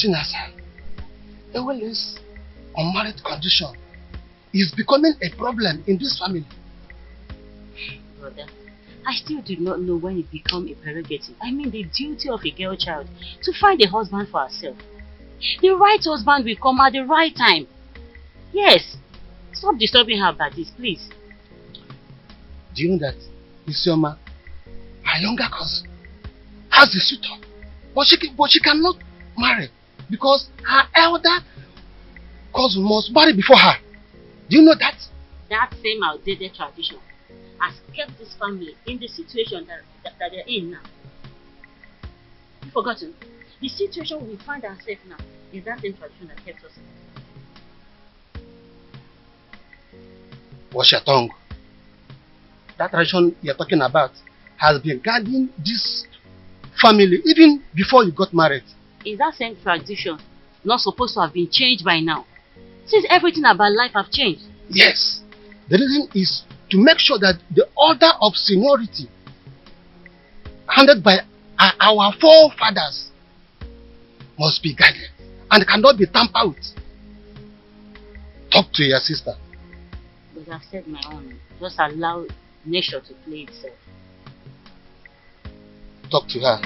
Chinasa, Ewelis unmarried condition is becoming a problem in this family. Brother, I still do not know when it becomes a prerogative. I mean the duty of a girl child to find a husband for herself. The right husband will come at the right time. Yes. Stop disturbing her about this, please. Do you know that Isioma, her younger cousin, has a suitor, but she cannot marry because her elder cousin must marry before her. Do you know that? That same outdated tradition has kept this family in the situation that they're in now. You've forgotten? The situation we find ourselves now is that same tradition that kept us. Watch your tongue. That tradition you're talking about has been guiding this family even before you got married. Is that same tradition not supposed to have been changed by now? Since everything about life have changed. Yes. The reason is to make sure that the order of seniority handed by our forefathers must be guided and cannot be tampered with. Talk to your sister. But I've said my own. Just allow nature to play itself. Talk to her.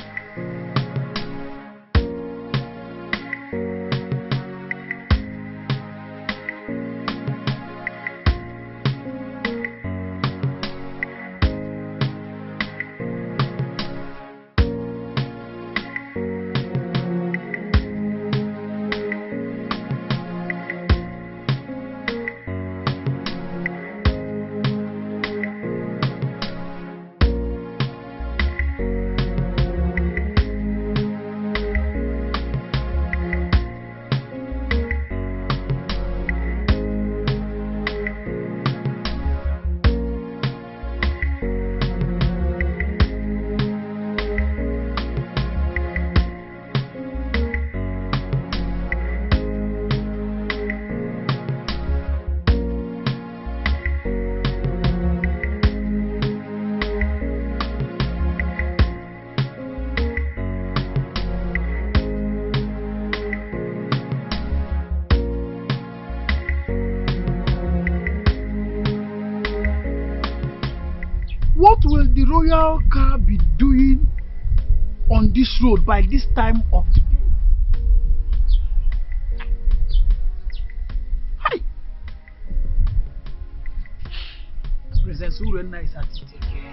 What will the royal car be doing on this road by this time of the day? Hi! Princess Urena is at it again.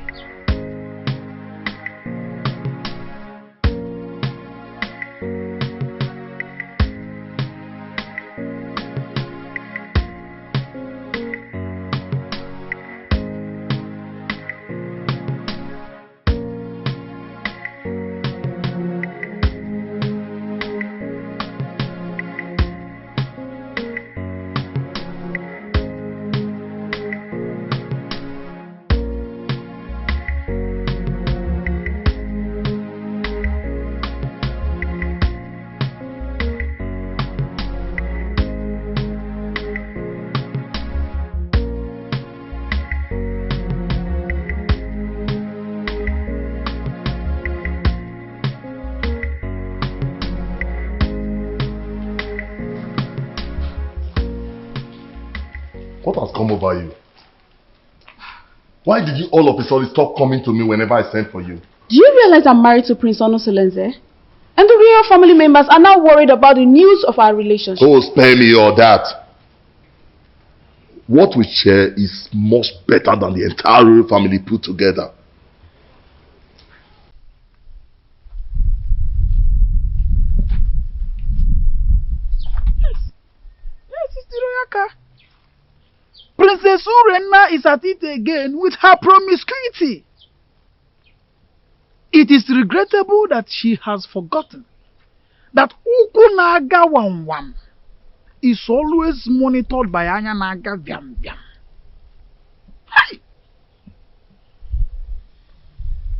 What has come over you? Why did you all of a sudden stop coming to me whenever I sent for you? Do you realize I'm married to Prince Onosolenze? And the real family members are now worried about the news of our relationship. Oh, spare me all that. What we share is much better than the entire royal family put together. Yes, it's the royal car. Princess Urena is at it again with her promiscuity. It is regrettable that she has forgotten that Ukunaga Wam is always monitored by Anyanaga Vyam Vyam. Hi!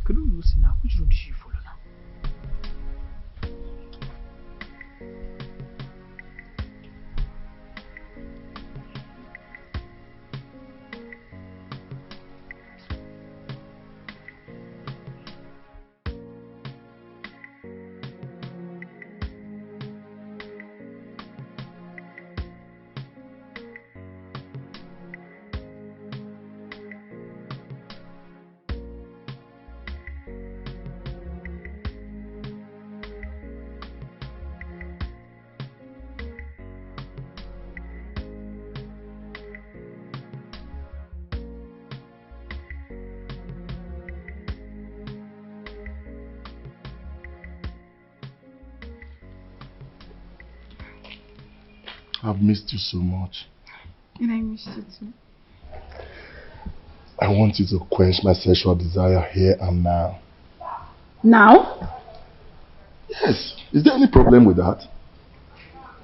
Could you see now? Which road did she follow now? I've missed you so much. And I missed you too. I want you to quench my sexual desire here and now. Now? Yes. Is there any problem with that?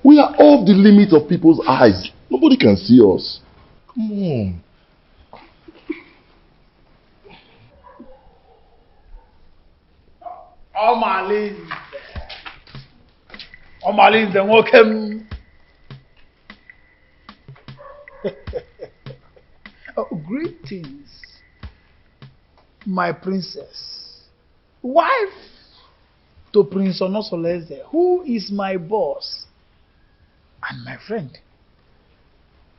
We are off the limit of people's eyes. Nobody can see us. Come on. Omalinze, welcome. Greetings, my princess, wife to Prince Onosoleze, who is my boss and my friend.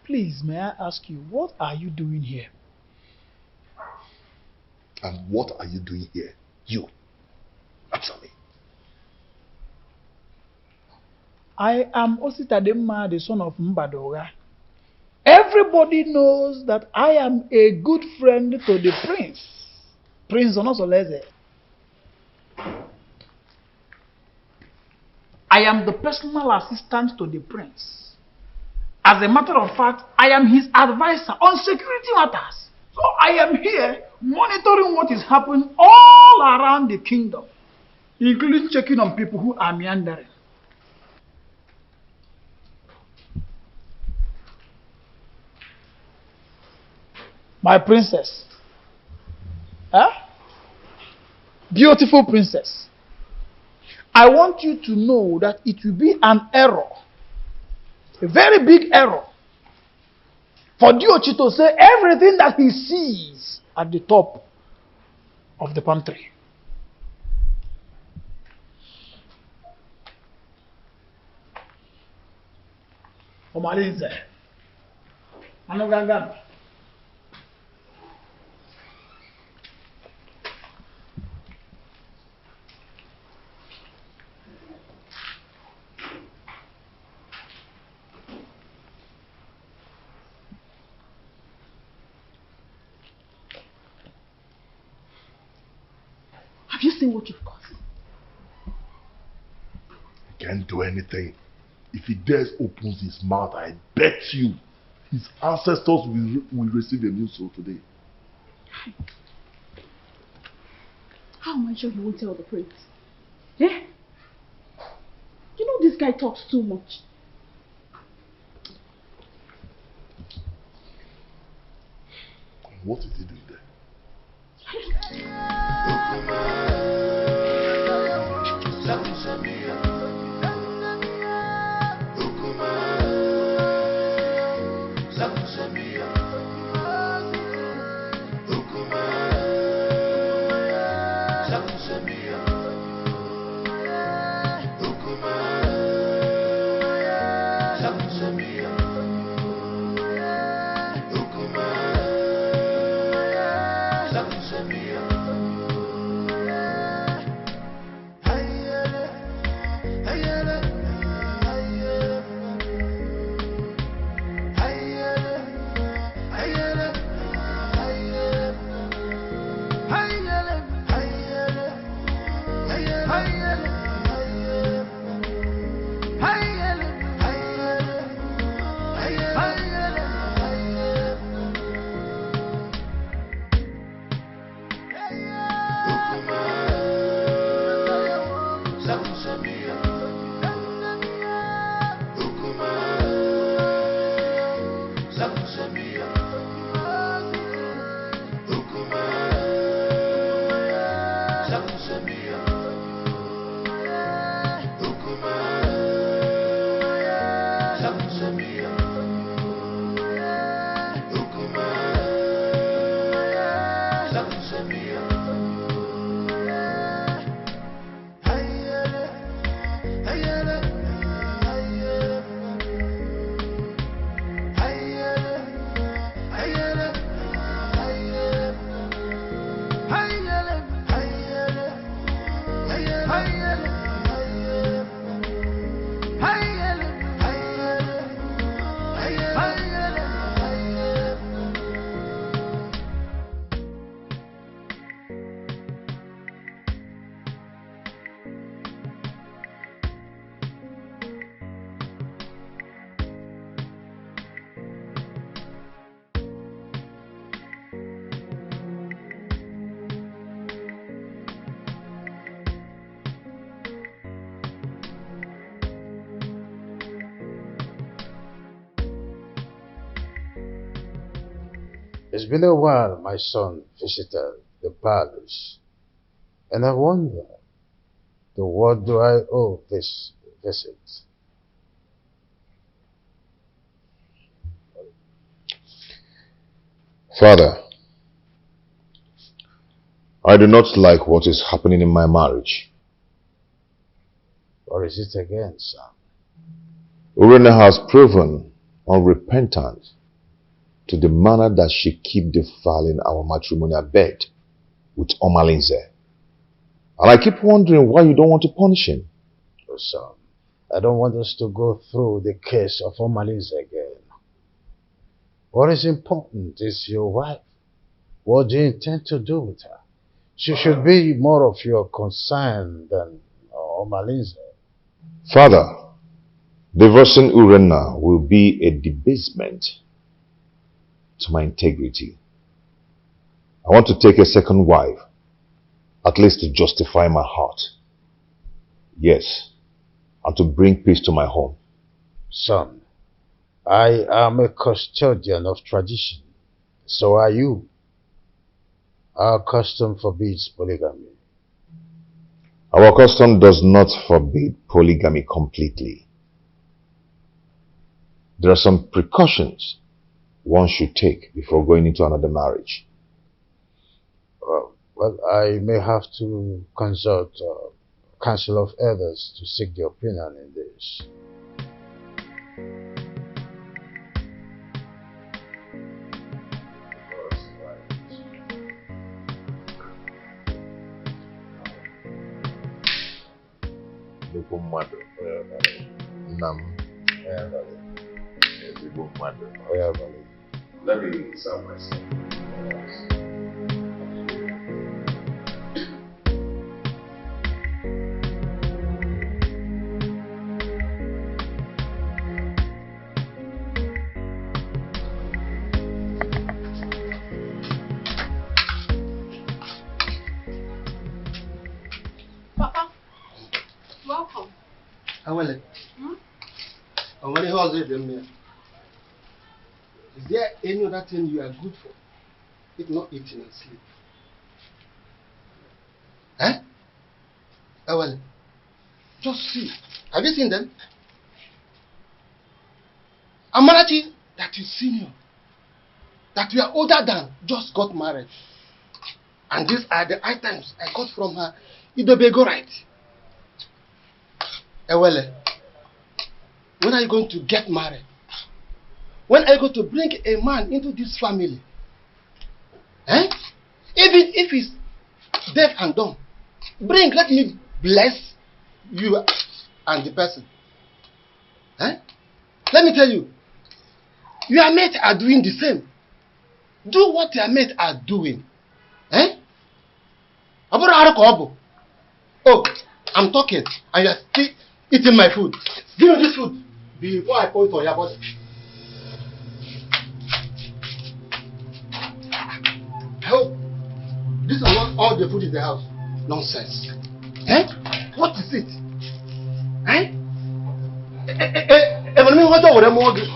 Please, may I ask you, what are you doing here? And what are you doing here? You. Answer me. I am Ositadema, the son of Mbadoga. Everybody knows that I am a good friend to the prince, Prince Onosoleze. I am the personal assistant to the prince. As a matter of fact, I am his advisor on security matters. So I am here monitoring what is happening all around the kingdom, including checking on people who are meandering. My princess. Huh? Beautiful princess. I want you to know that it will be an error, a very big error, for Diochi to say everything that he sees at the top of the pantry. Omalinze. Anogangan. Have you seen what you've got? He can't do anything. If he dares opens his mouth, I bet you his ancestors will receive a new soul today. How am I sure he won't tell the prince? Eh? You know this guy talks too much. What is he doing there? It's been a while my son visited the palace, and I wonder, to what do I owe this visit? Father, I do not like what is happening in my marriage. Or is it again, son? Urena has proven unrepentant to the manner that she keep defiling our matrimonial bed with Omalinze. And I keep wondering why you don't want to punish him. Oh, son, I don't want us to go through the case of Omalinze again. What is important is your wife. What do you intend to do with her? She should be more of your concern than Omalinze. Father, divorcing Urena will be a debasement to my integrity. I want to take a second wife, at least to justify my heart. Yes, and to bring peace to my home. Son, I am a custodian of tradition. So are you. Our custom forbids polygamy. Our custom does not forbid polygamy completely. There are some precautions one should take before going into another marriage. Well, I may have to consult Council of Elders to seek their opinion in this. Let me serve myself. Papa, welcome. Awele. Awele, how's it in there? Is there any other thing you are good for? If not eating and sleep. Eh? Awele. Just see. Have you seen them? Amarachi, that is senior, that we are older than, just got married. And these are the items I got from her. Idobego right. Ewele, when are you going to get married? When are you going to bring a man into this family? Eh? Even if he's deaf and dumb, bring, let me bless you and the person. Eh? Let me tell you, your mates are doing the same. Do what your mates are doing. Eh? Oh, I'm talking and you're still eating my food. Give me this food before I point for your body. I hope this is not all the food in the house. Nonsense. Eh? What is it? Eh?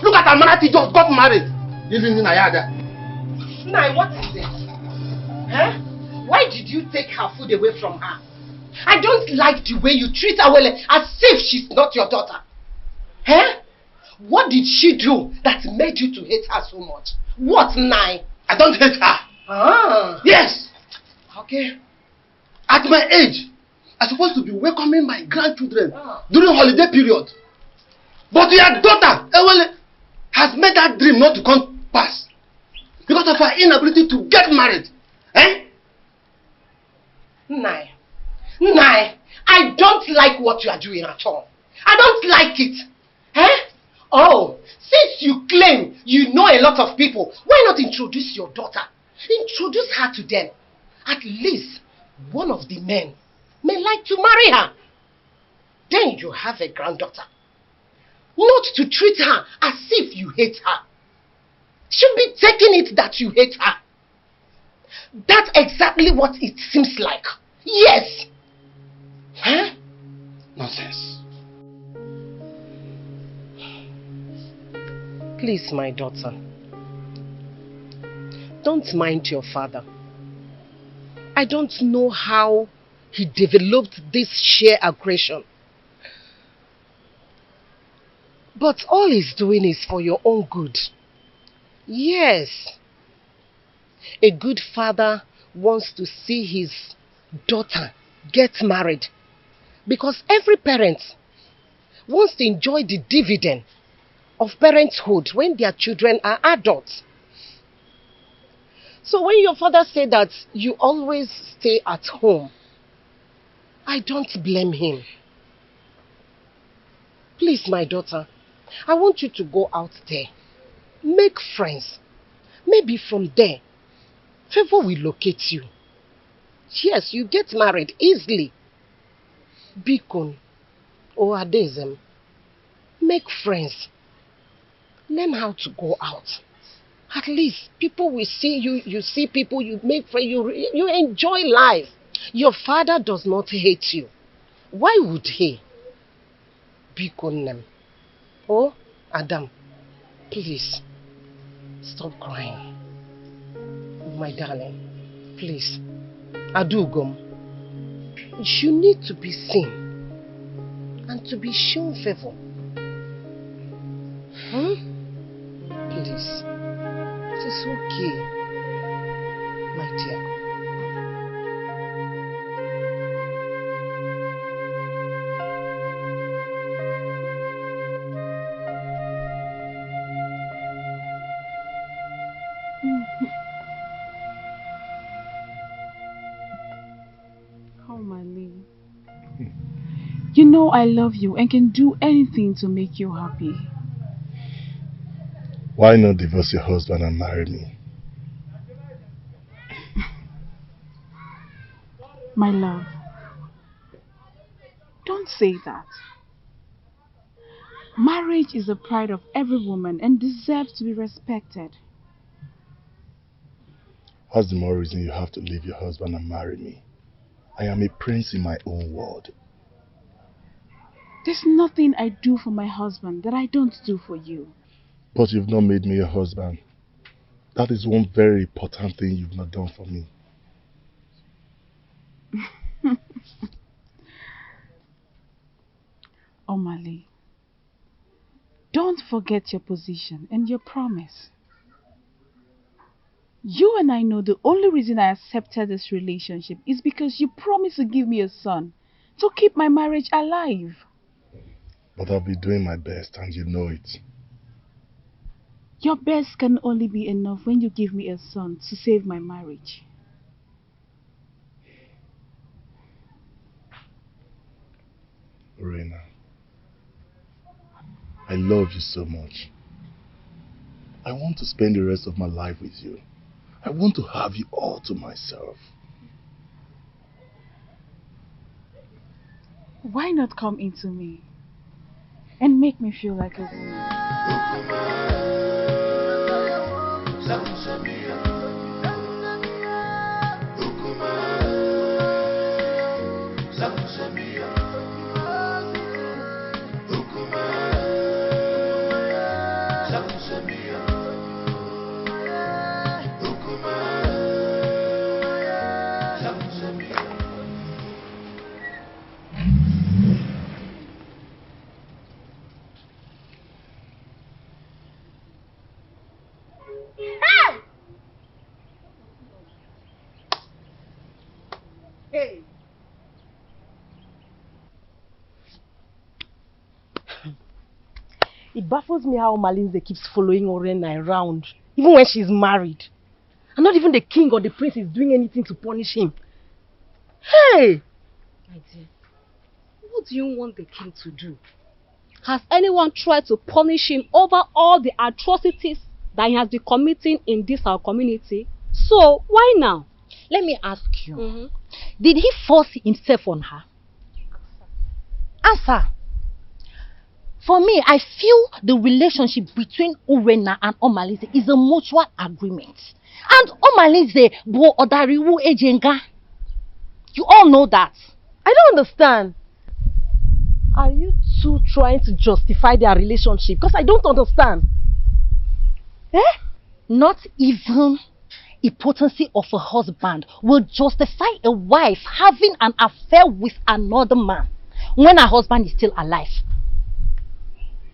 Look at Amanati just got married. Even in Ayada. Nai, what is it? Huh? Why did you take her food away from her? I don't like the way you treat her well, as if she's not your daughter. Huh? What did she do that made you to hate her so much? What, Nai? I don't hate her. Ah. Yes. Okay. At my age, I'm supposed to be welcoming my grandchildren during holiday period. But your daughter, Ewele, has made that dream not to come pass because of her inability to get married. Eh? Nai, I don't like what you are doing at all. I don't like it. Eh? Oh, since you claim you know a lot of people, why not introduce your daughter? Introduce her to them. At least one of the men may like to marry her. Then you have a granddaughter. Not to treat her as if you hate her. Should be taking it that you hate her. That's exactly what it seems like. Yes. Huh? Nonsense. Please, my daughter. don't mind your father. I don't know how he developed this sheer aggression. But all he's doing is for your own good. Yes. A good father wants to see his daughter get married. Because every parent wants to enjoy the dividend of parenthood when their children are adults. So when your father said that you always stay at home, I don't blame him. Please, my daughter, I want you to go out there. Make friends. Maybe from there, favor will locate you. Yes, you get married easily. Bikon or Adezem. Make friends. Learn how to go out. At least people will see you. You see people, you make friends, you enjoy life. Your father does not hate you. Why would he? Bikonem. Oh, Adam, please, stop crying. My darling, please. Adugom, you need to be seen and to be shown favor. Please, it is okay, my dear. You know I love you and can do anything to make you happy. Why not divorce your husband and marry me? My love, don't say that. Marriage is the pride of every woman and deserves to be respected. What's the more reason you have to leave your husband and marry me? I am a prince in my own world. There's nothing I do for my husband that I don't do for you. But you've not made me your husband. That is one very important thing you've not done for me. Omali, don't forget your position and your promise. You and I know the only reason I accepted this relationship is because you promised to give me a son to keep my marriage alive. But I'll be doing my best and you know it. Your best can only be enough when you give me a son to save my marriage. Reina, I love you so much. I want to spend the rest of my life with you. I want to have you all to myself. Why not come into me and make me feel like a woman? It baffles me how Malinze keeps following Orena around, even when she's married. And not even the king or the prince is doing anything to punish him. Hey! My dear, what do you want the king to do? Has anyone tried to punish him over all the atrocities that he has been committing in this our community? So, why now? Let me ask you. Did he force himself on her? Answer. For me, I feel the relationship between Urena and Omalize is a mutual agreement. And Omalize bo odariwu ejenga. You all know that. I don't understand. Are you two trying to justify their relationship? Because I don't understand. Not even impotency of a husband will justify a wife having an affair with another man when her husband is still alive.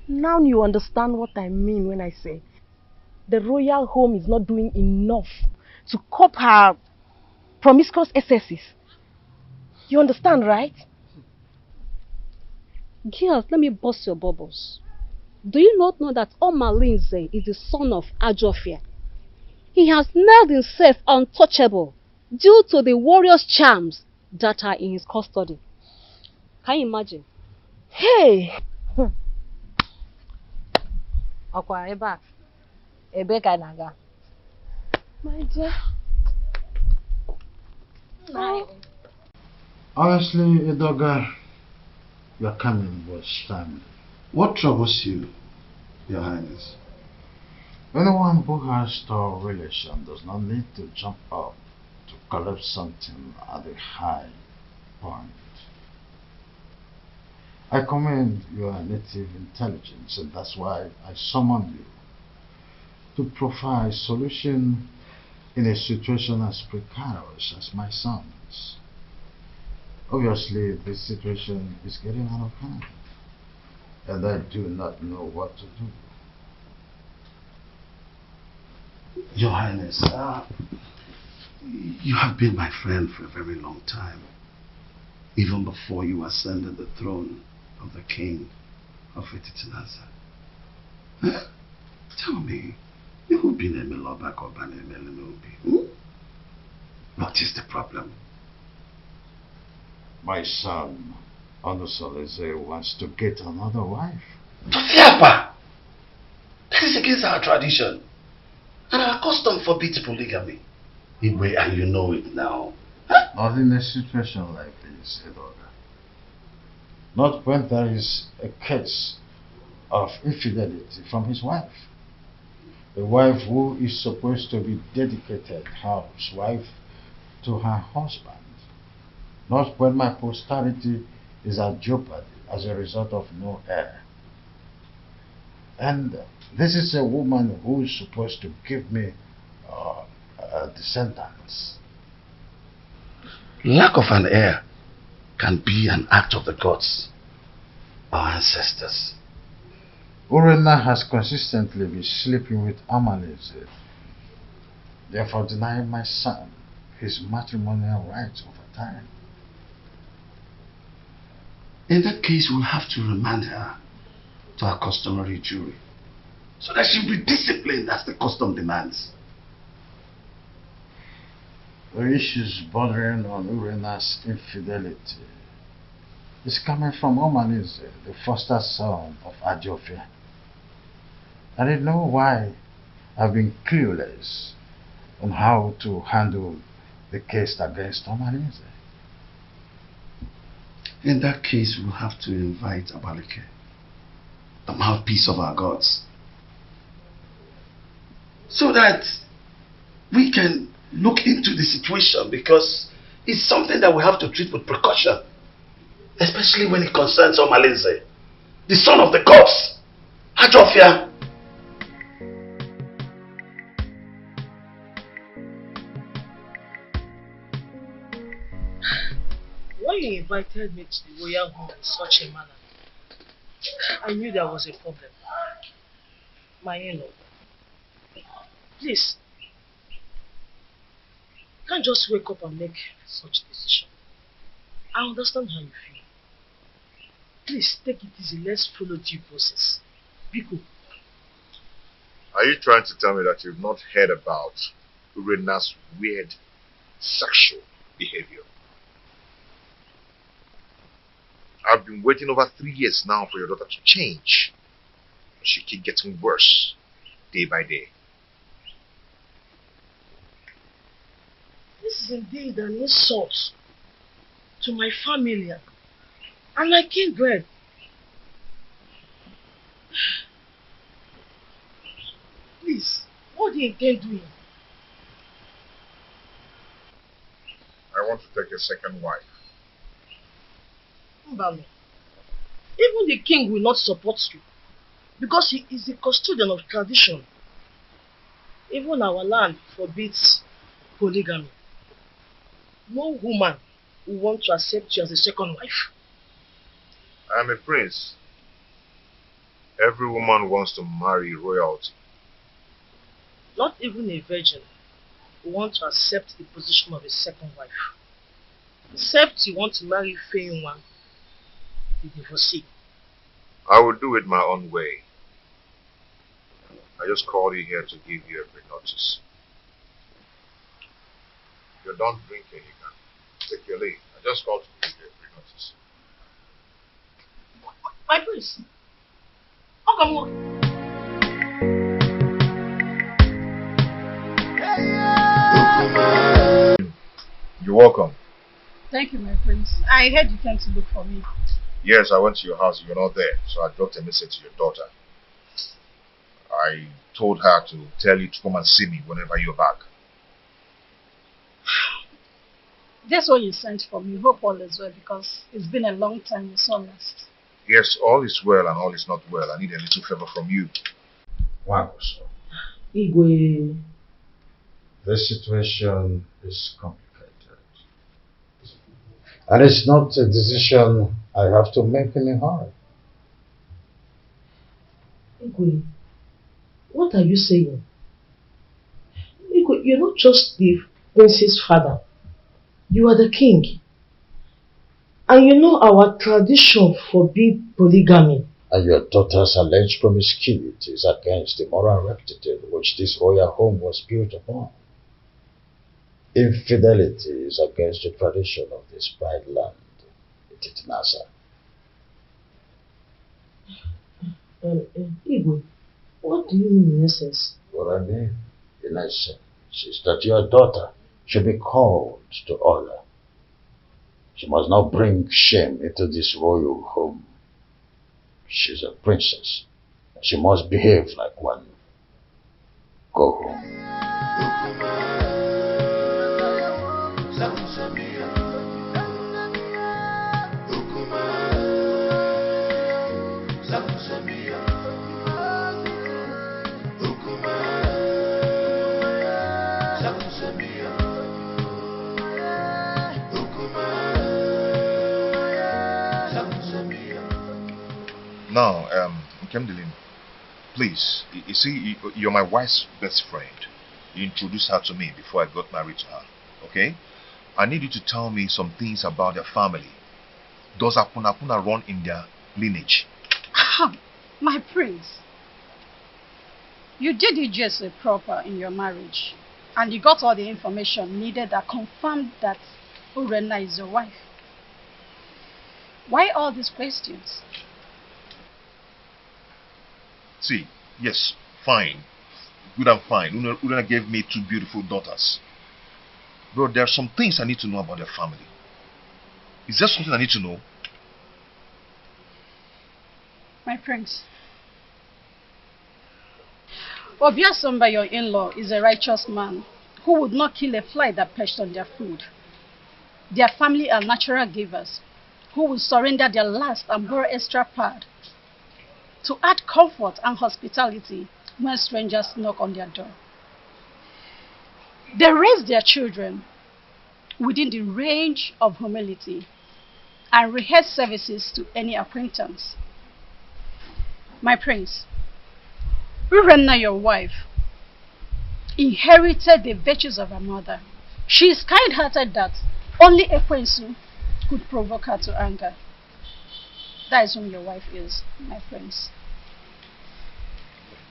Now you understand what I mean when I say the royal home is not doing enough to cope her promiscuous excesses. You understand, right? Girls, let me bust your bubbles. Do you not know that Omalinze is the son of Ajofia? He has nailed himself untouchable due to the warrior's charms that are in his custody. Can you imagine? Hey! Okwa eba. Ebeka naga. My dear. Honestly, Edoga, your coming was timely. What troubles you, Your Highness? Anyone who has a relation does not need to jump up to collect something at a high point. I commend your native intelligence, and that's why I summoned you to provide a solution in a situation as precarious as my son's. Obviously, this situation is getting out of hand, and I do not know what to do. Your Highness, you have been my friend for a very long time, even before you ascended the throne of the king of Ititinasa. Tell me, you've been a Melobak or Banemelemobi. What is the problem? My son, Onusoleze, wants to get another wife. Tofiapa! That is against our tradition. And our custom forbids polygamy. Igwe, and you know it now. Not in a situation like this, Edoga. Not when there is a case of infidelity from his wife. A wife who is supposed to be dedicated housewife to her husband. Not when my posterity is at jeopardy as a result of no heir. And this is a woman who is supposed to give me descendants. Lack of an heir can be an act of the gods, our ancestors. Urena has consistently been sleeping with Amaleze, therefore denying my son his matrimonial rights over time. In that case, we'll have to remand her to her customary jury, so that she'll be disciplined as the custom demands. The issues bordering on Urena's infidelity is coming from Omanize, the foster son of Ajofia. I didn't know why I've been clueless on how to handle the case against Omanize. In that case, we'll have to invite Abalike, the mouthpiece of our gods, so that we can look into the situation, because it's something that we have to treat with precaution, especially when it concerns Omalinze, the son of the gods, Ajofia. When you invited me to the royal home in such a manner, I knew there was a problem. My in-law, please, you can't just wake up and make such a decision. I understand how you feel. Please take it easy. Let's follow due process. Biko. Are you trying to tell me that you've not heard about Urena's weird sexual behavior? I've been waiting over 3 years now for your daughter to change. She keeps getting worse day by day. This is indeed an insult to my family and my kindred. Please, what do you intend doing? I want to take a second wife. Mbami, even the king will not support you, because he is the custodian of tradition. Even our land forbids polygamy. No woman will want to accept you as a second wife. I am a prince. Every woman wants to marry royalty. Not even a virgin will want to accept the position of a second wife. Except you want to marry Feyinwa, the divorcee. I will do it my own way. I just called you here to give you a pre-notice. If you're done drinking, you can take your leave. I just called to give you a pre-notice. My prince. How come on? You're welcome. Thank you, my prince. I heard you came to look for me. Yes, I went to your house. You're not there. So I dropped a message to your daughter. I told her to tell you to come and see me whenever you're back. That's what you sent for me. Hope all is well, because it's been a long time we saw last. Yes, all is well and all is not well. I need a little favor from you. Wagoso, Igwe. the situation is complicated. And it's not a decision I have to make in a hurry. Igwe, what are you saying? Igwe, you're not just the prince's father. You are the king. And you know our tradition forbids polygamy. And your daughter's alleged promiscuity is against the moral rectitude which this royal home was built upon. Infidelity is against the tradition of this pride land, Nasa. Igwe, what do you mean in essence? What I mean, in essence, is that your daughter should be called to order. She must not bring shame into this royal home. She's a princess. She must behave like one. Go home. Now, Nkemdelin, please, you see, you're my wife's best friend. You introduced her to me before I got married to her, okay? I need you to tell me some things about their family. Does Apuna run in their lineage? My prince, you did it just proper in your marriage, and you got all the information needed that confirmed that Urena is your wife. Why all these questions? See, yes, fine. Good and fine. Urena gave me 2 beautiful daughters. But there are some things I need to know about their family. Is there something I need to know? My prince, Obiasomba, your in-law, is a righteous man who would not kill a fly that perched on their food. Their family are natural givers who will surrender their last and borrow extra pad to add comfort and hospitality when strangers knock on their door. They raise their children within the range of humility and rehearse services to any acquaintance. My prince, Urena, your wife, inherited the virtues of her mother. She is kind-hearted that only Ekwensu could provoke her to anger. That is whom your wife is, my prince.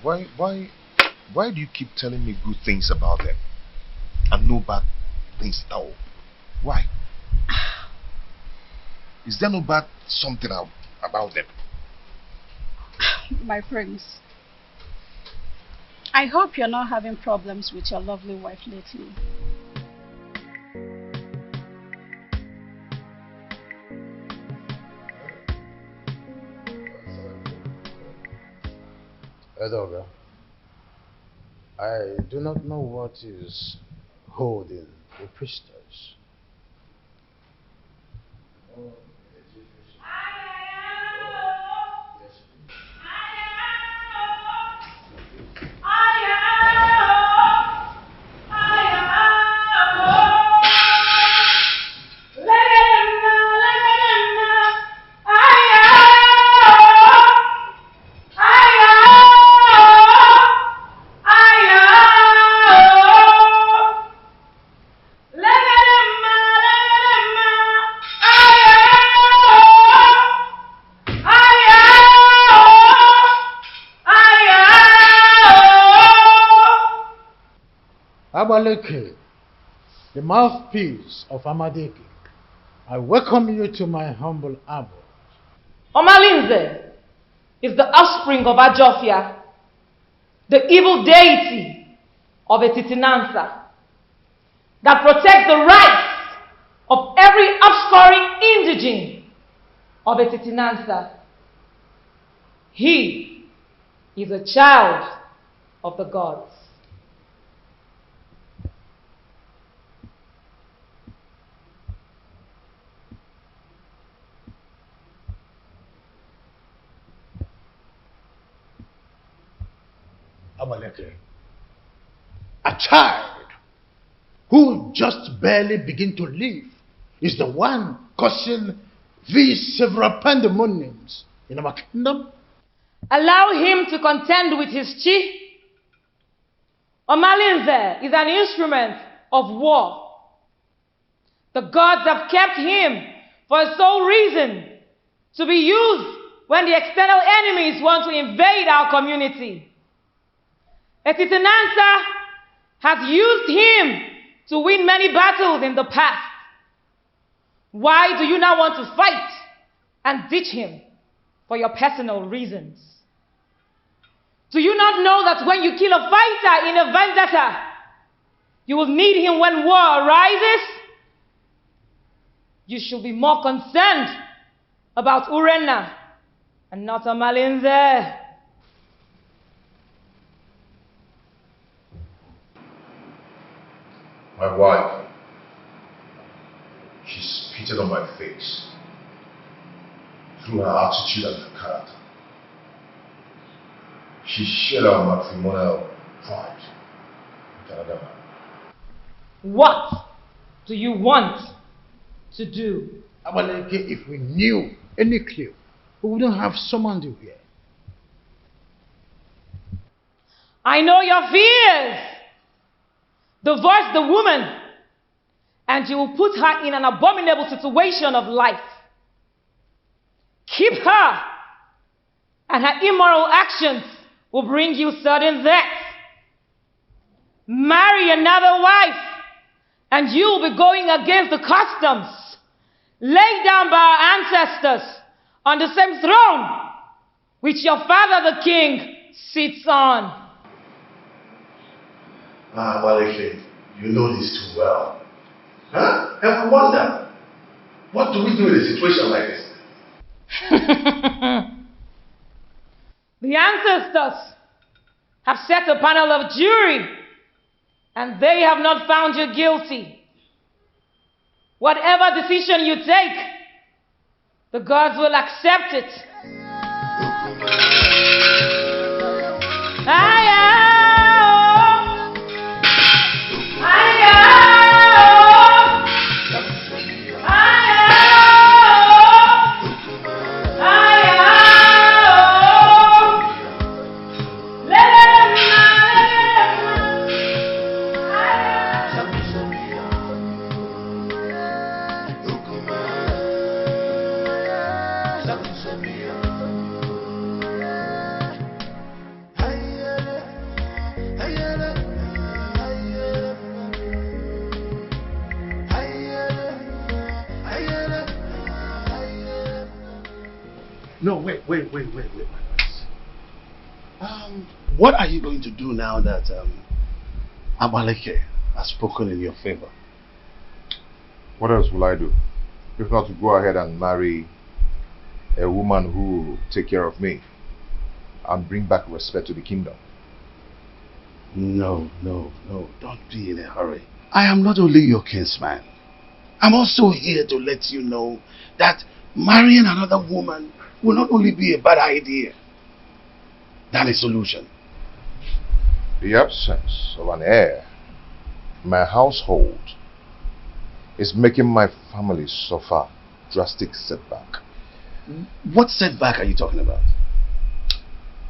Why do you keep telling me good things about them and no bad things at all? Why? Is there no bad something about them? My prince, I hope you're not having problems with your lovely wife lately. Edoga, I do not know what is holding the priestess. Abaleke, the mouthpiece of Amadeke, I welcome you to my humble abode. Omalinze is the offspring of Ajofia, the evil deity of Etitinansa, that protects the rights of every offscoring indigene of Etitinansa. He is a child of the gods. Abaleke, a child who just barely begin to live is the one causing these several pandemoniums in our kingdom. Allow him to contend with his chi. Omalinze is an instrument of war. The gods have kept him for a sole reason, to be used when the external enemies want to invade our community. Etitinansa has used him to win many battles in the past. Why do you now want to fight and ditch him for your personal reasons? Do you not know that when you kill a fighter in a vendetta, you will need him when war arises? You should be more concerned about Urenna and not Omalinze. My wife, she spitted on my face through her attitude and her character. She shared our matrimonial pride with another man. What do you want to do? Abaleke, if we knew any clue, we wouldn't have summoned you here. I know your fears. Divorce the woman, and you will put her in an abominable situation of life. Keep her, and her immoral actions will bring you sudden death. Marry another wife, and you will be going against the customs laid down by our ancestors on the same throne which your father the king sits on. Abaleke, you know this too well. Huh? And I wonder, what do we do in a situation like this? The ancestors have set a panel of jury, and they have not found you guilty. Whatever decision you take, the gods will accept it. No, wait. What are you going to do now that Abaleke has spoken in your favor? What else will I do? If not to go ahead and marry a woman who will take care of me and bring back respect to the kingdom. No, don't be in a hurry. I am not only your kinsman. I'm also here to let you know that marrying another woman will not only be a bad idea than a solution. The absence of an heir in my household is making my family suffer drastic setback. What setback are you talking about?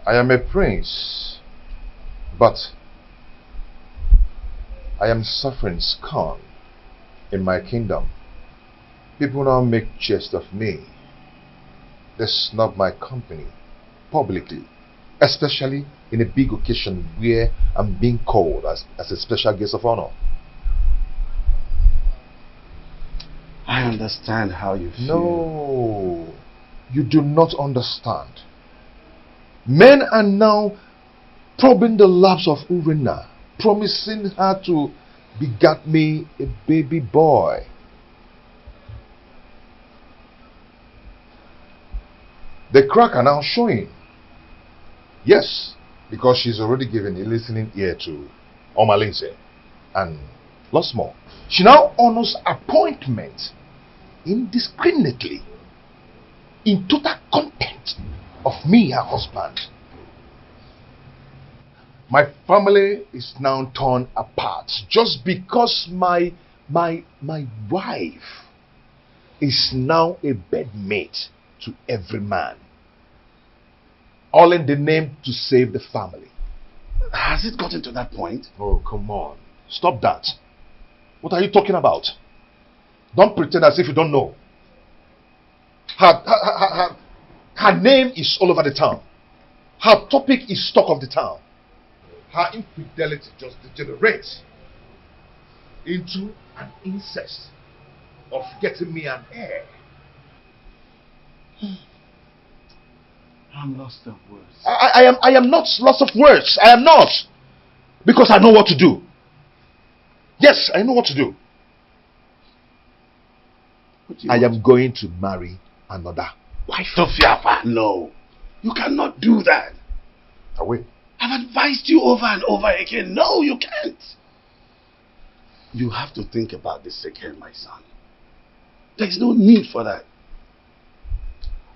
I am a prince, but I am suffering scorn in my kingdom. People now make jest of me. They snub my company publicly Especially in a big occasion where I'm being called as a special guest of honor. I understand how you feel. No, you do not understand. Men are now probing the laps of Urena, promising her to beget me a baby boy. The crack are now showing. Yes, because she's already given a listening ear to Omalinze and lots more. She now honors appointment indiscriminately in total contempt of me, her husband. My family is now torn apart just because my wife is now a bedmate to every man, all in the name to save the family. Has it gotten to that point? Oh, come on. Stop that. What are you talking about? Don't pretend as if you don't know. Her name is all over the town. Her topic is talk of the town. Her infidelity just degenerates into an incest of getting me an heir. I'm lost of words. I am not lost of words. I am not. Because I know what to do. Yes, I know what to do. I am going to marry another wife. Tofiafa, no. You cannot do that. Away. I've advised you over and over again. No, you can't. You have to think about this again, my son. There's no need for that.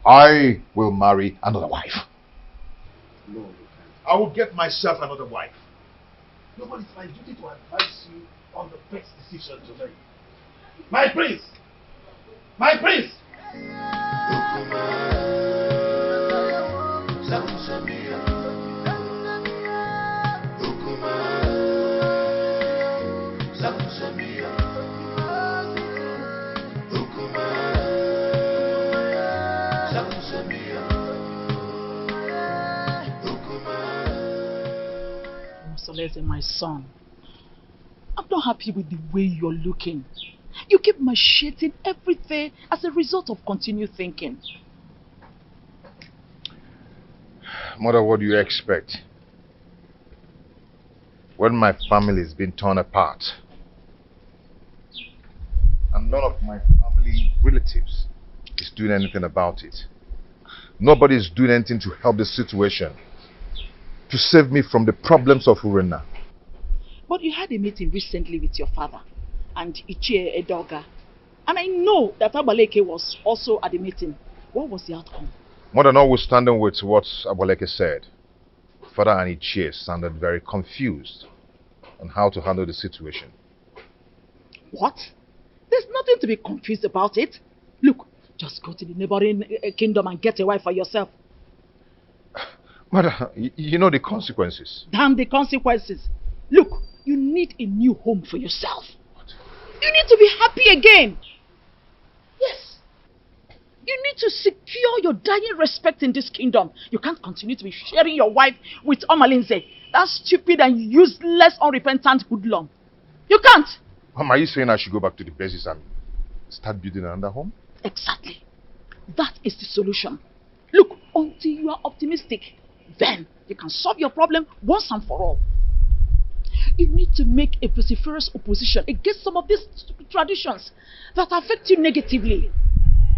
I will marry another wife. No, you can't. I will get myself another wife. No, but it's my duty to advise you on the best decision to make. My prince! My prince! Solese, my son, I'm not happy with the way you're looking. You keep macheting everything as a result of continued thinking. Mother, what do you expect? When my family is being torn apart and none of my family relatives is doing anything about it. Nobody is doing anything to help the situation, to save me from the problems of Urena. But you had a meeting recently with your father and Ichie Edoga. And I know that Abaleke was also at the meeting. What was the outcome? Mother, notwithstanding with what Abaleke said, Father and Ichie sounded very confused on how to handle the situation. What? There's nothing to be confused about it. Look, just go to the neighboring kingdom and get a wife for yourself. Mother, you know the consequences. Damn the consequences. Look, you need a new home for yourself. What? You need to be happy again. Yes. You need to secure your dying respect in this kingdom. You can't continue to be sharing your wife with Omalinze, that stupid and useless, unrepentant hoodlum. You can't. Mom, are you saying I should go back to the basis and start building another home? Exactly. That is the solution. Look, until you are optimistic, then you can solve your problem once and for all. You need to make a vociferous opposition against some of these traditions that affect you negatively.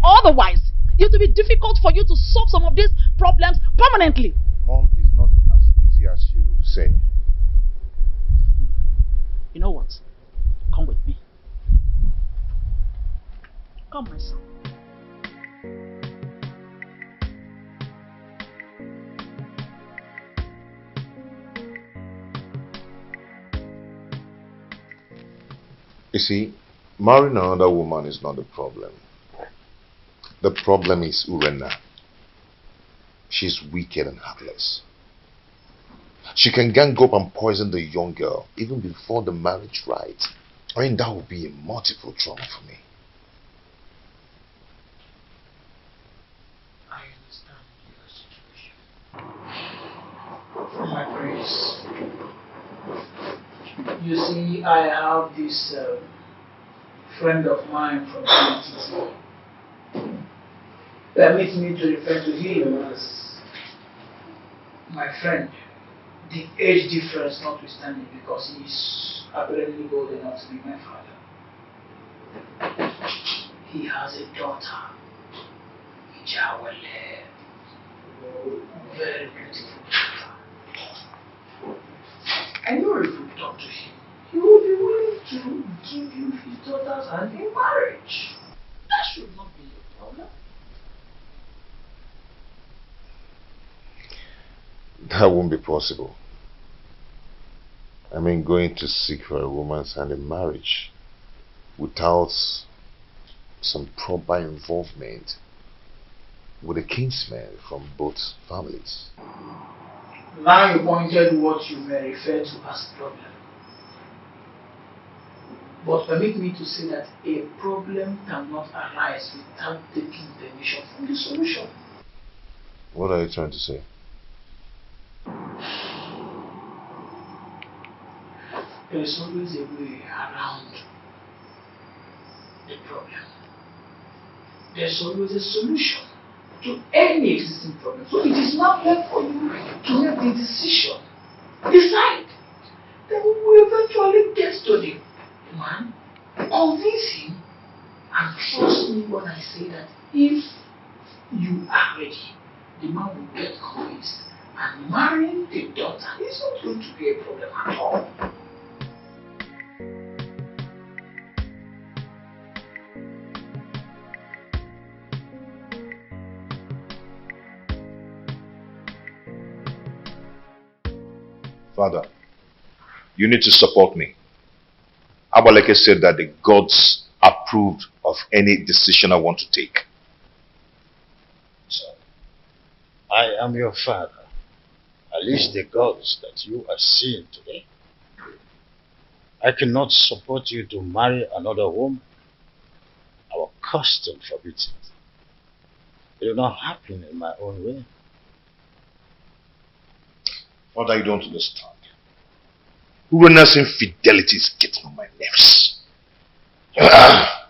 Otherwise, it will be difficult for you to solve some of these problems permanently. Mom, is not as easy as you say. You know what? Come with me. Come, my son. You see, marrying another woman is not the problem. The problem is Urena. She's wicked and heartless. She can gang up and poison the young girl even before the marriage rite. I mean, that would be a multiple trauma for me. I understand your situation. Grace, you see, I have this friend of mine from CTT. Permit me to refer to him as my friend. The age difference notwithstanding, because he is apparently old enough to be my father. He has a daughter, Ijawale, very beautiful daughter. I know if you talk to him, he will be willing to give you his daughter's hand in marriage. That should not be a problem. That won't be possible. I mean, going to seek for a woman's hand in marriage without some proper involvement with a kinsman from both families. Now you pointed what you may refer to as problem. But permit me to say that a problem cannot arise without taking permission from the solution. What are you trying to say? There is always a way around the problem. There's always a solution to any existing problem. So it is now left for you to make the decision. Decide. Then we will eventually get to the man, convince him, and trust me when I say that if you are ready, the man will get convinced. And marrying the daughter is not going to be a problem at all. Father, you need to support me. Abaleke said that the gods approved of any decision I want to take. So, I am your father. At least the gods that you are seeing today. I cannot support you to marry another woman. Our custom forbids it. It will not happen in my own way. Father, you don't understand. Urena's infidelity is getting on my nerves. Our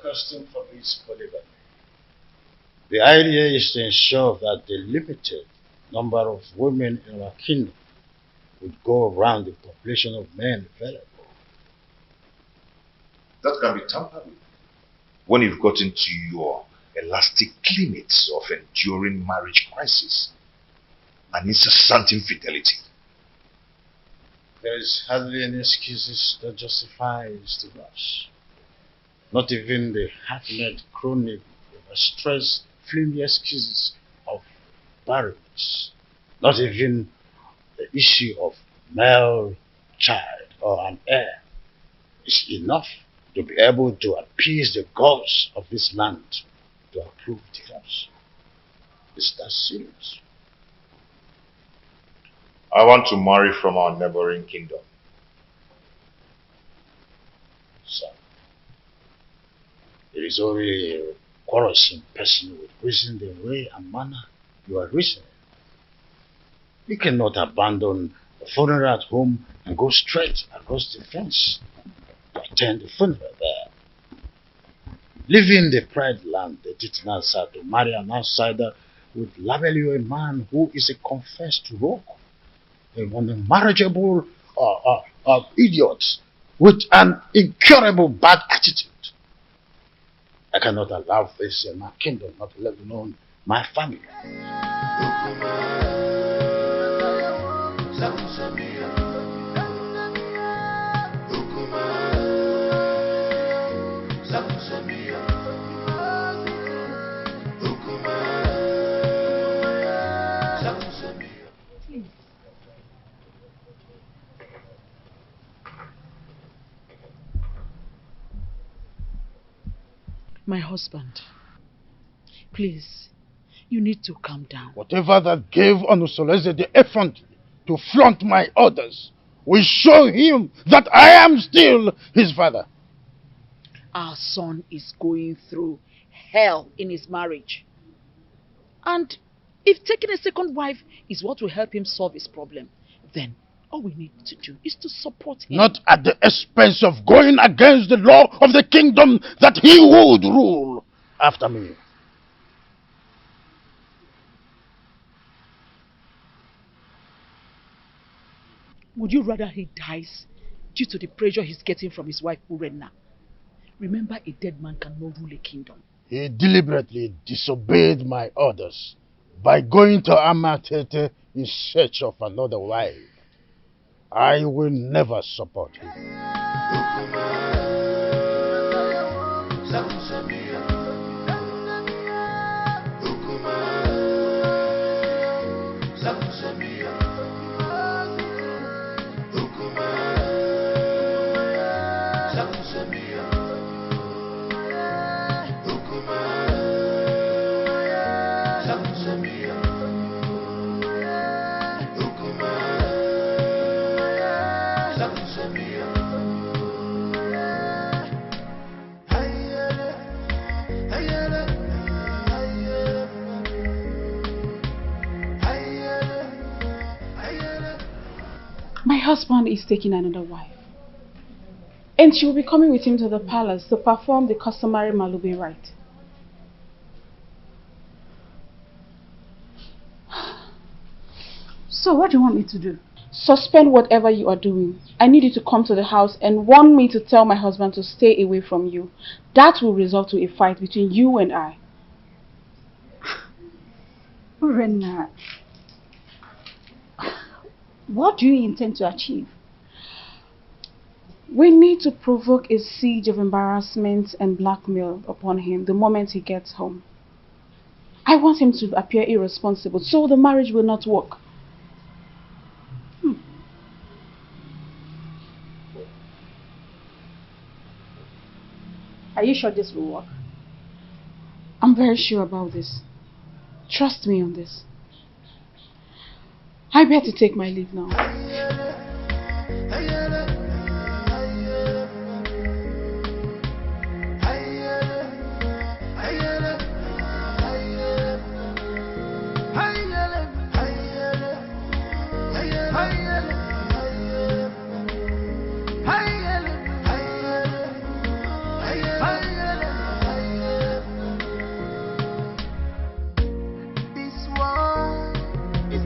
custom forbids polygamy. The idea is to ensure that the limited number of women in our kingdom would go around the population of men available. That can be tampered with when you've got into your elastic limits of enduring marriage crisis and incessant infidelity. There is hardly any excuses that justifies the rush. Not even the half-made chronic overstressed flimsy excuses of barrenness. Not even the issue of male child or an heir is enough to be able to appease the gods of this land to approve divorce. Is that serious? I want to marry from our neighboring kingdom. So, it is only a quarrelsome person with reason the way and manner you are reasoning. You cannot abandon the funeral at home and go straight across the fence to attend the funeral there. Leaving the pride land, the Titanasa, to marry an outsider would label you a man who is a confessed rogue, an unmarriageable idiot with an incurable bad attitude. I cannot allow this in my kingdom, not let alone my family. My husband, please, you need to calm down. Whatever that gave Onusoleze the effrontery to flaunt my orders will show him that I am still his father. Our son is going through hell in his marriage. And If taking a second wife is what will help him solve his problem, then all we need to do is to support him. Not at the expense of going against the law of the kingdom that he would rule after me. Would you rather he dies due to the pressure he's getting from his wife Urenna? Remember, a dead man cannot rule a kingdom. He deliberately disobeyed my orders by going to Amatete in search of another wife. I will never support him. My husband is taking another wife, and she will be coming with him to the palace to perform the customary Malube rite. So what do you want me to do? Suspend whatever you are doing. I need you to come to the house and warn me to tell my husband to stay away from you. That will result to a fight between you and I. Urenna, what do you intend to achieve? We need to provoke a siege of embarrassment and blackmail upon him the moment he gets home. I want him to appear irresponsible so the marriage will not work. Are you sure this will work? I'm very sure about this. Trust me on this. I better take my leave now.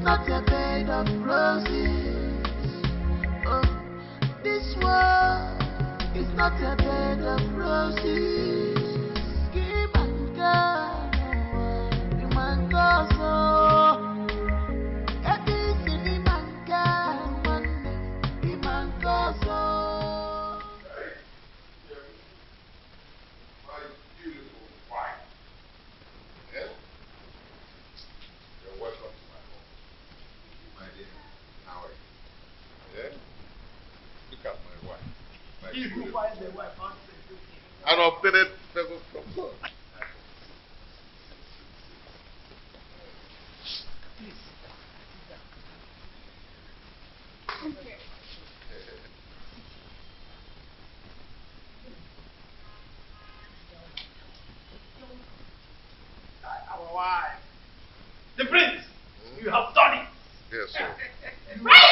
Not a bed of roses. Oh, this world is not a bed of roses. Give and go, you man go so. Every city man go, you man go so. My beautiful wife. Yeah? You're welcome to my home. My dear, how are you? Yeah? Look at my wife. My beautiful wife. An obtained favor from God. Please, Okay. Our wife. The prince, you have done it. Yes, sir. Right,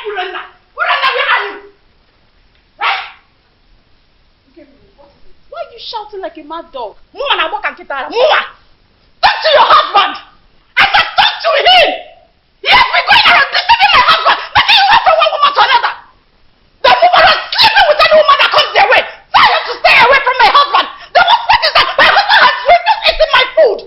Urenna, where are you? Right? Why are you shouting like a mad dog? Muma na walk and kitara. Muma! Talk to your husband! I said talk to him! He has been going around disturbing my husband, making him from one woman to another. The woman was sleeping with any woman that comes their way. Tell him to stay away from my husband. The worst part is that my husband has refused eating my food.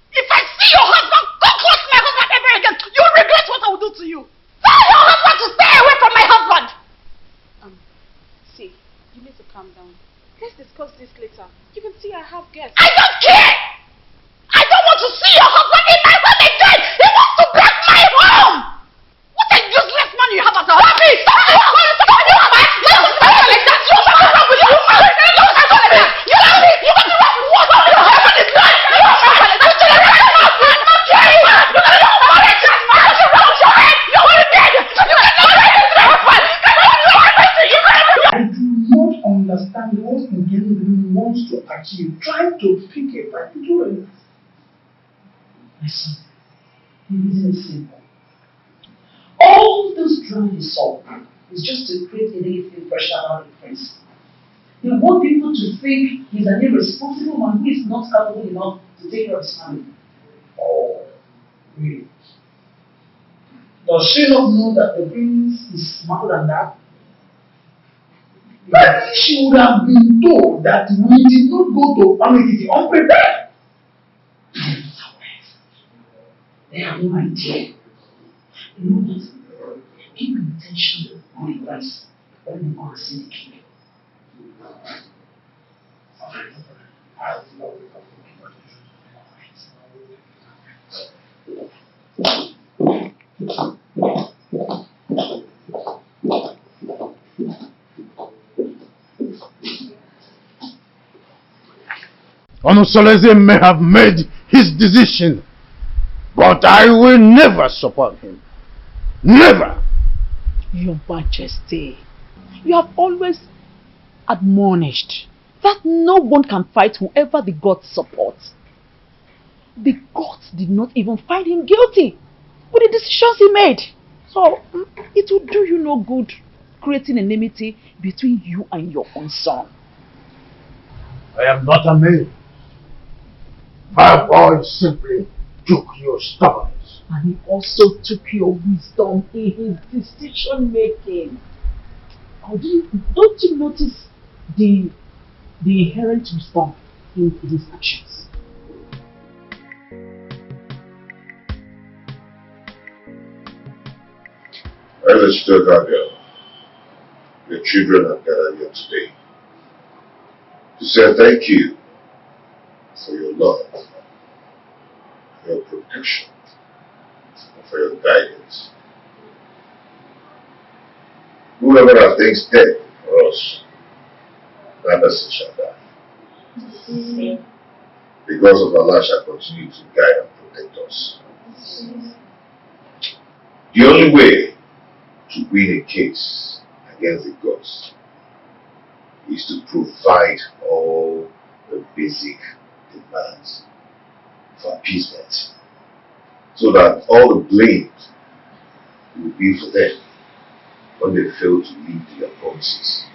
If I see your husband come close to my husband ever again, you will regret what I will do to you. Tell your husband to stay away from my husband. See, you need to calm down. Let's discuss this later. You can see I have guests. I don't care! Listen, the reason is simple. All those drama you saw is just to create a negative pressure around the prince. They want people to think he's an irresponsible man who is not capable enough to take care of his family. Oh, really? Does she not know that the prince is smarter than that? Maybe she would have been told that we did not go to family city unprepared. They have no idea. You know what? Keep your attention on the price when you are seeing the king. Onosoleze may have made his decision, but I will never support him. Never! Your Majesty, you have always admonished that no one can fight whoever the gods support. The gods did not even find him guilty with the decisions he made. So, it will do you no good creating enmity between you and your own son. I am not a man. My boy simply took your stubbornness. And he also took your wisdom in his decision making. Don't you notice the inherent wisdom in his actions? Mr. Gabriel, your children have gathered here today to say thank you for your love, for your protection, and for your guidance. Whoever that thinks dead for us, that person shall die. Because of Allah shall continue to guide and protect us. The only way to win a case against the gods is to provide all the basic demands for appeasement, so that all the blame will be for them when they fail to meet their promises.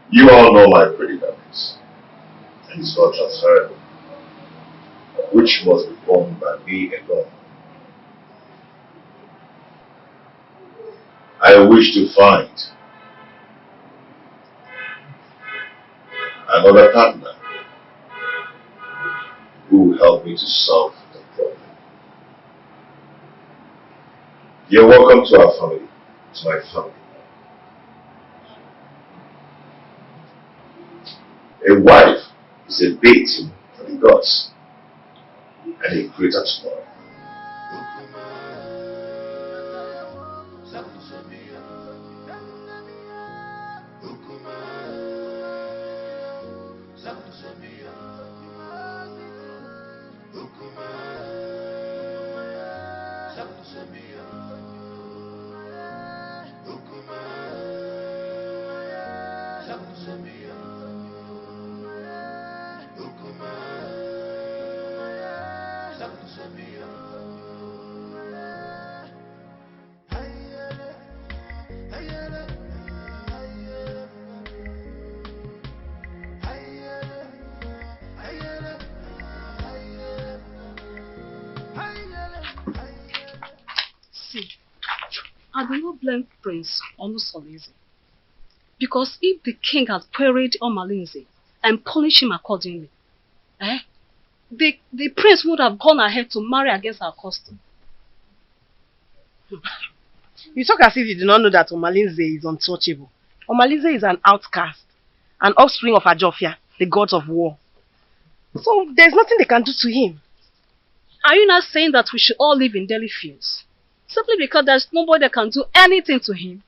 You all know my predicament, and it's not transferable, which must be borne by me alone. I wish to find another partner who will help me to solve the problem. You're welcome to our family, to my family. A wife is a bait for the gods, and a greater tomorrow. I do not blame Prince Onusoleze, because if the king had queried Omalinze and punished him accordingly, the prince would have gone ahead to marry against our custom. You talk as if you do not know that Omalinze is untouchable. Omalinze is an outcast, an offspring of Ajofia, the gods of war. So there's nothing they can do to him. Are you not saying that we should all live in Delhi fields? Simply because there's nobody that can do anything to him?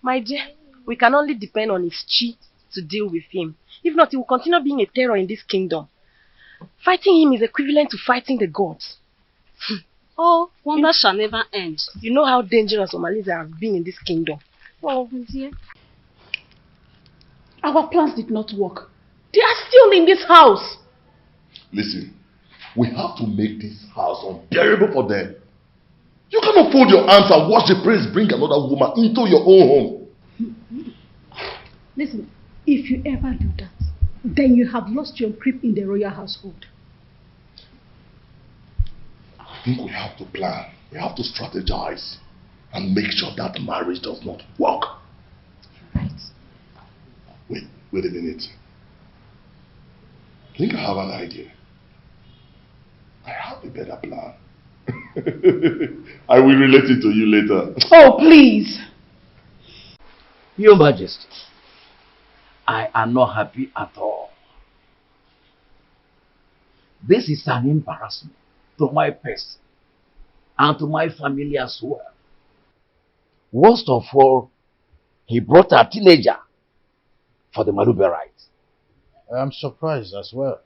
My dear, we can only depend on his chi to deal with him. If not, he will continue being a terror in this kingdom. Fighting him is equivalent to fighting the gods. Oh, wonder shall never end. You know how dangerous Omalinze has been in this kingdom. Oh, dear. Our plans did not work. They are still in this house. Listen, We have to make this house unbearable for them. You cannot fold your arms and watch the prince bring another woman into your own home. Listen, if you ever do that, then you have lost your grip in the royal household. I think we have to plan. We have to strategize and make sure that marriage does not work. Right. Wait a minute. I think I have an idea. I have a better plan. I will relate it to you later. Oh, please. Your Majesty, I am not happy at all. This is an embarrassment to my person and to my family as well. Worst of all, he brought a teenager for the Malube rite. I am surprised as well.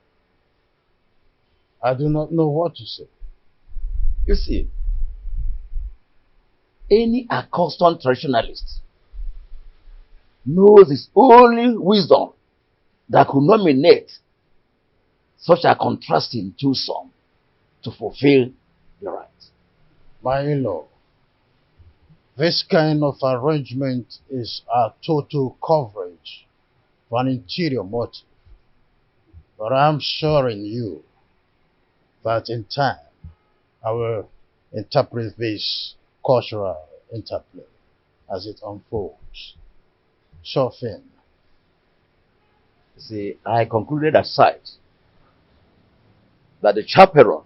I do not know what to say. You see, any accustomed traditionalist knows it's only wisdom that could nominate such a contrasting twosome to fulfill the right. My in-law, this kind of arrangement is a total coverage for an interior motive. But I'm assuring you that in time, I will interpret this cultural interplay as it unfolds. Sure thing. See, I concluded aside that the chaperone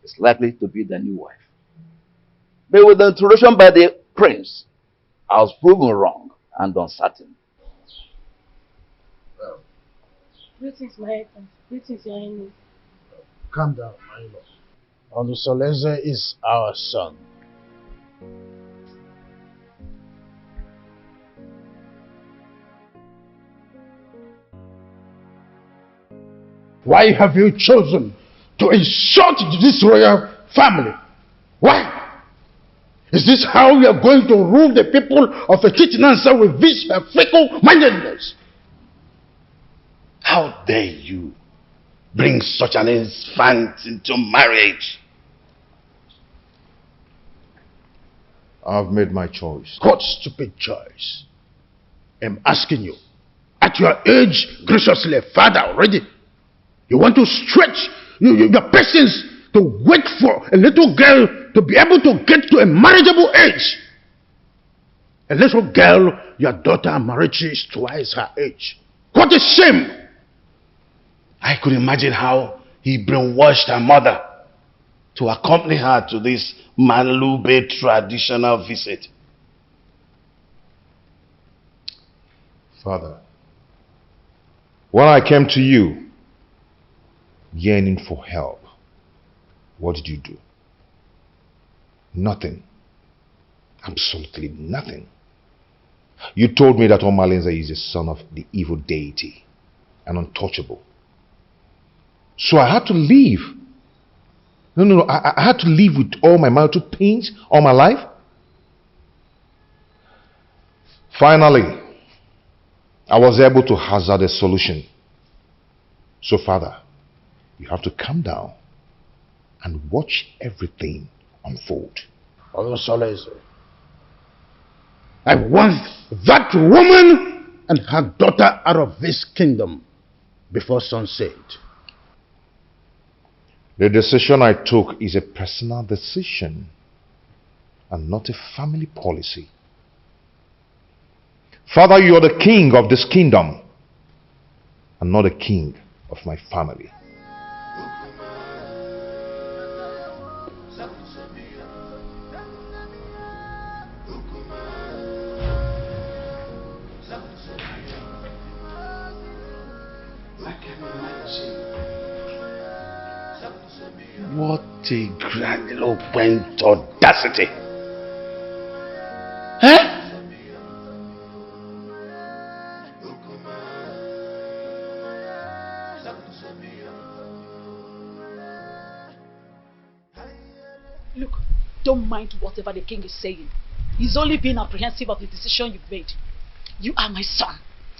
is likely to be the new wife. But with the introduction by the prince, I was proven wrong and uncertain. Greetings, my husband. Greetings, your highness. Calm down, my lord. Olusoleze is our son. Why have you chosen to insult this royal family? Why? Is this how you are going to rule the people of Echitinansa with this fickle-mindedness? How dare you bring such an infant into marriage? I've made my choice. What stupid choice? I'm asking you. At your age, graciously, father already, you want to stretch your patience to wait for a little girl to be able to get to a marriageable age. A little girl, your daughter Amarachi, is twice her age. What a shame! I could imagine how he brainwashed her mother to accompany her to this Malube traditional visit. Father, when I came to you yearning for help, what did you do? Nothing. Absolutely nothing. You told me that Omalenze is a son of the evil deity, an untouchable. So I had to leave. No, I had to live with all my marital pains all my life. Finally, I was able to hazard a solution. So, Father, you have to calm down and watch everything unfold. Olusoleze, I want that woman and her daughter out of this kingdom before sunset. The decision I took is a personal decision and not a family policy. Father, you are the king of this kingdom and not the king of my family. What a grandiloquent audacity! Huh? Look, don't mind whatever the king is saying. He's only being apprehensive of the decision you've made. You are my son,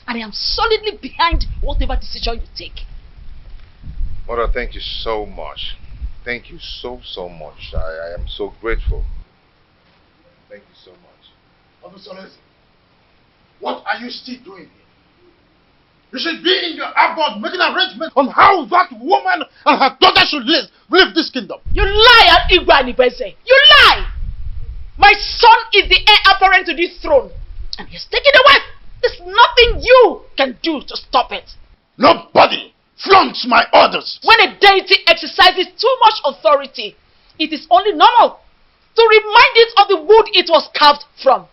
and I am solidly behind whatever decision you take. Mother, thank you so much. Thank you so much. I am so grateful. Thank you so much. Officer, what are you still doing here? You should be in your abode making arrangements on how that woman and her daughter should leave this kingdom. You lie, Igwe Anibese. You lie! My son is the heir apparent to this throne. And he's taken away. There's nothing you can do to stop it. Nobody flaunts my orders. When a deity exercises too much authority, it is only normal to remind it of the wood it was carved from.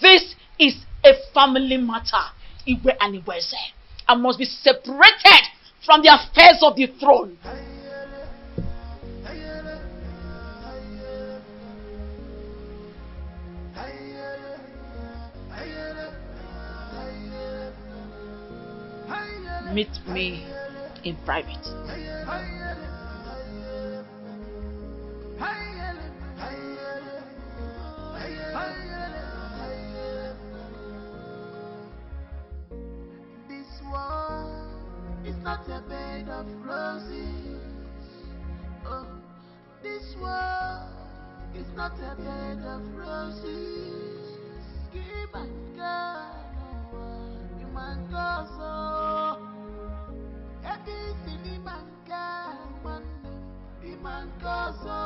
This is a family matter, Igwe Anibese, and must be separated from the affairs of the throne. Meet me in private. This world is not a bed of roses. Oh, this world is not a bed of roses. Give and go, you man go so. Everything man can, the man go so.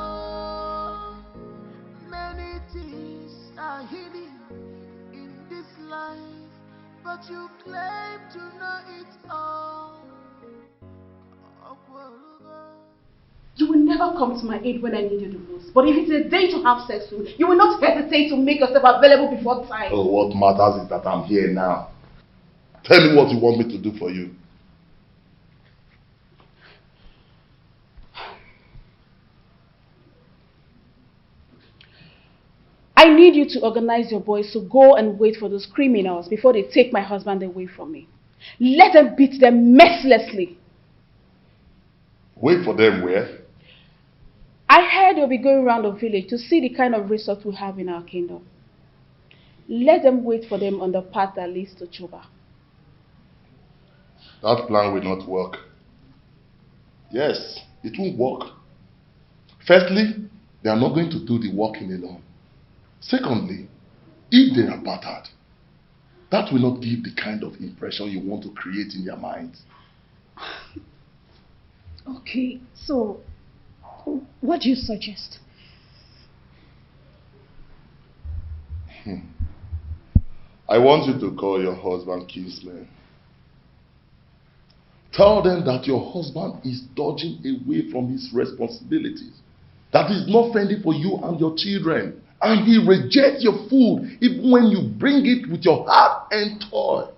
Many things are hidden in this life, but you claim to know it all. You will never come to my aid when I need you the most. But if it's a day to have sex with me, you will not hesitate to make yourself available before time. Oh, what matters is that I'm here now. Tell me what you want me to do for you. I need you to organize your boys to go and wait for those criminals before they take my husband away from me. Let them beat them mercilessly. Wait for them where? I heard they'll be going around the village to see the kind of resort we have in our kingdom. Let them wait for them on the path that leads to Chuba. That plan will not work. Yes, it won't work. Firstly, they are not going to do the walking alone. Secondly, if they are battered, that will not give the kind of impression you want to create in their minds. Okay, so what do you suggest? I want you to call your husband kinsman. Tell them that your husband is dodging away from his responsibilities. That is not friendly for you and your children. And he rejects your food even when you bring it with your heart and toil.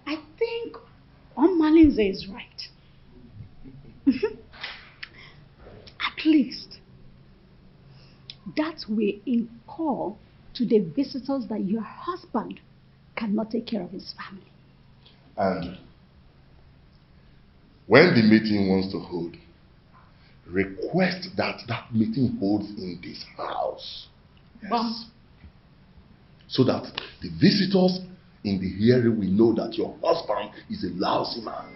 I think Malinze is right. At least that way in call to the visitors that your husband cannot take care of his family. And when the meeting wants to hold, request that that meeting holds in this house. Yes. So that the visitors in the hearing will know that your husband is a lousy man.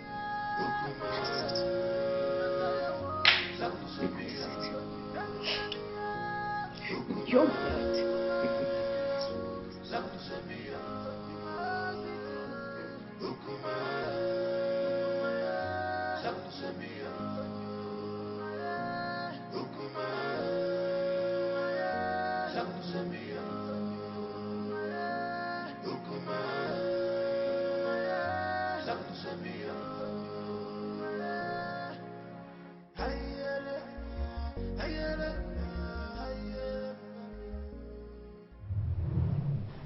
You're right.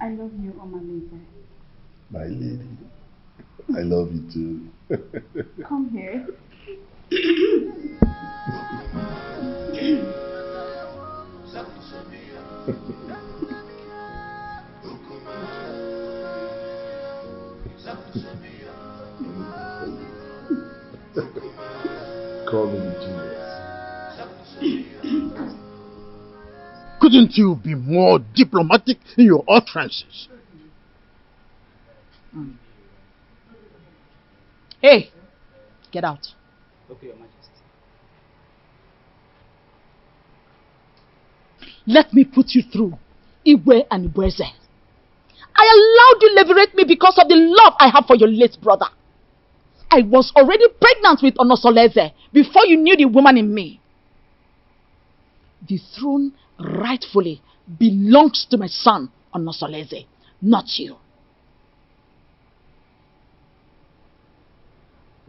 I love you, Omaleze. My lady, I love you too. Come here. Call me genius. Couldn't you be more diplomatic in your utterances? Hey, get out. Okay, Your Majesty. Let me put you through, Igwe and Ibweze. I allowed you liberate me because of the love I have for your late brother. I was already pregnant with Onosoleze before you knew the woman in me. The throne rightfully belongs to my son, Onosoleze, not you.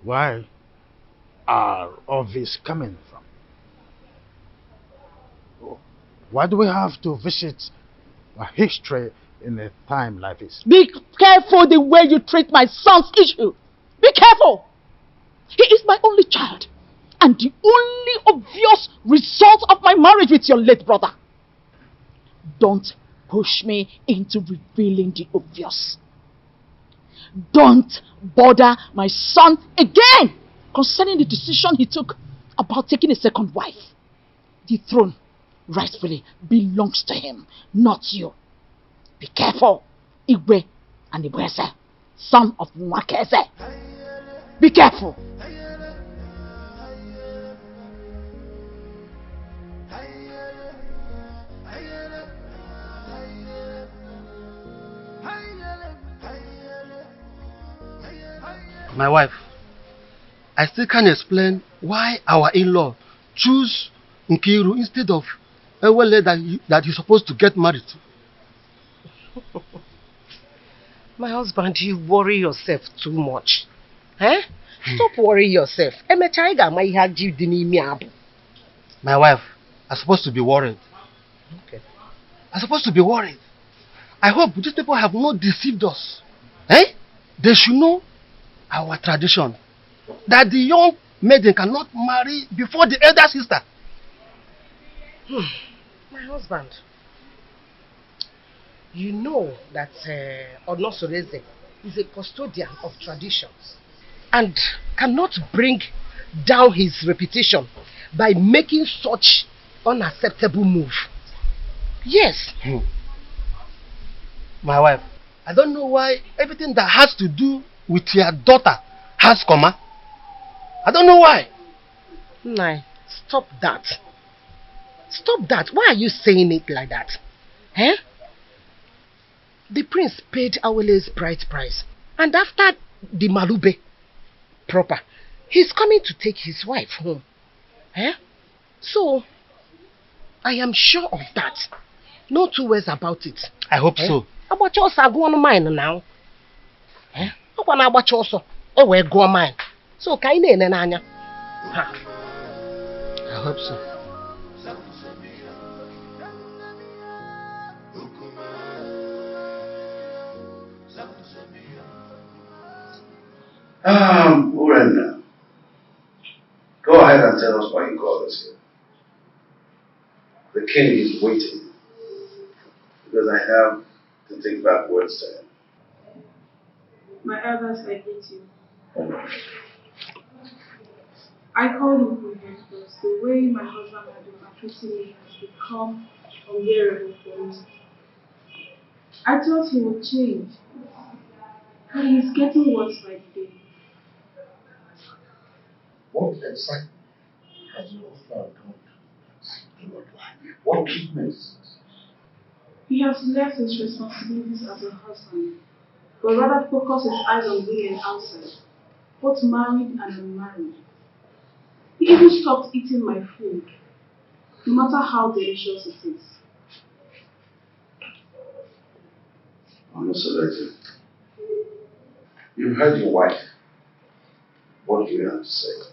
Where are all this coming from? Why do we have to visit a history in a time like this? Be careful the way you treat my son's issue. Be careful. He is my only child and the only obvious result of my marriage with your late brother. Don't push me into revealing the obvious. Don't bother my son again concerning the decision he took about taking a second wife. The throne rightfully belongs to him, not you. Be careful, Igwe and Ibweze, son of Mwakeze. Be careful. My wife, I still can't explain why our in-law choose Nkiru instead of Ewele that you're supposed to get married to. My husband, you worry yourself too much. Eh? Stop worrying yourself. My wife, I'm supposed to be worried. Okay. I'm supposed to be worried. I hope these people have not deceived us. Eh? They should know our tradition. That the young maiden cannot marry before the elder sister. My husband, you know that Onosoreze is a custodian of traditions and cannot bring down his reputation by making such unacceptable move. Yes. My wife, I don't know why everything that has to do with your daughter has comma. I don't know why. Nai, stop that. Stop that. Why are you saying it like that? Eh? The prince paid Awele's bride price. And after the Malube proper, he's coming to take his wife home. Eh? So, I am sure of that. No two ways about it. I hope so. About your go on mine now. Eh? About your so. Oh, well, go on mine. So, I hope so. Urena, go ahead and tell us why you called us here. The king is waiting because I have to take back words to him. My elders, I greet you. I called him for him because the way my husband had been treating me has become unbearable for me. I thought he would change, but he is getting worse by the day. What exactly has your father done? What treatments? He has left his responsibilities as a husband, but rather focus his eyes on women outside, both married and unmarried. He even stopped eating my food, no matter how delicious it is. I'm not selected. You've heard your wife. What do you have to say?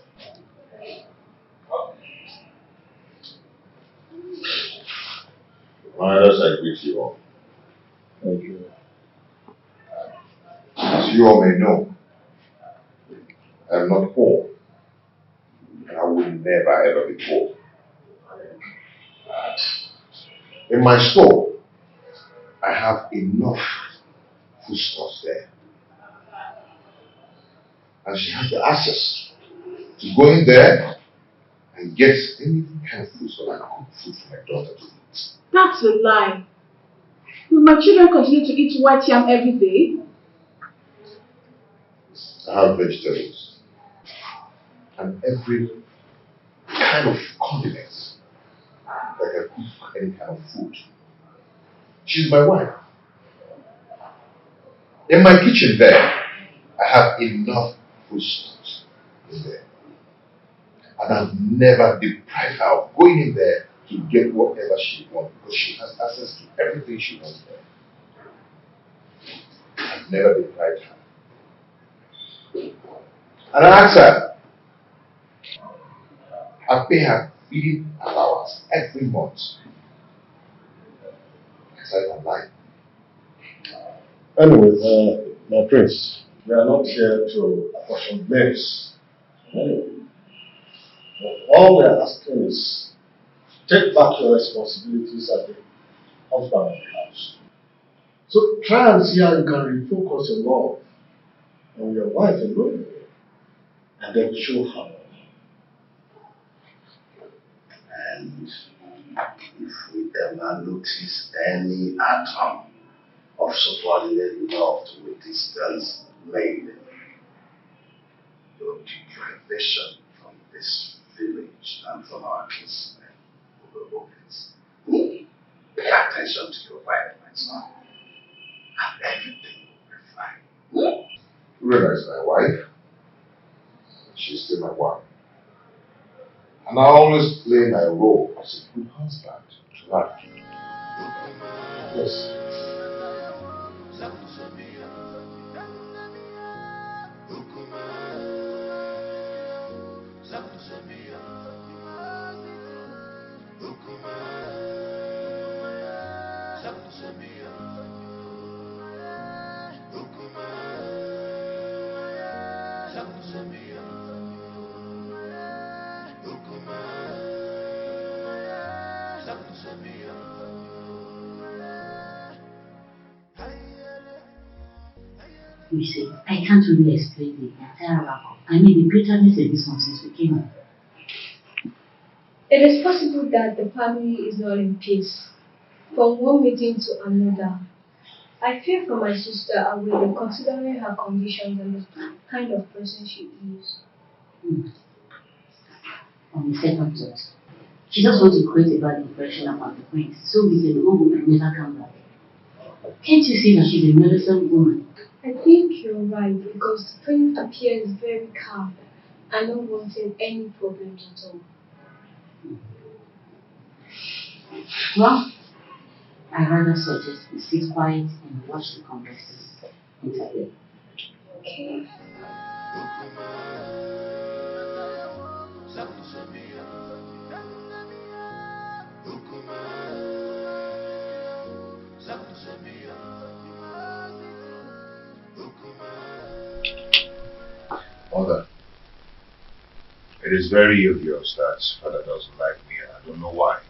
My elders, I greet you all. Thank you. As you all may know, I am not poor, and I will never ever be poor. In my store, I have enough foodstuffs there. And she has the access to go in there and get any kind of food so I can cook food for my daughter to eat. That's a lie. Will my children continue to eat white yam every day? I have vegetables and every kind of condiments that can cook any kind of food. She's my wife. In my kitchen there, I have enough foodstuffs in there. And I've never deprived her of going in there to get whatever she wants because she has access to everything she wants there. I've never deprived her. And I ask her, I pay her feeding allowance every month. Aside from life. Anyway, my prince, we are not here to apportion blames. All we are asking is take back your responsibilities as the husband of the house. So try and see how you can refocus your love on your wife alone and then show her. And if we ever notice any atom of subordinate love to a distant maiden, your deprivation from this village and from our kinsmen will be obvious. Pay attention to your wife, my son, and everything will be fine. Rena is my wife. She's still my wife. And I always play my role as a good husband to her. Yes. You see, I can't really explain the entire outcome. I mean, the bitterness in this one since we came home. It is possible that the family is not in peace. From one meeting to another. I fear for my sister Awele, considering her conditions and the kind of person she is. On the second thought, she just wants to create a bad impression about the prince, so we can go home and never come back. Can't you see that she's a meddlesome woman? I think you're right, because the prince appears very calm and not wanting any problems at all. Well, I rather suggest we sit quiet and watch the conversations instead. Okay. Mother, it is very obvious that father doesn't like me and I don't know why.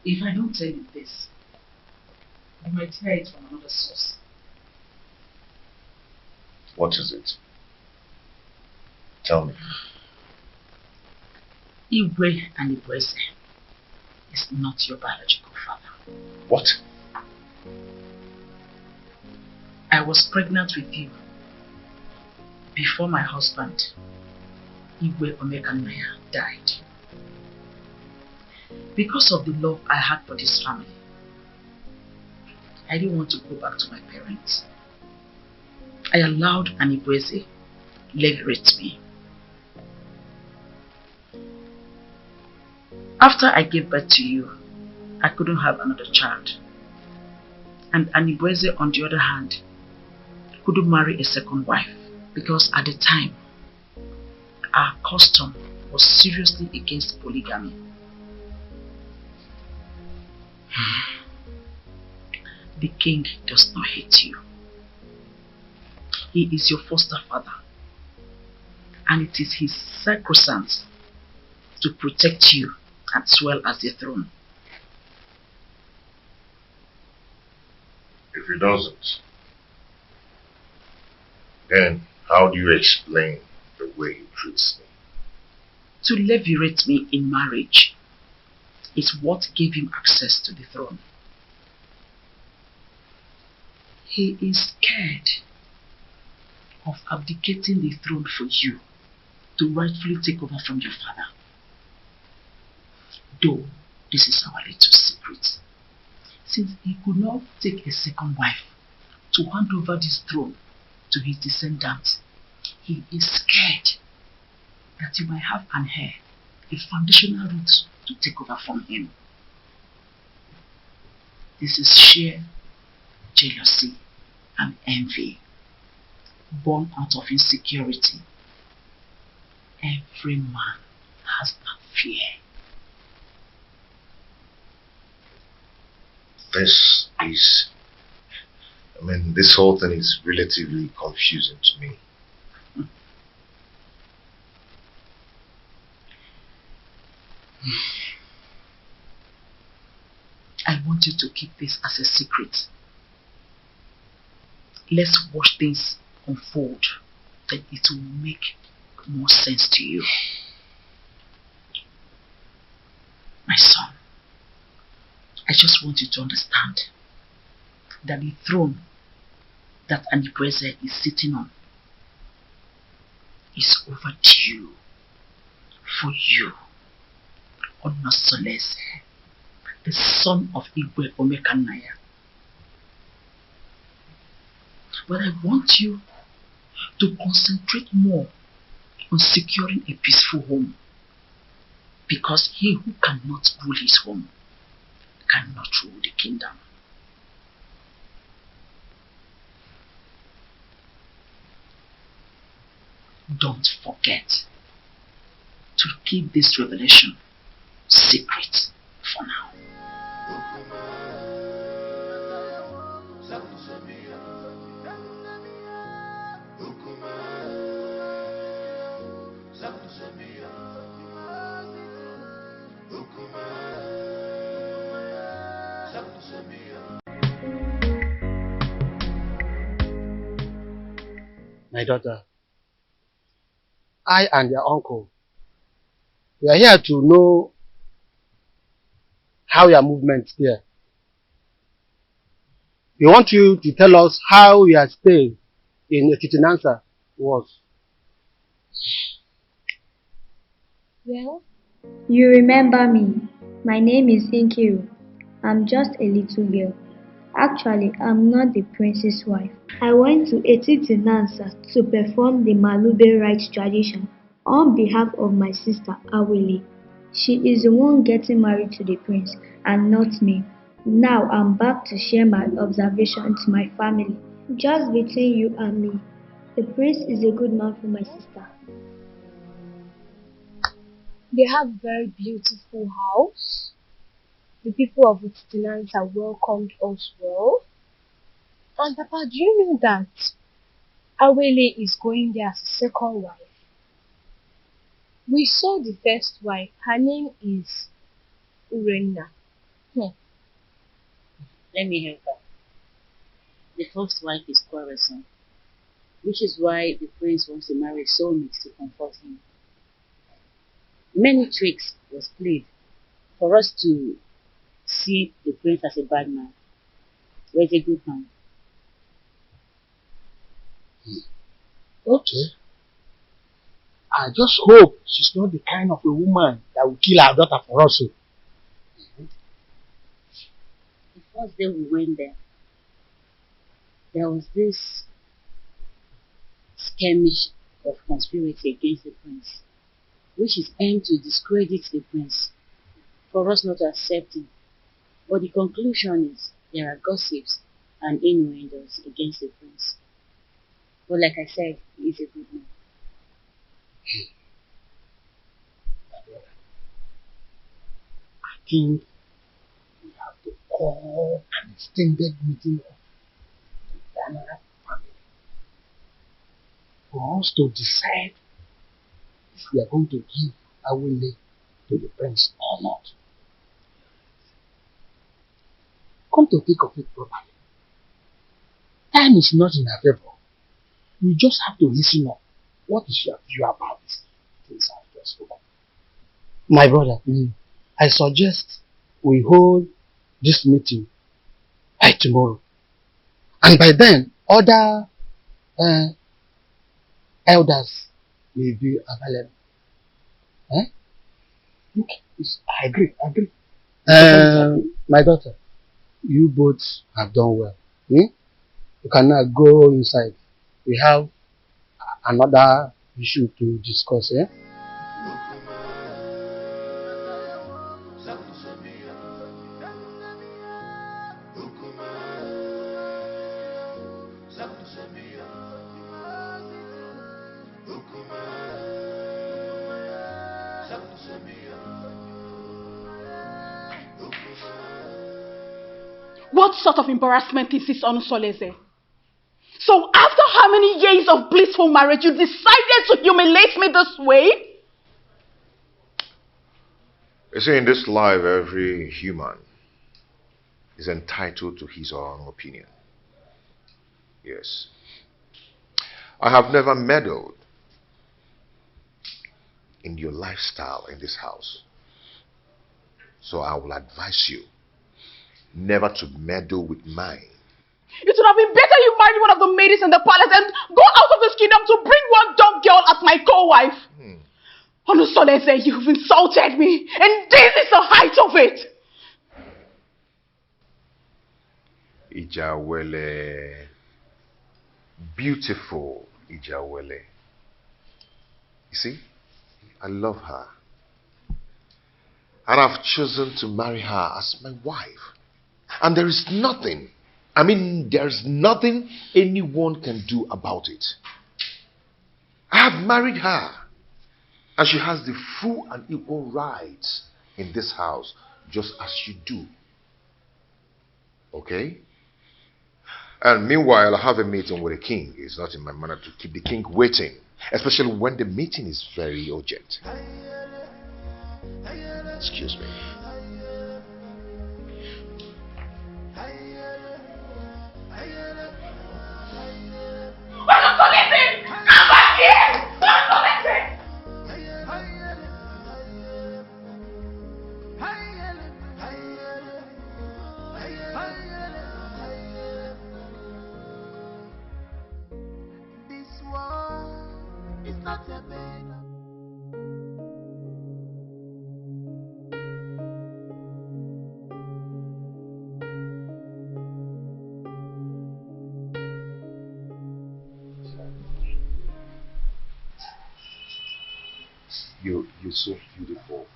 If I don't tell you this, you might hear it from another source. What is it? Tell me. Igwe and Ibueze is not your biological father. What? I was pregnant with you before my husband, Igwe Omekanaya, died. Because of the love I had for this family, I didn't want to go back to my parents. I allowed Anibueze liberate me. After I gave birth to you, I couldn't have another child. And Anibueze, on the other hand, couldn't marry a second wife because at the time, our custom was seriously against polygamy. The king does not hate you. He is your foster father, and it is his sacrosanct to protect you as well as the throne. If he doesn't, then how do you explain the way he treats me? To levirate me in marriage is what gave him access to the throne. He is scared of abdicating the throne for you to rightfully take over from your father. Though this is our little secret, since he could not take a second wife to hand over this throne to his descendants, he is scared that you might have an heir, a foundational root to take over from him. This is sheer jealousy and envy, born out of insecurity. Every man has that fear. This whole thing is relatively confusing to me. I want you to keep this as a secret. Let's watch things unfold, then it will make more sense to you. My son, I just want you to understand that the throne that Anibreze is sitting on is overdue for you, Onosolese, the son of Igwe Omekanaya. But I want you to concentrate more on securing a peaceful home, because he who cannot rule his home cannot rule the kingdom. Don't forget to keep this revelation secret for now. My daughter, I and your uncle, we are here to know how your movement here. We want you to tell us how your stay in Etitinansa was. Well, you remember me. My name is Inkiru. I'm just a little girl. Actually, I'm not the prince's wife. I went to Etitinansa to perform the Malube rites tradition on behalf of my sister Awele. She is the one getting married to the prince and not me. Now I'm back to share my observations to my family. Just between you and me, the prince is a good man for my sister. They have a very beautiful house. The people of Etitinansa welcomed us well. And Papa, do you know that Awele is going there as a second wife? We saw the first wife. Her name is Urenna. Let me help her. The first wife is quarrelsome, which is why the prince wants to marry a soulmate to comfort him. Many tricks was played for us to see the prince as a bad man, but he's a good man. Okay. I just hope she's not the kind of a woman that will kill our daughter for us. The first day we went there was this skirmish of conspiracy against the prince, which is aimed to discredit the prince, for us not to accept him. But the conclusion is there are gossips and innuendos against the prince. But like I said, he is a good man. I think we have to call an extended meeting of the Ghana family for us to decide if we are going to give Awele to the prince or not. Come to think of it properly, time is not in our favor. We just have to listen up. What is your view about this things I've just spoken? My brother, I suggest we hold this meeting by tomorrow And by then, other elders may be available. Okay, I agree. My daughter, you both have done well. You can now go inside. We have another issue to discuss. What sort of embarrassment is this on Soleze? So after how many years of blissful marriage, you decided to humiliate me this way? You see, in this life, every human is entitled to his or her own opinion. Yes. I have never meddled in your lifestyle in this house. So I will advise you never to meddle with mine. It would have been better you married one of the ladies in the palace and go out of this kingdom to bring one dumb girl as my co-wife. Olusolese, you've insulted me, and this is the height of it. Ijawele. Beautiful Ijawele. You see, I love her. And I've chosen to marry her as my wife. And there is nothing, there's nothing anyone can do about it. I have married her. And she has the full and equal rights in this house, just as you do. Okay? And meanwhile, I have a meeting with the king. It's not in my manner to keep the king waiting, especially when the meeting is very urgent. Excuse me. Come back here! This war is not a bed. You're so beautiful.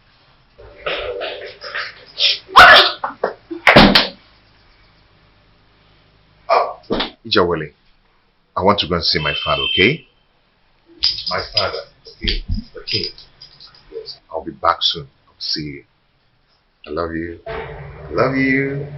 Ijawele, I want to go and see my father, okay? My father, okay? The king. Yes, I'll be back soon. I'll see you. I love you. I love you.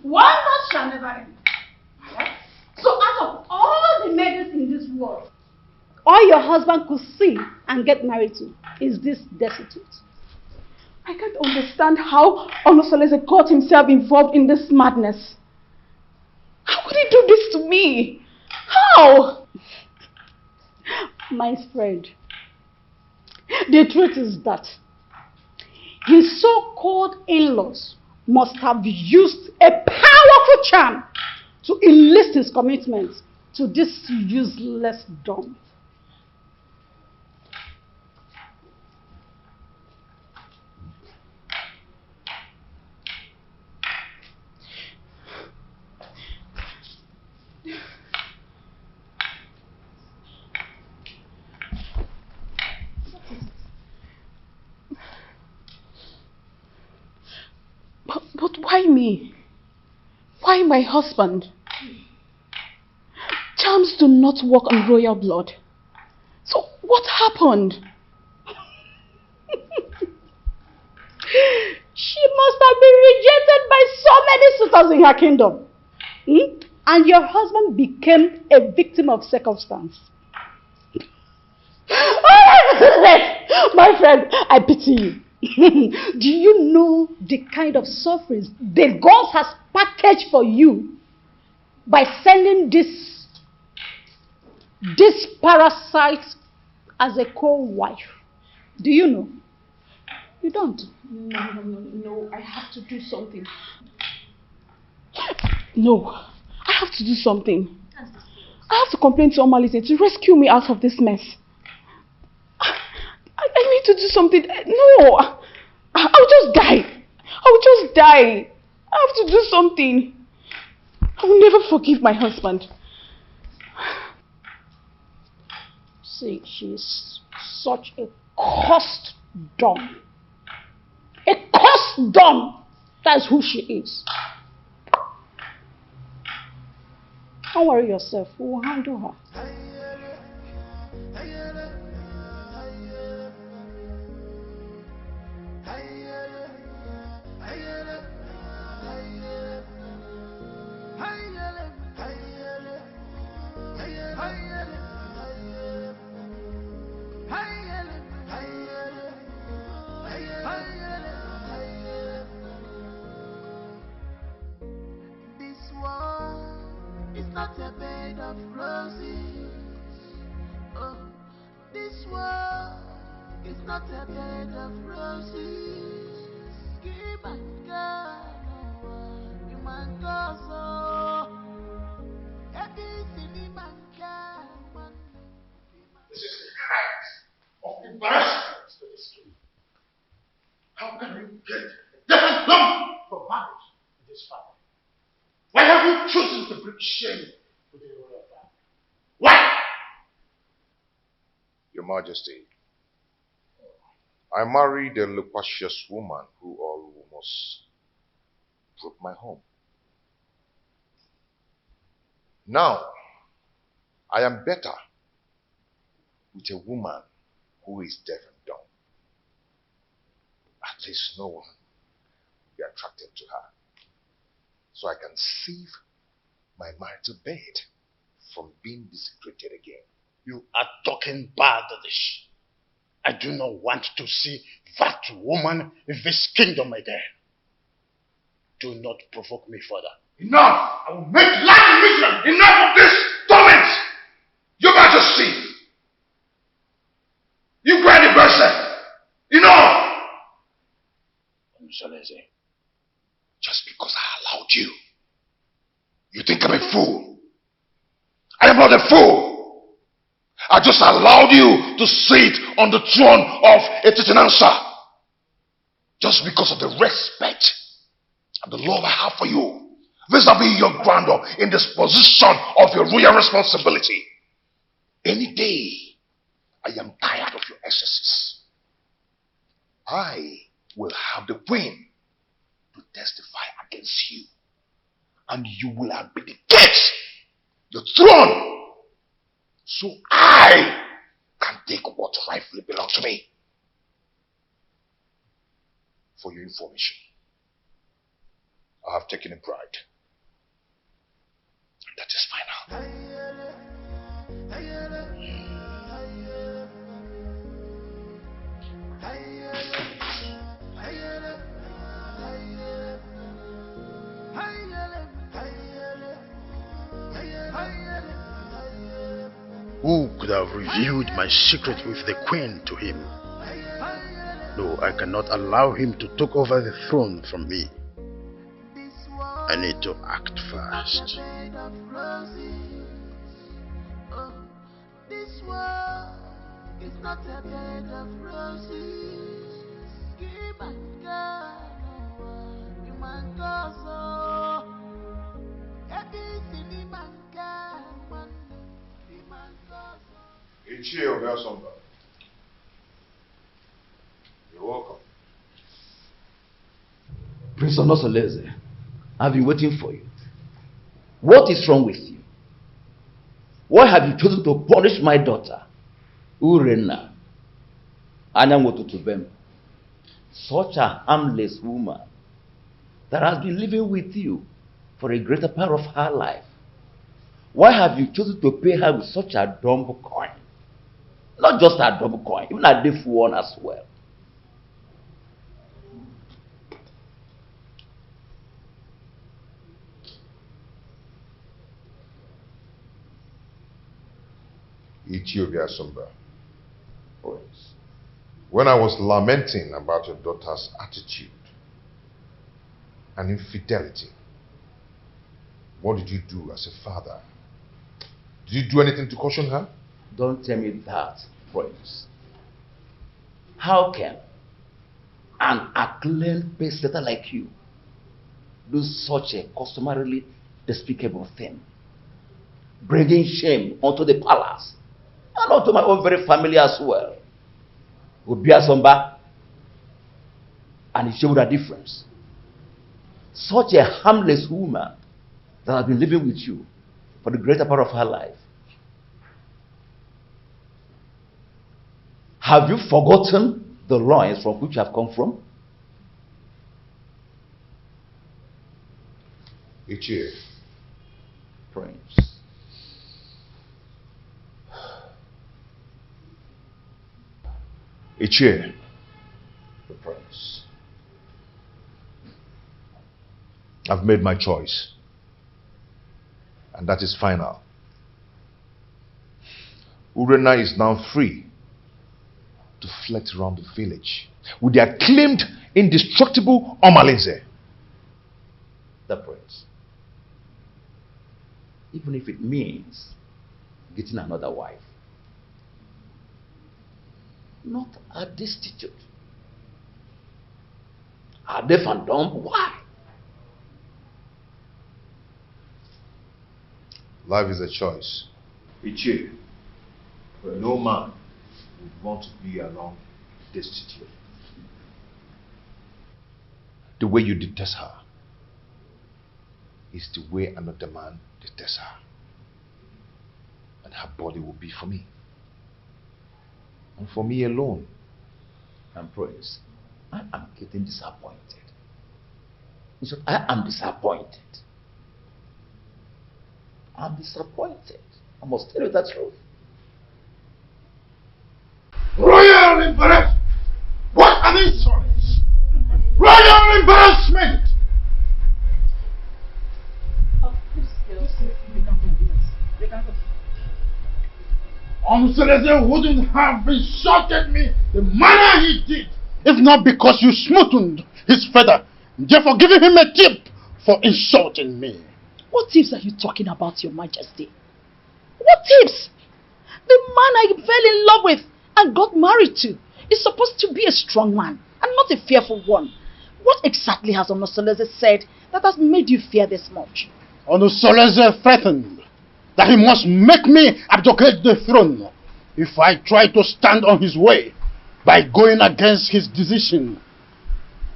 One more shall never end. So out of all the maidens in this world, all your husband could see and get married to is this destitute. I can't understand how Olusolese got himself involved in this madness. How could he do this to me? How? My friend, the truth is that his so-called in-laws must have used a powerful charm to enlist his commitment to this useless dump. But why me? Why my husband? Charms do not work on royal blood. So what happened? She must have been rejected by so many suitors in her kingdom. And your husband became a victim of circumstance. My friend, I pity you. Do you know the kind of sufferings the gods has packaged for you by sending this parasite as a co-wife? Do you know? You don't. No, I have to do something. No, I have to do something. I have to complain to Omalite to rescue me out of this mess. I need to do something. No, I'll just die. I'll just die. I have to do something. I will never forgive my husband. See, she's such a cursed dumb. A cursed dumb. That's who she is. Don't worry yourself. We will handle her. It's not a bed of roses. Oh, this world is not a bed of roses. Give and God, you man go so. This is the height of embarrassment to this street. How can you get a different lump from marriage in this family? Why have you chosen to bring shame to the royal family? Why? Your Majesty, I married a loquacious woman who almost broke my home. Now, I am better with a woman who is deaf and dumb. At least no one will be attracted to her. So I can save my marital bed from being desecrated again. You are talking baddish. I do not want to see that woman in this kingdom again. Do not provoke me further. Enough! I will make life miserable! Enough of this torment! Your Majesty! You cry the person! Enough! Msoleze, just because I allowed you, you think I'm a fool? I am not a fool! I just allowed you to sit on the throne of a Titanansa just because of the respect and the love I have for you vis-a-vis your grandeur in this position of your royal responsibility. Any day, I am tired of your excesses. I will have the queen to testify against you, and you will abdicate the throne so I can take what rightfully belongs to me. For your information, I have taken a bride. That is final. who could have revealed my secret with the queen to him? No, I cannot allow him to take over the throne from me. I need to act fast. This world is not a bed of roses. Give and God, you man go so. Everything man can, man go so. Ichie Ogasomba, you're welcome. Prince Onosoleze, I've been waiting for you. What is wrong with you? Why have you chosen to punish my daughter Urenna, Anyanwotutubem, such a harmless woman that has been living with you for a greater part of her life. Why have you chosen to pay her with such a dumb coin? Not just a dumb coin, even a deaf one as well. Ethiopia Sumba. When I was lamenting about your daughter's attitude and infidelity, what did you do as a father? Did you do anything to caution her? Don't tell me that, Prince. How can an acclaimed pace-setter like you do such a customarily despicable thing? Bringing shame onto the palace and onto my own very family as well. Obia Somba, and it showed a difference. Such a harmless woman that has been living with you for the greater part of her life. Have you forgotten the loins from which you have come from? Ichie. Prince. Ichie. The Prince. I've made my choice. And that is final. Urena is now free to flit around the village with the acclaimed indestructible Omalinze. The Prince. Even if it means getting another wife. Not a destitute. A deaf and dumb? Why? Life is a choice. Ichie, no man would want to be alone destitute. The way you detest her is the way another man detests her. And her body will be for me. And for me alone. And Prince, I am getting disappointed. In short, I am disappointed. I'm disappointed. I must tell you the truth. Royal embarrassment! What an insolence! Royal embarrassment! Seleze wouldn't have insulted me the manner he did if not because you smoothened his feather, therefore giving him a tip for insulting me. What tips are you talking about, Your Majesty? What tips? The man I fell in love with and got married to is supposed to be a strong man and not a fearful one. What exactly has Onosoleze said that has made you fear this much? Onosoleze threatened that he must make me abdicate the throne if I try to stand on his way by going against his decision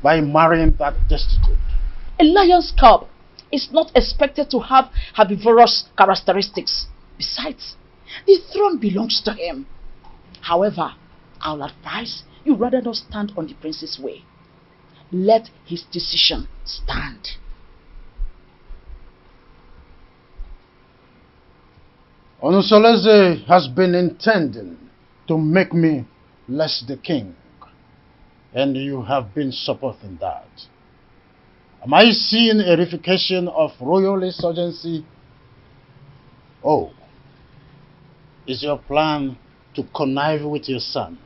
by marrying that destitute. A lion's cub is not expected to have herbivorous characteristics. Besides, the throne belongs to him. However, I'll advise you rather not stand on the prince's way. Let his decision stand. Onosoleze has been intending to make me less the king, and you have been supporting that. Am I seeing a reification of royal insurgency? Oh, is your plan to connive with your son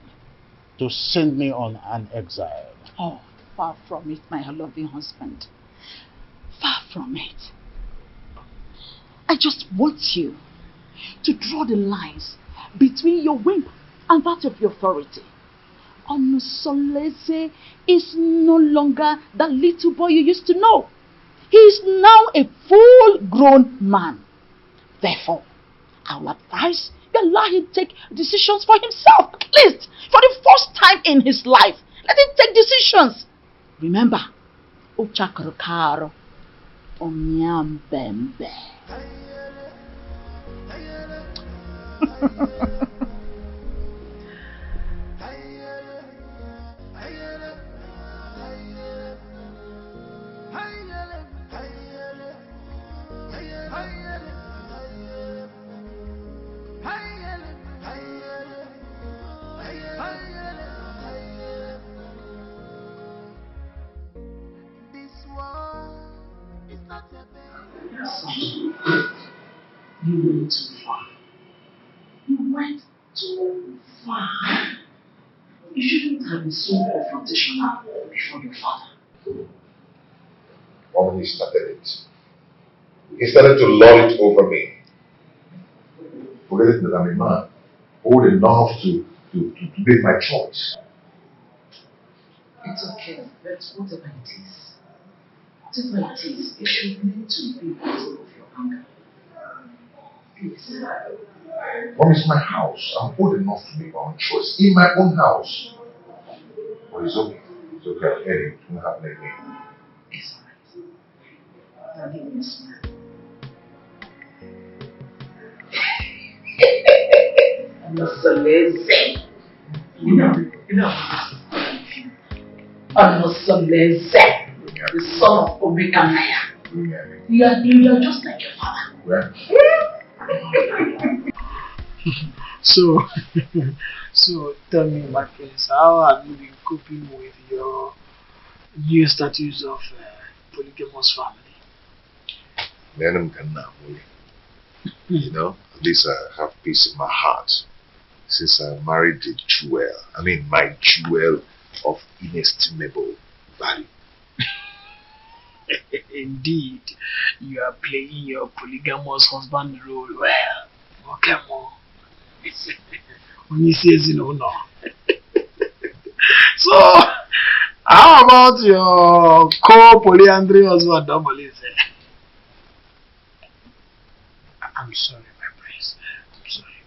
to send me on an exile? Oh, far from it, my loving husband. Far from it. I just want you to draw the lines between your whim and that of your authority. Onosoleze is no longer that little boy you used to know. He is now a full-grown man. Therefore, I will advise you allow him to take decisions for himself, at least for the first time in his life. Let him take decisions. Remember, Ochakrokaro Onyambembe. You went too far. You went too far. You shouldn't have been so confrontational before your father. When he started it, he started to lord it over me. Forgetting that I'm a man, old enough to make my choice. It's okay, but whatever it is, it should lead to be control of your anger. Please. Mom, it's my house. I'm old enough to make my own choice in my own house. But it's okay. It's okay. I'm heading. It won't happen again. It's alright. Now give me a smile. I'm not so lazy. You know. I'm not so lazy. The son of Omega Naya. You are just like your father. So tell me, my friends, how have you been coping with your new status of polygamous family? You know, at least I have peace in my heart since I married the jewel. I mean, my jewel of inestimable value. Indeed, you are playing your polygamous husband role well. Okay, Mo. When you say no. So, how about your co-polyandry husband, Domalize? I'm sorry, my prince. I'm sorry.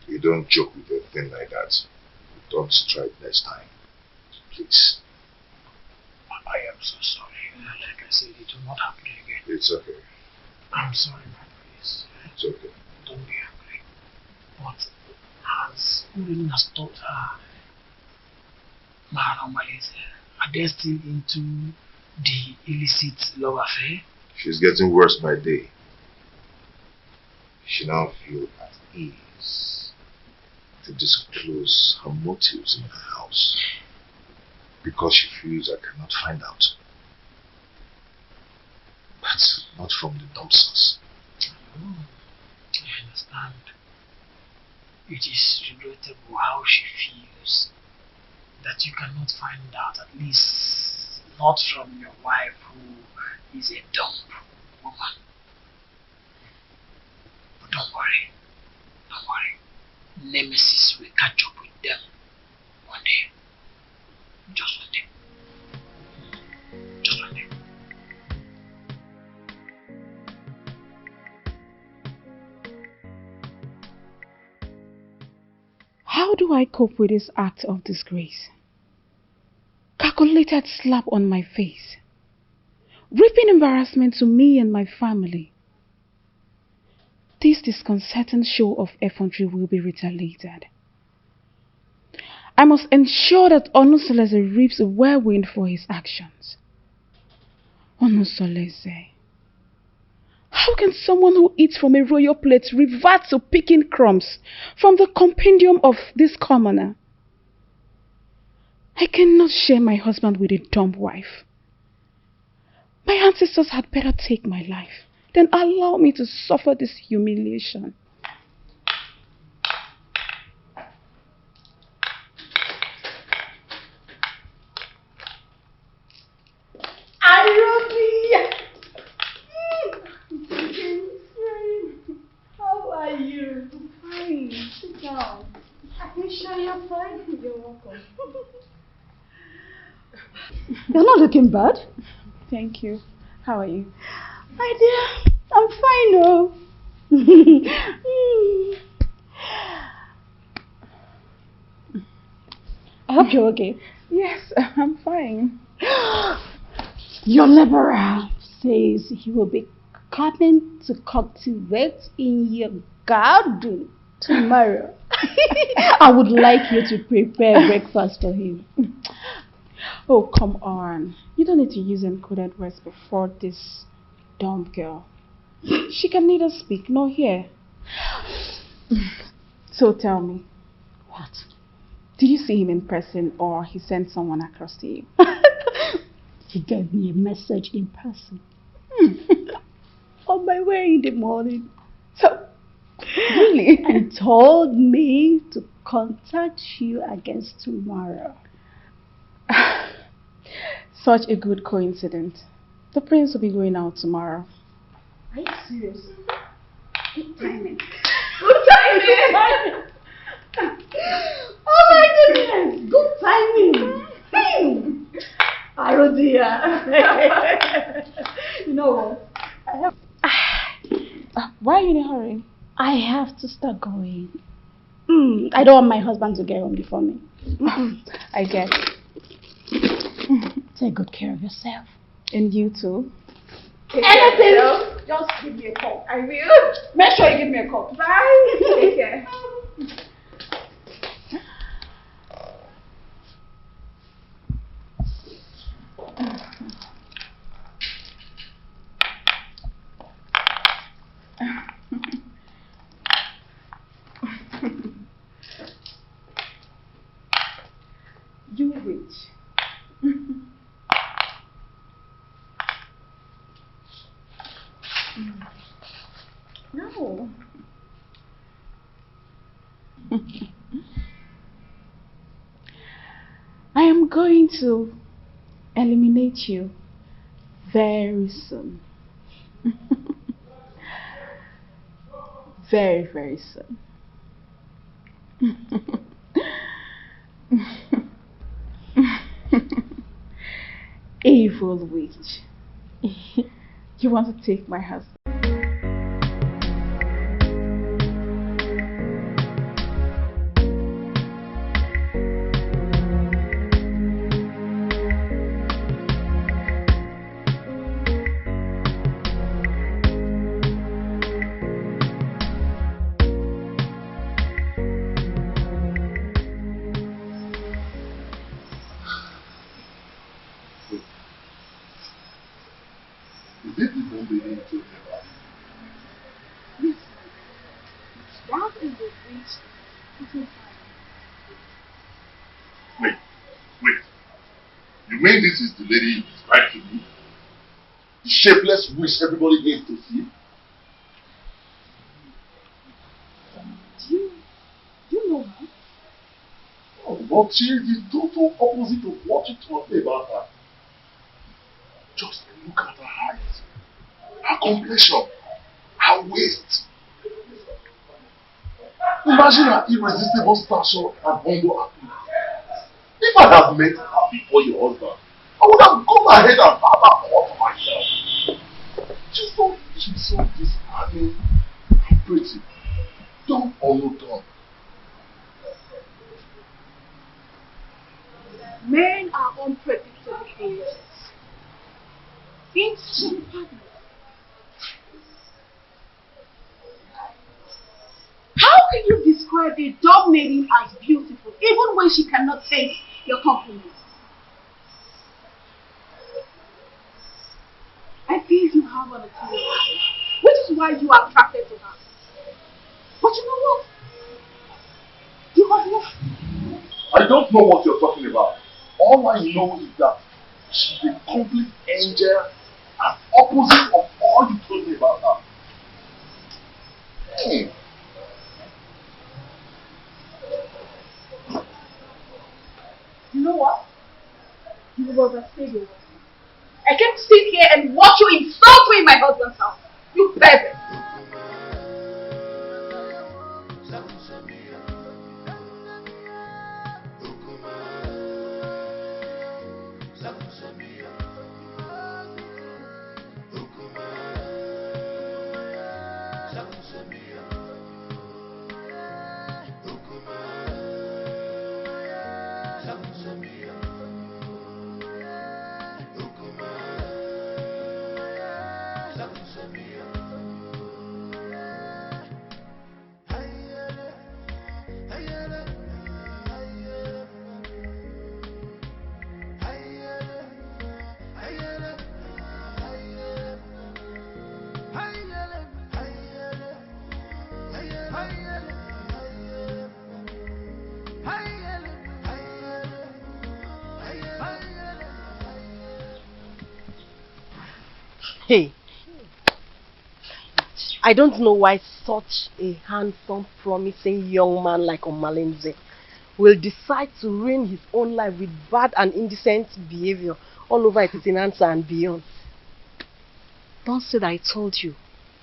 You don't joke with a thing like that. Don't try it next time. Please. I am so sorry. Like I said, it will not happen again. It's okay. I'm sorry, my prince. It's okay. Don't be angry. But has Urena stopped her Maharamalese? Are they still into the illicit love affair? She's getting worse by day. She now feels at ease to disclose her motives in her house because she feels I cannot find out. But not from the dumpsters. I understand. It is regrettable how she feels that you cannot find out, at least not from your wife who is a dumb woman. But don't worry. Nemesis will catch up with them one day. Just one day. Just one day. How do I cope with this act of disgrace? Calculated slap on my face. Reaping embarrassment to me and my family. This disconcerting show of effrontery will be retaliated. I must ensure that Onusoleze reaps a whirlwind for his actions. Onusoleze. How can someone who eats from a royal plate revert to picking crumbs from the compendium of this commoner? I cannot share my husband with a dumb wife. My ancestors had better take my life than allow me to suffer this humiliation. How are you? I'm fine. Sit down. Are you sure you're fine? You're welcome. You're not looking bad. Thank you. How are you? My dear, I'm fine though. I hope you're okay. Yes, I'm fine. Your liberal says he will be coming to cultivate in your garden tomorrow. I would like you to prepare breakfast for him. Oh, come on. You don't need to use encoded words before this dumb girl. She can neither speak nor hear. So tell me, what? Did you see him in person or he sent someone across to you? He gave me a message in person. On my way in the morning. So, really? He told me to contact you against tomorrow. Such a good coincidence. The prince will be going out tomorrow. Are you serious? Good timing. Good timing! Oh my goodness! Good timing! Oh dear! You know what? Why are you in a hurry? I have to start going. I don't want my husband to get home before me. I get. Take good care of yourself. And you too. Anything? Just give me a call. I will. Make sure you give me a call. Bye. Take care. You wait. No. I am going to eliminate you very soon. Very, very soon. Evil witch. You want to take my husband? Is it the bomb baby you told me about? Yes. That is the witch. Wait. You mean this is the lady you described to me? The shapeless witch everybody hates to see? Do you know her? Oh, but she is the total opposite of what you told me about her. Just look at her eyes, her complexion, her waist. Imagine her irresistible stature and humble appearance. If I had met her before your husband, I would have gone ahead and had her all for myself. She's so disarming and pretty. Dumb or no dumb. Men are unpredictable creatures. Instant partners. How can you describe a dumb maiden as beautiful, even when she cannot take your compliments? I feel you have an ulterior motive, which is why you are attracted to her. But you know what? You have lost. I don't know what you're talking about. All I know is that she's a complete angel and opposite of all you told me about her. Hey. You know what? You will overstay your welcome. I can't sit here and watch you insult me in my husband's house. You pervert. Hey, I don't know why such a handsome, promising young man like Omalinze will decide to ruin his own life with bad and indecent behavior all over Etitinansa and beyond. Don't say that I told you.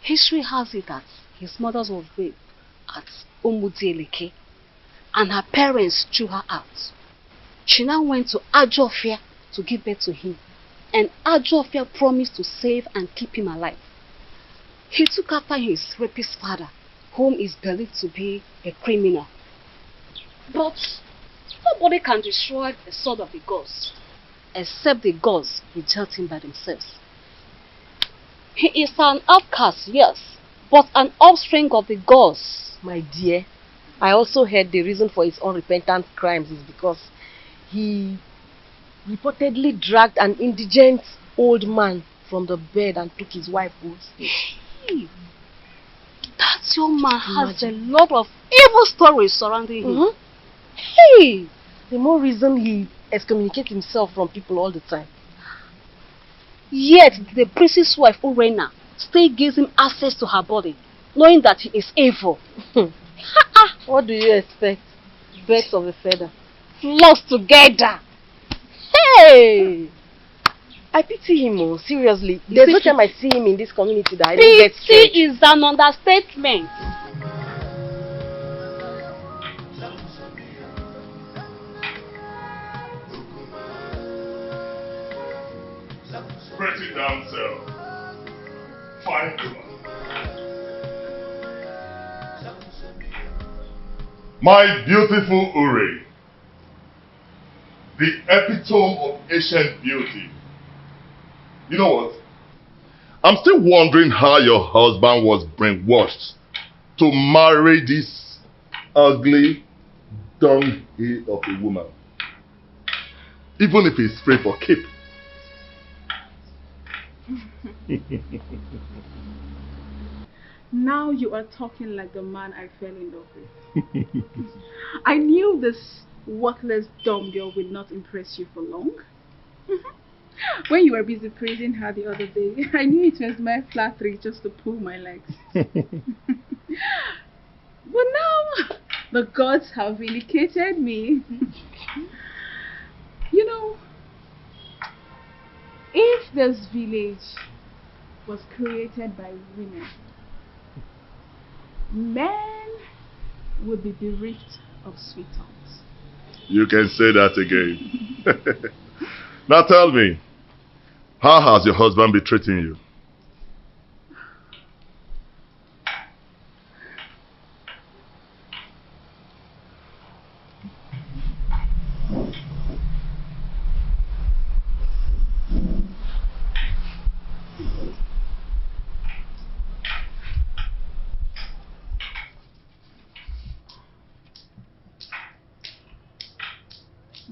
History has it that his mother was raped at Umudieleke and her parents threw her out. She now went to Ajofia to give birth to him, and Ajofia promised to save and keep him alive. He took after his rapist father, whom is believed to be a criminal. But nobody can destroy the sword of the gods, except the gods reject him by themselves. He is an outcast, yes, but an offspring of the gods. My dear, I also heard the reason for his unrepentant crimes is because he reportedly dragged an indigent old man from the bed and took his wife hostage. Hey, that young man has a lot of evil stories surrounding him. Hey, the more reason he excommunicates himself from people all the time. Yet the priest's wife, Urena, still gives him access to her body, knowing that he is evil. What do you expect? Birds of a feather. Flocks together. Hey! I pity him, oh, seriously. There's no time I see him in this community that I don't get scared. Pity is an understatement. Press it down, sir. Fine woman. My beautiful Uri, the epitome of ancient beauty. You know what? I'm still wondering how your husband was brainwashed to marry this ugly dunghill of a woman. Even if it's free for keep. Now you are talking like the man I fell in love with. I knew this worthless dumb girl would not impress you for long. When you were busy praising her the other day, I knew it was my flattery just to pull my legs. But now, the gods have vindicated me. You know, if this village was created by women, men would be bereft of sweet tongues. You can say that again. Now tell me, how has your husband been treating you?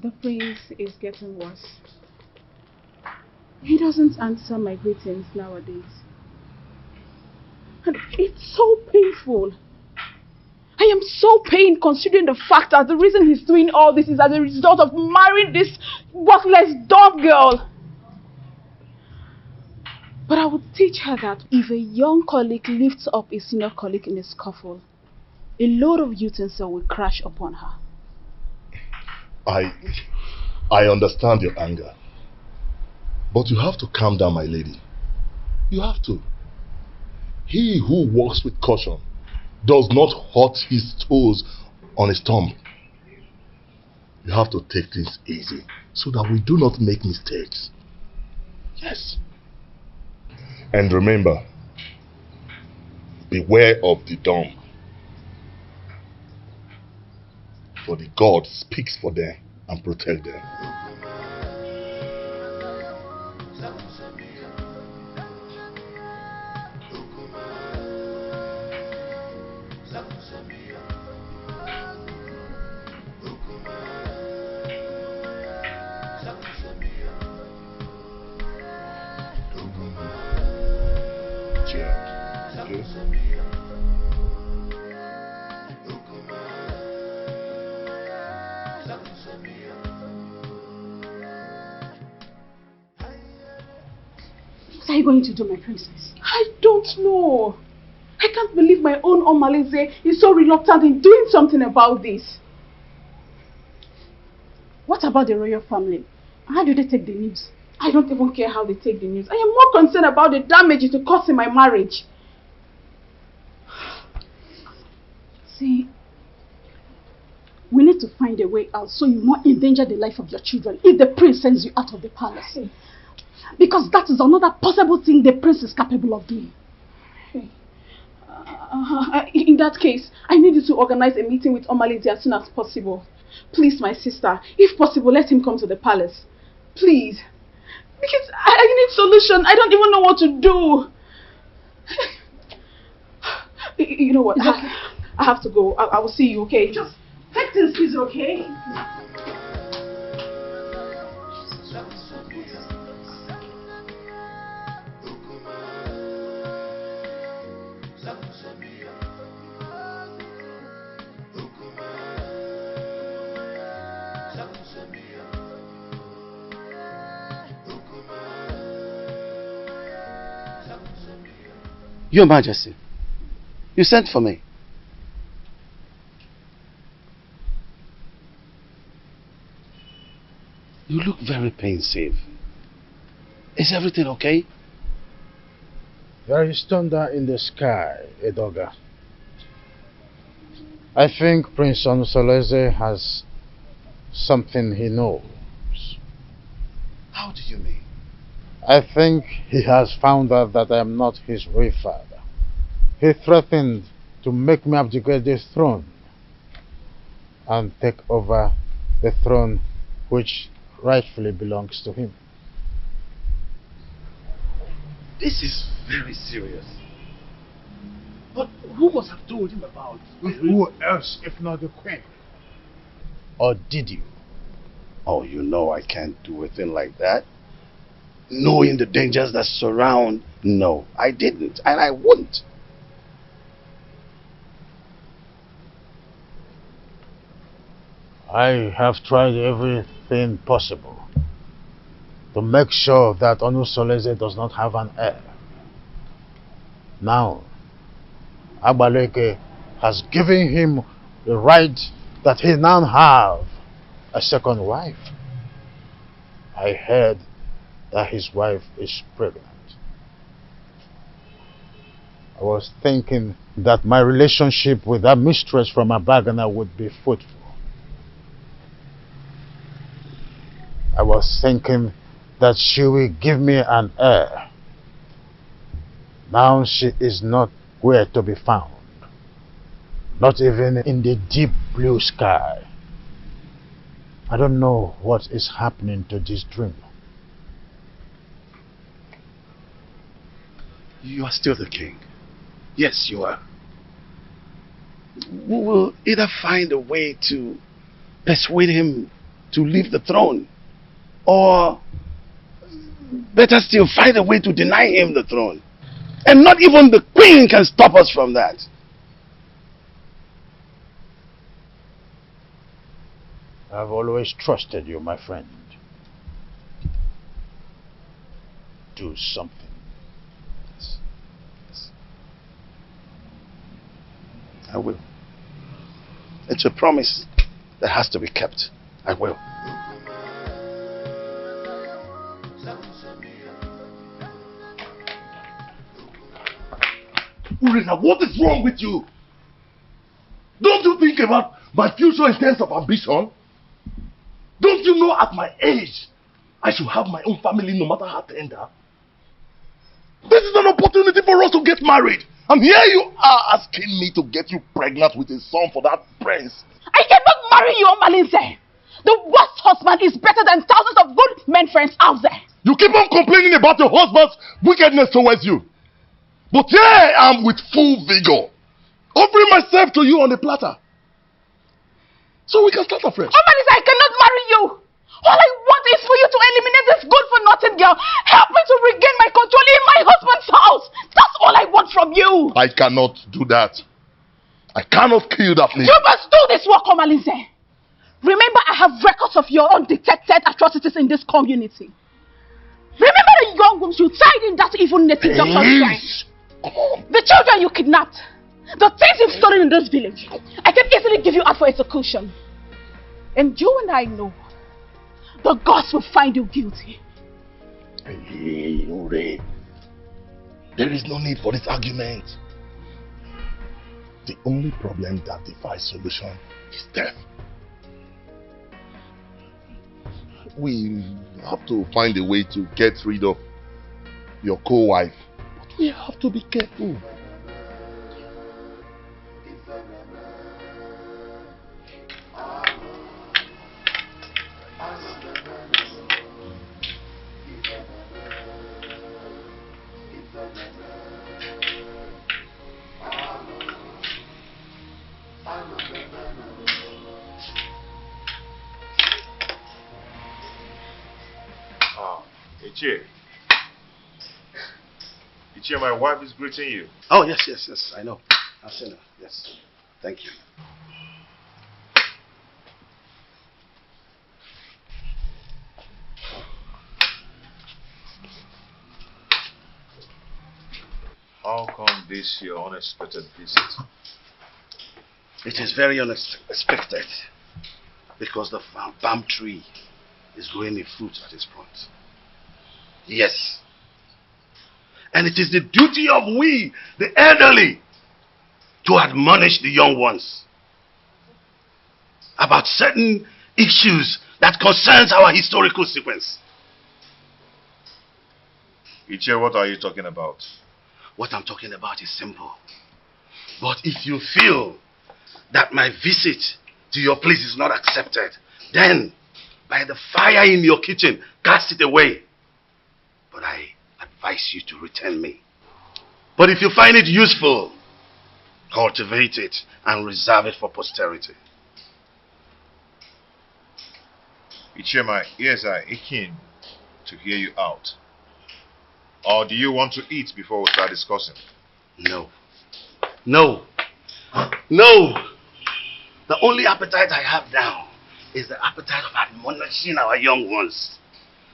The prince is getting worse. He doesn't answer my greetings nowadays. And it's so painful. I am so pained considering the fact that the reason he's doing all this is as a result of marrying this worthless dumb girl. But I would teach her that if a young colleague lifts up a senior colleague in a scuffle, a load of utensil will crash upon her. I understand your anger. But you have to calm down, my lady. You have to. He who walks with caution does not hurt his toes on his thumb. You have to take things easy so that we do not make mistakes. Yes. And remember, beware of the dumb. For the God speaks for them and protect them. What are you going to do, my princess? I don't know. I can't believe my own Omalize is so reluctant in doing something about this. What about the royal family? How do they take the news? I don't even care how they take the news. I am more concerned about the damage it will cause in my marriage. See, we need to find a way out so you won't endanger the life of your children if the prince sends you out of the palace. Because that is another possible thing the prince is capable of doing. In that case, I need you to organize a meeting with Omalize as soon as possible. Please, my sister, if possible, let him come to the palace. Please. Because I need solution. I don't even know what to do. You know what? I have to go. I will see you, okay? Just take things easy, okay? Your Majesty, you sent for me. You look very pensive. Is everything okay? There is thunder in the sky, Edoga. I think Prince Onusoleze has something he knows. How do you mean? I think he has found out that I am not his real father. He threatened to make me abdicate the throne and take over the throne which rightfully belongs to him. This is very serious. But who must have told him about it? Who else if not the queen? Or did you? Oh, you know I can't do a thing like that. Knowing the dangers that surround, no, I didn't, and I wouldn't. I have tried everything possible to make sure that Onusoleze does not have an heir. Now, Agbaleke has given him the right that he now have a second wife. I heard that his wife is pregnant. I was thinking that my relationship with that mistress from Abagana would be fruitful. I was thinking that she will give me an heir. Now she is not where to be found. Not even in the deep blue sky. I don't know what is happening to this dream. You are still the king. Yes, you are. We will either find a way to persuade him to leave the throne, or better still, find a way to deny him the throne. And not even the queen can stop us from that. I've always trusted you, my friend. Do something. I will. It's a promise that has to be kept. I will. Urena, what is wrong with you? Don't you think about my future in terms of ambition? Don't you know at my age, I should have my own family no matter how tender? This is an opportunity for us to get married. And here you are asking me to get you pregnant with a son for that prince. I cannot marry you, Omalinze. The worst husband is better than thousands of good men friends out there. You keep on complaining about your husband's wickedness towards you. But here I am with full vigor, offering myself to you on a platter. So we can start afresh. Omalinze, I cannot marry you. All I want is for you to eliminate this good-for-nothing girl. Help me to regain my control in my husband's house. That's all I want from you. I cannot do that. I cannot kill that lady. You must do this work, Omalinze. Remember, I have records of your undetected atrocities in this community. Remember the young wombs you tied in that evil native doctor's shrine. The children you kidnapped, the things you've stolen in this village, I can easily give you out for execution. And you and I know the gods will find you guilty. Hey, Ure. There is no need for this argument. The only problem that defies solution is death. We have to find a way to get rid of your co-wife. But we have to be careful. Ichie, my wife is greeting you. Oh, yes, I know. I've seen her. Yes. Thank you. How come this your unexpected visit? It is very unexpected because the palm tree is growing a fruit at its front. Yes. And it is the duty of we, the elderly, to admonish the young ones about certain issues that concerns our historical sequence. Ichie, what are you talking about? What I'm talking about is simple. But if you feel that my visit to your place is not accepted, then by the fire in your kitchen, cast it away. But I advise you to return me. But if you find it useful, cultivate it and reserve it for posterity. Ichie, my ears are aching to hear you out. Or do you want to eat before we start discussing? No. No. No. The only appetite I have now is the appetite of admonishing our young ones.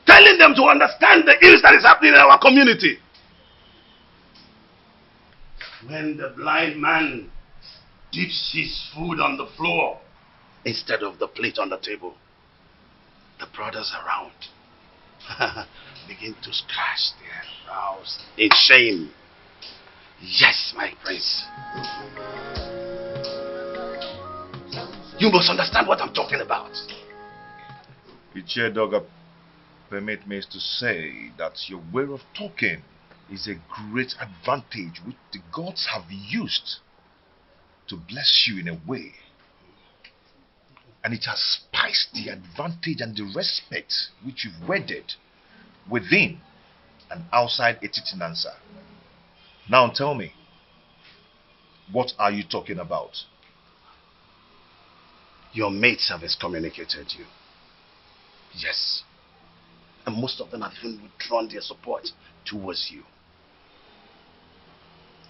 Telling them to understand the ills that is happening in our community. When the blind man dips his food on the floor instead of the plate on the table, the brothers around begin to scratch their brows in shame. Yes, my prince. You must understand what I'm talking about. Ichie Doga, permit me to say that your way of talking is a great advantage which the gods have used to bless you in a way. And it has spiced the advantage and the respect which you've wedded within and outside Etitinansa. Now tell me, what are you talking about? Your mates have excommunicated you. Yes. And most of them have even withdrawn their support towards you.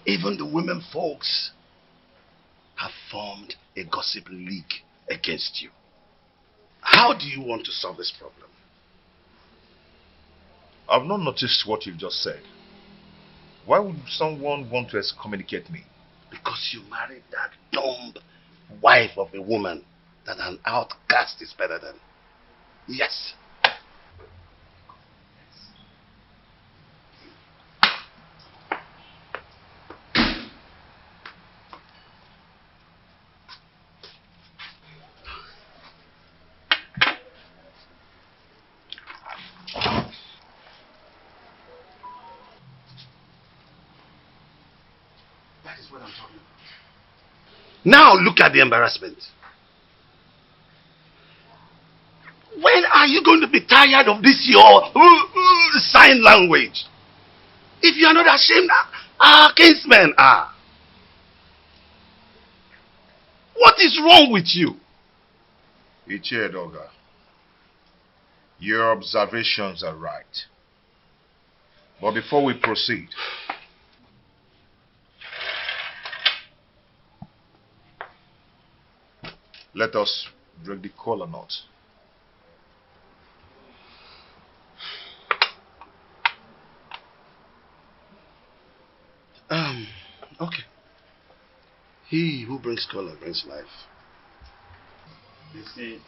Even the women folks have formed a gossip league against you. How do you want to solve this problem? I've not noticed what you've just said. Why would someone want to excommunicate me? Because you married that dumb wife of a woman that an outcast is better than. Yes. That is what I'm talking about. Now look at the embarrassment. When are you going to be tired of this your sign language? If you are not ashamed, our kinsmen are. What is wrong with you? Ichie Doga, your observations are right. But before we proceed, let us break the kola knot. He who brings color brings life. You see,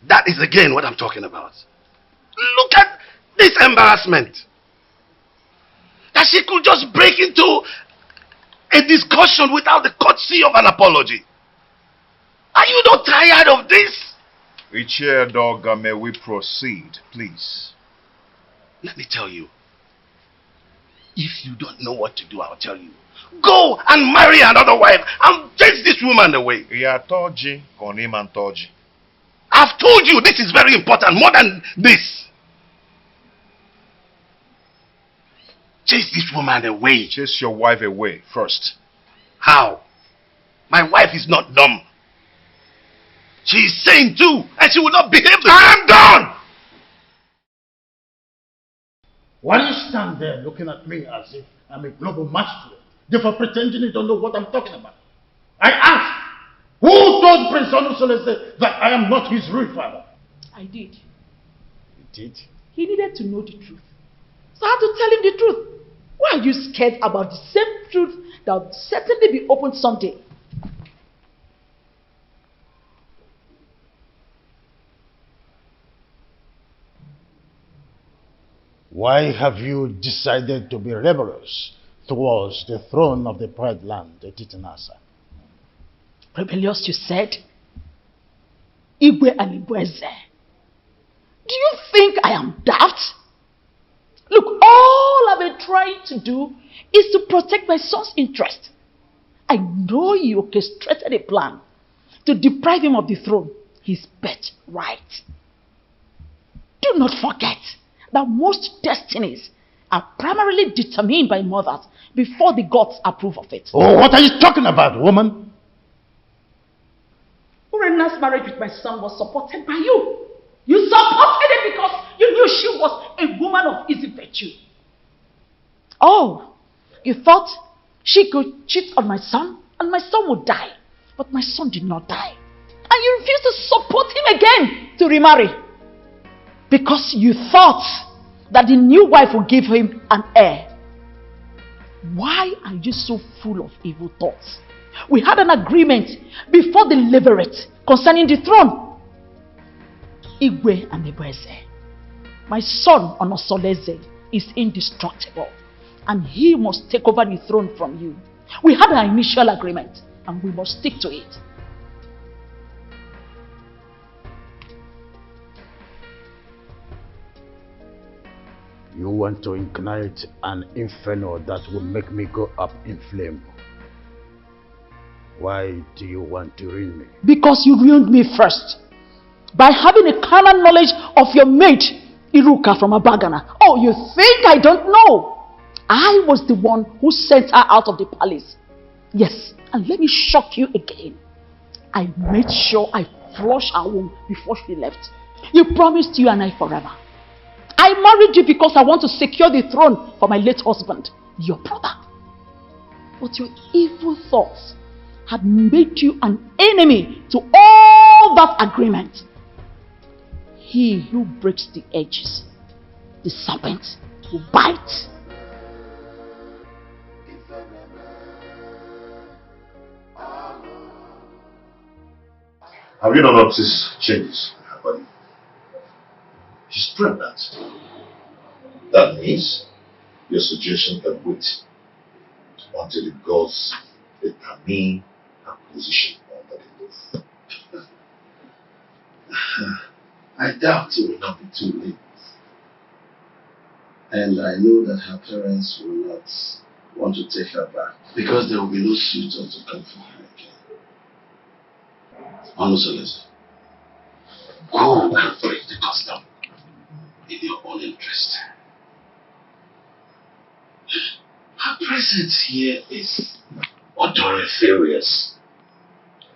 That is again what I'm talking about. Look at this embarrassment. That she could just break into a discussion without the courtesy of an apology. Are you not tired of this? Richard Dogga, may we proceed, please? Let me tell you. If you don't know what to do, I'll tell you. Go and marry another wife and chase this woman away. I've told you this is very important, more than this. Chase this woman away. Chase your wife away first. How? My wife is not dumb. She is sane too, and she will not behave the I am done! Why do you stand there looking at me as if I'm a global magistrate, therefore pretending you don't know what I'm talking about? I ask, who told Prince Onusolese that I am not his real father? I did. You did? He needed to know the truth. So I had to tell him the truth. Why are you scared about the same truth that will certainly be opened someday? Why have you decided to be rebellious towards the throne of the Pride Land, the Titanasa? Rebellious, you said? Igwe and Igweze. Do you think I am daft? Look, all I've been trying to do is to protect my son's interest. I know you orchestrated a plan to deprive him of the throne, his birthright. Do not forget that most destinies are primarily determined by mothers before the gods approve of it. Oh, what are you talking about, woman? Urena's marriage with my son was supported by you. You supported it because you knew she was a woman of easy virtue. Oh, you thought she could cheat on my son and my son would die. But my son did not die. And you refused to support him again to remarry. Because you thought that the new wife would give him an heir. Why are you so full of evil thoughts? We had an agreement before the levirate concerning the throne. Igwe and Ibweze. My son Onosoleze is indestructible and he must take over the throne from you. We had an initial agreement and we must stick to it. You want to ignite an inferno that will make me go up in flame. Why do you want to ruin me? Because you ruined me first. By having a carnal knowledge of your mate, Iruka from Abagana. Oh, you think I don't know? I was the one who sent her out of the palace. Yes, and let me shock you again. I made sure I flushed her womb before she left. You promised you and I forever. I married you because I want to secure the throne for my late husband, your brother. But your evil thoughts had made you an enemy to all that agreement. He who breaks the edges, the serpent will bite. Have you not noticed changes in her body? She's pregnant. That means your suggestion can wait until the gods determine her position under the roof. I doubt it will not be too late. And I know that her parents will not want to take her back because there will be no suitor to come for her again. Onusolese, go and break the custom in your own interest. Her presence here is odoriferous.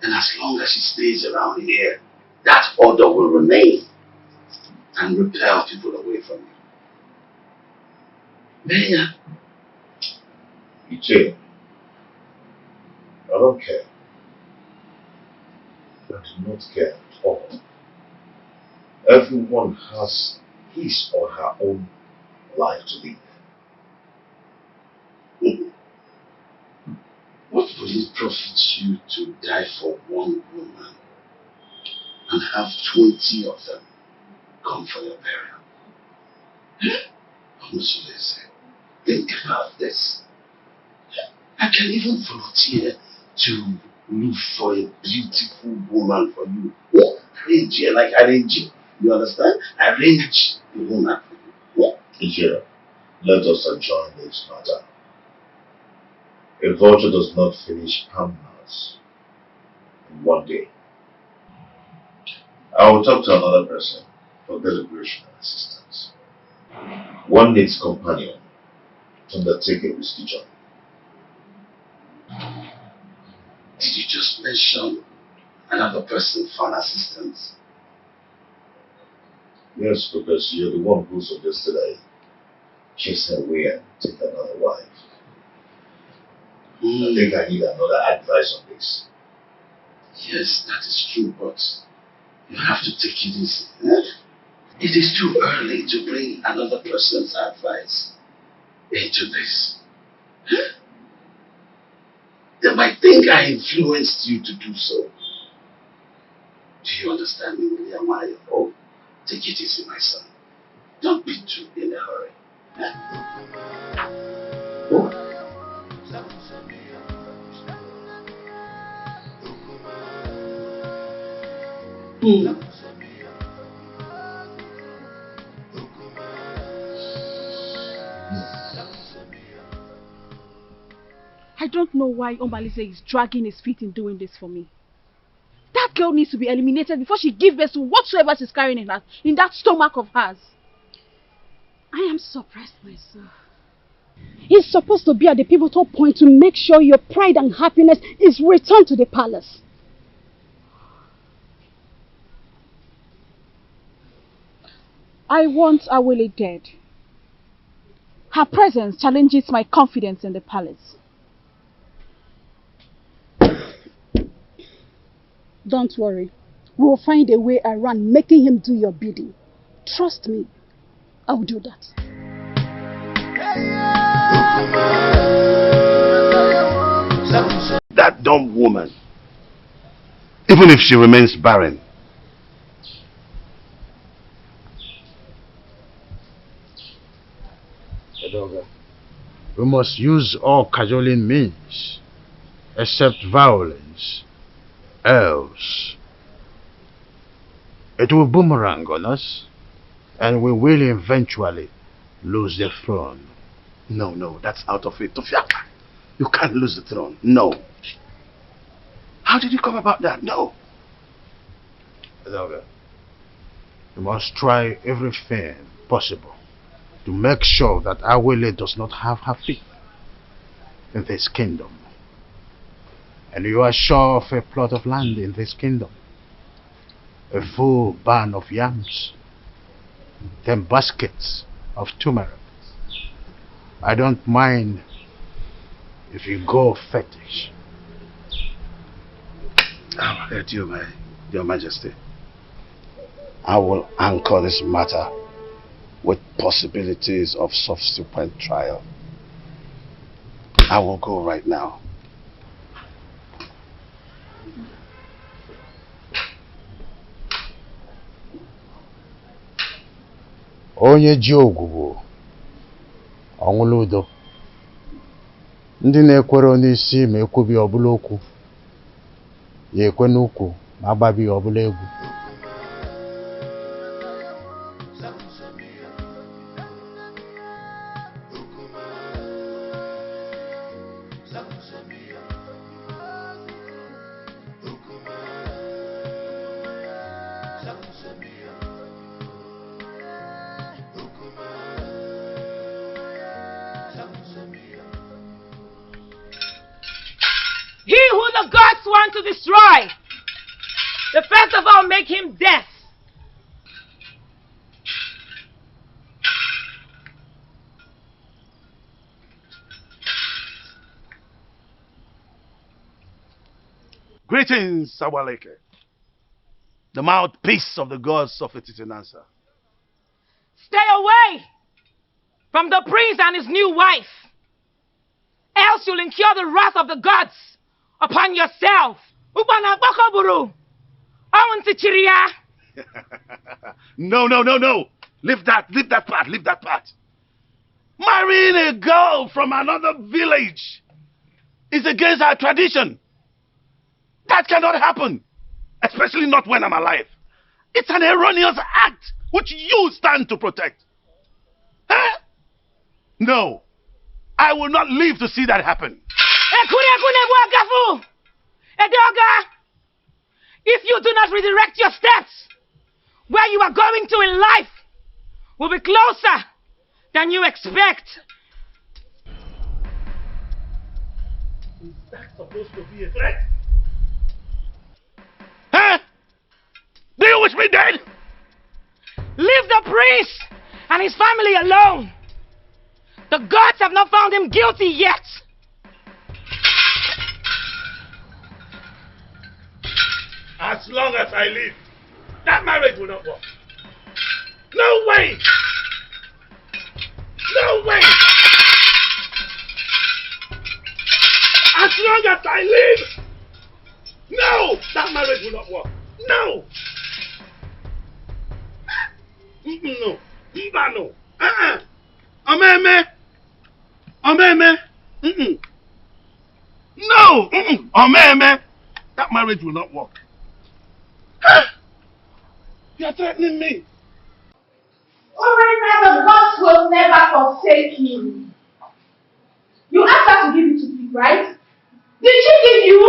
And as long as she stays around here, that odor will remain and repel people away from you. Maya. Iche, I don't care. I do not care at all. Everyone has his or her own life to live. What would it profit you to die for one woman and have 20 of them come for your burial? Honestly, think about this. I can even volunteer to look for a beautiful woman for you. Arrange here, like arrange. You understand? Arrange the woman for you. Iche, let us adjourn this matter. A vulture does not finish Hamnas in one day. I will talk to another person for deliberation and assistance. One needs companion to undertake a risky journey. Did you just mention another person for an assistance? Yes, because you're the one who suggested I chase her away and take another wife. I think I need another advice on this. Yes, that is true, but you have to take it easy. It is too early to bring another person's advice into this. They might think I influenced you to do so. Do you understand me, William? Oh, take it easy, my son. Don't be too in a hurry. Oh. I don't know why Omalize is dragging his feet in doing this for me. That girl needs to be eliminated before she gives birth to whatsoever she's carrying in that stomach of hers. I am suppressed myself. It's supposed to be at the pivotal point to make sure your pride and happiness is returned to the palace. I want Awele dead. Her presence challenges my confidence in the palace. Don't worry. We will find a way around making him do your bidding. Trust me. I will do that. That dumb woman, even if she remains barren, we must use all cajoling means, except violence. Else, it will boomerang on us, and we will eventually lose the throne. No, that's out of it. Tofiaka, you can't lose the throne. No. How did you come about that? No. We must try everything possible to make sure that Awele does not have her feet in this kingdom. And you are sure of a plot of land in this kingdom, a full barn of yams, 10 baskets of turmeric. I don't mind if you go fetish. Your Majesty, I will anchor this matter with possibilities of subsequent trial. I will go right now. Onye ji ogwugwu ọṅụla udo. Ndị na-ekwere n'isi ma ekwubi ọbụla okwu, ya ekwe n'ukwu ma agbabi ọbụla egwu. He who the gods want to destroy, the first of all make him death. Greetings, Awaleke, the mouthpiece of the gods of Ititinansa. Stay away from the prince and his new wife, else you'll incur the wrath of the gods upon yourself. No. Leave that part. Marrying a girl from another village is against our tradition. That cannot happen, especially not when I'm alive. It's an erroneous act which you stand to protect. Huh? No, I will not live to see that happen. If you do not redirect your steps, where you are going to in life will be closer than you expect. Is that supposed to be a threat? Huh? Do you wish me dead? Leave the prince and his family alone. The gods have not found him guilty yet. As long as I live, that marriage will not work. No way! No way! As long as I live, no! That marriage will not work. No! No. No. Omeme! No! Omeme! That marriage will not work. You're threatening me. Alright, the gods will never forsake you. You asked her to give it to me, right? Did she give you?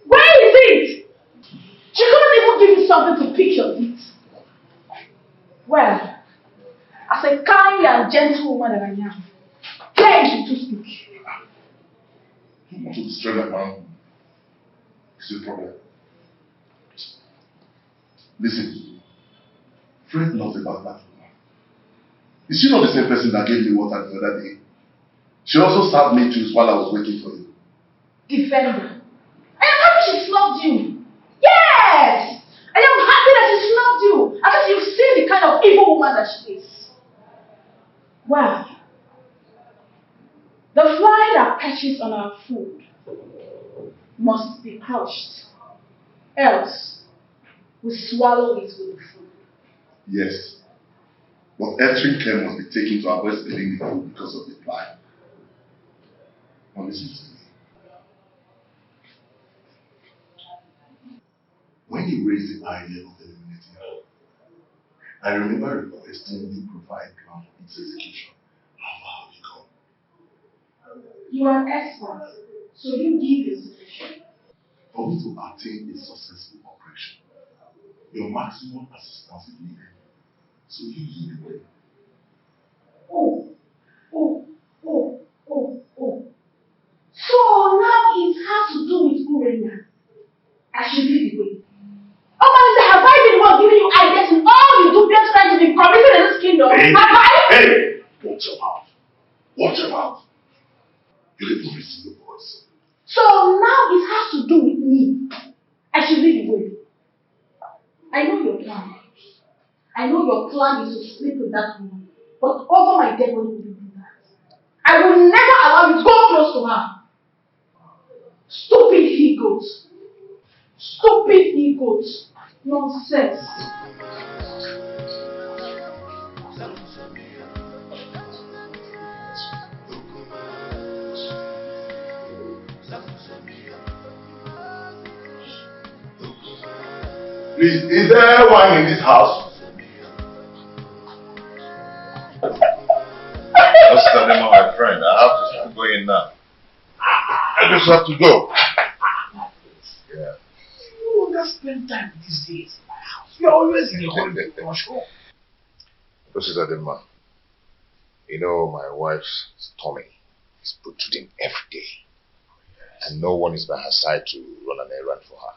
Where is it? She couldn't even give you something to pick your teeth. Well, as a kind and gentle woman that I am, dare you to speak. You want to destroy that man? It's your problem. Listen, Fred knows about that woman. Is she not the same person that gave me water the other day? She also served me juice while I was waiting for you. Defender. I am happy she snubbed you. Yes! I am happy that she snubbed you. At least you've seen the kind of evil woman that she is. Well, the fly that perches on our food must be crushed. Else, we swallow it with the food. Yes. But extreme care must be taken to avoid spilling the food because of the fly. Now listen to me. When you raised the idea of eliminating her, I remember requesting you provide plan for its execution. How far have you gone? You are an expert, so you give your suggestion. For me to attain a successful operation, your maximum assistance is needed. So you lead the way. Oh. So now it has to do with Urena. I should lead the way. Oh, man, have I been the one giving you ideas in all you do just trying to be committed in this kingdom? Have I? Hey! Watch your mouth. Watch your mouth. You didn't receive the voice. So now it has to do with me. I should lead the way. I know your plan. I know your plan is to sleep with that woman. But over my dead body, will you do that? I will never allow you to go close to her. Stupid egos. Stupid egos. Nonsense. Please, is there wine in this house? Just tell them, my friend, I have to start going now. I just have to go. Yeah. You don't spend time these days in my house. You're always in a hurry to rush home. This is Adema. You know, my wife's tummy is protruding every day. And no one is by her side to run an errand for her.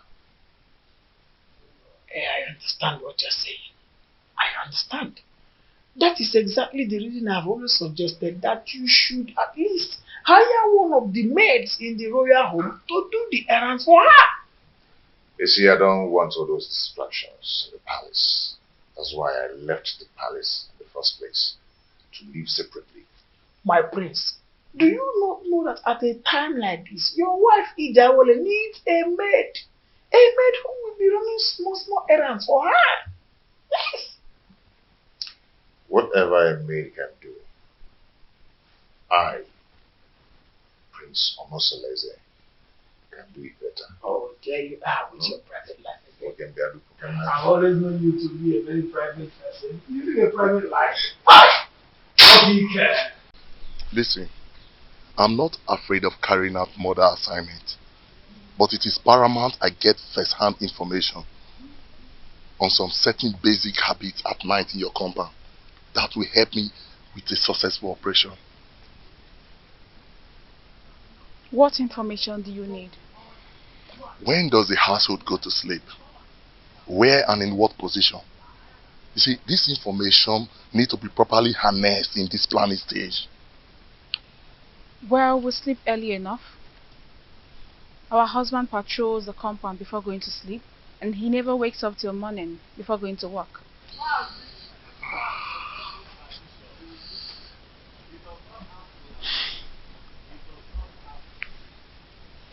I understand what you're saying. I understand. That is exactly the reason I've always suggested that you should at least hire one of the maids in the royal home to do the errands for her. You see, I don't want all those distractions in the palace. That's why I left the palace in the first place, to live separately. My prince, do you not know that at a time like this, your wife Ijawole needs a maid? A maid who will be running small errands for her. Yes. Whatever a maid can do, I, Prince Omosoleze, can do it better. Oh, there you are with your private life. I've always known you to be a very private person. You live a private life. What do you care? Listen, I'm not afraid of carrying out murder assignment, but it is paramount I get first-hand information on some certain basic habits at night in your compound that will help me with a successful operation. What information do you need? When does the household go to sleep? Where and in what position? You see, this information needs to be properly harnessed in this planning stage. Well, we sleep early enough. Our husband patrols the compound before going to sleep, and he never wakes up till morning before going to work.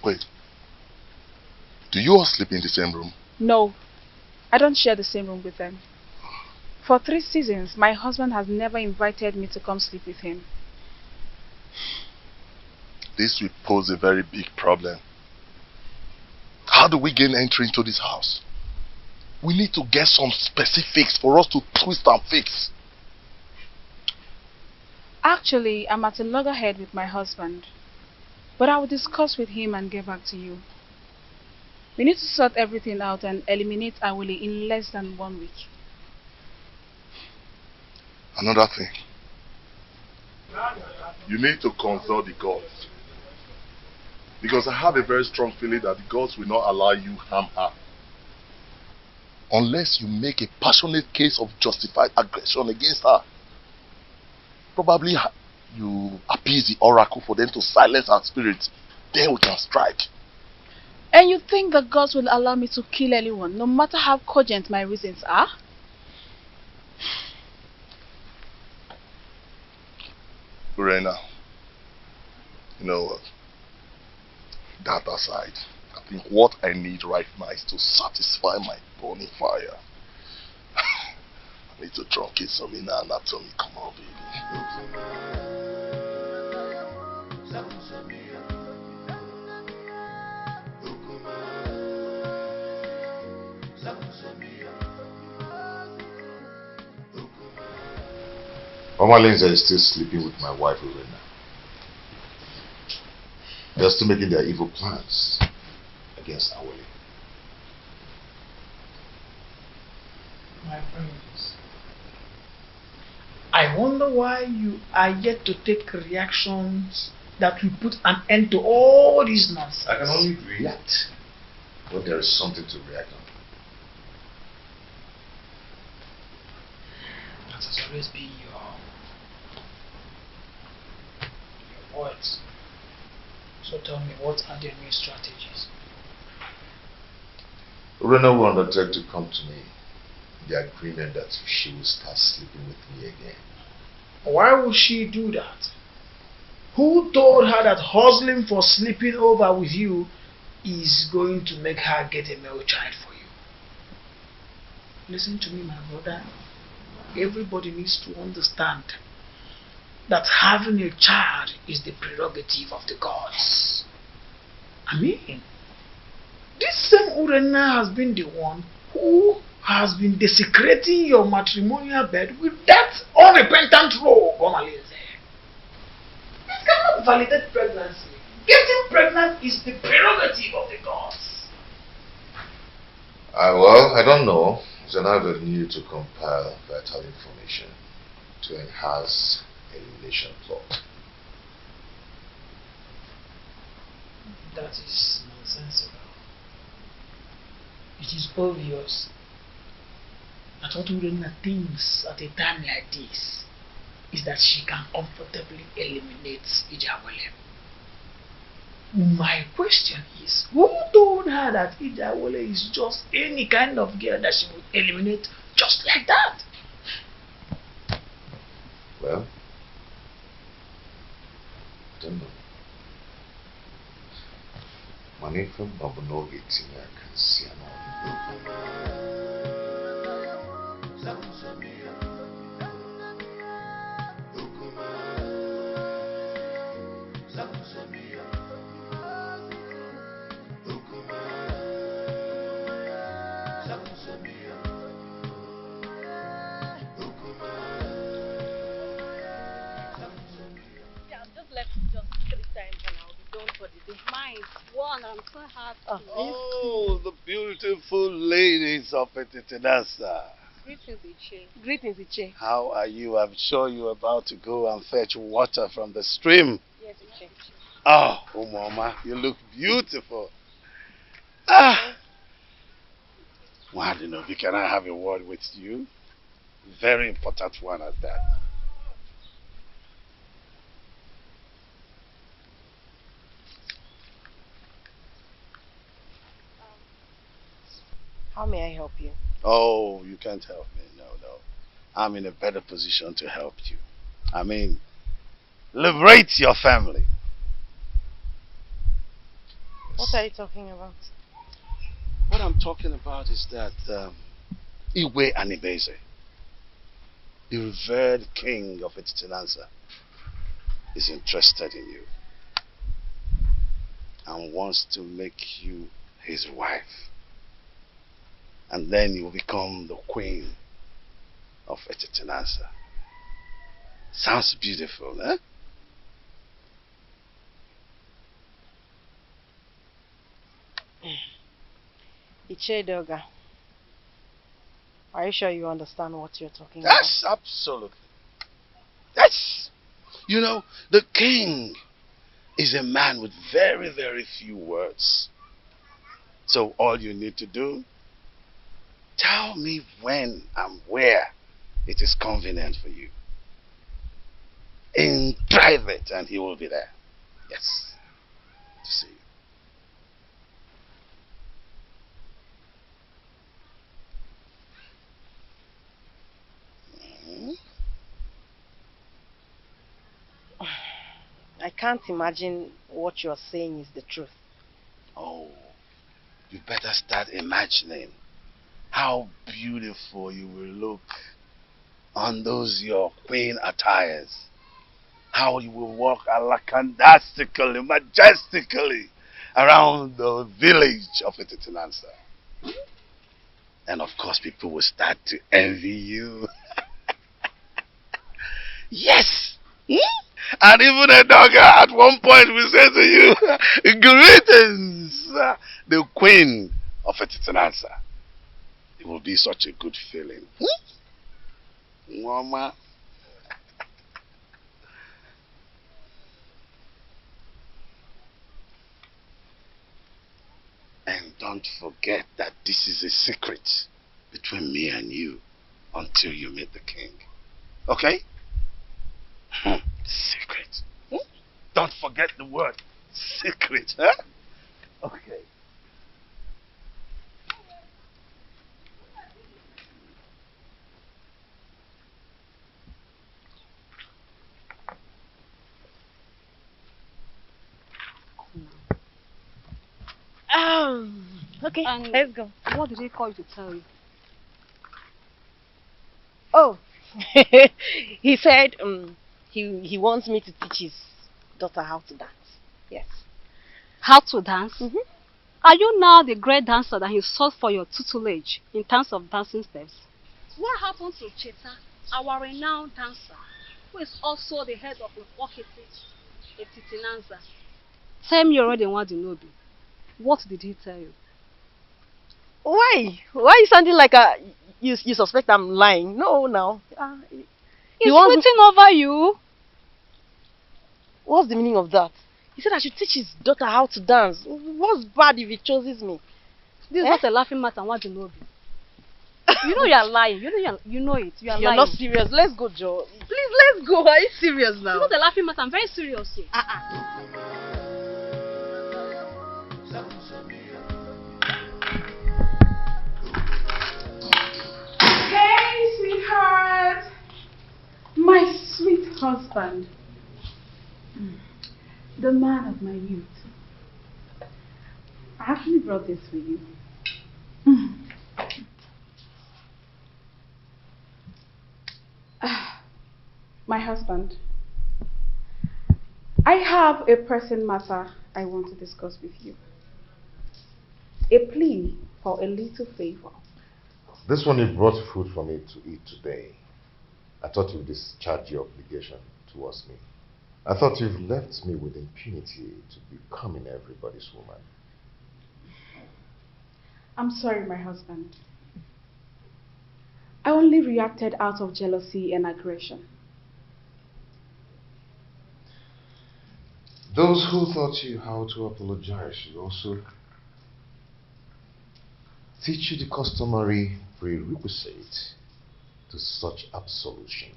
Wait. Do you all sleep in the same room? No, I don't share the same room with them. For 3 seasons, my husband has never invited me to come sleep with him. This will pose a very big problem. How do we gain entry into this house? We need to get some specifics for us to twist and fix. Actually, I'm at a loggerhead with my husband, but I will discuss with him and get back to you. We need to sort everything out and eliminate Awole in less than 1 week. Another thing. You need to consult the gods. Because I have a very strong feeling that the gods will not allow you harm her. Unless you make a passionate case of justified aggression against her. Probably you appease the oracle for them to silence her spirits. Then we can strike. And you think the gods will allow me to kill anyone, no matter how cogent my reasons are? Urena, you know what? That aside, I think what I need right now is to satisfy my burning fire. I need to truncate some inner anatomy. Come on, baby. Mama Lindsay is still sleeping with my wife Urena. They're still making their evil plans against Awole. My friends, I wonder why you are yet to take reactions that will put an end to all this nonsense. I can only react when there is something to react on. That has always been your words. So tell me, what are the new strategies? Urena will undertake to come to me in the agreement that she will start sleeping with me again. Why would she do that? Who told her that hustling for sleeping over with you is going to make her get a male child for you? Listen to me, my brother. Everybody needs to understand that having a child is the prerogative of the gods. I mean, this same Urena has been the one who has been desecrating your matrimonial bed with that unrepentant rogue, Omaleze. This cannot validate pregnancy. Getting pregnant is the prerogative of the gods. Well, I don't know. It's an avenue to compile vital information to enhance elimination plot. That is nonsensical. It is obvious that what Urena thinks at a time like this is that she can comfortably eliminate Ijawole. My question is, who told her her that Idawole is just any kind of girl that she would eliminate just like that. Well, I don't know. Money from Obunogi Tina Kansiana. I'm so happy. Oh, the beautiful ladies of Etitinasa. Greetings, Iche. Greetings, Iche. How are you? I'm sure you're about to go and fetch water from the stream. Yes, Iche. Oh, Mama, you look beautiful. Ah! Wadinobi, can I have a word with you? Very important one at that. How may I help you? Oh, you can't help me. No. I'm in a better position to help you. I mean, liberate your family. What are you talking about? What I'm talking about is that Iwe Anibeze, the revered king of Etitinansa, is interested in you and wants to make you his wife. And then you will become the queen of Etitinansa. Sounds beautiful, eh? Ichedoga, are you sure you understand what you're talking about? Yes, absolutely. Yes. You know, the king is a man with very, very few words. So all you need to do, tell me when and where it is convenient for you. In private, and he will be there. Yes. To see you. I can't imagine what you're saying is the truth. Oh, you better start imagining how beautiful you will look on those your queen attires. How you will walk alakandastically, majestically around the village of Etitinansa. And of course people will start to envy you. Yes! And even a dogger at one point will say to you, greetings, the queen of Etitinansa. It will be such a good feeling. Mama. And don't forget that this is a secret between me and you until you meet the king. Okay? Secret. Don't forget the word secret. Huh? Okay. Okay, And let's go. What did he call you to tell you? Oh, he said he wants me to teach his daughter how to dance. Yes. How to dance? Are you now the great dancer that he sought for your tutelage in terms of dancing steps? What happened to Cheta, our renowned dancer, who is also the head of Etitinansa? Tell me already what you know. What did he tell you? Why? Why are you sounding like you suspect I'm lying? No, now. He's waiting over you. What's the meaning of that? He said I should teach his daughter how to dance. What's bad if he chooses me? This is not a laughing matter. What do you know? You know you are lying. You know it. You are lying. You're not serious. Let's go, Joe. Please, let's go. Are you serious now? It's not a laughing matter. I'm very serious here. husband, the man of my youth. I actually brought this for you. My husband, I have a pressing matter I want to discuss with you. A plea for a little favor. This one you brought food for me to eat today. I thought you'd discharge your obligation towards me. I thought you've left me with impunity to becoming everybody's woman. I'm sorry, my husband. I only reacted out of jealousy and aggression. Those who taught you how to apologize should also teach you the customary prerequisite to such absolution.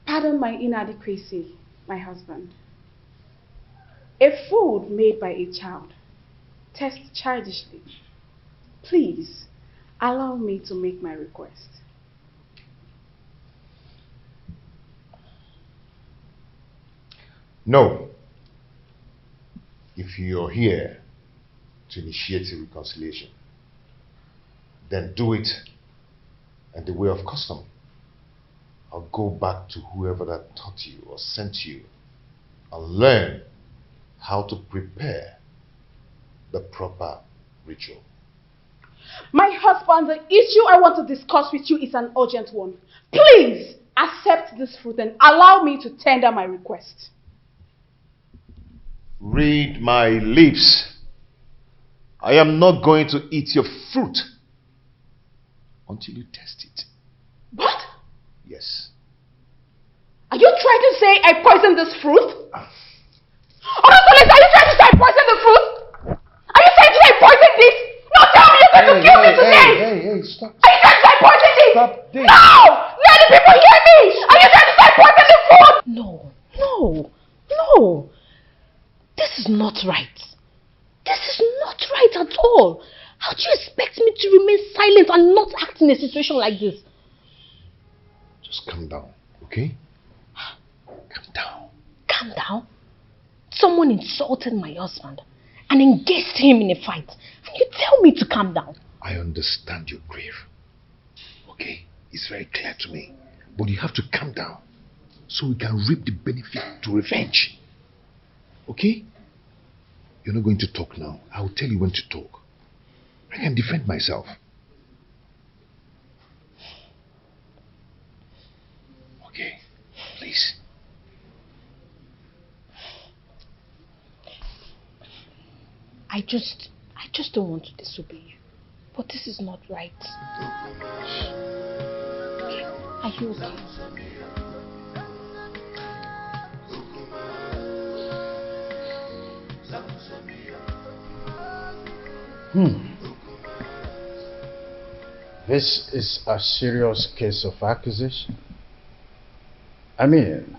Pardon my inadequacy, my husband. A food made by a child tastes childishly. Please, allow me to make my request. No. If you're here to initiate a reconciliation, then do it in the way of custom. I'll go back to whoever that taught you or sent you and learn how to prepare the proper ritual. My husband, the issue I want to discuss with you is an urgent one. Please accept this fruit and allow me to tender my request. Read my lips. I am not going to eat your fruit until you test it. What? Yes. Are you trying to say I poisoned this fruit? Oh, Solis, are you trying to say I poisoned the fruit? Are you saying I poisoned this? No, tell me you're going to kill me today! Hey, stop. Are you trying to say I poisoned this? Stop this. No! Let the people hear me! Are you trying to say I poisoned the food? No. This is not right. This is not right at all. How do you expect me to remain silent and not act in a situation like this? Just calm down, okay? Calm down. Calm down? Someone insulted my husband and engaged him in a fight. And you tell me to calm down. I understand your grief. Okay? It's very clear to me. But you have to calm down so we can reap the benefit to revenge. Okay? You're not going to talk now. I will tell you when to talk. I can defend myself. Okay? Please. I just don't want to disobey you. But this is not right. Okay. Are you okay? This is a serious case of accusation. I mean,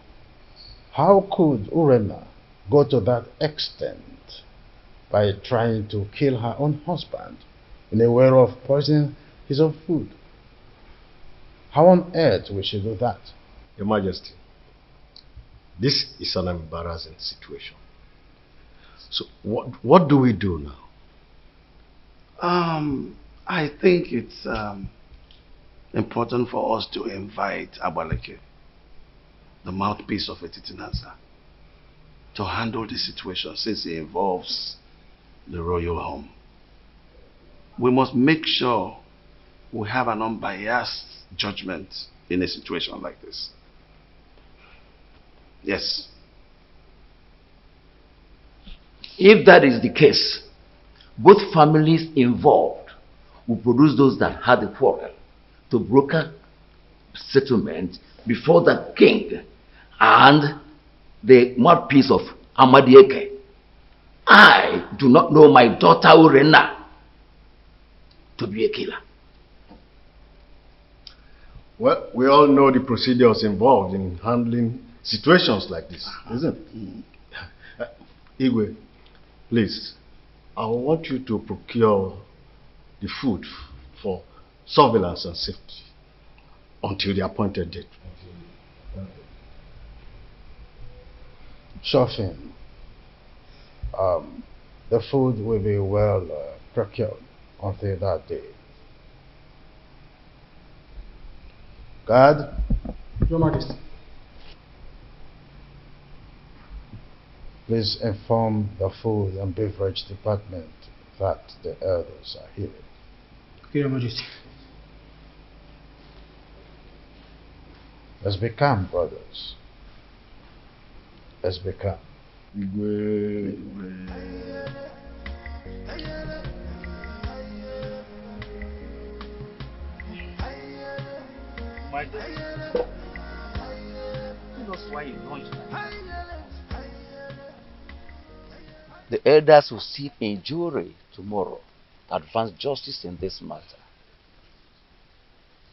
how could Urena go to that extent by trying to kill her own husband in a way of poisoning his own food? How on earth will she do that? Your Majesty, this is an embarrassing situation. So what do we do now? I think it's important for us to invite Abaleke, the mouthpiece of Etitinansa, to handle the situation since it involves the royal home. We must make sure we have an unbiased judgment in a situation like this. Yes. If that is the case, both families involved will produce those that had the quarrel to broker settlement before the king and the mouthpiece of Amadieke. I do not know my daughter Urena to be a killer. Well, we all know the procedures involved in handling situations like this, isn't it? Igwe, please, I want you to procure the food for surveillance and safety. until the appointed date. Chauffin, the food will be well procured until that day. Guard. Your Majesty. Please inform the food and beverage department that the elders are here. Okay, Your Majesty. Let's be calm, brothers. Let's be calm. My daughter, tell us why you launched that. The elders will sit in jury tomorrow to advance justice in this matter.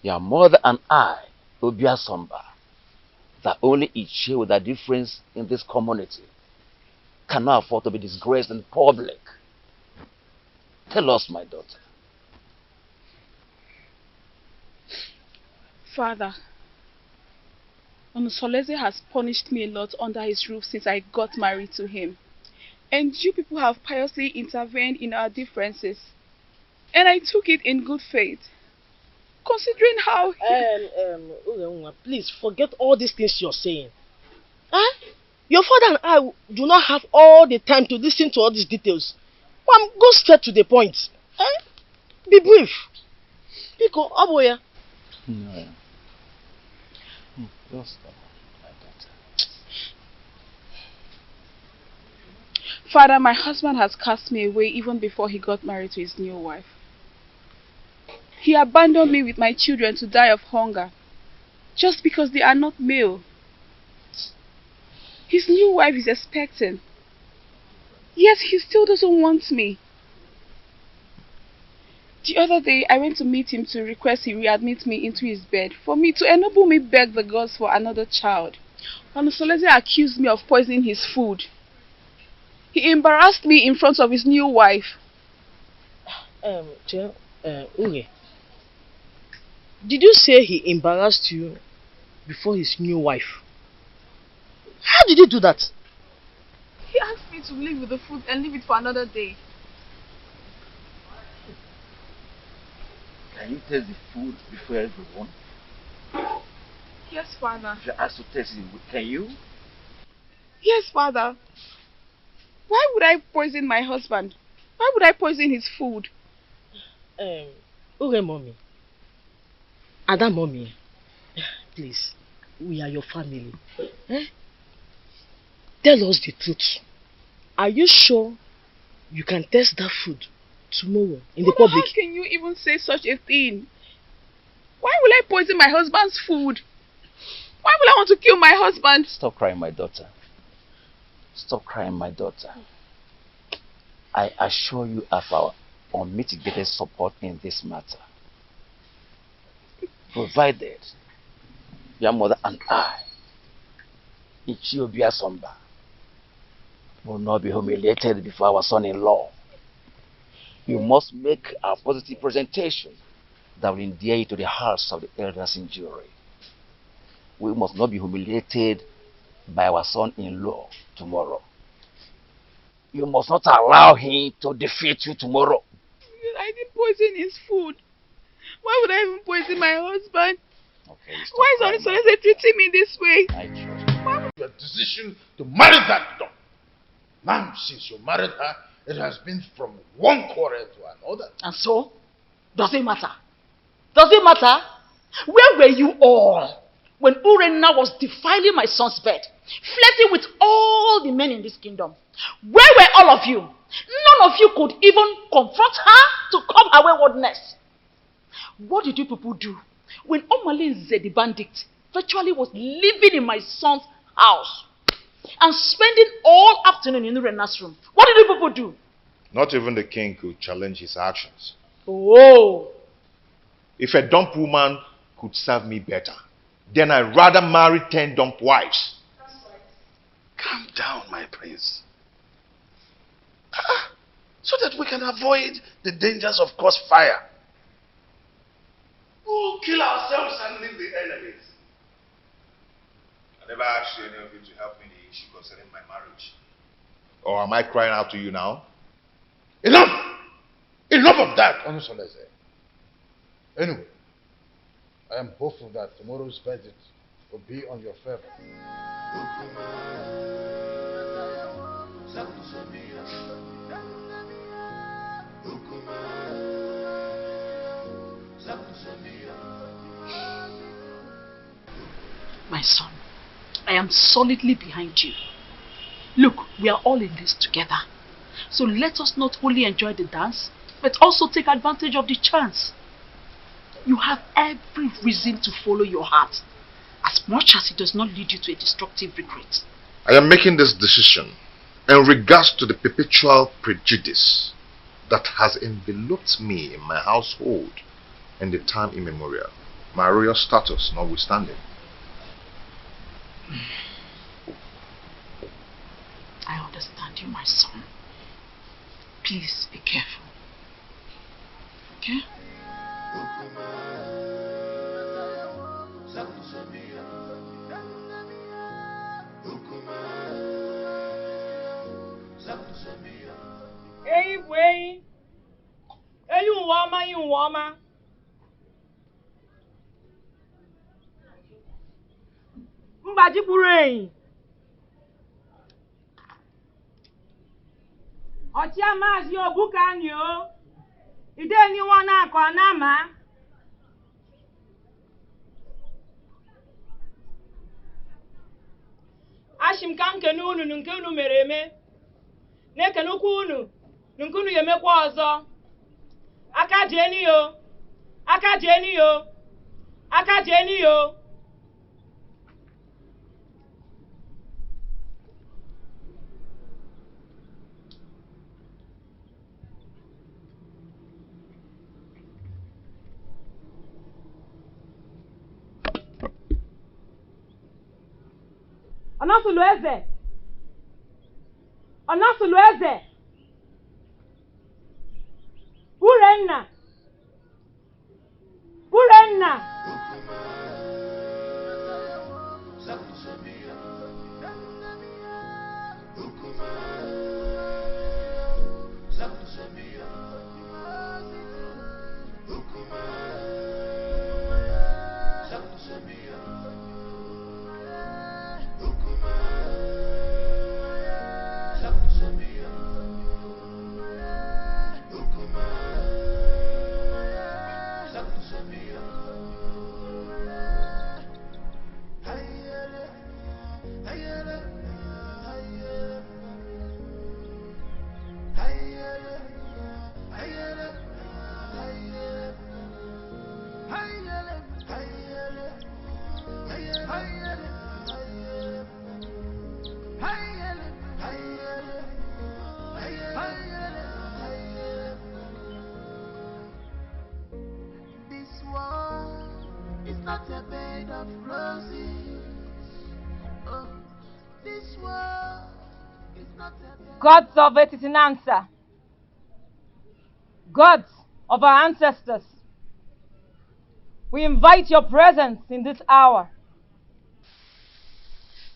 Your mother and I, Obia Somba, that only each with a difference in this community, cannot afford to be disgraced in public. Tell us, my daughter. Father, Onusoleze has punished me a lot under his roof since I got married to him. And you people have piously intervened in our differences. And I took it in good faith. Considering how please forget all these things you're saying. Huh? Your father and I do not have all the time to listen to all these details. Go straight to the point. Huh? Be brief. Pico, Aboya. No. Just stop, my daughter. Father, my husband has cast me away even before he got married to his new wife. He abandoned me with my children to die of hunger, just because they are not male. His new wife is expecting, yet he still doesn't want me. The other day, I went to meet him to request he readmit me into his bed for me to enable me beg the gods for another child. Onusoleze accused me of poisoning his food. He embarrassed me in front of his new wife. Uge, did you say he embarrassed you before his new wife? How did he do that? He asked me to leave with the food and leave it for another day. Can you taste the food before everyone? Yes, Father. If you ask to taste it, can you? Yes, Father. Why would I poison my husband? Why would I poison his food? Uge mommy. Ada mommy. Please, we are your family. Tell us the truth. Are you sure you can taste that food tomorrow in the public? How can you even say such a thing? Why will I poison my husband's food? Why will I want to kill my husband? Stop crying, my daughter. Stop crying, my daughter. I assure you of our unmitigated support in this matter. Provided your mother and I, Ichiobia Somba, will not be humiliated before our son-in-law. You must make a positive presentation that will endear you to the hearts of the elders in jury. We must not be humiliated by our son-in-law tomorrow. You must not allow him to defeat you tomorrow. I didn't poison his food. Why would I even poison my husband? Okay, why is Onusoleze treating me this way? Your decision to marry that dog. Now, since you married her, it has been from one quarrel to another. And so? Does it matter? Does it matter? Where were you all when Urenna was defiling my son's bed, flirting with all the men in this kingdom? Where were all of you? None of you could even confront her to curb her waywardness. What did you people do when Omalinze the bandit virtually was living in my son's house and spending all afternoon in Urenna's room? What did you people do? Not even the king could challenge his actions. Oh. If a dump woman could serve me better, then I'd rather marry 10 dump wives. Calm down, my prince. So that we can avoid the dangers of crossfire. We'll kill ourselves and leave the enemies. I never asked you any of you to help me in the issue concerning my marriage. Or am I crying out to you now? Enough! Enough of that, Onusolese. Anyway, I am hopeful that tomorrow's verdict will be on your favor. My son, I am solidly behind you. Look, we are all in this together. So let us not only enjoy the dance, but also take advantage of the chance. You have every reason to follow your heart, as much as it does not lead you to a destructive regret. I am making this decision in regards to the perpetual prejudice that has enveloped me in my household in the time immemorial, my royal status notwithstanding. I understand you, my son. Please be careful. Okay? Hey, wait. Hey, you woman. Mbaji Burei. Ochia Mazi Obukanyo. Ide anyone akọ nama. Ashim kam kenu unu nke unu mere eme. Na-ekenukwu unu nke unu yemekwa ọzọ. Aka jeni yo. Aka jeni yo. Aka jeni yo. Onasulu eze. Onasulu eze. Urenna. Urenna. Not a bed of roses. Oh, this world is not a bed. Gods of Etitinansa, gods of our ancestors, we invite your presence in this hour.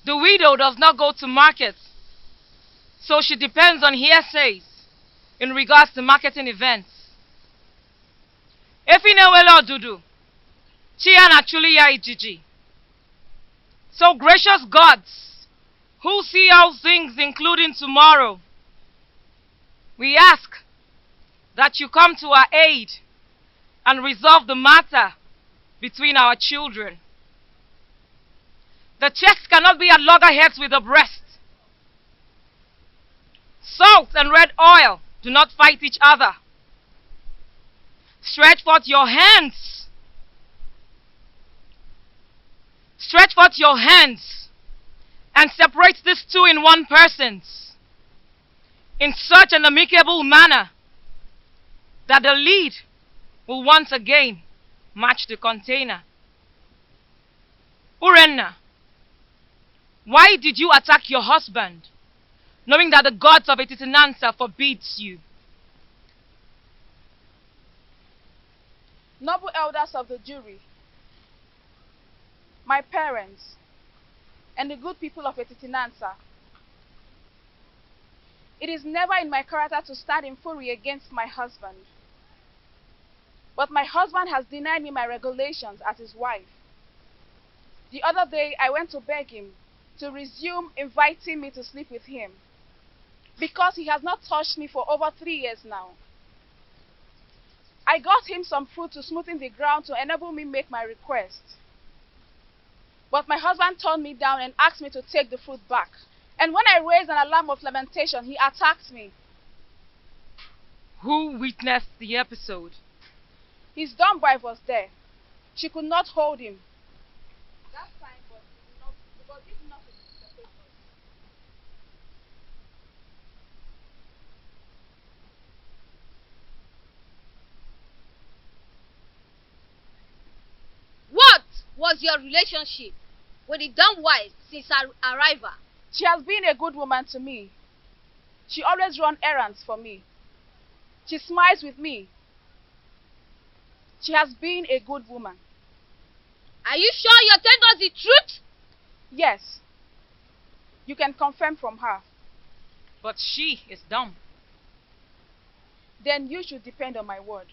The widow does not go to market, so she depends on hearsays in regards to marketing events. Efinewelo Dudu. Chiana Chuliya Ijiji. So gracious gods, who see all things including tomorrow, we ask that you come to our aid and resolve the matter between our children. The checks cannot be at loggerheads with the breast. Salt and red oil do not fight each other. Stretch forth your hands. Stretch forth your hands and separate these two in one person in such an amicable manner that the lead will once again match the container. Urenna, why did you attack your husband, knowing that the gods of Etitinansa forbids you? noble elders of the jury, my parents, and the good people of Etitinansa, it is never in my character to stand in fury against my husband. But my husband has denied me my regulations as his wife. The other day, I went to beg him to resume inviting me to sleep with him, because he has not touched me for over 3 years now. I got him some food to smoothen the ground to enable me make my request. But my husband turned me down and asked me to take the food back. And when I raised an alarm of lamentation, he attacked me. Who witnessed the episode? His dumb wife was there. She could not hold him. That time but did not separate us. What was your relationship with the dumb wife since her arrival? She has been a good woman to me. She always runs errands for me. She smiles with me. She has been a good woman. Are you sure you're telling us the truth? Yes. You can confirm from her. But she is dumb. Then you should depend on my word.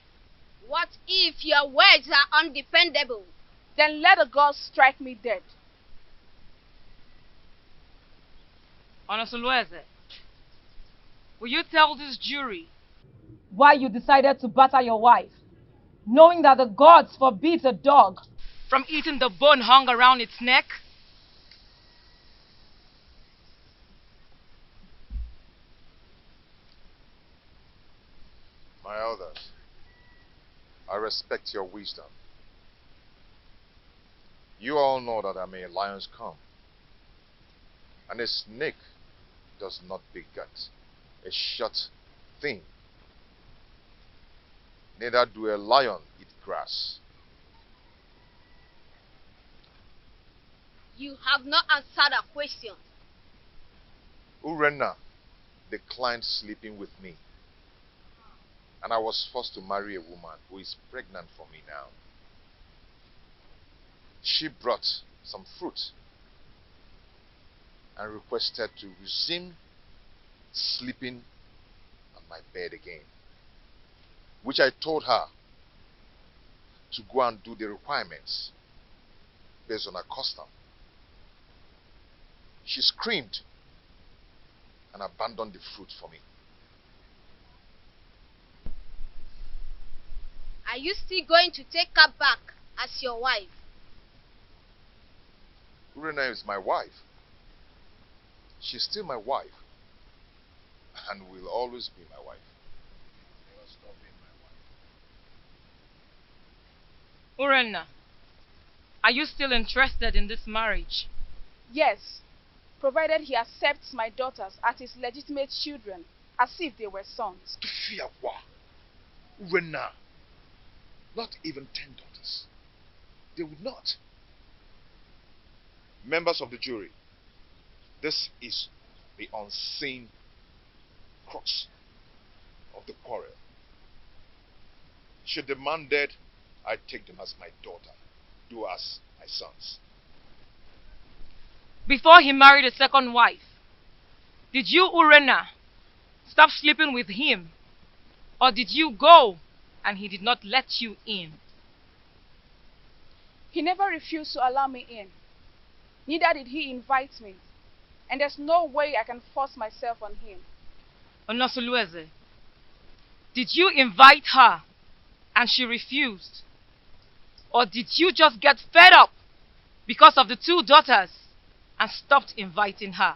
What if your words are undependable? Then let the gods strike me dead. Onosulueze, will you tell this jury why you decided to batter your wife, knowing that the gods forbid a dog from eating the bone hung around its neck? My elders, I respect your wisdom. You all know that I'm a lion's come, and a snake does not beget a short thing. Neither do a lion eat grass. You have not answered a question. Urena declined sleeping with me, and I was forced to marry a woman who is pregnant for me now. She brought some fruit and requested to resume sleeping on my bed again, which I told her to go and do the requirements based on her custom. She screamed and abandoned the fruit for me. Are you still going to take her back as your wife? Urena is my wife. She's still my wife, and will always be my wife. Never stop being my wife. Urena, are you still interested in this marriage? Yes, provided he accepts my daughters as his legitimate children, as if they were sons. Urena, not even 10 daughters. They would not. Members of the jury, this is the unseen crux of the quarrel. Should the man dead, I take them as my daughter, do as my sons. Before he married a second wife, did you, Urena, stop sleeping with him? Or did you go and he did not let you in? He never refused to allow me in. Neither did he invite me. And there's no way I can force myself on him. Onosulueze, did you invite her and she refused? Or did you just get fed up because of the 2 daughters and stopped inviting her?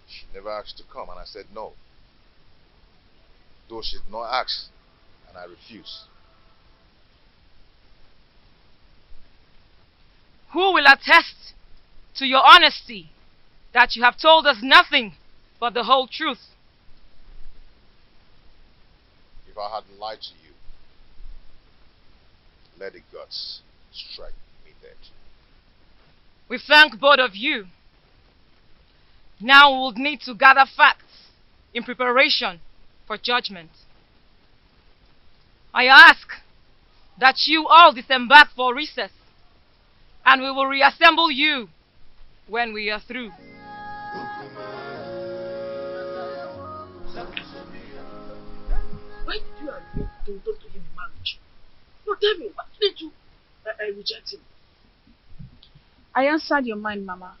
She never asked to come and I said no. Though she did not ask and I refused. Who will attest to your honesty that you have told us nothing but the whole truth? If I had lied to you, let the gods strike me dead. We thank both of you. Now we will need to gather facts in preparation for judgment. I ask, that you all disembark for recess, and we will reassemble you when we are through. Why did you agree to talk to him in marriage? No, tell me, why did you reject him? I answered your mind, Mama.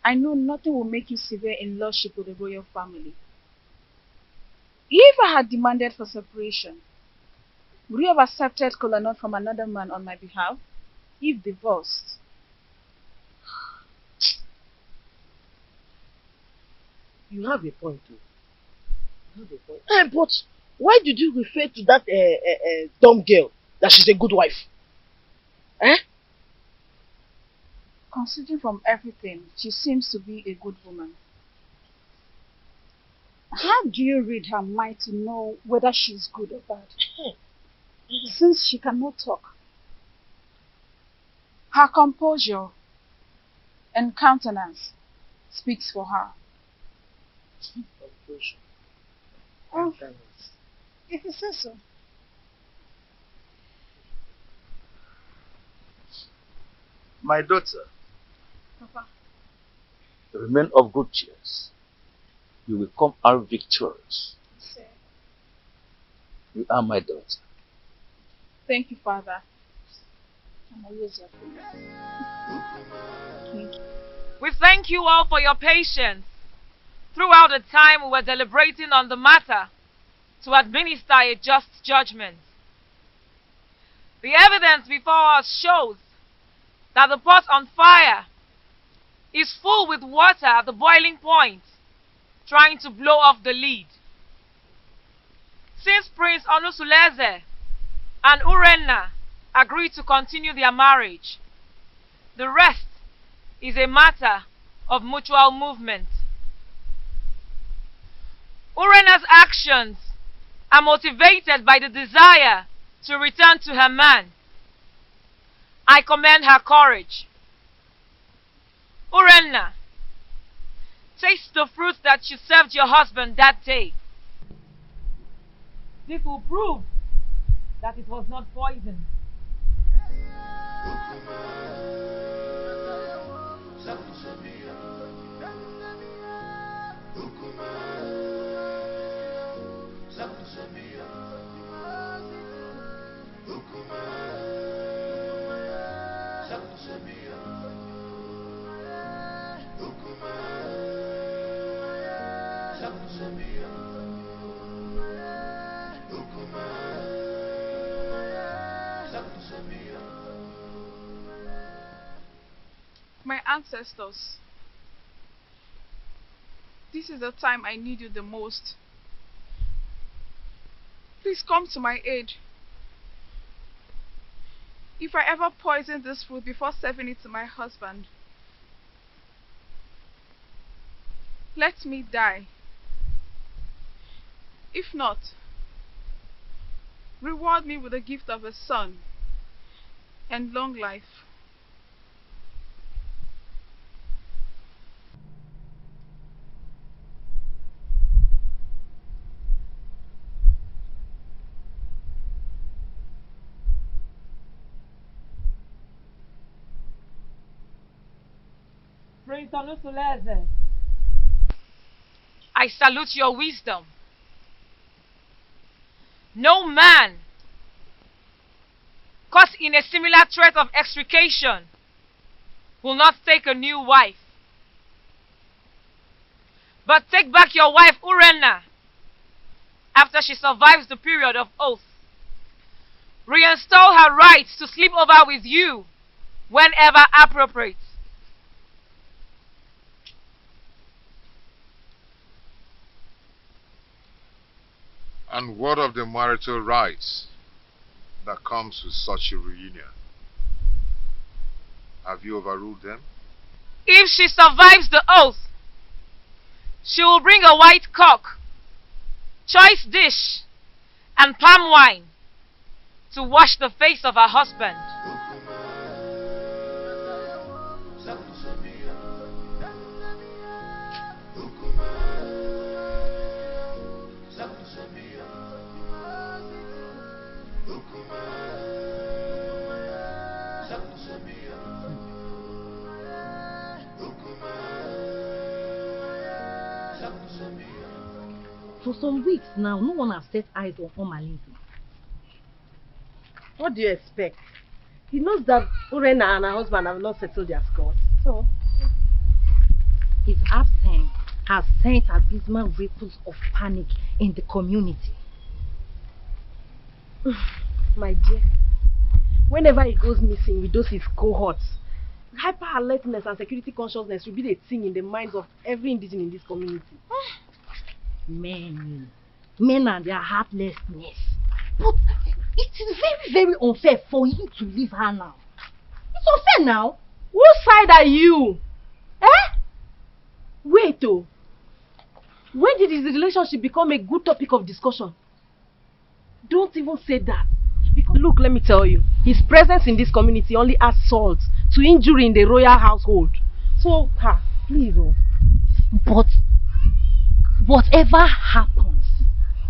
I know nothing will make you severe in lordship with the royal family. If I had demanded for separation, would you have accepted Kolanut from another man on my behalf? If divorced? You have a point too. You have a point. But why did you refer to that dumb girl that she's a good wife? Eh? Considering from everything, she seems to be a good woman. How do you read her mind to know whether she's good or bad? Since she cannot talk. Her composure and countenance speaks for her. Composure. Oh, if you say so. My daughter, Papa. remain of good cheer. You will come out victorious. Sir. You are my daughter. Thank you, Father. I'm always your friend. We thank you all for your patience throughout the time we were deliberating on the matter to administer a just judgment. The evidence before us shows that the pot on fire is full with water at the boiling point, trying to blow off the lid. Since Prince Onusuleze and Urenna agreed to continue their marriage, the rest is a matter of mutual movement. Urenna's actions are motivated by the desire to return to her man. I commend her courage. Urenna, taste the fruit that you served your husband that day. This will prove that it was not poison. My ancestors, this is the time I need you the most. Please come to my aid. If I ever poison this food before serving it to my husband, let me die. If not, reward me with the gift of a son and long life. Prince Onusuleze, I salute your wisdom. No man caught in a similar threat of extrication will not take a new wife. But take back your wife Urenna after she survives the period of oath. Reinstall her rights to sleep over with you whenever appropriate. And what of the marital rights that comes with such a reunion? Have you overruled them? If she survives the oath, she will bring a white cock, choice dish, and palm wine to wash the face of her husband. Ukuma. For some weeks now, no one has set eyes on Omalinze. What do you expect? He knows that Urena and her husband have not settled their scores. So, his absence has sent abysmal ripples of panic in the community. my dear, whenever he goes missing with those his cohorts, hyper alertness and security consciousness will be the thing in the minds of every indigenous in this community. Men and their heartlessness. But it is very, very unfair for him to leave her now. It's unfair now. Whose side are you? Eh? Wait, oh. When did his relationship become a good topic of discussion? Don't even say that. Because look, let me tell you, his presence in this community only adds salt to injury in the royal household. So, please, oh. But whatever happens,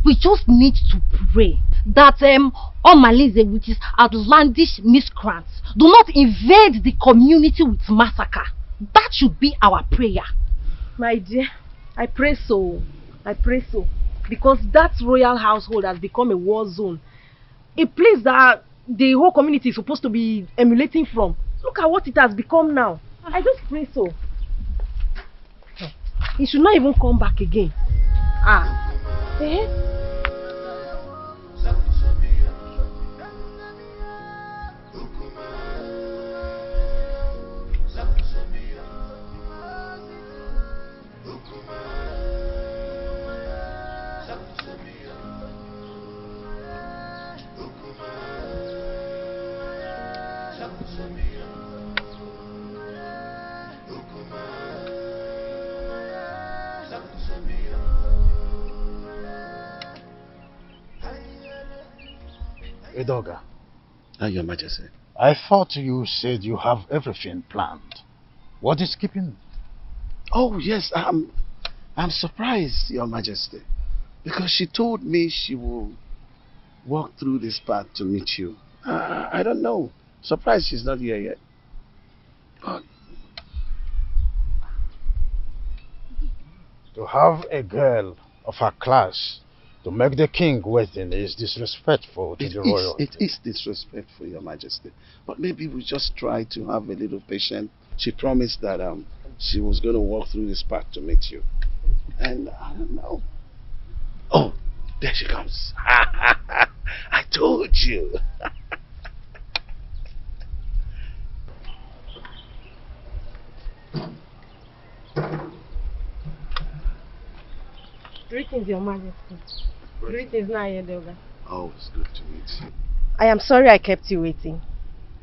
we just need to pray that Omalinze with his outlandish miscreants do not invade the community with massacre. That should be our prayer. My dear, I pray so. I pray so. Because that royal household has become a war zone. A place that the whole community is supposed to be emulating from. Look at what it has become now. I just pray so. He should not even come back again. Eh? Edoga. Your Majesty. I thought you said you have everything planned. What is keeping? Oh, yes. I'm surprised, Your Majesty. Because she told me she will walk through this path to meet you. I don't know. Surprised she's not here yet. But to have a girl of her class to make the king waiting is disrespectful to the royalty. It is disrespectful, Your Majesty. But maybe we just try to have a little patience. She promised that she was going to walk through this path to meet you. And I don't know. Oh, there she comes. I told you. Greetings, Your Majesty. Greetings, Edoga. Oh, it's good to meet you. I am sorry I kept you waiting.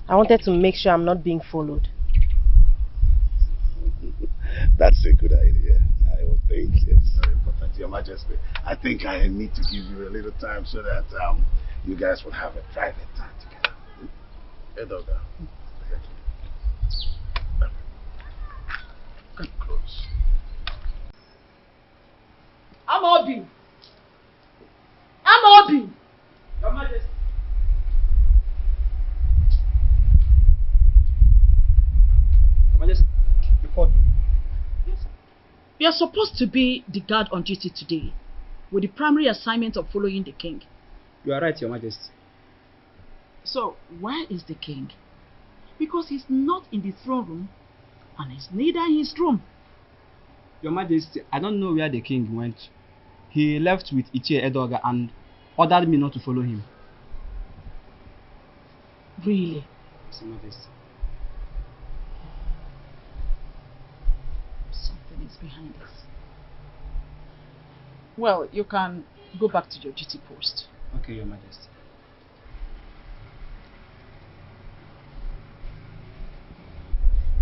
I wanted to make sure I'm not being followed. That's a good idea. I would think, yes. Very important, Your Majesty. I think I need to give you a little time so that you guys will have a private time together. Edoga. Come close. Amobi! Your Majesty. Your Majesty, report me. Yes, sir. You are supposed to be the guard on duty today, with the primary assignment of following the king. You are right, Your Majesty. So, where is the king? Because he's not in the throne room, and he's neither in his room. Your Majesty, I don't know where the king went. He left with Ichie Edoga and ordered me not to follow him. Really? Yes, Your Majesty. Something is behind this. Well, you can go back to your duty post. Okay, Your Majesty.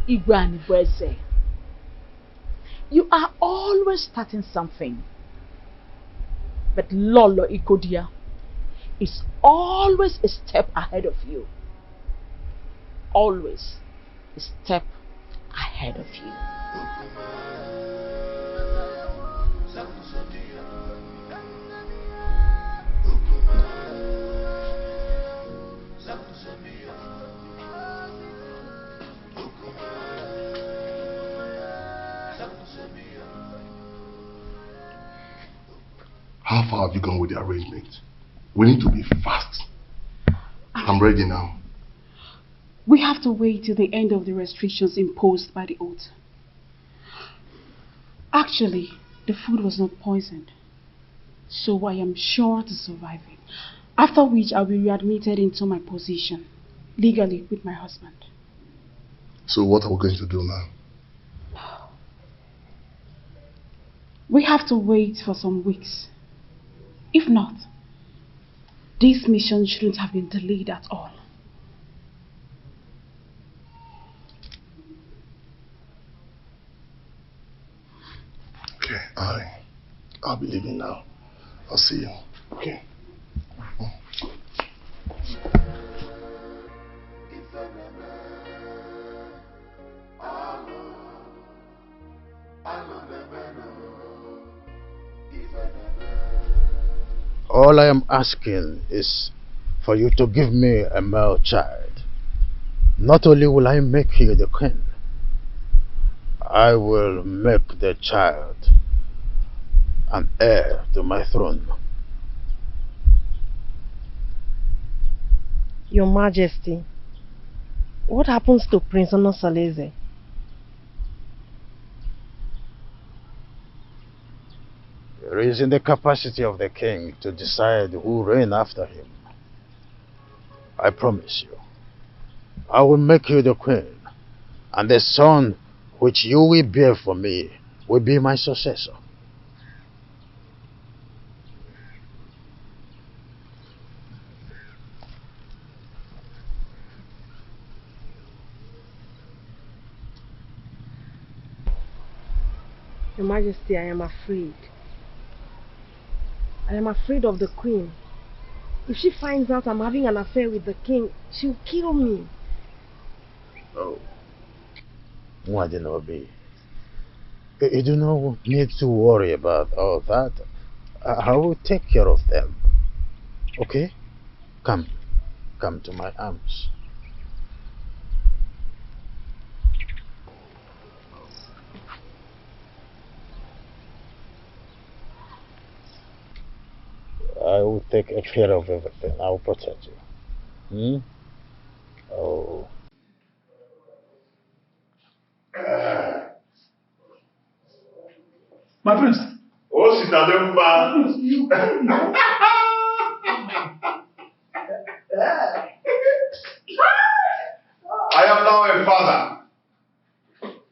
Igwani Bweze, you are always starting something. But Lolo Ikodia is always a step ahead of you. Always a step ahead of you. How far have you gone with the arrangement? We need to be fast. I'm ready now. We have to wait till the end of the restrictions imposed by the oath. Actually, the food was not poisoned, so I am sure to survive it. After which I'll be readmitted into my position, legally with my husband. So what are we going to do now? We have to wait for some weeks. If not, this mission shouldn't have been delayed at all. Okay, I'll be leaving now. I'll see you. Okay. All I am asking is for you to give me a male child. Not only will I make you the queen, I will make the child an heir to my throne. Your Majesty, what happens to Prince Onosaleze? It is in the capacity of the king to decide who reign after him. I promise you, I will make you the queen, and the son which you will bear for me will be my successor. Your Majesty, I am afraid. I am afraid of the queen. If she finds out I'm having an affair with the king, she'll kill me. Oh, Wadinobi, you do not need to worry about all that. I will take care of them. Okay? Come to my arms. I will take care of everything. I will protect you. Oh. My prince. Oh, Sitademba. I am now a father.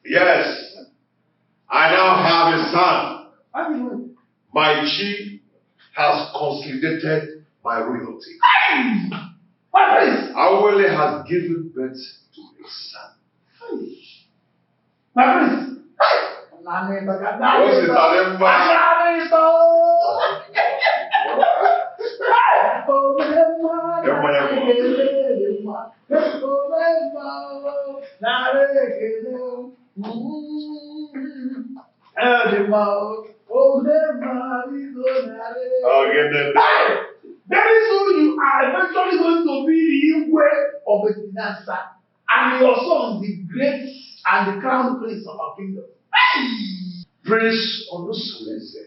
Yes. I now have a son. My chief has consolidated my royalty. My prince. Awele has given birth to a son. My prince. Oh, Sitademba. Very soon you are eventually going to be the Igwe of the Dinasa, and your son the great and the crown prince of our kingdom. Prince Onosaleze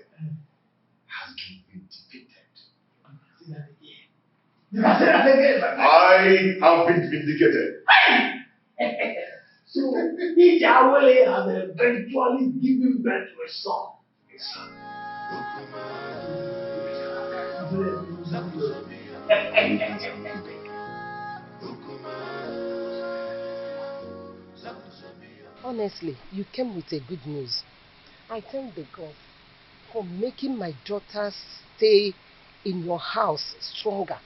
has been vindicated. I have been vindicated. So, Ijawele has eventually given birth to a son. Honestly, you came with a good news. I thank the God for making my daughter's stay in your house stronger.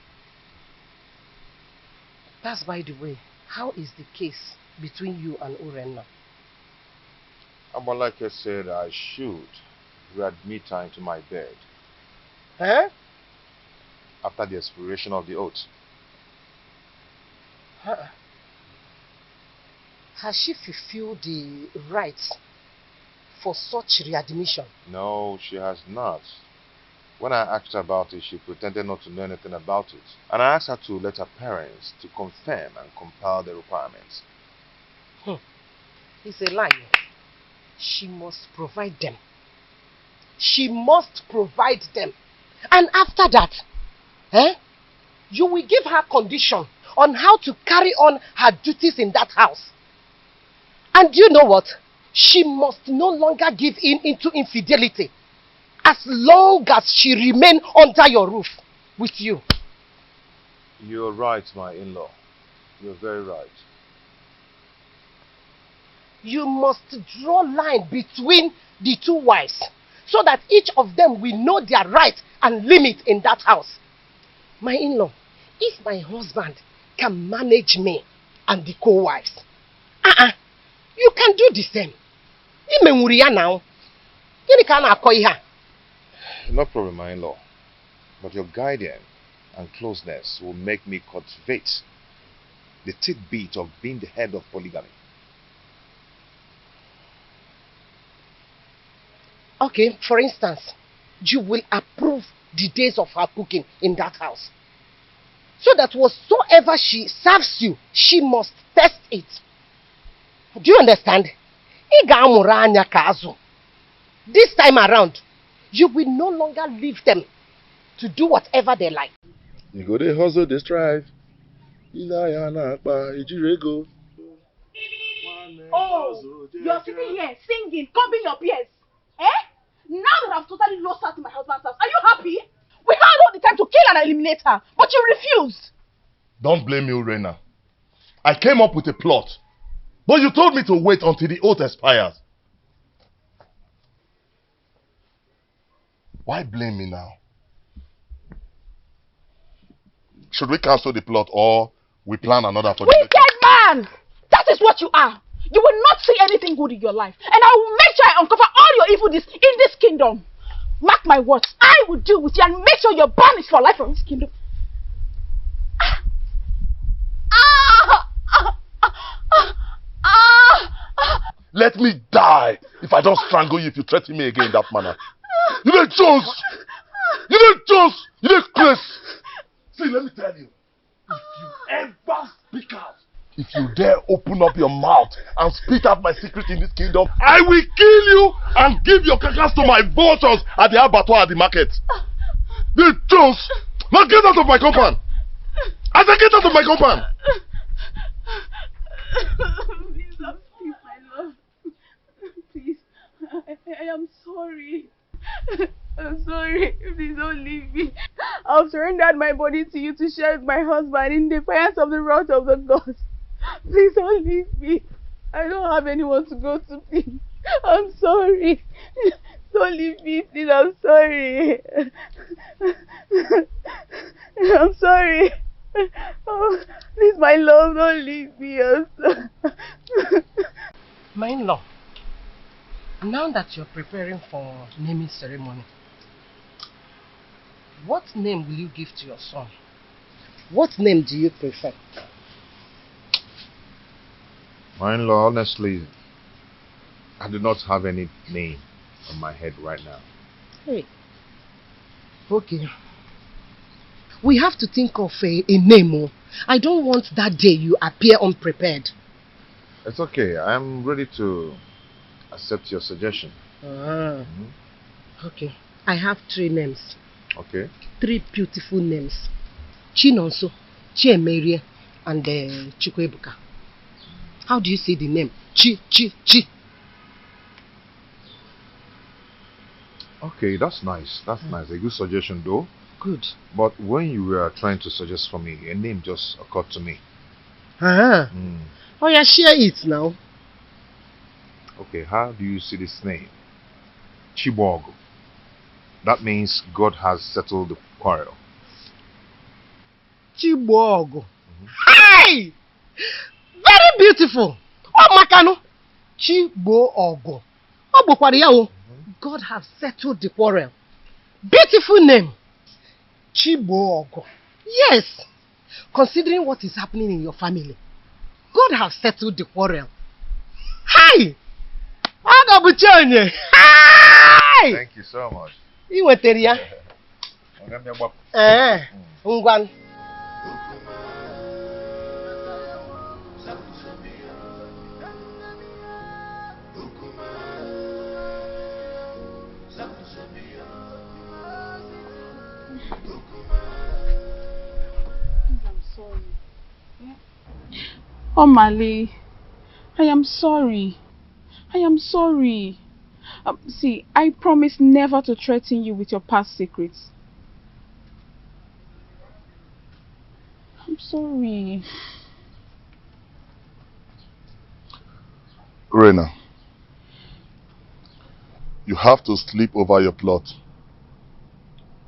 That's by the way, how is the case between you and Urenna? Amalake said I should readmit her into my bed. Huh? After the expiration of the oath. Huh? Has she fulfilled the rights for such readmission? No, she has not. When I asked her about it, she pretended not to know anything about it. And I asked her to let her parents to confirm and compile the requirements. It's a lie. She must provide them. She must provide them. And after that, you will give her condition on how to carry on her duties in that house. And you know what? She must no longer give in into infidelity as long as she remains under your roof with you. You're right, my in-law. You're very right. You must draw line between the two wives so that each of them will know their right and limit in that house. My in-law, if my husband can manage me and the co-wives, you can do the same. Now. No problem, my in-law. But your guidance and closeness will make me cultivate the tidbit of being the head of polygamy. Okay, for instance, you will approve the days of her cooking in that house. So that whatsoever she serves you, she must test it. Do you understand? This time around, you will no longer leave them to do whatever they like. You go there, hustle, they strive. Oh, you're sitting here singing, combing your ears. Now that I've totally lost her to my husband's house, are you happy? We had all the time to kill and eliminate her, but you refused. Don't blame me, Urena. I came up with a plot, but you told me to wait until the oath expires. Why blame me now? Should we cancel the plot or we plan another for the wicked man! That is what you are. You will not see anything good in your life. And I will make sure I uncover all your evil deeds in this kingdom. Mark my words. I will deal with you and make sure you're banished for life from this kingdom. Let me die if I don't strangle you if you threaten me again in that manner. You need Jones! You need Jones! You need Chris! See, let me tell you. If you ever speak out, if you dare open up your mouth and spit out my secret in this kingdom, I will kill you and give your carcass to my vultures at the abattoir at the market. You need Jones! Now get out of my compound! I said get out of my compound! Please don't speak, my love. Please, I am sorry. I'm sorry. Please don't leave me. I've surrendered my body to you to share with my husband in defiance of the wrath of the gods. Please don't leave me. I don't have anyone to go to, please. I'm sorry. Don't leave me, please. I'm sorry. I'm sorry. Oh, please, my love, don't leave me. I'm sorry. My in-law, now that you're preparing for naming ceremony, what name will you give to your son? What name do you prefer? My in-law, honestly, I do not have any name on my head right now. Hey. Okay. We have to think of a name. I don't want that day you appear unprepared. It's okay. I'm ready to accept your suggestion. Okay. I have 3 names. Okay. 3 beautiful names. Chinonso, Chiemerie, and Chikwebuka. How do you say the name? Chi. Okay, that's nice. That's nice. A good suggestion though. Good. But when you were trying to suggest for me, a name just occurred to me. Oh yeah, share it now. Okay, how do you see this name? Chibogo. That means God has settled the quarrel. Chibogo. Hey! Very beautiful. Oh, Makano. Chibogo. Oh, God has settled the quarrel. Beautiful name. Chibogo. Yes. Considering what is happening in your family, God has settled the quarrel. Hi! Hi! Thank you so much. You were there. Ngwan. I'm sorry. Yeah? Oh, Mali, I am sorry. I am sorry. See, I promise never to threaten you with your past secrets. I'm sorry. Rena, you have to sleep over your plot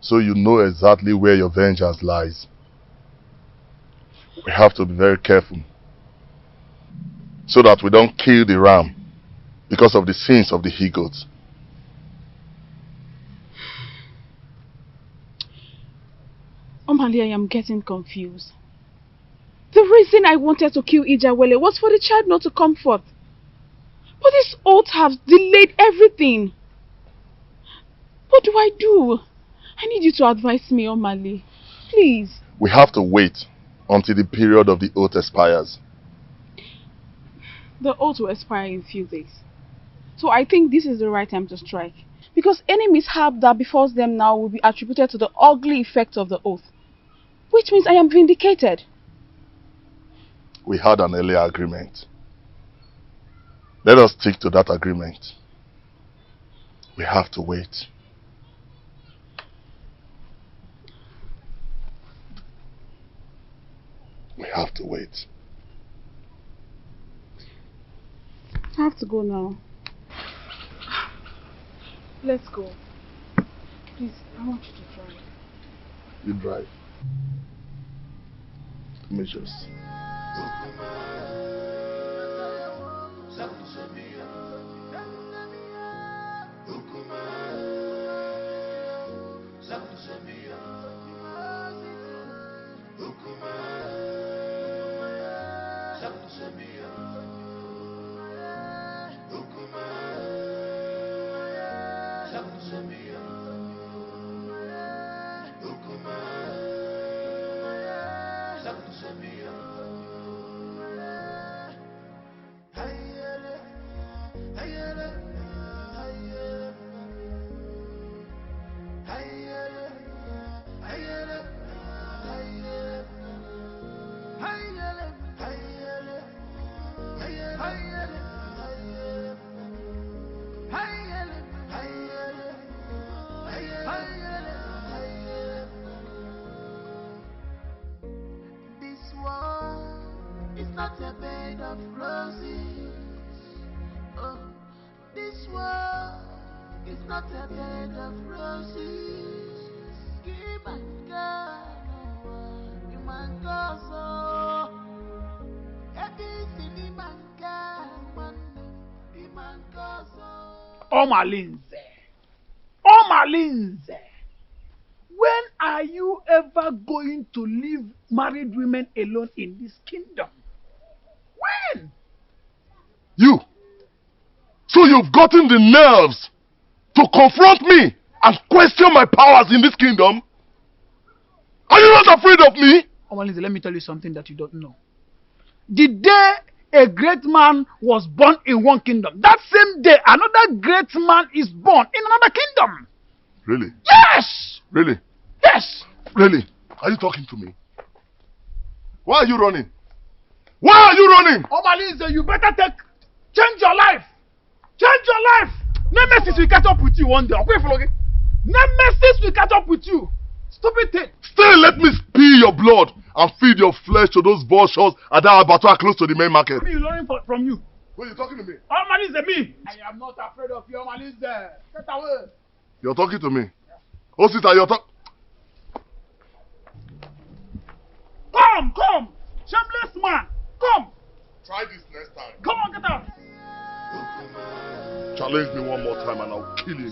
so you know exactly where your vengeance lies. We have to be very careful so that we don't kill the ram because of the sins of the he-goats. Omali, I am getting confused. The reason I wanted to kill Ijawele was for the child not to come forth. But this oath has delayed everything. What do I do? I need you to advise me, Omali. Please. We have to wait until the period of the oath expires. The oath will expire in a few days. So I think this is the right time to strike. Because any mishap that befalls them now will be attributed to the ugly effect of the oath. Which means I am vindicated. We had an earlier agreement. Let us stick to that agreement. We have to wait. We have to wait. I have to go now. Let's go. Please, I want you to drive. You drive. Measures. It's not a bed of roses. Oh, this world is not a bed of roses. Give and go, you man go so. Everything you man go so. Omalinze, when are you ever going to leave married women alone in this kingdom? When? You! So you've gotten the nerves to confront me and question my powers in this kingdom? Are you not afraid of me? Omalinze, let me tell you something that you don't know. The day a great man was born in one kingdom, that same day another great man is born in another kingdom. Really? Yes! Really? Yes! Really? Are you talking to me? Why are you running? Why are you running? Omalinze, you better change your life. Change your life. Nemesis will catch up with you one day. Nemesis will catch up with you. Stupid thing. Still let me spill your blood and feed your flesh to those vultures at that abattoir close to the main market. What are you learning from you? Who are you talking to me? Omalinze, me. I am not afraid of you, Omalinze. Get away. You're talking to me. Oh, sister, you're talking. Come. Shameless man. Come. Try this next time. Come on, get out. Challenge me one more time and I'll kill you.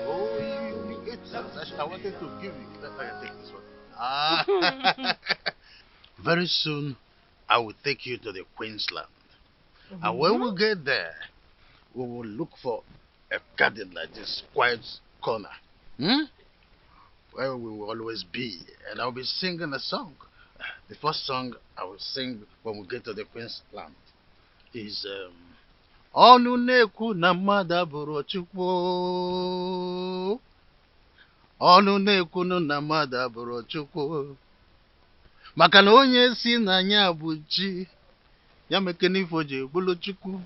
Oh, you get that. I wanted to give you. Let me take this one. Very soon, I will take you to the Queensland. And when we get there, we will look for a garden like this, quiet corner. Where we will always be. And I'll be singing a song. The first song I will sing when we get to the Queensland is Ọnụ na-ekwu na mmadụ abụrụ Chukwu. Ọnụ na-ekwu na mmadụ abụrụ Chukwu. Maka na onye si na ya bụ chi, ya mekene ifo ji bụrụ Chukwu.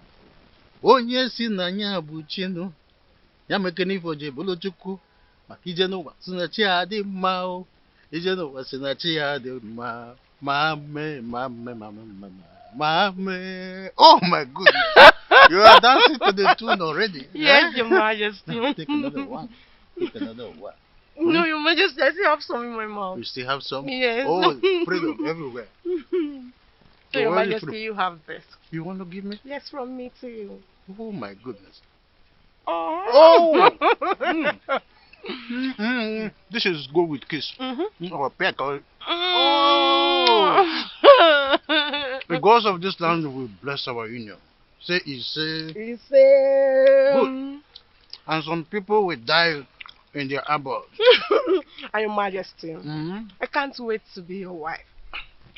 Onye si na ya bụ chi nụ, ya mekene ifo ji bụrụ Chukwu. Maka ije n'ụwa si na chi ya dị mma o. Ije n'ụwa si na chi ya dị mma. Mame. Oh my goodness. You are dancing to the tune already. Yes, Your Majesty. Take another one. Take another one. No, Your Majesty, I still have some in my mouth. You still have some? Yes. Oh, freedom everywhere. So, Your where is Majesty, you have this. You want to give me? Yes, from me to you. Oh my goodness. Oh! This is good with kiss. Or peck. Oh! Because of this land, we bless our union. Say, Good. And some people will die in their abode. And Your Majesty, I can't wait to be your wife.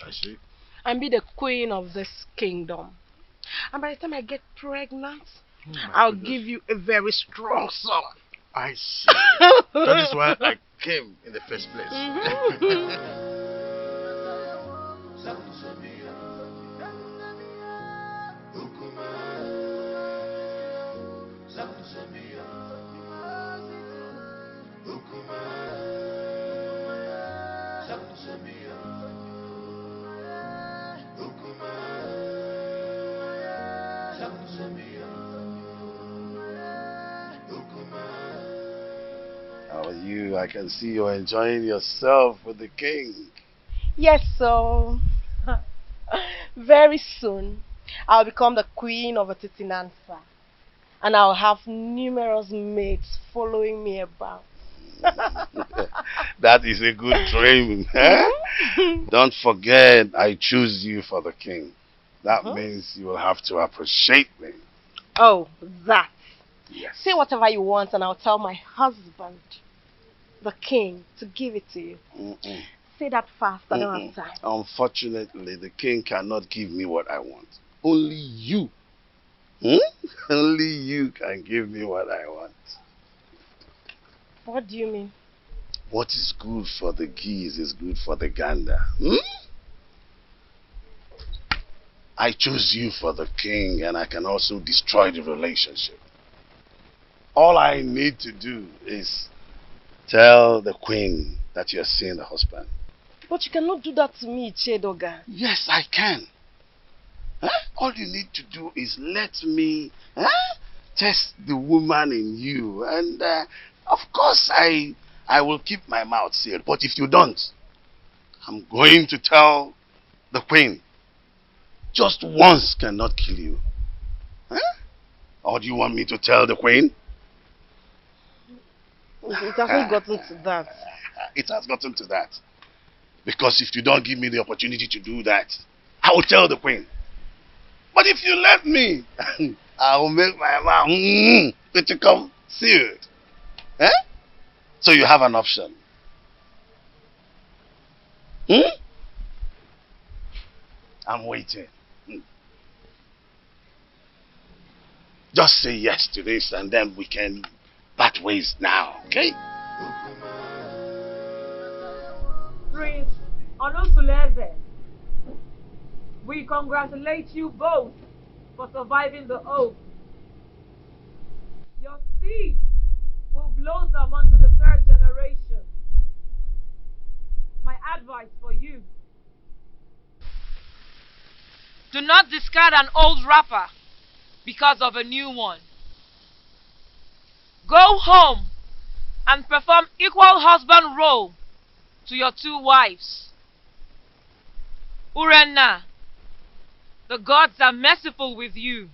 I see. And be the queen of this kingdom. And by the time I get pregnant, I'll give you a very strong son. I see. That is why I came in the first place. How are you? I can see you're enjoying yourself with the king. Yes, so very soon I'll become the queen of Atitinansa. And I'll have numerous mates following me about. That is a good dream. Don't forget, I choose you for the king. That means you will have to appreciate me. Oh, that. Yes. Say whatever you want and I'll tell my husband, the king, to give it to you. Say that fast, I don't have time. Unfortunately, the king cannot give me what I want. Only you. Only you can give me what I want. What do you mean? What is good for the geese is good for the gander. I choose you for the king and I can also destroy the relationship. All I need to do is tell the queen that you're seeing the husband. But you cannot do that to me, Chedoga. Yes, I can. All you need to do is let me test the woman in you. And of course, I will keep my mouth sealed. But if you don't, I'm going to tell the queen. Just once cannot kill you. Or do you want me to tell the queen? It hasn't gotten to that. It has gotten to that. Because if you don't give me the opportunity to do that, I will tell the queen. But if you let me, I will make my mouth become sealed. So you have an option. I'm waiting. Just say yes to this and then we can part ways now, okay? Prince Onosuleze, we congratulate you both for surviving the oath. Your seed will blossom unto the third generation. My advice for you: do not discard an old wrapper because of a new one. Go home and perform equal husband role to your two wives. Urenna, the gods are merciful with you.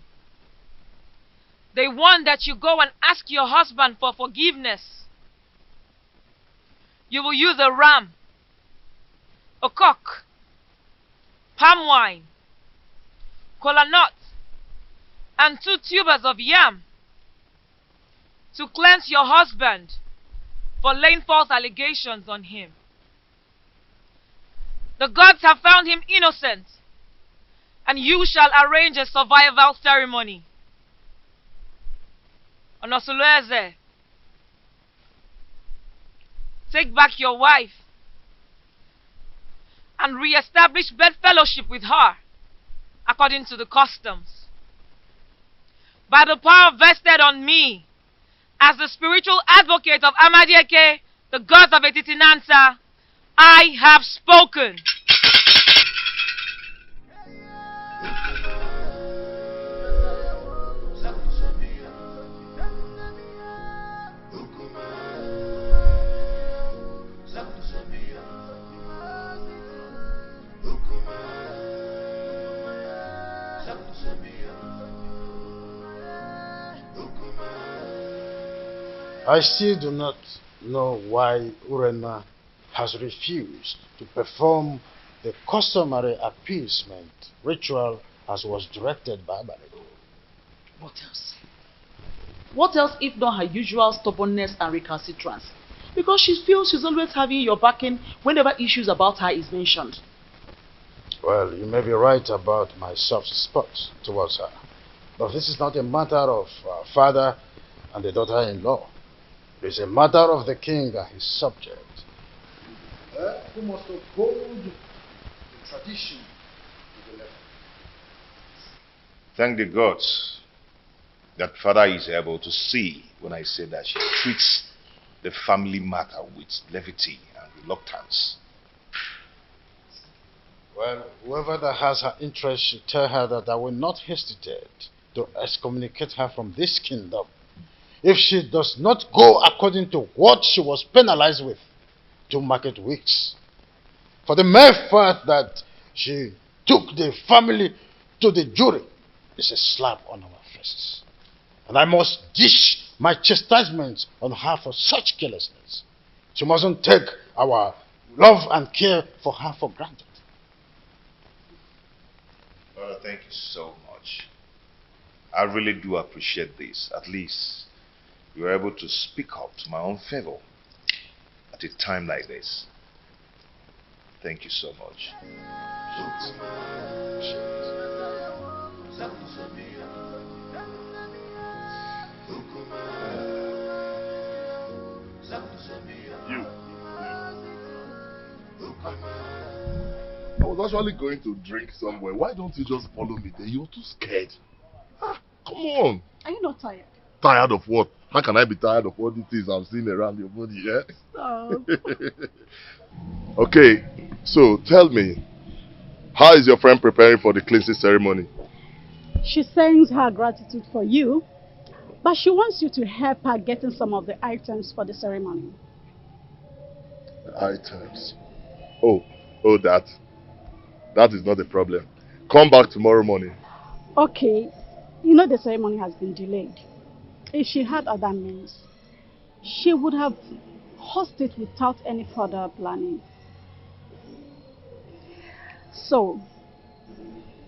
They want that you go and ask your husband for forgiveness. You will use a ram, a cock, palm wine, kola nut, and 2 tubers of yam to cleanse your husband for laying false allegations on him. The gods have found him innocent, and you shall arrange a survival ceremony Onosulueze, take back your wife and re-establish bedfellowship with her according to the customs. By the power vested on me as the spiritual advocate of Amadieke, the gods of Etitinansa, I have spoken. I still do not know why Urena has refused to perform the customary appeasement ritual as was directed by Abale. What else? What else if not her usual stubbornness and recalcitrance? Because she feels she's always having your backing whenever issues about her is mentioned. Well, you may be right about my soft spots towards her. But this is not a matter of father and the daughter-in-law. It is a matter of the king and his subject. Who must uphold the tradition to the letter. Thank the gods that father is able to see when I say that she treats the family matter with levity and reluctance. Well, whoever that has her interest should tell her that I will not hesitate to excommunicate her from this kingdom if she does not go according to what she was penalized with 2 market weeks. For the mere fact that she took the family to the jury is a slap on our faces. And I must dish my chastisement on her for such carelessness. She mustn't take our love and care for her for granted. Brother, thank you so much. I really do appreciate this. At least you were able to speak up to my own favor at a time like this. Thank you so much. I was actually going to drink somewhere. Why don't you just follow me there? You're too scared. Come on. Are you not tired? Tired of what? How can I be tired of all these things I'm seeing around your body, yeah? Stop. Okay, so tell me, how is your friend preparing for the cleansing ceremony? She sends her gratitude for you, but she wants you to help her getting some of the items for the ceremony. The items? Oh, that is not a problem. Come back tomorrow morning. Okay, you know the ceremony has been delayed. If she had other means, she would have hosted it without any further planning. So,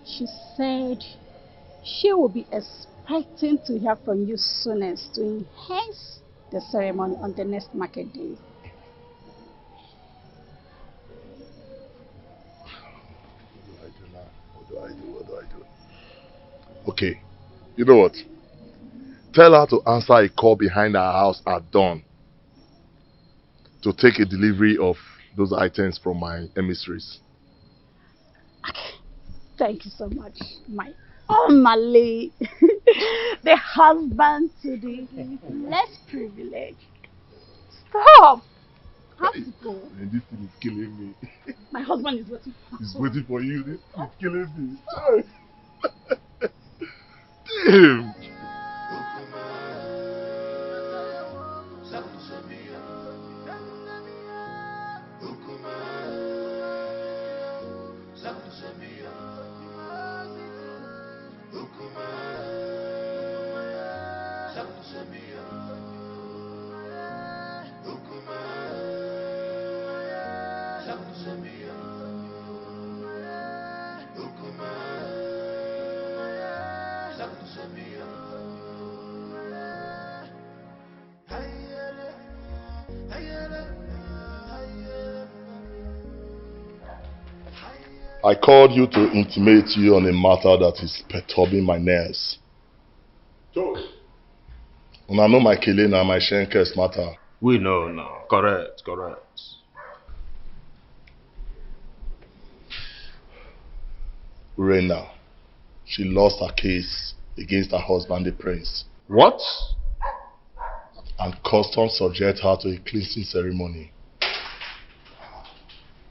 she said she will be expecting to hear from you soonest to enhance the ceremony on the next market day. What do I do? Okay, you know what? Tell her to answer a call behind our house at dawn to take a delivery of those items from my emissaries. Thank you so much, my Omale, the husband to the less privileged. Stop! Have to go. And this thing is killing me. My husband is waiting for He's waiting for you. This is killing me. Damn! I called you to intimate you on a matter that is perturbing my nerves. When I know my Kelena, my Shenkes matter. We know now. Correct. Urena, she lost her case against her husband, the prince. What? And customs subject her to a cleansing ceremony.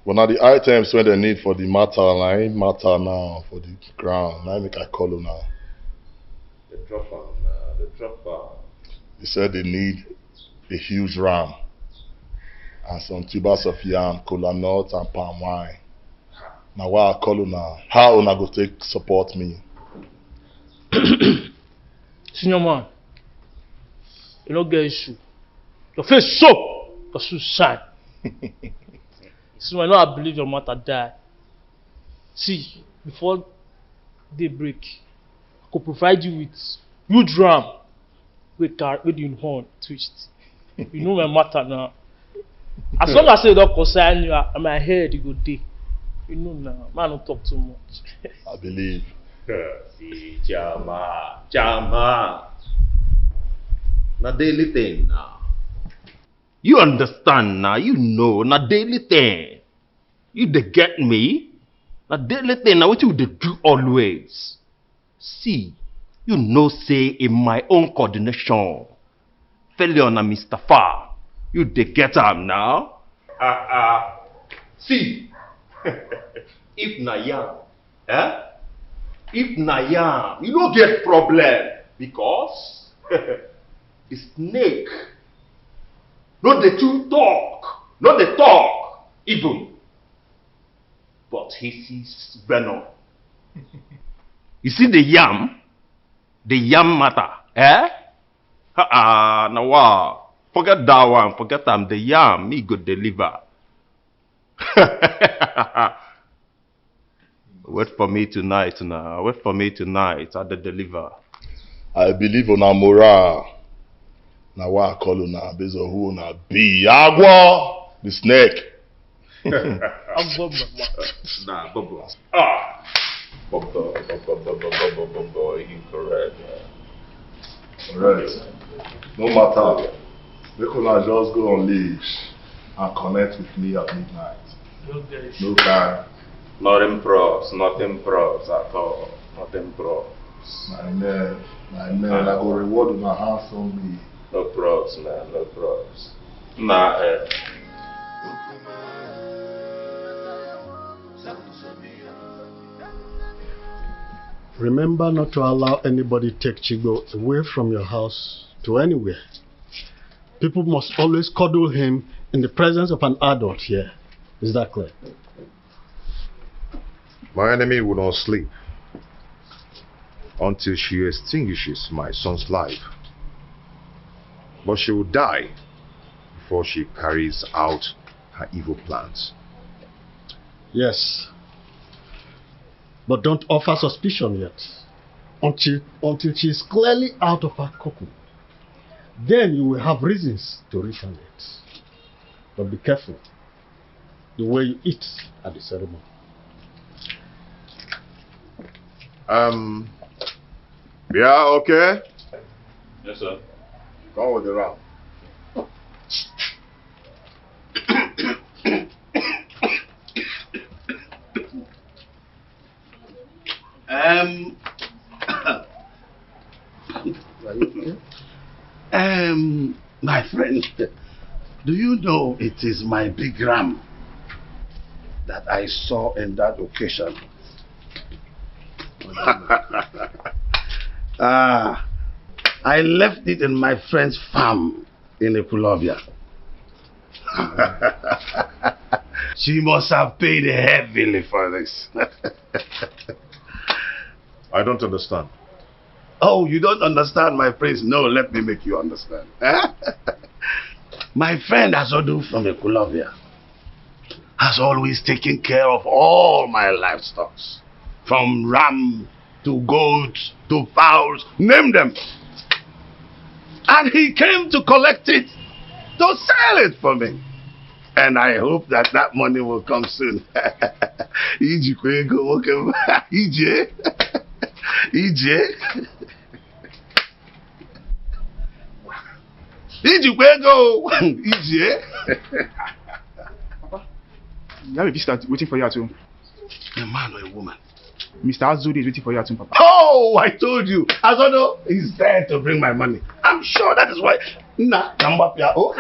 But now the items when they need for the matter, I ain't matter now for the ground. I make I call her now. The dropper. They said they need a huge ram and some tubers of yam, cola nuts and palm wine. Now why I call her now? How una go take support me? Senior man, you don't get issue. Your face soap, your shoes shine. So I know I believe your mother died. See, before daybreak, I could provide you with huge ram with the horn twist. You know my matter now. As long as you don't concern you, and my head you go day. You know now, man don't talk too much. I believe. See, Jama. Na daily thing now. You understand now, you know, na daily thing. You dey get me? Na daily thing, now what you dey do always. See, you know say in my own coordination, failure na Mr. Far, you dey get am now? See, if na yam, if na yam, you don't get problem because the snake not the two talk, not the talk even, but he sees venom. You see the yam matter, now wow, forget that one, forget them. The yam me go deliver. Wait for me tonight now. Wait for me tonight at the deliver. I believe on a morale. Now why I call you now based on who na be Agua, the snake. Nah, Bobo. Bobo, you correct. Alright. No matter. They could just go on leash and connect with me at midnight. No time. Nothing pros at all. Nothing pros. My man, I go reward with my hands on me. No pros, man, no pros. Nah, Remember not to allow anybody take Chigo away from your house to anywhere. People must always cuddle him in the presence of an adult here. Is that clear? My enemy will not sleep until she extinguishes my son's life. But she will die before she carries out her evil plans. Yes. But don't offer suspicion yet. Until she is clearly out of her cocoon. Then you will have reasons to retaliate. But be careful the way you eat at the ceremony. Yeah, okay? Yes, sir. Come with the ram. My friend, do you know it is my big ram that I saw in that occasion? I left it in my friend's farm in Epulovia. She must have paid heavily for this. I don't understand. Oh, you don't understand, my prince? No, let me make you understand. My friend Azodu from Epulovia has always taken care of all my livestock. From ram to goats to fowls, name them. And he came to collect it, to sell it for me. And I hope that that money will come soon. Easy, where go? Easy, eh? Papa, you have a visitor waiting for you at home. A man or a woman? Mr. Azudi is waiting for you at home, Papa. Oh, I told you. Azodo is there to bring my money. I'm sure that is why. Nah, come up here. Oh.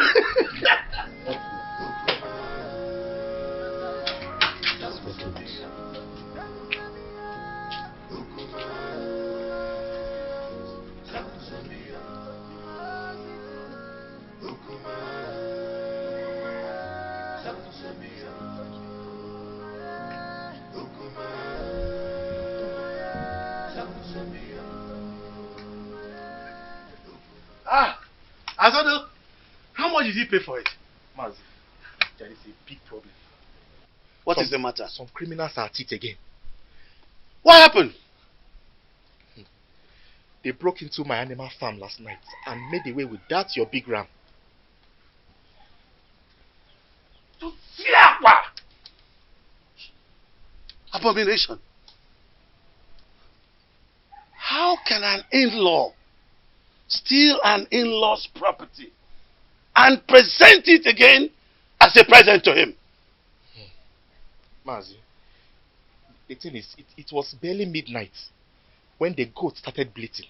Azodo, how much did he pay for it? Mazi, there is a big problem. What is the matter? Some criminals are at it again. What happened? They broke into my animal farm last night and made away with that your big ram. Abomination. How can an in-law steal an in-law's property and present it again as a present to him? Mazi, the thing is, it was barely midnight when the goat started bleating.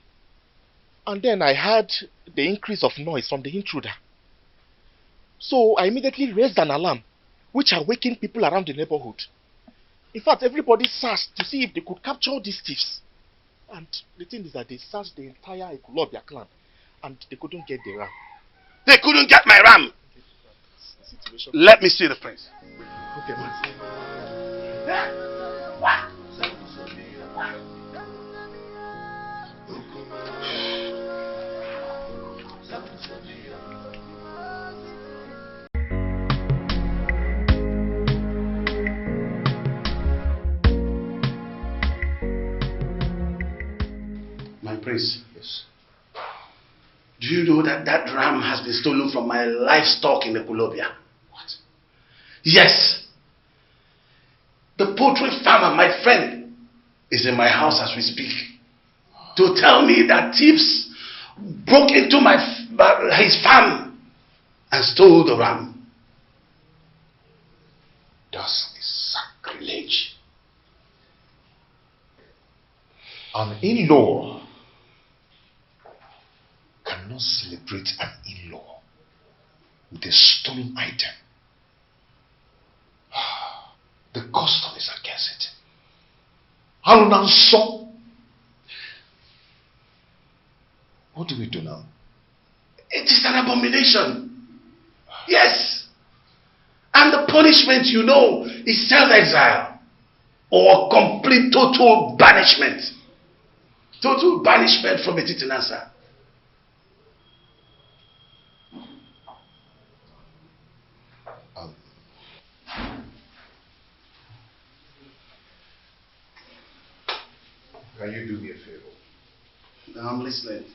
And then I heard the increase of noise from the intruder. So I immediately raised an alarm, which awakened people around the neighborhood. In fact, everybody searched to see if they could capture these thieves. And the thing is that they searched the entire Ekulobia clan and they couldn't get the ram. They couldn't get my ram! Let me see the prince. Okay, Mazi. My prince. Yes. Do you know that that ram has been stolen from my livestock in the Ekulobia? What? Yes. The poultry farmer, my friend, is in my house as we speak to tell me that thieves broke into his farm and stole the ram. That's a sacrilege. An in-law cannot celebrate an in-law with a stolen item. The custom is against it. Arunanso. What do we do now? It is an abomination. Yes. And the punishment, you know, is self-exile or complete total banishment. Total banishment from Etitinansa. Can you do me a favor? I'm listening.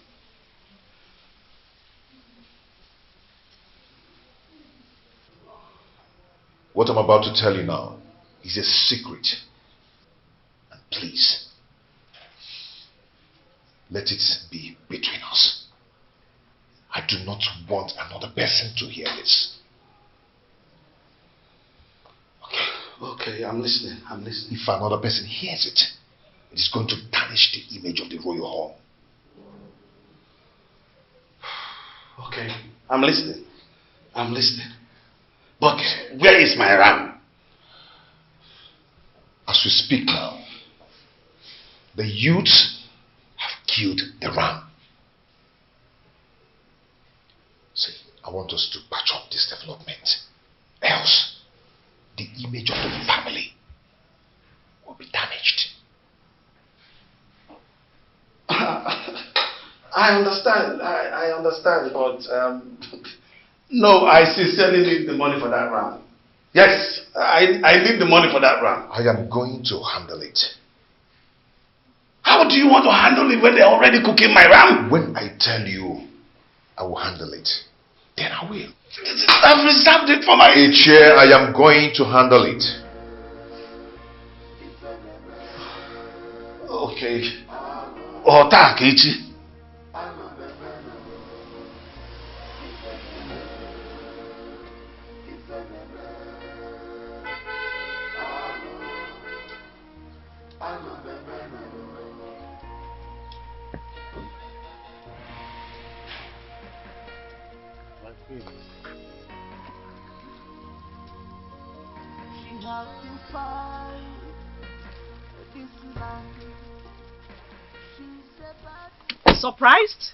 What I'm about to tell you now is a secret. And please, let it be between us. I do not want another person to hear this. Okay, I'm listening. If another person hears it, it is going to tarnish the image of the royal home. Okay, I'm listening. But where is my ram? As we speak now, the youths have killed the ram. See, I want us to patch up this development. Else, the image of the family will be damaged. I understand, but no, I sincerely need the money for that ram. Yes, I need the money for that ram. I am going to handle it. How do you want to handle it when they're already cooking my ram? When I tell you I will handle it, then I will. I've reserved it for my... Chair, I am going to handle it. Okay. Ota Kechi. She has to fight this land. She's about Surprised?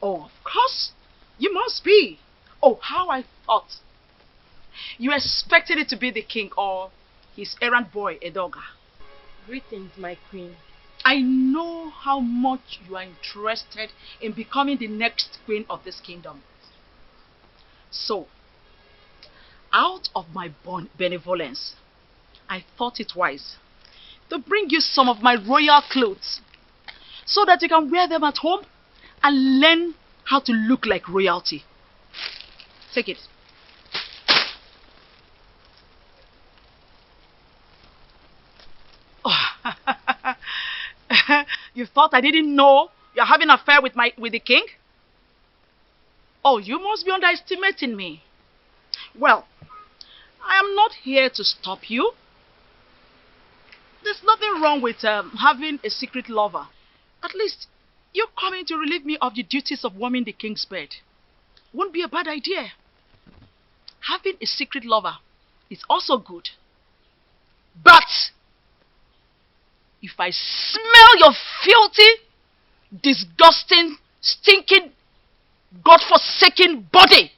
Oh, of course. You must be. Oh, how I thought. You expected it to be the king or his errand boy, Edoga. Greetings, my queen. I know how much you are interested in becoming the next queen of this kingdom. So, out of my benevolence, I thought it wise to bring you some of my royal clothes so that you can wear them at home and learn how to look like royalty. Take it. Oh. You thought I didn't know you're having an affair with the king? Oh, you must be underestimating me. Well, I am not here to stop you. There's nothing wrong with having a secret lover. At least, you're coming to relieve me of the duties of warming the king's bed. Won't be a bad idea. Having a secret lover is also good. But, if I smell your filthy, disgusting, stinking, God-forsaken body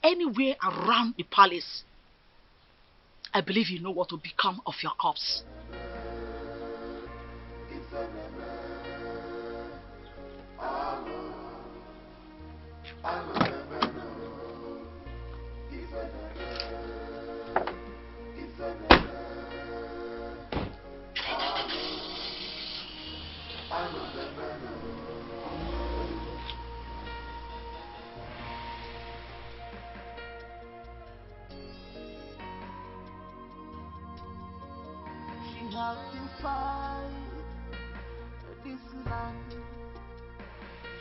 anywhere around the palace, I believe you know what will become of your corpse. She has to fight this land.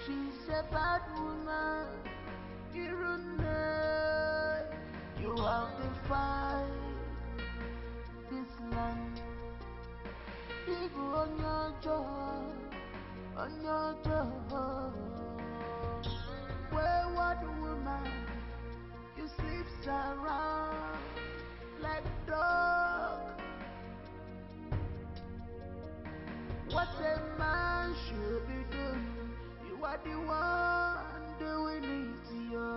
She's a bad woman. You have to fight this land. People on your job. Wayward woman, you sleeps around like dog. What a man should be doing, you are the one doing it to you.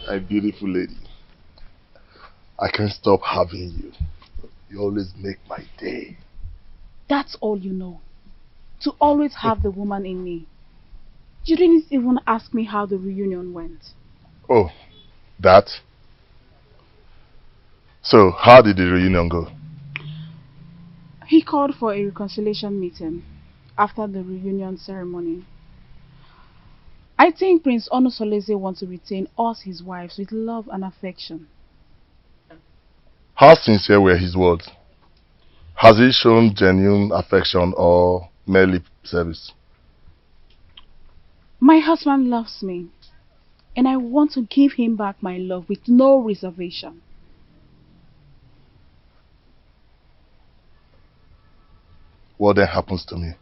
My beautiful lady, I can't stop having you. You always make my day. That's all you know. To always have the woman in me. You didn't even ask me how the reunion went. Oh, that? So, how did the reunion go? He called for a reconciliation meeting after the reunion ceremony. I think Prince Onosolese wants to retain us, his wives, with love and affection. How sincere were his words? Has he shown genuine affection or mere lip service? My husband loves me, and I want to give him back my love with no reservation. What then happens to me?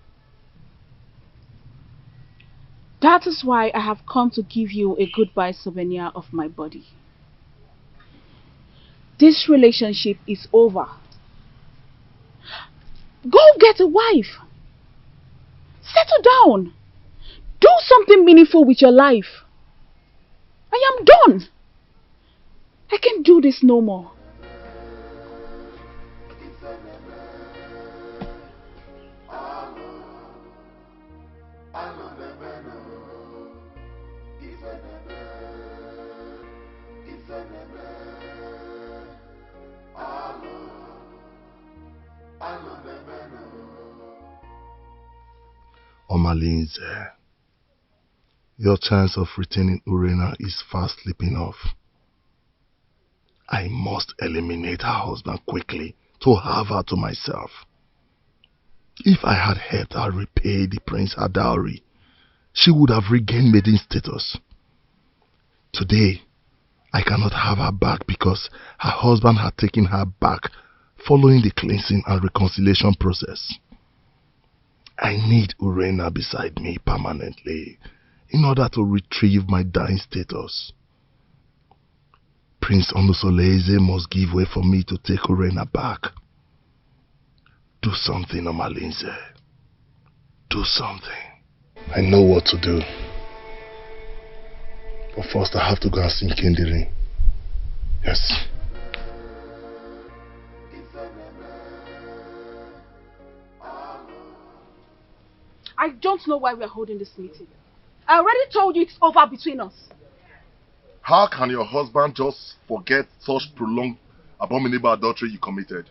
That is why I have come to give you a goodbye souvenir of my body. This relationship is over. Go get a wife. Settle down. Do something meaningful with your life. I am done. I can't do this no more. Omalinze, your chance of retaining Urena is fast slipping off. I must eliminate her husband quickly to have her to myself. If I had helped her repay the prince her dowry, she would have regained maiden status. Today, I cannot have her back because her husband had taken her back following the cleansing and reconciliation process. I need Urena beside me permanently in order to retrieve my dying status. Prince Onusoleze must give way for me to take Urena back. Do something, Omalinze. Do something. I know what to do. But first I have to go and see Kendiri. Yes. I don't know why we are holding this meeting. I already told you it's over between us. How can your husband just forget such prolonged abominable adultery you committed?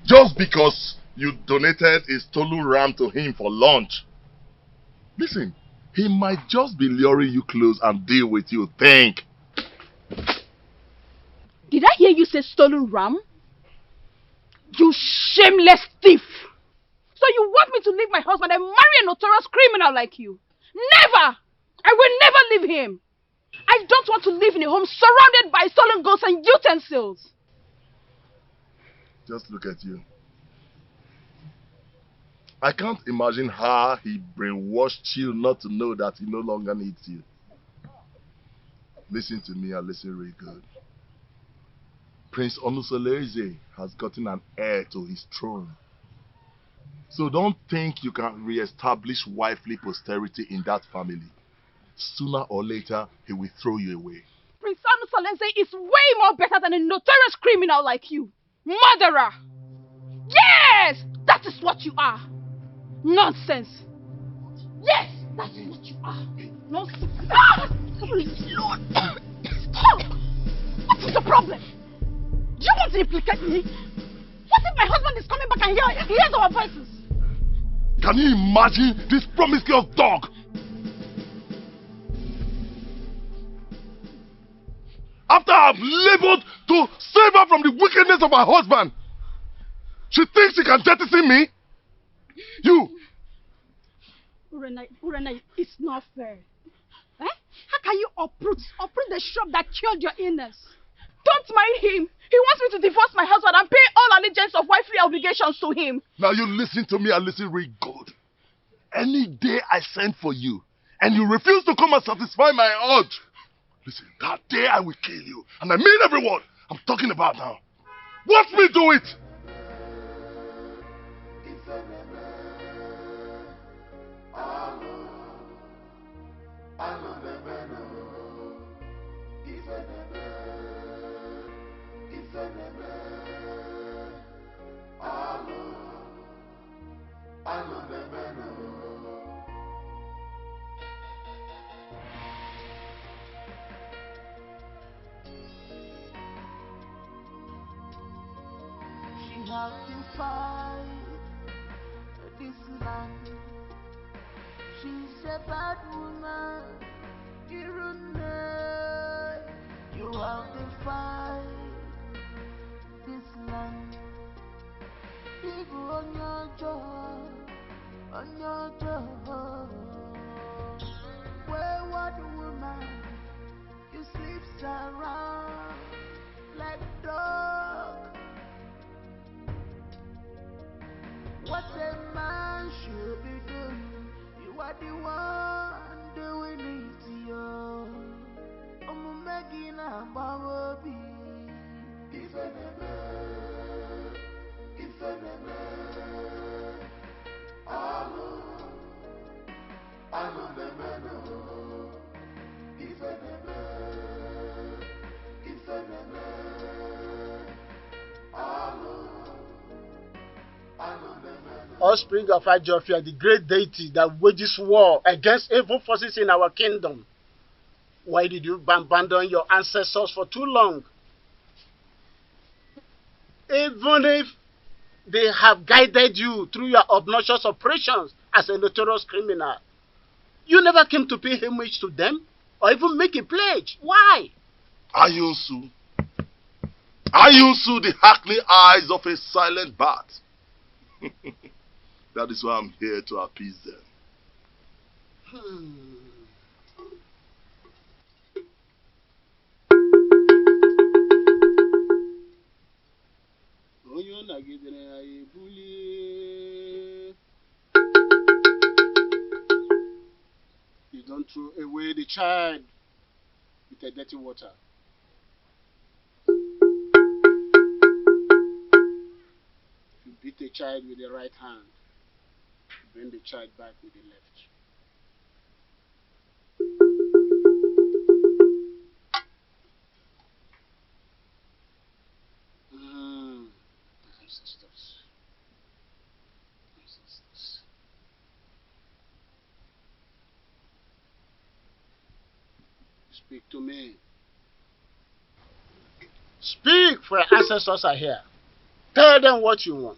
Just because you donated a stolen ram to him for lunch. Listen, he might just be luring you close and deal with you. Think. Did I hear you say stolen ram? You shameless thief! So you want me to leave my husband and marry a notorious criminal like you? Never! I will never leave him! I don't want to live in a home surrounded by stolen goods and utensils. Just look at you. I can't imagine how he brainwashed you not to know that he no longer needs you. Listen to me and listen really good. Prince Onusoleze has gotten an heir to his throne. So don't think you can re-establish wifely posterity in that family. Sooner or later, he will throw you away. Prince Onusoleze is way more better than a notorious criminal like you. Murderer! Yes! That is what you are. Nonsense. Yes, that is what you are. Nonsense. Lord. Stop! What is the problem? Do you want to implicate me? What if my husband is coming back and hears our voices? Can you imagine this promiscuous dog? After I've labored to save her from the wickedness of my husband, she thinks she can jettison me? You! Urena, it's not fair. Eh? How can you uproot the shrub that killed your illness? Don't marry him. He wants me to divorce my husband and pay all allegiance of wifely obligations to him. Now you listen to me and listen real good. Any day I send for you and you refuse to come and satisfy my urge, listen, that day I will kill you. And I mean everyone I'm talking about now. Watch me do it! She has to fight this land. She's a bad woman. You have to fight this land. People on your job, wayward woman, you sleep around like dog. What a man should be doing, you are the one doing it to you. I'm making a baby. If Offspring of Ajofia, the great deity that wages war against evil forces in our kingdom. Why did you abandon your ancestors for too long? Even if they have guided you through your obnoxious operations as a notorious criminal, you never came to pay homage to them or even make a pledge. Why? Ayusu, the hackney eyes of a silent bat. That is why I'm here to appease them. throw away the child with a dirty water. If you beat a child with the right hand, you bring the child back with the left. Ancestors. Speak to me. Speak, for your ancestors are here. Tell them what you want.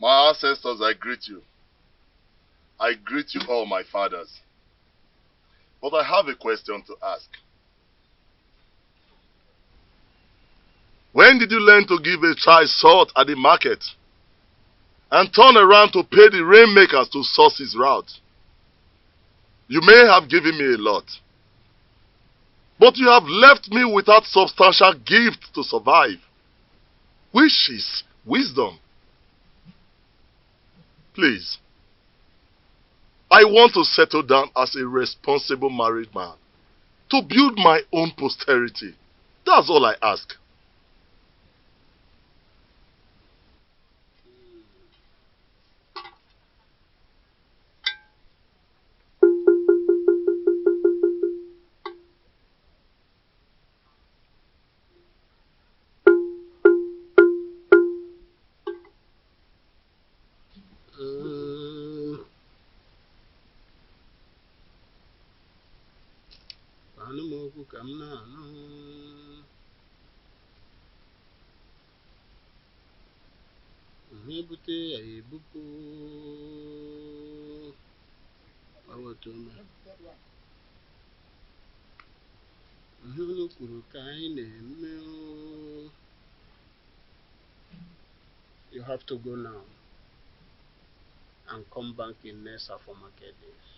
My ancestors, I greet you. I greet you all, my fathers. But I have a question to ask. When did you learn to give a child salt at the market and turn around to pay the rainmakers to source his route? You may have given me a lot, but you have left me without substantial gift to survive, which is wisdom. Please, I want to settle down as a responsible married man, to build my own posterity. That's all I ask. You have to go now and come back in Nessa for market days.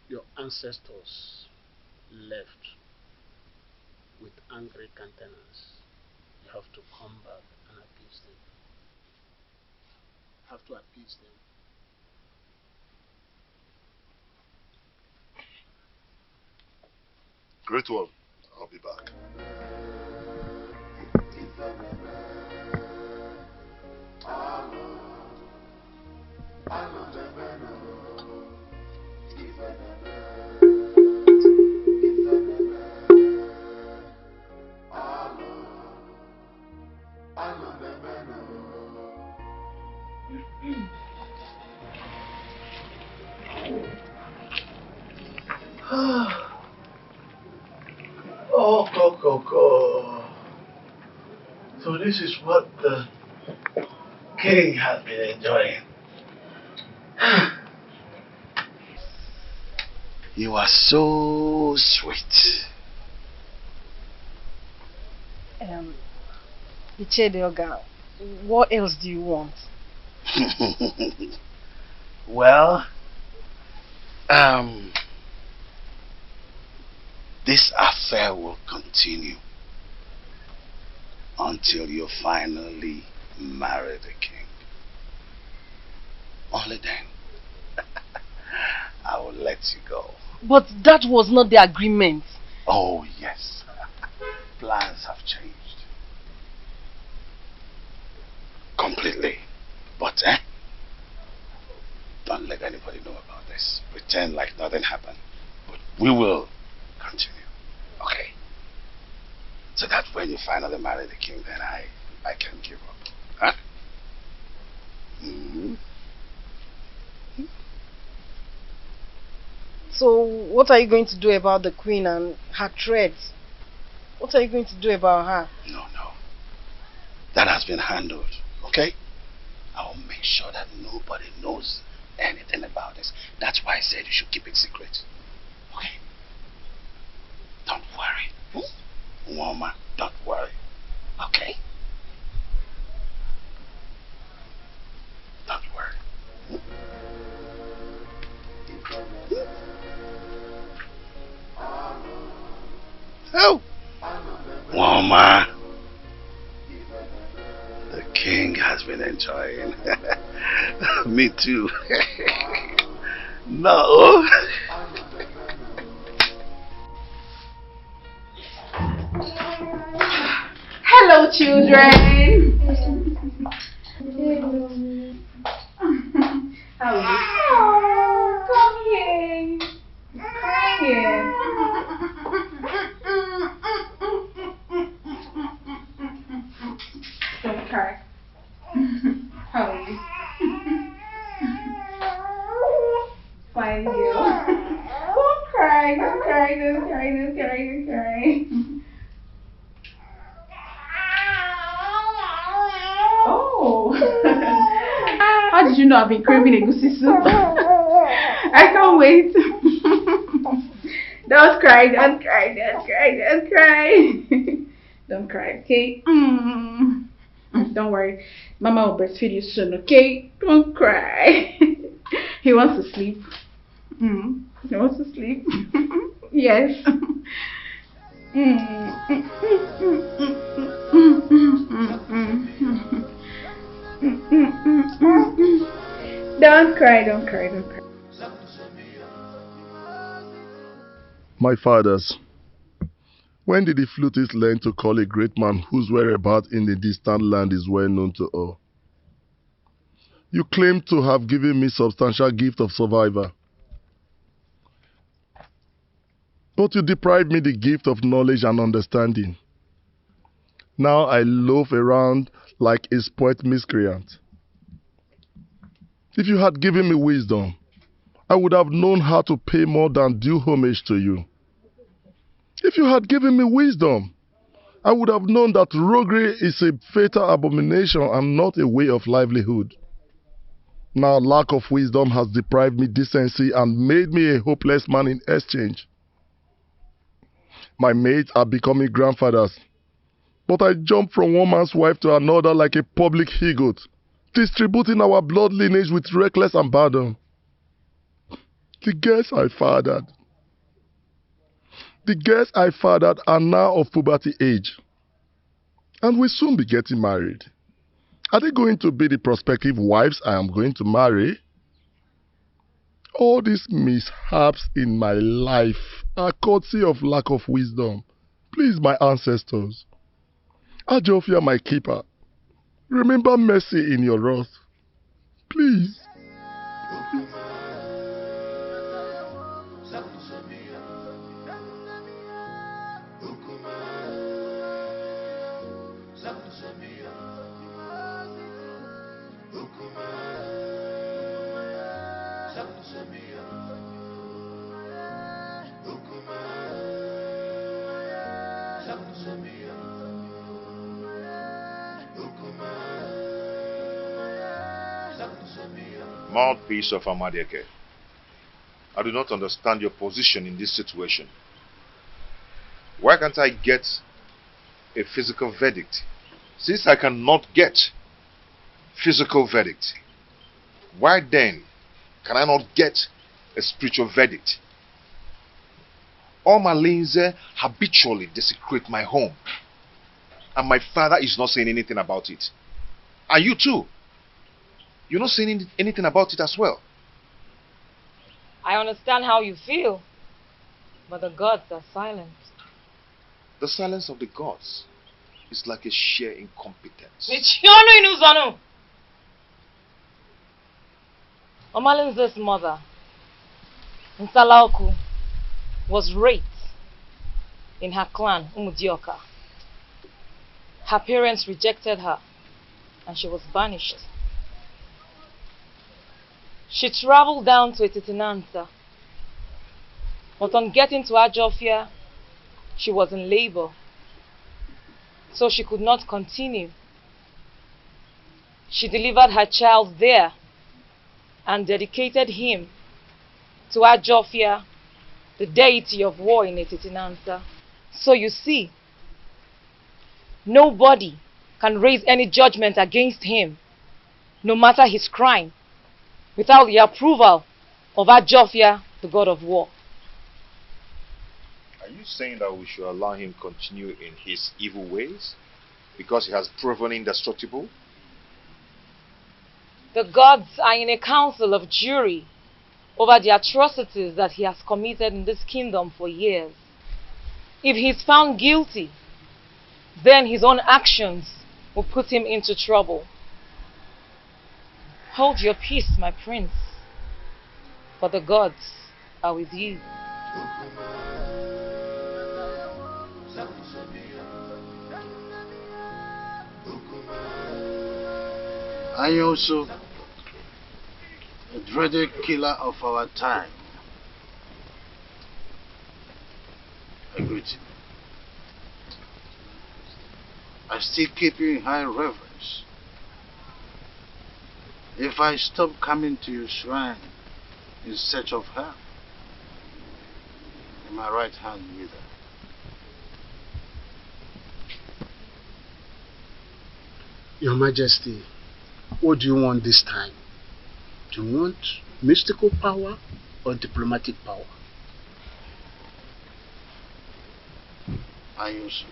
Your ancestors left with angry countenance. You have to come back and appease them. You have to appease them. Great one. I'll be back. Oh, Coco. So this is what the king has been enjoying. You are so sweet. Ichedioga, what else do you want? Well, this affair will continue until you finally marry the king. Only then I will let you go. But that was not the agreement. Oh yes, plans have changed completely. But don't let anybody know about this. Pretend like nothing happened. But we will continue. Okay? So that when you finally marry the king, then I can give up. Huh? Mm-hmm. So what are you going to do about the queen and her threats? What are you going to do about her? No. That has been handled. Okay? I will make sure that nobody knows anything about this. That's why I said you should keep it secret. Okay? Don't worry. Woman, don't worry. Okay? Don't worry. Oh! Woman, the king just been enjoying. Me too. No. Hello, children. How are you? Oh, come here. Crying. Don't cry. How are you? Fine girl. Don't cry, don't cry, don't cry, don't cry, don't cry. Oh. How did you know I've been craving egusi soup? I can't wait. Don't cry, don't cry, don't cry, don't cry. Don't cry, okay? Don't worry. Mama will breastfeed you soon, okay? Don't cry. He wants to sleep. He wants to sleep. Yes. Don't cry, don't cry, don't cry. My fathers, when did the flutist learn to call a great man whose whereabouts in the distant land is well known to all? You claim to have given me substantial gift of survivor. But you deprived me the gift of knowledge and understanding. Now I loaf around like a spoilt miscreant. If you had given me wisdom, I would have known how to pay more than due homage to you. If you had given me wisdom, I would have known that roguery is a fatal abomination and not a way of livelihood. Now lack of wisdom has deprived me decency and made me a hopeless man in exchange. My mates are becoming grandfathers, but I jump from one man's wife to another like a public he-goat, distributing our blood lineage with reckless abandon. The girls I fathered are now of puberty age and will soon be getting married. Are they going to be the prospective wives I am going to marry? All these mishaps in my life are courtesy of lack of wisdom. Please, my ancestors, Ajofia, my keeper, remember mercy in your wrath. Please. Mouthpiece of Amadieke, I do not understand your position in this situation. Why can't I get a physical verdict? Since I cannot get physical verdict, why then can I not get a spiritual verdict? Omalinze habitually desecrate my home, and my father is not saying anything about it. And you too, you're not saying anything about it as well. I understand how you feel, but the gods are silent. The silence of the gods is like a sheer incompetence. Omalinze's mother, Nsalaoku, was raped in her clan, Umudioka. Her parents rejected her and she was banished. She traveled down to Etitinansa, but on getting to Ajofia, she was in labor, so she could not continue. She delivered her child there and dedicated him to Ajofia, the deity of war in Etitinansa. So you see, nobody can raise any judgment against him, no matter his crime, without the approval of Ajofia, the god of war. Are you saying that we should allow him continue in his evil ways because he has proven indestructible? The gods are in a council of jury over the atrocities that he has committed in this kingdom for years. If he is found guilty, then his own actions will put him into trouble. Hold your peace, my prince, for the gods are with you. I also, a dreaded killer of our time, I greet you. I still keep you in high reverence. If I stop coming to your shrine in search of her, in my right hand wither. Your Majesty, what do you want this time? Do you want mystical power or diplomatic power? I use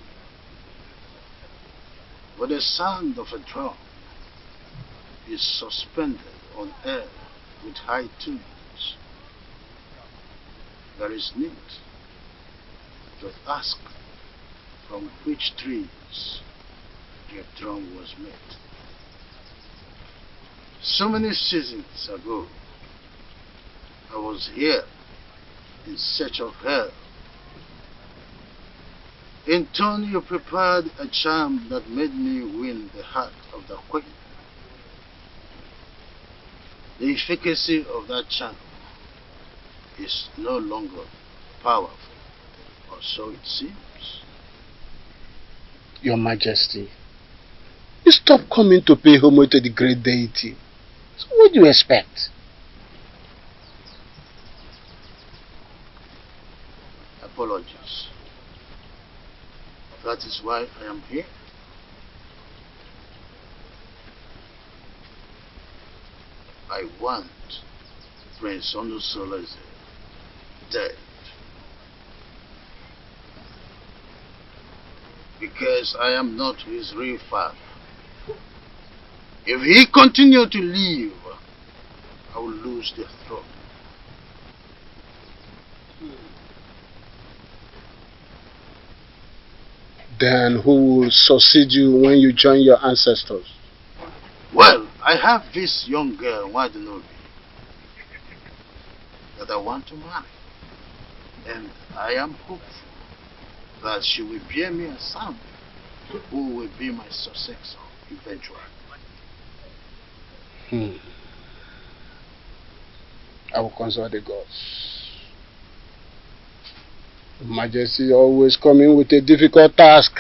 with the sound of a drum is suspended on air with high tunes. There is need to ask from which trees the drum was made. So many seasons ago, I was here in search of her. In turn, you prepared a charm that made me win the heart of the queen. The efficacy of that charm is no longer powerful, or so it seems. Your Majesty, you stop coming to pay homage to the great deity. So what do you expect? Apologies. That is why I am here. I want Prince Onusoleze dead. Because I am not his real father. If he continue to live, I will lose the throne. Then who will succeed you when you join your ancestors? Well, I have this young girl, Wadinobi, that I want to marry. And I am hopeful that she will bear me a son who will be my successor eventually. I will consult the gods. Majesty always coming with a difficult task.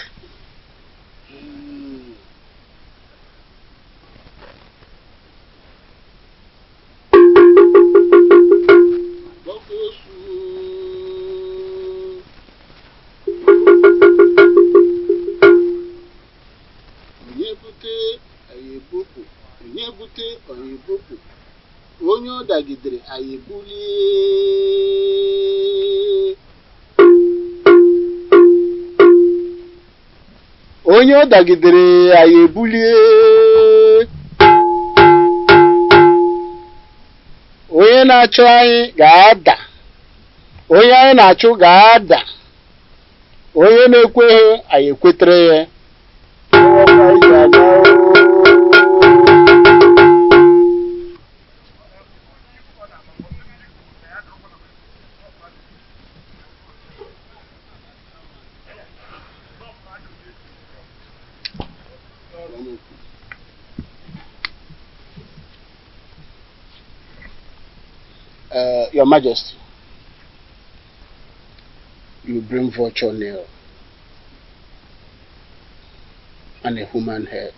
Onye ọ dagidere anyị ebulie. Onye ọ dagidere anyị ebulie. Onye na-achụ anyị ga-ada. Onye anyị na-achụ ga-ada. Onye na-ekweghị anyị ekwetere ya. Your Majesty, you bring vulture nail and a human head.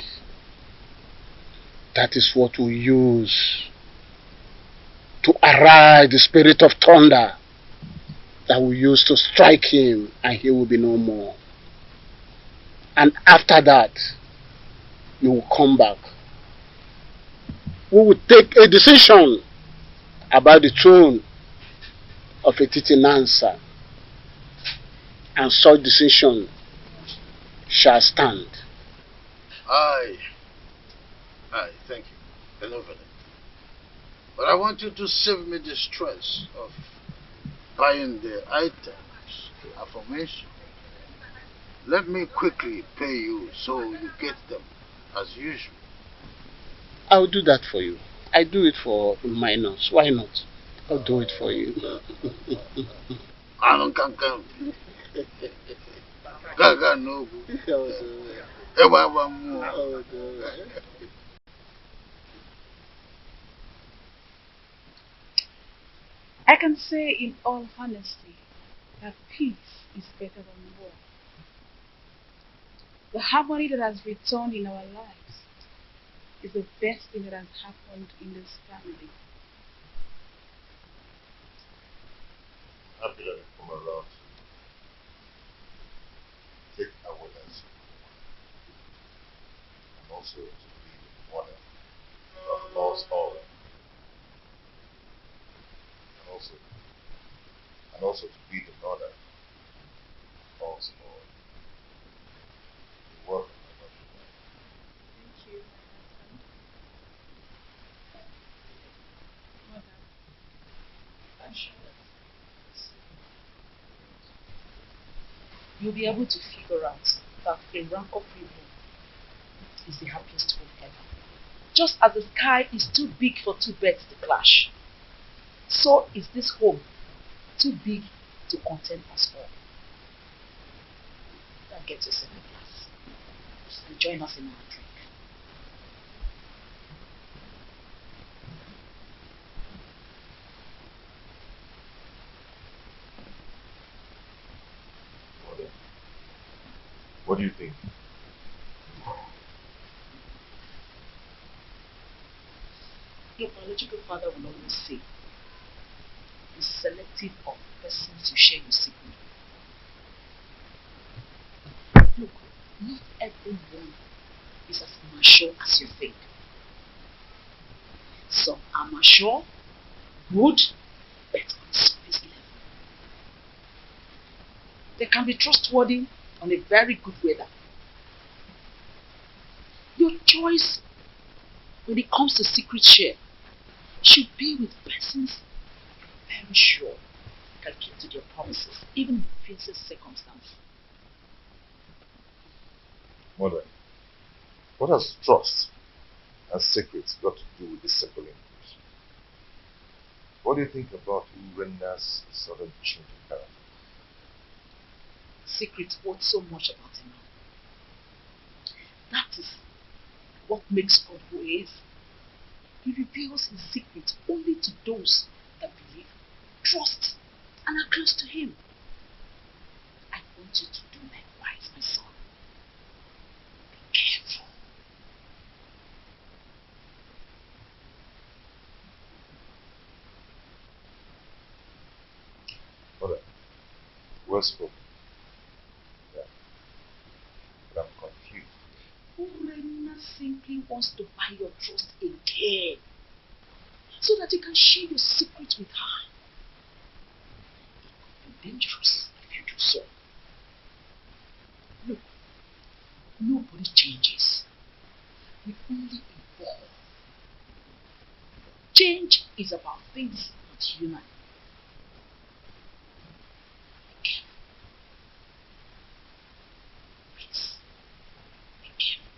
That is what we use to arise the spirit of thunder that we use to strike him, and he will be no more. And after that, you will come back. We will take a decision about the throne of Etiti Nansa, and such decision shall stand. Aye, thank you. Benevolent. But I want you to save me the stress of buying the items aforementioned. Let me quickly pay you so you get them as usual. I'll do that for you. I do it for minors. Why not? I'll do it for you. I don't come. Gaga no. I can say in all honesty that peace is better than war. The harmony that has returned in our lives is the best thing that has happened in this family. Happy that you come around to take our lesson and also to be the mother that loves all. And also to be the mother that loves all. You're welcome, my love. Thank you, my husband. Mother, I'm sure you'll be able to figure out that a rancor-free home is the happiest home ever. Just as the sky is too big for two birds to clash, so is this home too big to contain us all. Then get yourself a glass and join us in our drink. What do you think? Your biological father will always say, be selective of persons you share your secret with. Look, not everyone is as mature as you think. Some are mature, good, but on surface level. They can be trustworthy on a very good weather. Your choice when it comes to secret share should be with persons you're very sure can keep to their promises, even in the fiercest circumstance. Mother, what has trust and secrets got to do with this simple English? What do you think about Urenda's sudden change of character? Secrets worth so much about him. That is what makes God who he is. He reveals his secrets only to those that believe, trust, and are close to him. I want you to do likewise, my son. Be careful. Mother, well spoken. Yeah. But I'm confused. Urena simply wants to buy your trust again, so that you can share your secret with her. It could be dangerous if you do so. Look, nobody changes. We only evolve. Change is about things not human. Be careful. Please, be careful.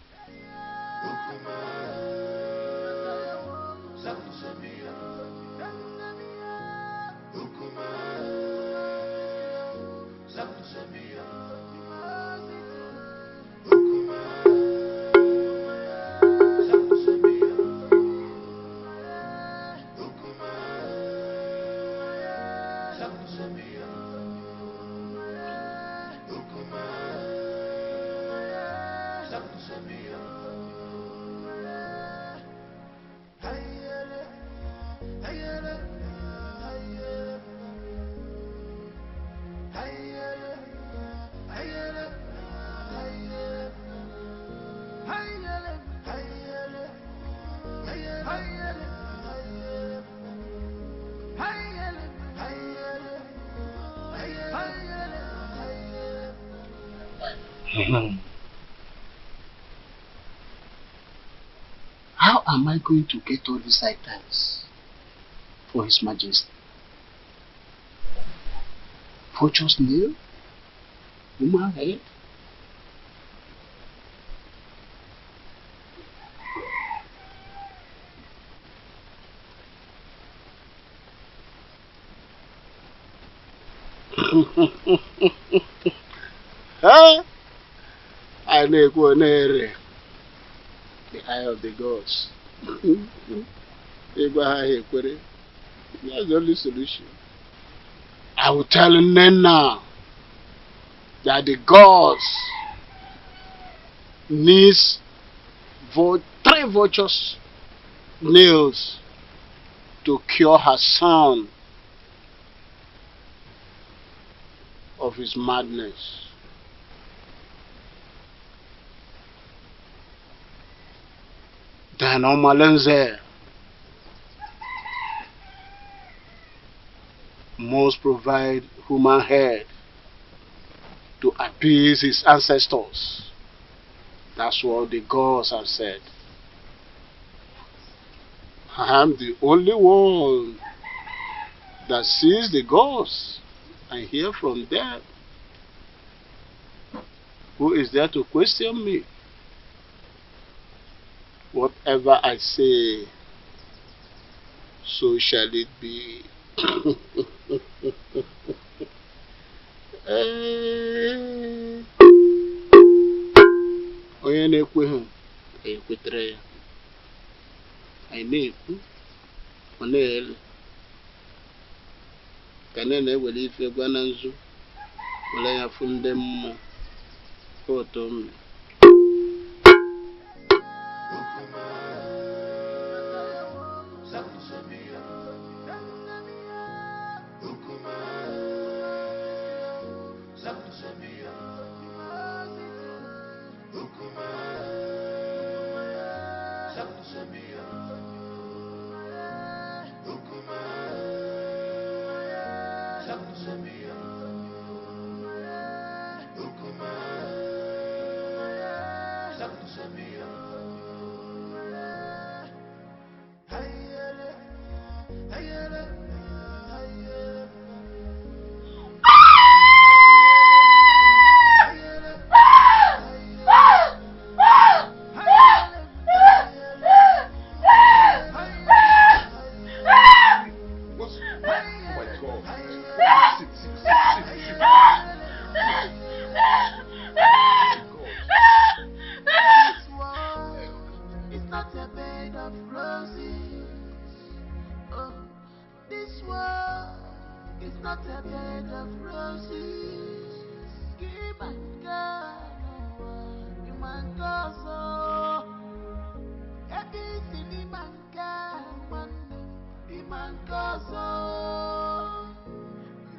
How am I going to get all these items for His Majesty. Vulture's nail? Human head? Huh? I know the eye of the gods. That's the only solution. I will tell Nena that the gods needs 3 vultures nails to cure her son of his madness. Then Omalenze must provide human head to appease his ancestors. That's what the gods have said. I am the only one that sees the gods and hear from them. Who is there to question me? Whatever I say, so shall it be. Onye na-ekweghị ekwetere ya. Anyị na-ekwu, ọ na-ele. Ka na-ewere ife gwa na nzu, were ya fụ ndị mmụọ. Otu mme.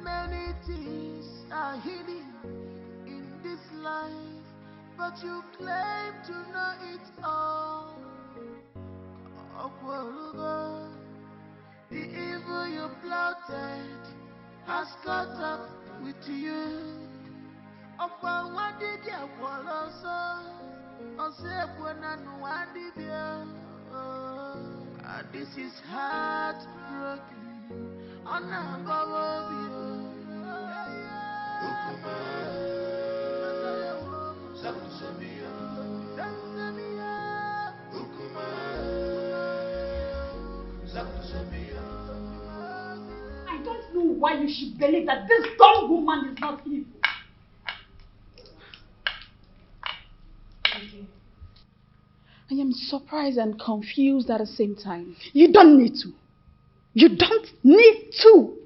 Many things are hidden in this life, but you claim to know it all. The evil you plotted has caught up with you. This is heartbroken. I don't know why you should believe that this dumb woman is not evil. I am surprised and confused at the same time. You don't need to. You don't need to.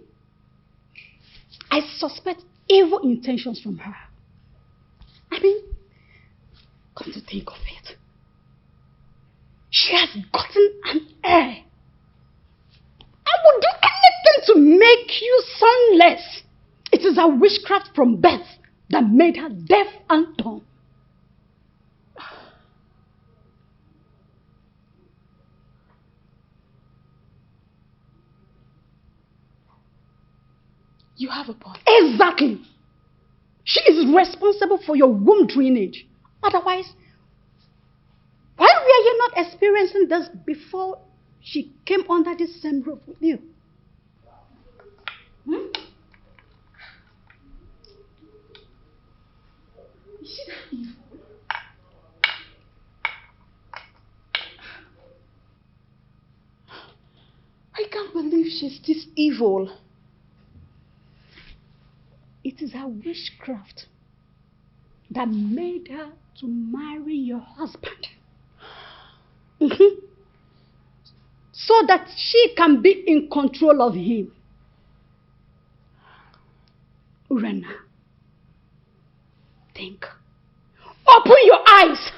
I suspect evil intentions from her. I mean, come to think of it, she has gotten an heir. I would do anything to make you sonless. It is a witchcraft from birth that made her deaf and dumb. You have a point. Exactly. She is responsible for your womb drainage. Otherwise, why were you not experiencing this before she came under this same roof with you? Is she that evil? I can't believe she's this evil. It is her witchcraft that made her to marry your husband. So that she can be in control of him. Urena, think. Open your eyes.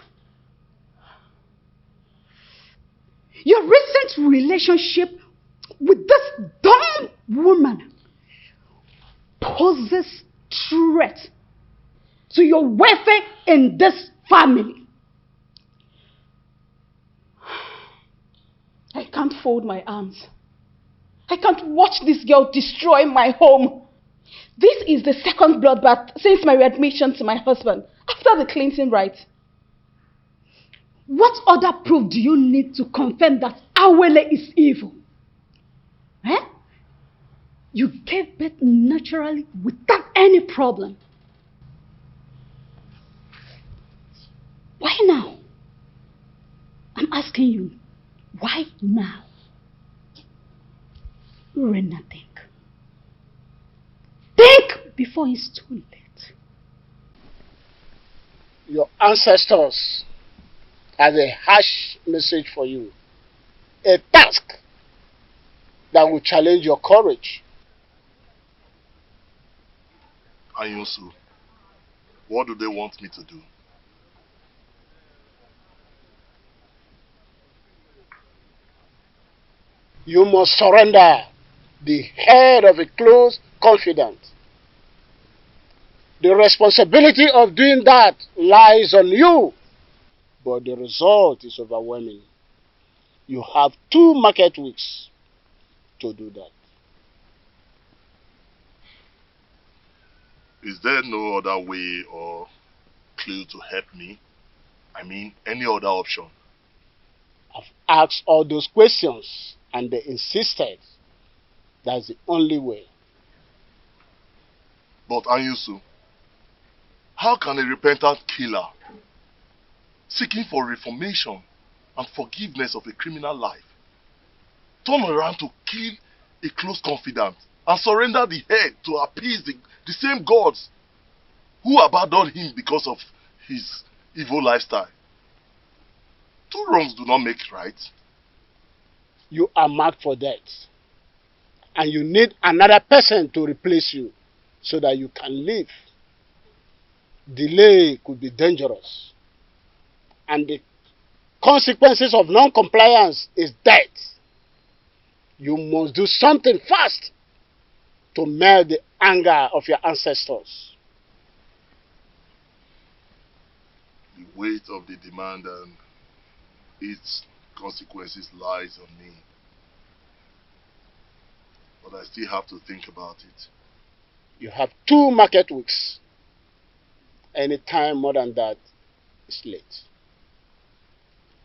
Your recent relationship with this dumb woman poses threat to your welfare in this family. I can't fold my arms. I can't watch this girl destroy my home. This is the second bloodbath since my readmission to my husband after the cleansing rite. What other proof do you need to confirm that Awele is evil? Eh? You gave birth naturally without any problem. Why now? I'm asking you, why now? Rena, think. Think before it's too late. Your ancestors has a harsh message for you. A task that will challenge your courage. Ayunsu, what do they want me to do? You must surrender the head of a close confidant. The responsibility of doing that lies on you, but the result is overwhelming. You have 2 market weeks to do that. Is there no other way or clue to help me? I mean, any other option? I've asked all those questions and they insisted that's the only way. But Anyusu, how can a repentant killer seeking for reformation and forgiveness of a criminal life turn around to kill a close confidant and surrender the head to appease the same gods who abandoned him because of his evil lifestyle? 2 wrongs do not make right. You are marked for death, and you need another person to replace you so that you can live. Delay could be dangerous, and the consequences of non-compliance is death. You must do something fast to melt the anger of your ancestors. The weight of the demand and its consequences lies on me. But I still have to think about it. You have 2 market weeks. Any time more than that is late.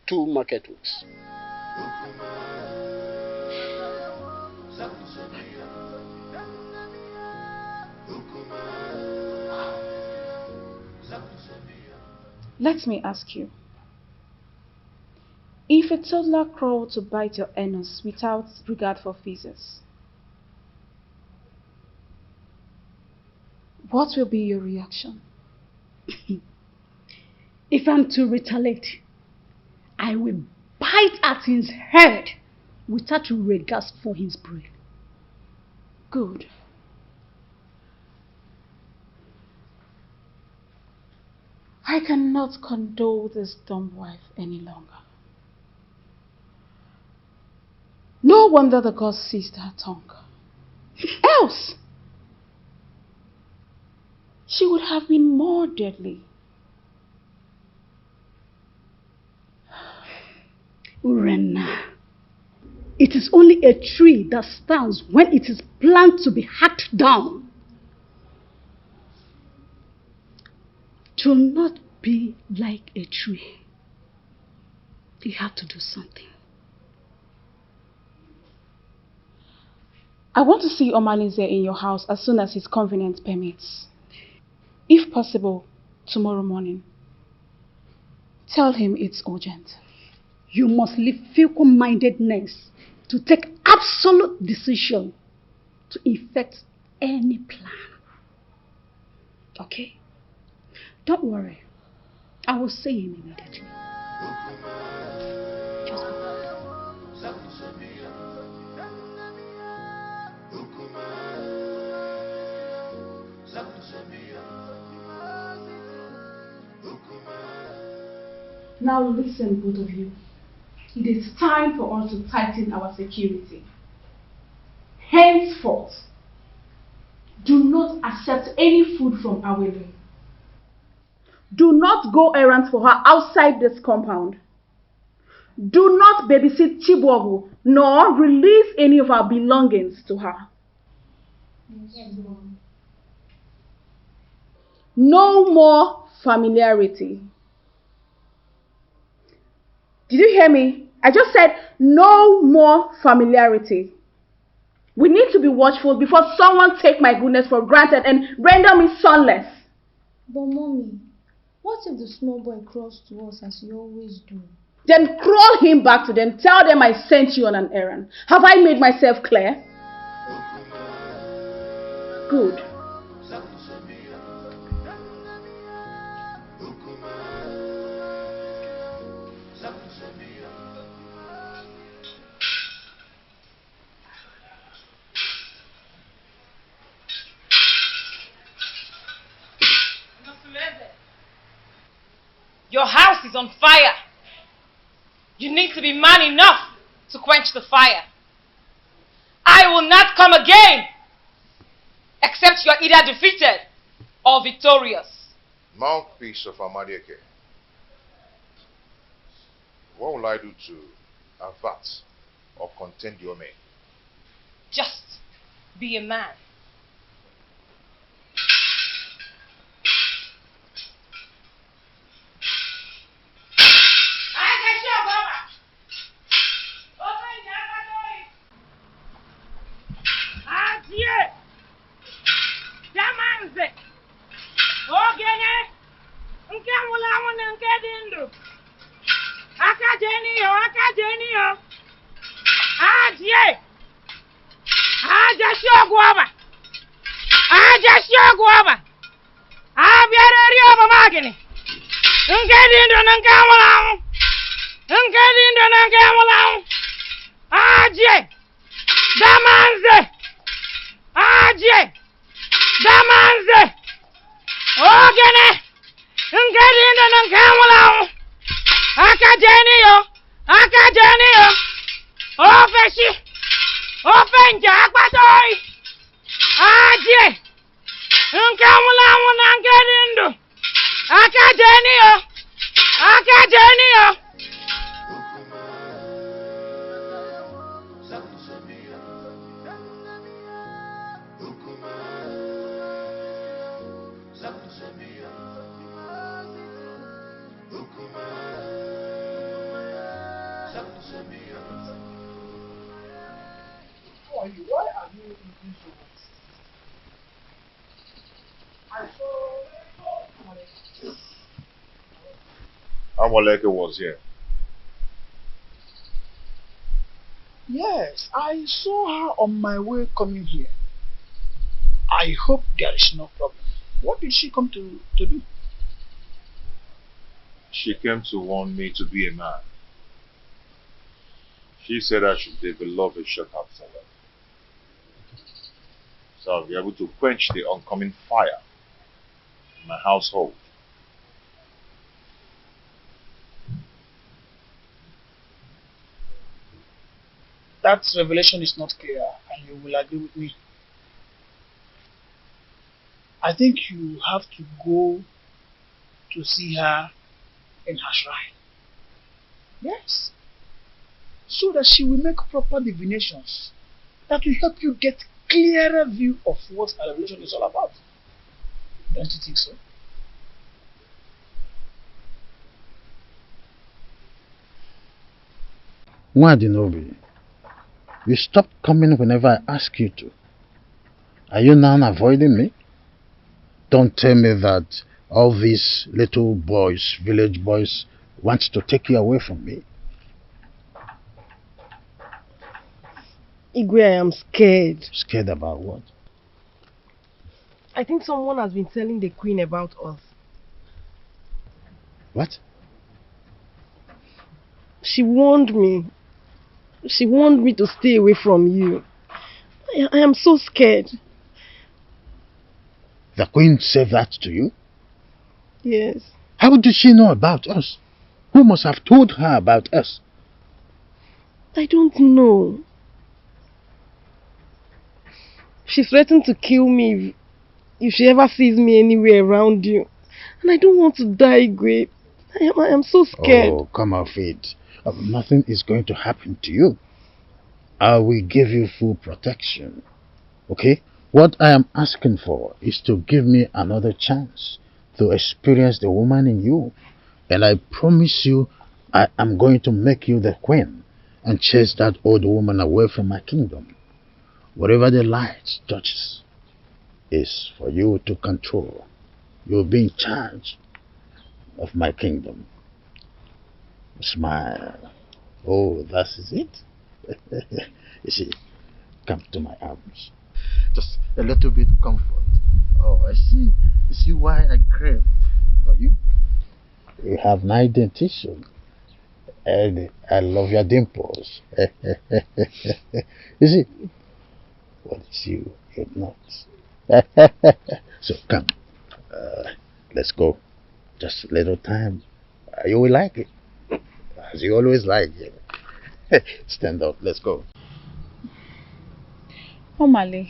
2 market weeks. Let me ask you. If a toddler crawled to bite your anus without regard for physics, what will be your reaction? If I'm to retaliate, I will bite at his head without regard for his brain. Good. I cannot condole this dumb wife any longer. No wonder the gods seized her tongue. Else, she would have been more deadly. Urena, it is only a tree that stands when it is planned to be hacked down. To not be like a tree, you have to do something. I want to see Omalize in your house as soon as his convenience permits. If possible, tomorrow morning. Tell him it's urgent. You must leave fickle-mindedness to take absolute decision to effect any plan. Okay? Don't worry. I will see him immediately. Just Now listen, both of you. It is time for us to tighten our security. Henceforth, do not accept any food from Awele. Do not go errands for her outside this compound. Do not babysit Chibuogu, nor release any of our belongings to her. No more familiarity. Did you hear me? I just said no more familiarity. We need to be watchful before someone take my goodness for granted and render me sonless. But mommy, what if the small boy crawls to us as you always do? Then crawl him back to them. Tell them I sent you on an errand. Have I made myself clear? Good. Your house is on fire. You need to be man enough to quench the fire. I will not come again, except you are either defeated or victorious. Mouthpiece of Amadieke. What will I do to avert or contain your men? Just be a man. Amoleke was here. Yes, I saw her on my way coming here. I hope there is no problem. What did she come to do? She came to warn me to be a man. She said I should develop a shortcut salad, so I'll be able to quench the oncoming fire in my household. That revelation is not clear, and you will agree with me. I think you have to go to see her in her shrine. Yes. So that she will make proper divinations that will help you get clearer view of what her revelation is all about. Don't you think so? Nwadinobi, You stopped coming whenever I ask you to. Are you now avoiding me? Don't tell me that all these little boys, village boys, want to take you away from me. Igwe, I am scared. Scared about what? I think someone has been telling the queen about us. What? She warned me. She warned me to stay away from you. I am so scared. The queen said that to you? Yes. How did she know about us? Who must have told her about us? I don't know. She threatened to kill me if she ever sees me anywhere around you. And I don't want to die, Igwe. I am so scared. Oh, come off it. Nothing is going to happen to you. I will give you full protection. Okay? What I am asking for is to give me another chance to experience the woman in you. And I promise you, I am going to make you the queen and chase that old woman away from my kingdom. Whatever the light touches is for you to control. You'll be in charge of my kingdom. Smile. Oh, that is it? You see, come to my arms. Just a little bit comfort. Oh, I see. You see why I crave for you? You have nice dentition. And I love your dimples. You see, what is you? You're not. So come. Let's go. Just a little time. You will like it. As you always like it. Stand up. Let's go. Omale,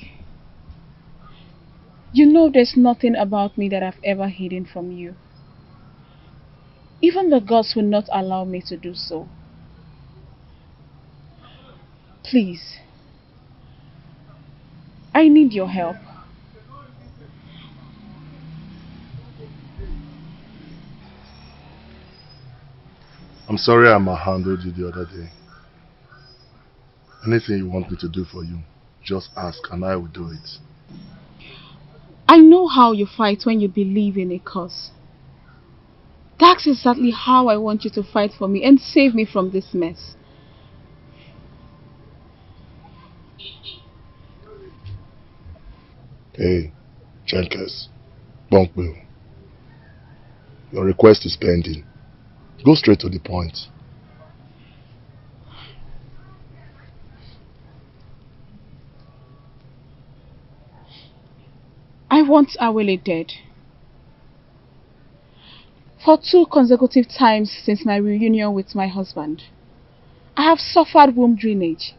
you know there's nothing about me that I've ever hidden from you. Even the gods will not allow me to do so. Please, I need your help. I'm sorry I handled you the other day. Anything you want me to do for you, just ask and I will do it. I know how you fight when you believe in a cause. That's exactly how I want you to fight for me and save me from this mess. Hey, Jenkins, Bunkbill. Your request is pending. Go straight to the point. I want Awele dead. For 2 consecutive times since my reunion with my husband, I have suffered womb drainage,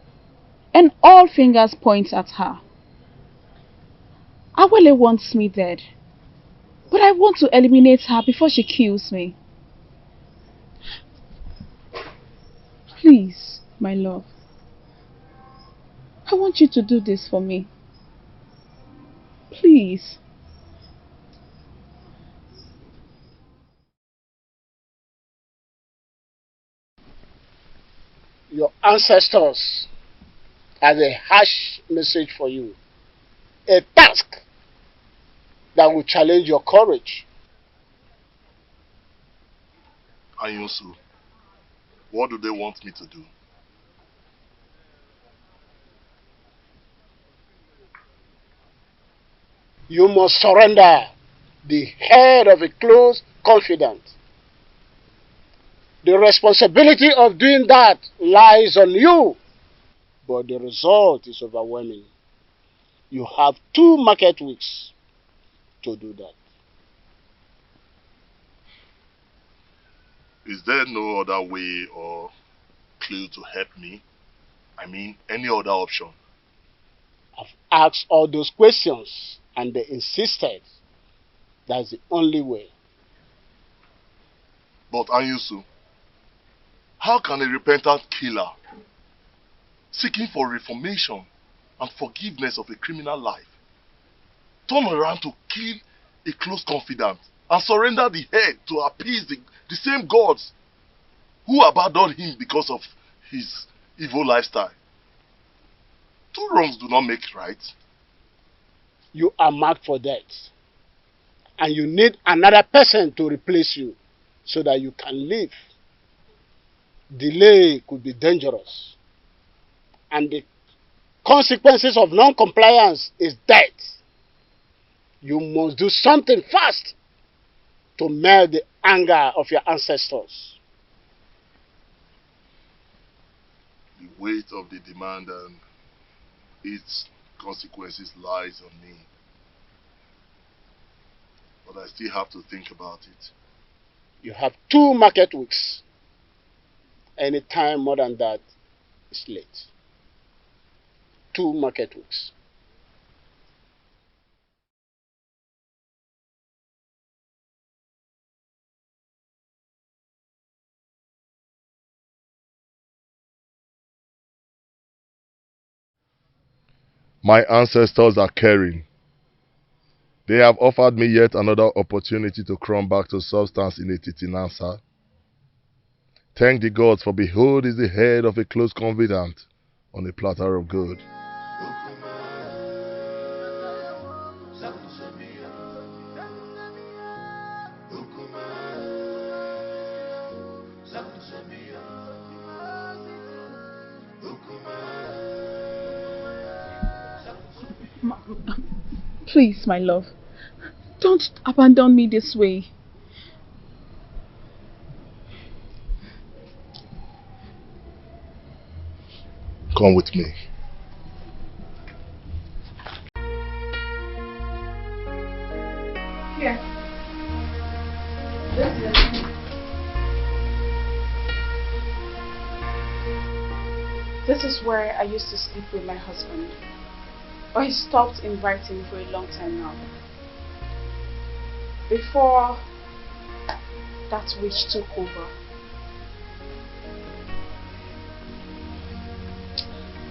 and all fingers point at her. Awele wants me dead, but I want to eliminate her before she kills me. Please, my love, I want you to do this for me. Please. Your ancestors has a harsh message for you. A task that will challenge your courage. Ayunsu, what do they want me to do? You must surrender the head of a close confidant. The responsibility of doing that lies on you, but the result is overwhelming. You have 2 market weeks to do that. Is there no other way or clue to help me? I mean, any other option? I've asked all those questions and they insisted that's the only way. But Anyusu, how can a repentant killer seeking for reformation and forgiveness of a criminal life turn around to kill a close confidant and surrender the head to appease the same gods who abandoned him because of his evil lifestyle? 2 wrongs do not make right. You are marked for death. And you need another person to replace you so that you can live. Delay could be dangerous. And the consequences of non-compliance is death. You must do something fast to melt the anger of your ancestors. The weight of the demand and its consequences lies on me. But I still have to think about it. You have 2 market weeks. Any time more than that is late. 2 market weeks. My ancestors are caring. They have offered me yet another opportunity to come back to substance in a titinansa. Thank the gods, for behold is the head of a close confidant on a platter of gold. Please, my love, don't abandon me this way. Come with me. Here. This is where I used to sleep with my husband. But he stopped inviting for a long time now. Before that witch took over.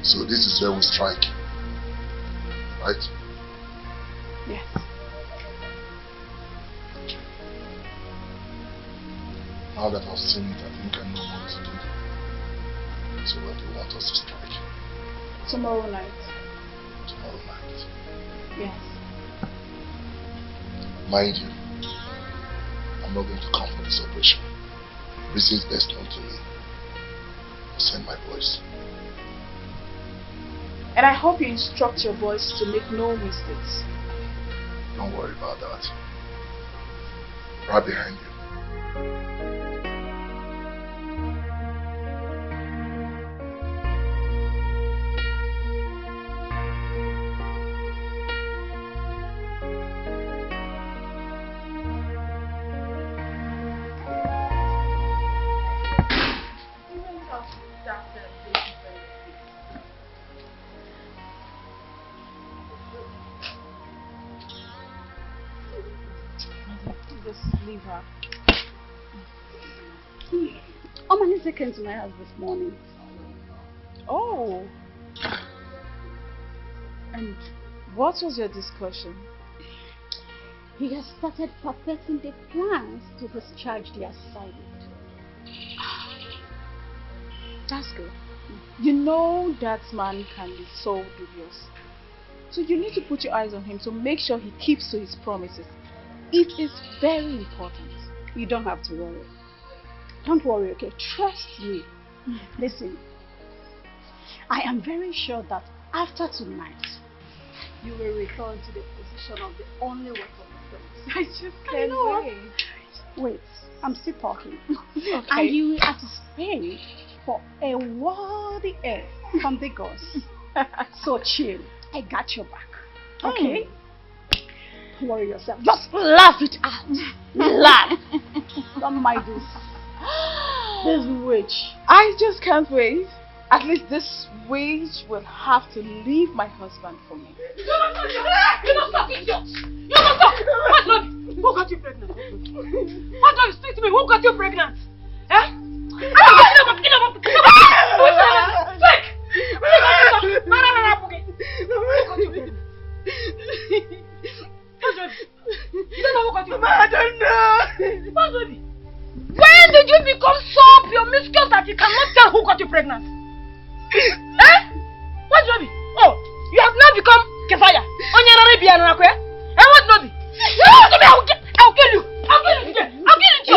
So this is where we strike, right? Yes. Now that I've seen it, I think I know what to do. So where do you want us to strike? Tomorrow night. Tomorrow night. Yes. Mind you, I'm not going to come for this operation. Reasons best known to me. I'll send my boys. And I hope you instruct your boys to make no mistakes. Don't worry about that. Right behind you. Leave her. Omalise came to my house this morning. Oh. And what was your discussion? He has started perfecting the plans to discharge the assignment. That's good. You know that man can be so dubious. So you need to put your eyes on him to make sure he keeps to his promises. It is very important. You don't have to worry. Don't worry, okay? Trust me. Listen, I am very sure that after tonight, you will return to the position of the only wife of the prince. I just can't wait. Wait, I'm still talking. Okay. And you will anticipate for a worthy heir from the gods. So chill. I got your back. Okay? Don't worry yourself. Just laugh it out. Laugh. Don't mind this witch. I just can't wait. At least this witch will have to leave my husband for me. You don't stop, idiot! You don't stop! What, Lord? Who got you pregnant? What do you speak to me? Who got you pregnant? Eh? I don't know. When did you become so promiscuous that you cannot tell who got you pregnant? Eh? What's baby? Oh, Kefaya, onye rara bi anana kwe. I want no be. I'll kill you. I'll kill you. I'll kill you.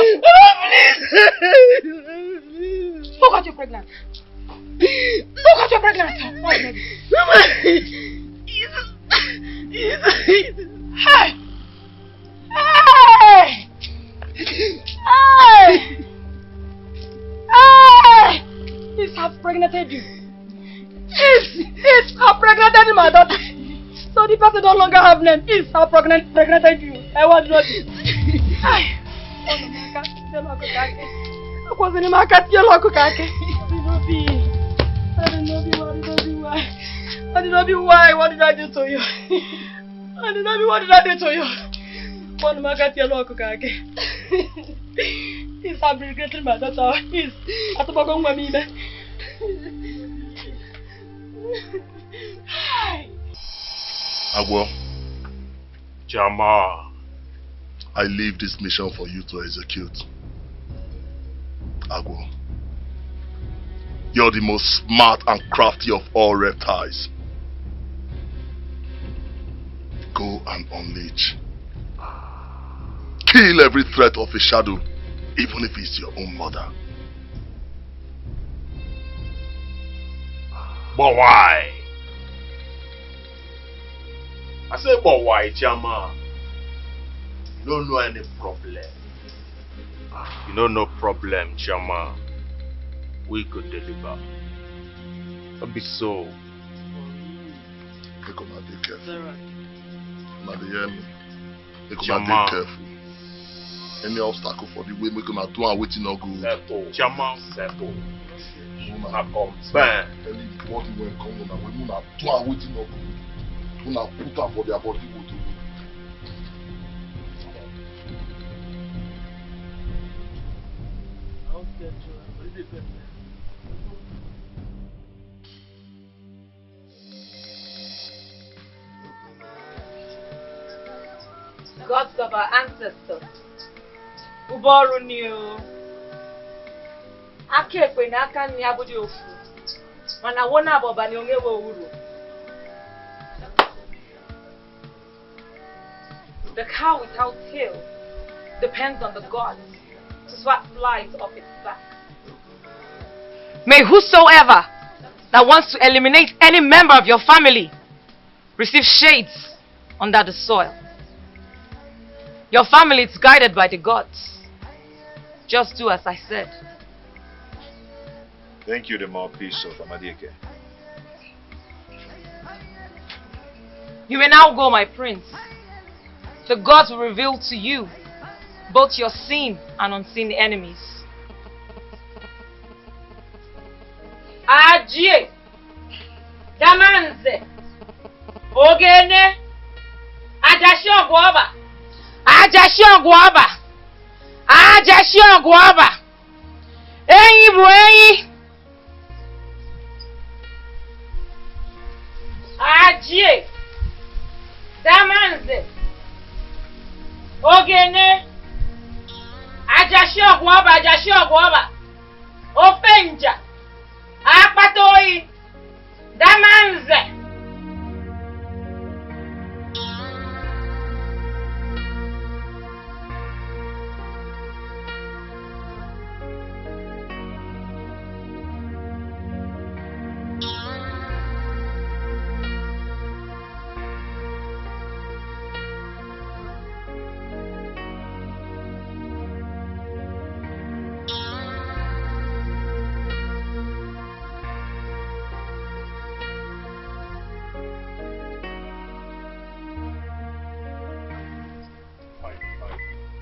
Please. Who got you pregnant? Who got you pregnant? Hey! Hey! Hey! Hey! He's half pregnanted you. He's half pregnanted my daughter. So the person no longer have name. He's half pregnanted you. I want to Hey! I wasn't in my cat. I don't know why. What did I do to you? I don't know what did I do to you? One my cat yellow cockage. He's fabricating my daughter. He's at the bottom of me. Agwo. Jamal. I leave this mission for you to execute. Agwo. You're the most smart and crafty of all reptiles. Go and unleash. Kill every threat of a shadow, even if it's your own mother. But why? I say, but why, Chama? You don't know any problem. You know no problem, Chama. We could deliver. Don't be so. Make una be careful. Now they hear me. Make una Chama. be careful. Any obstacle for the way make una do and waiting no good. Settle. Chama, settle. Una come back. Anybody when come on, we una do and waiting no good. Una put am for their body go to. Gods of our ancestors. Uboru new. Akekwe na aka nni abudi ofu. Mana wona aboba ni ongewe uru. The cow without tail depends on the gods to swat flies off its back. May whosoever that wants to eliminate any member of your family receive shades under the soil. Your family is guided by the gods. Just do as I said. Thank you, the mouthpiece of Amadike. You may now go, my prince. The gods will reveal to you both your seen and unseen enemies. Ajie, Damanze, Ogene, Ajashogwaba, Ajashogwaba, Ajashogwaba, Enyi bu enyi, Ajie, Damanze, Ogene, Ajashogwaba, Openja, Apatoi, Damanze.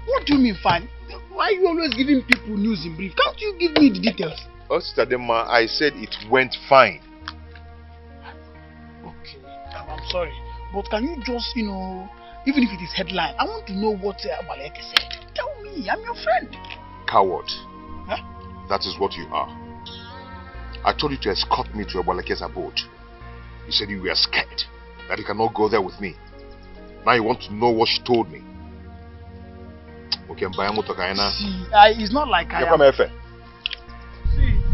What do you mean fine? Why are you always giving people news in brief? Can't you give me the details? Oh, Sister Dema, I said it went fine. Okay, I'm sorry. But can you just, even if it is headline, I want to know what Abaleke said. Tell me, I'm your friend. Coward. Huh? That is what you are. I told you to escort me to Abaleke's abode. You said you were scared, that you cannot go there with me. Now you want to know what she told me. Okay, see, it's not like I am... See,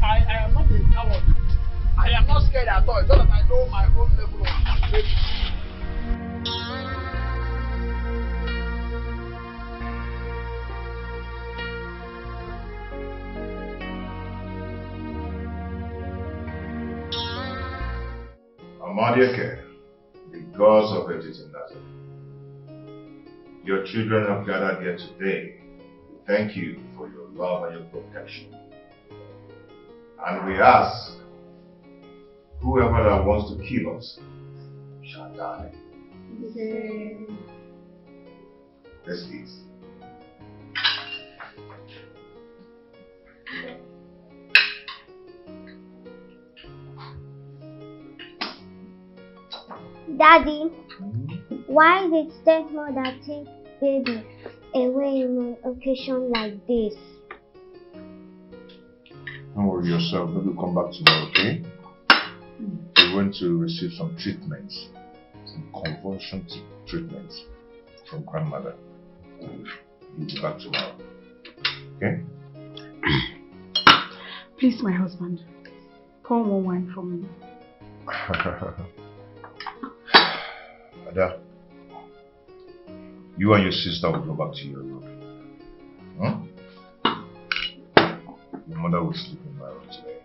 I am not a coward. I am not scared at all. It's just that I know my own level of safety. Amadiake, the gods of Egypt in Nazareth, your children have gathered here today. We thank you for your love and your protection. And we ask, whoever that wants to kill us shall die. Let's eat. Daddy, why did stepmother take baby away in an occasion like this? Don't worry yourself, maybe we'll come back tomorrow, okay? We're going to receive some treatments, some convulsion treatments from grandmother. We'll be back tomorrow, okay? Please, my husband, pour more wine for me. Ada, you and your sister will go back to your room. Huh? Your mother will sleep in my room today.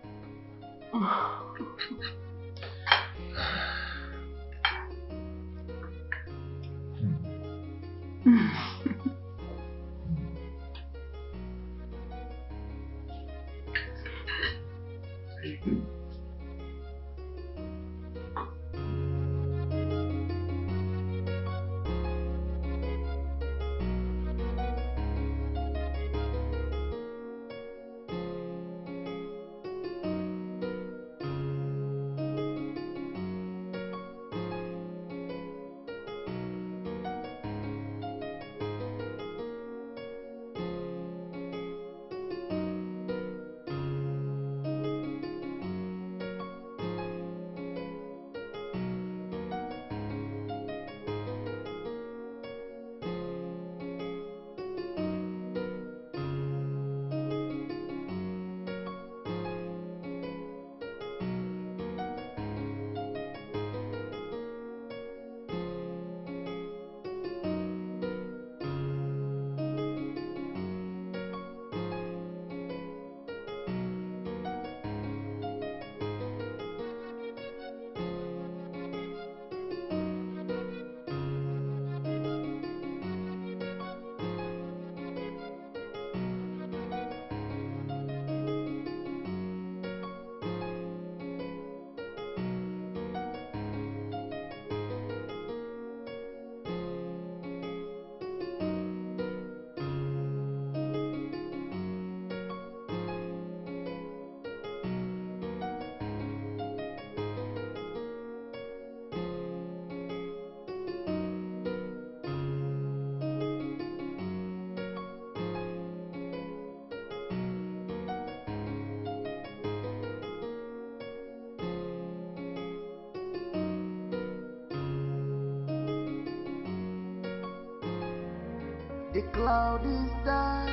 The cloud is dark,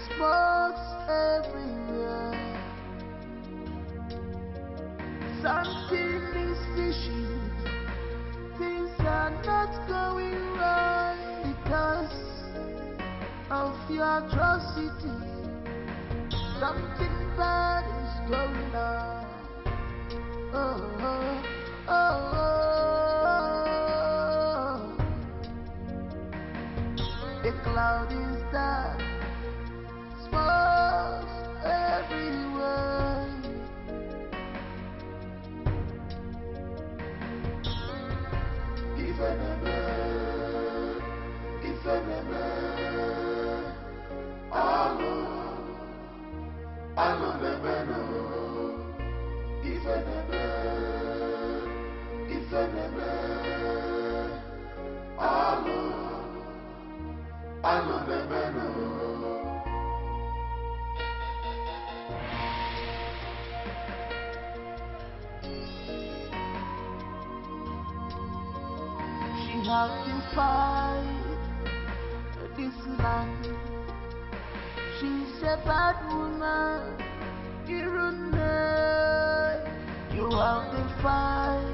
smokes everywhere. Something is fishy, things are not going right because of your atrocity. Something bad is going on. Oh, oh, oh, oh. The cloud is dark, smokes everywhere. If I never, I never know. If I never, I never know. She has to fight this land. She's a bad woman. You have to fight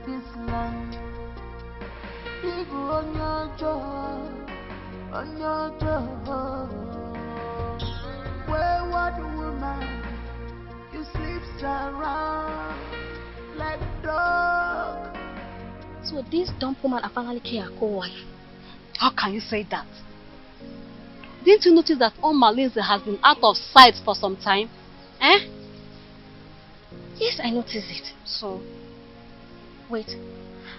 this land. People on your job, on your job. Wayward woman, you sleep around like dog. So this dumb woman apparently killed her co-wife. How can you say that? Didn't you notice that Malinze has been out of sight for some time? Eh? Yes, I noticed it. So? Wait,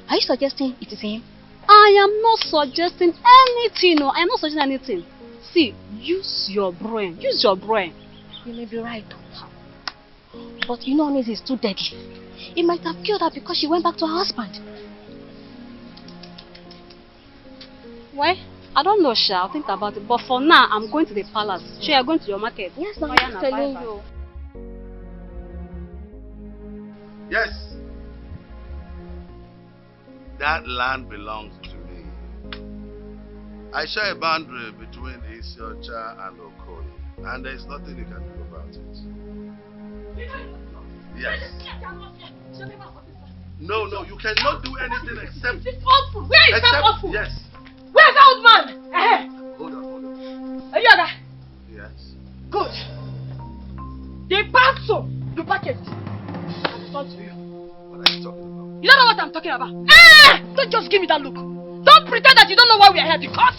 are you suggesting it is him? I am not suggesting anything. No, I am not suggesting anything. See, use your brain. Use your brain. You may be right. But you know Onizi is too deadly. It might have killed her because she went back to her husband. Well, I don't know, Sha. I'll think about it. But for now, I'm going to the palace. Sure, you're going to your market. Yes, I'm just telling you. Yes. That land belongs to me. I share a boundary between Isiocha and Okoye, and there is nothing you can do about it. Yes. No, you cannot do anything except... Where is that awful? Yes. Where's that old man? Hold on. Are you there? Yes. Good. The parcel you packaged. I'll talk to you. What are you talking about? You don't know what I'm talking about. Don't just give me that look. Don't pretend that you don't know why we are here, because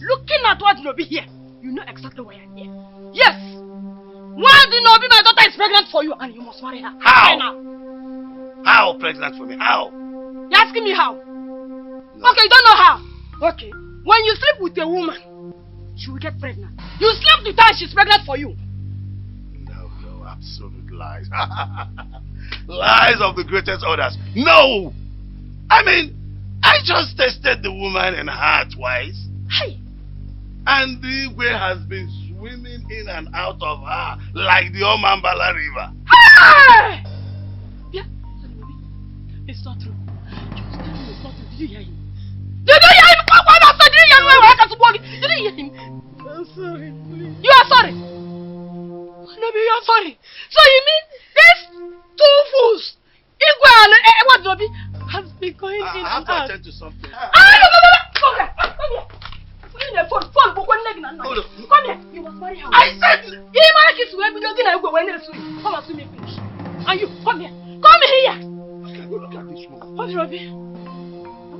looking at what Nobi here, you know exactly why I'm here. Yes. Why do Nobi, my daughter, is pregnant for you and you must marry her? How? Now. How pregnant for me? How? You're asking me how? No. Okay, you don't know how. Okay. When you sleep with a woman, she will get pregnant. You slept with her and she's pregnant for you. No, absolute lies. Lies of the greatest orders. No! I mean, I just tested the woman and her twice. Hey! And the Igwe has been swimming in and out of her like the Omambala River. Hey! Yeah. It's not true. Just tell me it's not true. Did you hear him? Did you hear him? Did you hear him? I'm sorry, please. You are sorry? Maybe you are sorry. So you mean this two fools, Igwe and what Nobi, has been going in and out? I have to attend to something. Come here. Put in the phone. Come here. You must marry her. I said, come and see me finish. And you, come here. Come here. Look at this one. What's Robbie?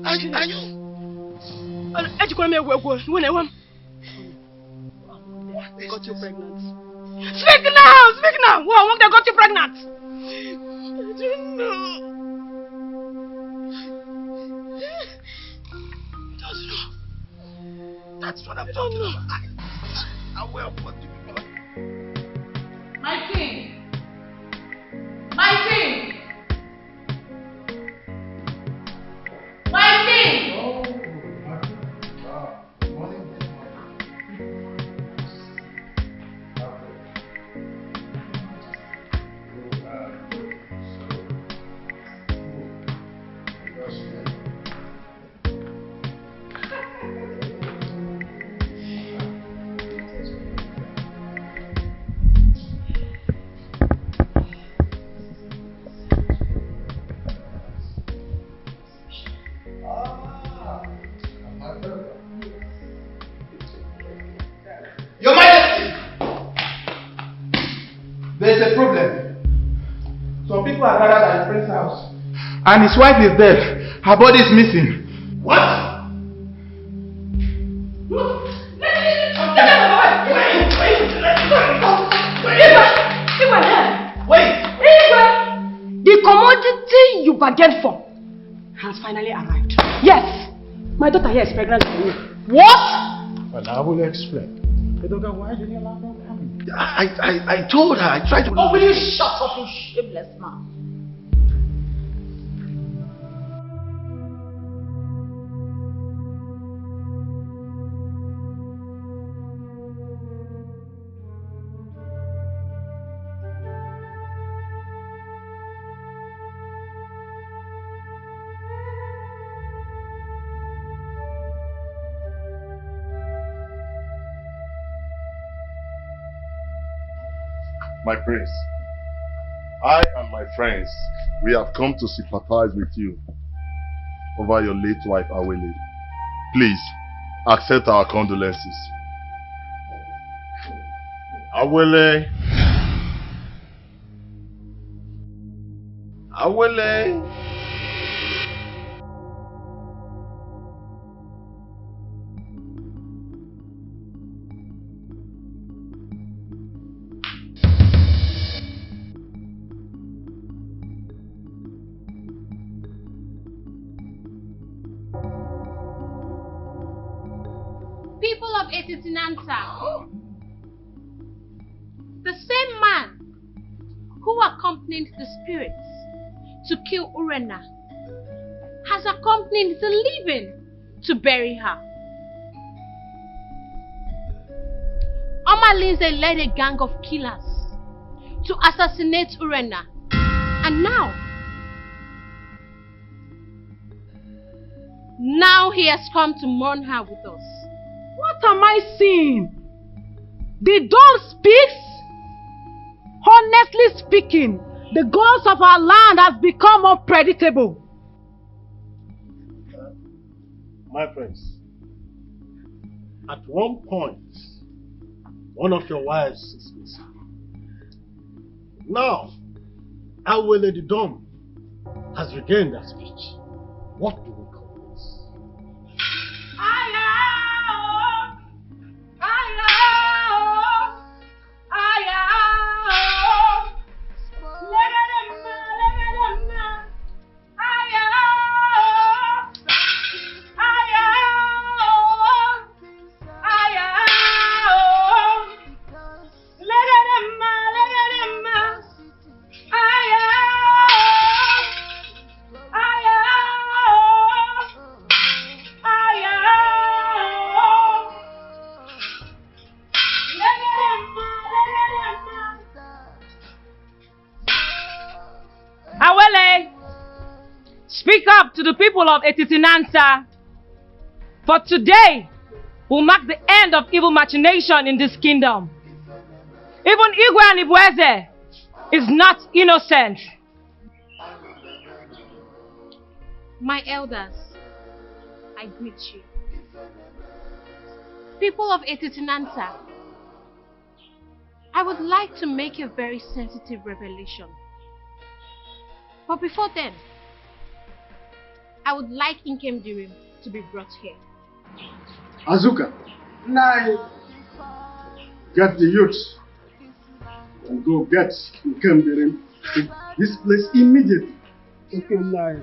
Are you? They got you pregnant. Speak now! What they got you pregnant? I don't know. That's what I'm talking about. I will put you about. My king! My king! My king! Your Majesty, there's a problem. Some people are gathered at the prince's house, and his wife is dead. Her body is missing. What? The commodity you bargained for has finally arrived. Yes, my daughter here is pregnant for you. What? Well, I will explain. Why did you allow them coming? I told her, I tried to... Oh, will you shut up, you shameless man? My prince, I and my friends, we have come to sympathize with you over your late wife, Awele. Please, accept our condolences. Awele, Awele. People of Etitinanta, the same man who accompanied the spirits to kill Urena has accompanied the living to bury her. Omalinze led a gang of killers to assassinate Urena, and now he has come to mourn her with us. What am I seeing? The dawn speaks? Honestly speaking, the gods of our land have become unpredictable. My friends, at one point, one of your wives is missing. Now, Awele the Dom has regained her speech. What do we call this? Awele, speak up to the people of Etitinanta. For today will mark the end of evil machination in this kingdom. Even Igwe and Ibueze is not innocent. My elders, I greet you. People of Etitinanta, I would like to make a very sensitive revelation. But before then, I would like Inkem Dirim to be brought here. Azuka, get the youths and go get Inkem Dirim to this place immediately. Okay, Nai.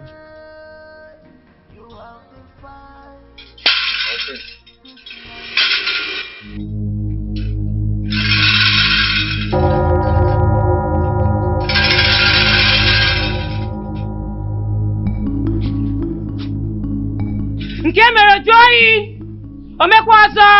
Nke mere Joyi, omekwazo.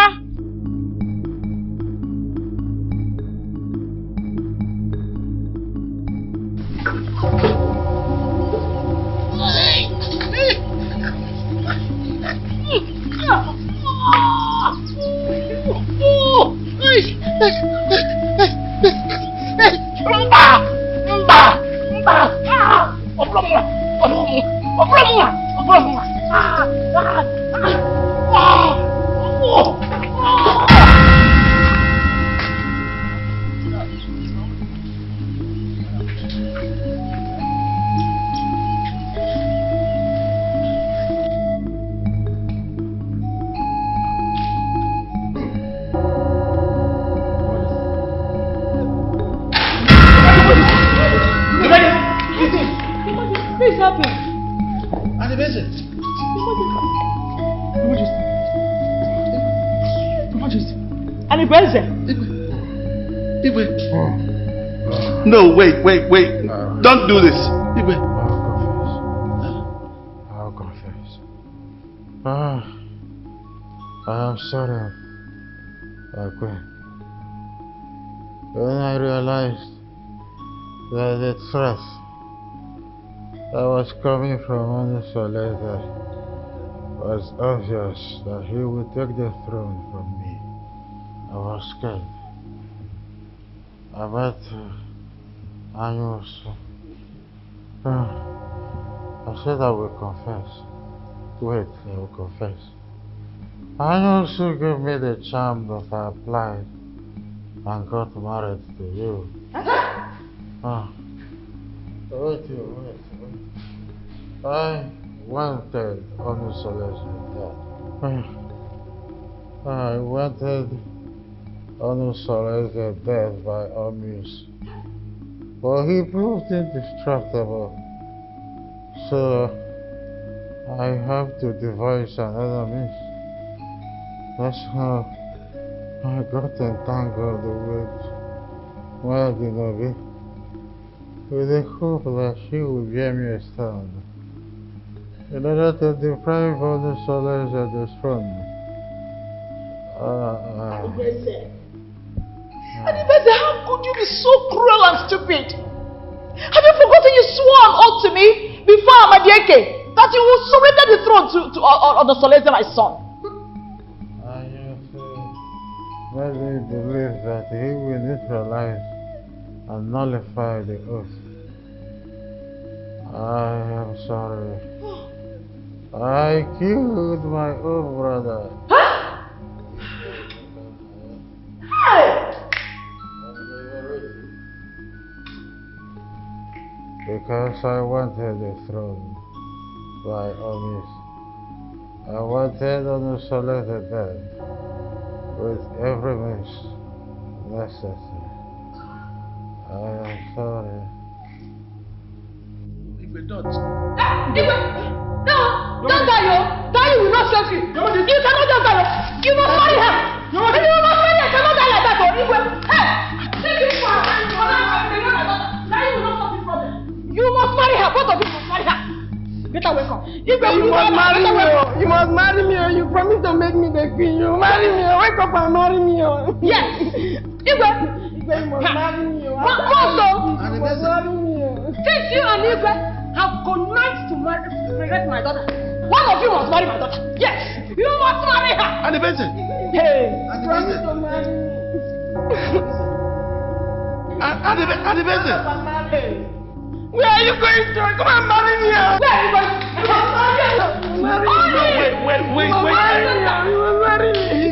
Please help him. And the visit. And Ibueze. No, wait. Don't do this. I'll confess. I am sorry. When I realized that the threat that was coming from Onisoleta was obvious that he would take the throne from me, I was scared. About Anyosu. I said I will confess. Wait, I will confess. Anyosu gave me the charm that I applied and got married to you. Wait. I wanted Onusole's death. I wanted Onusole's death by all means. But he proved indestructible. So I have to devise another means. That's how I got entangled with Wadinobi, with the hope that she would bear me a stand, in order to deprive Onusoles of the throne. Anibese, how could you be so cruel and stupid? Have you forgotten you swore an oath to me before Amadieke that you will surrender the throne to Onusoleze, my son? I used to let me believe that he will neutralize and nullify the oath. I am sorry. I killed my own brother. Because I wanted the throne by all means. I wanted Onusoleze dead with every means necessary. I am sorry. Don't die, yo! Die will not save you! You cannot just die! You must marry her! You must marry her! Cannot die like that, oh! Hey! Take this one! Die will not solve this problem! You must marry her! Both of you must marry her! Better wake up! You must marry me! You must marry me! You promised to make me the queen! You marry me! Wake up and marry me! Yes! Igwe! You must marry me! You must marry me! Since you and Igwe have connived to regret my daughter, one of you must marry my daughter. Yes, you must marry her. And the Benson. Hey, promise to marry me. And the Benson. Where are you going to? Come and marry me. Where are you going? You must marry me. Wait. You must marry me.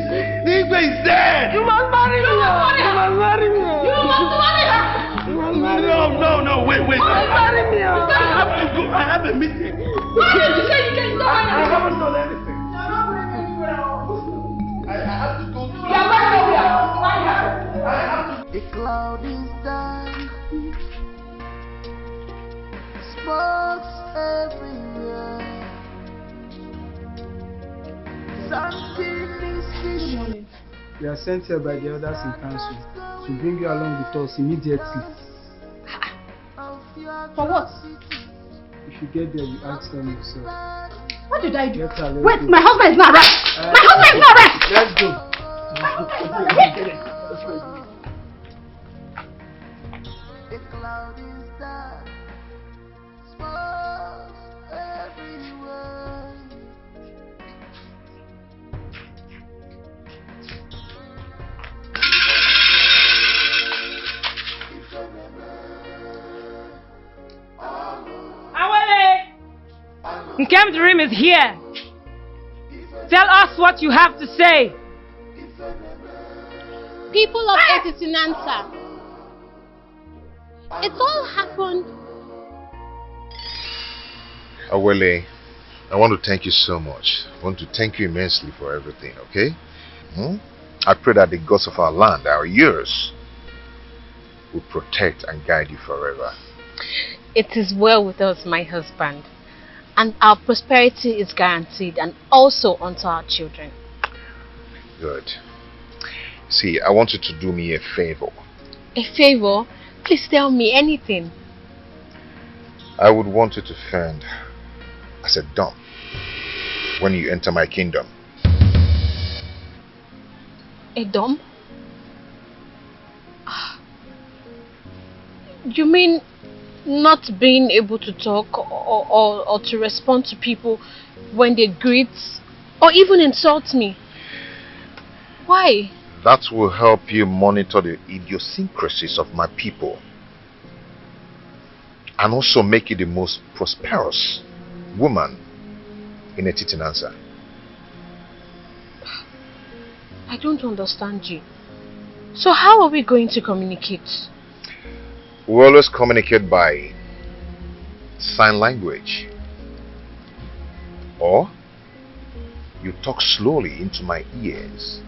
Igwe is dead. You must marry me. You must marry me. You must marry her. No, wait. Marry me. I have to go. I have a meeting. Why did you say you can stop? I haven't done anything. You're not going anywhere. I have to go to. You're going nowhere. I have to. The cloud is dark. Smokes everywhere. Something is fishy. We are sent here by the elders in council to bring you along with us immediately. For what? If you get there, you ask them yourself. What did I do? Wait, my husband is not right. My husband is not right. Let's go. The cloud is dark. Smokes everywhere. Nkem Dream is here. Tell us what you have to say. People of Etitinansa, it all happened. Awele, I want to thank you so much. I want to thank you immensely for everything, okay? I pray that the gods of our land, our years, will protect and guide you forever. It is well with us, my husband. And our prosperity is guaranteed, and also unto our children. Good. See, I want you to do me a favor. A favor? Please tell me anything. I would want you to fend as a dumb when you enter my kingdom. A dumb? You mean not being able to talk or to respond to people when they greet or even insult me? Why? That will help you monitor the idiosyncrasies of my people and also make you the most prosperous woman in Etitinansa. I don't understand you. So how are we going to communicate? We always communicate by sign language. Or you talk slowly into my ears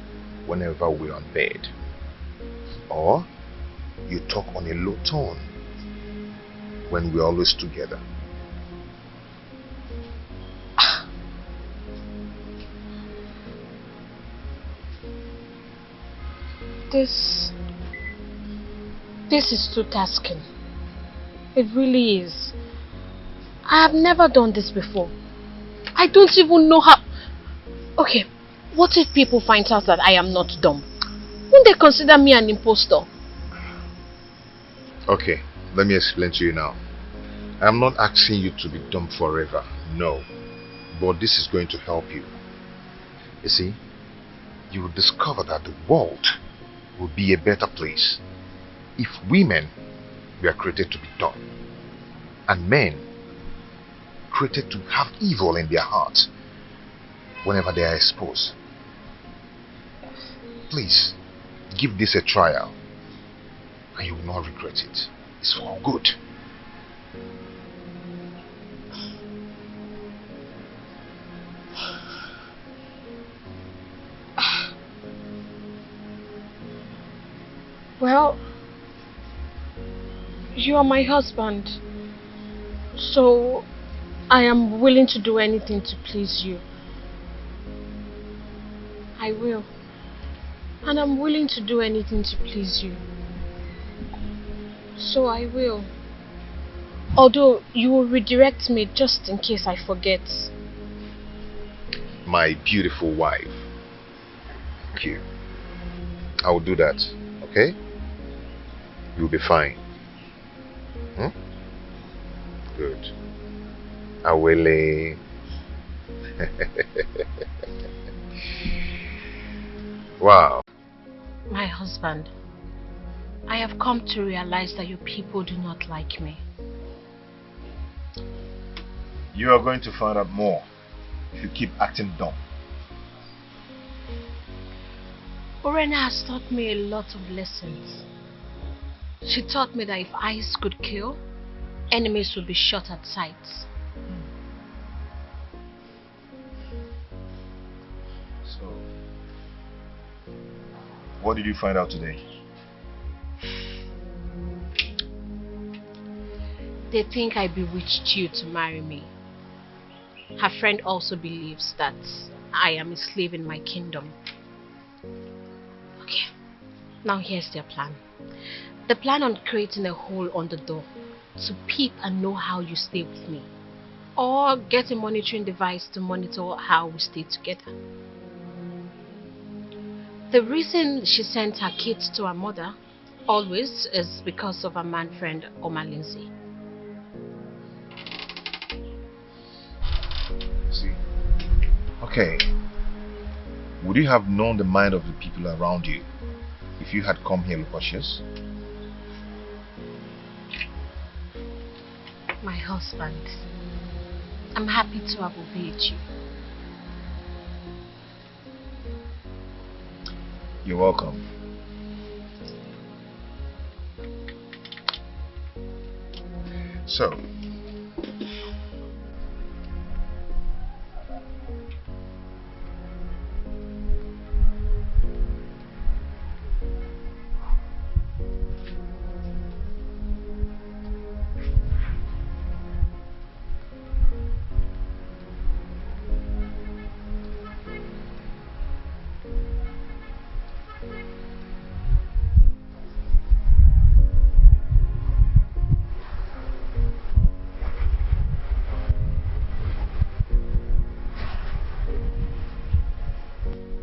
whenever we're on bed. Or you talk on a low tone when we're always together. This is too tasking. It really is. I have never done this before. I don't even know how... Okay, what if people find out that I am not dumb? Won't they consider me an impostor? Okay, let me explain to you now. I'm not asking you to be dumb forever, no. But this is going to help you. You see, you will discover that the world will be a better place if women were created to be dumb and men created to have evil in their hearts whenever they are exposed. Please, give this a trial and you will not regret it. It's for good. Well, you are my husband, so I am willing to do anything to please you. I will. And I'm willing to do anything to please you. So I will. Although you will redirect me just in case I forget. My beautiful wife. Thank you. I will do that, okay? You'll be fine. Hmm? Good. I will. Wow. My husband, I have come to realize that you people do not like me. You are going to find out more if you keep acting dumb. Orena has taught me a lot of lessons. She taught me that if eyes could kill, enemies would be shot at sight. So, what did you find out today? They think I bewitched you to marry me. Her friend also believes that I am a slave in my kingdom. Okay, now here's their plan. They plan on creating a hole on the door to peep and know how you stay with me. Or get a monitoring device to monitor how we stay together. The reason she sent her kids to her mother always is because of her man friend Oma Lindsay. See? Okay. Would you have known the mind of the people around you if you had come here cautious? My husband, I'm happy to have obeyed you. You're welcome. So,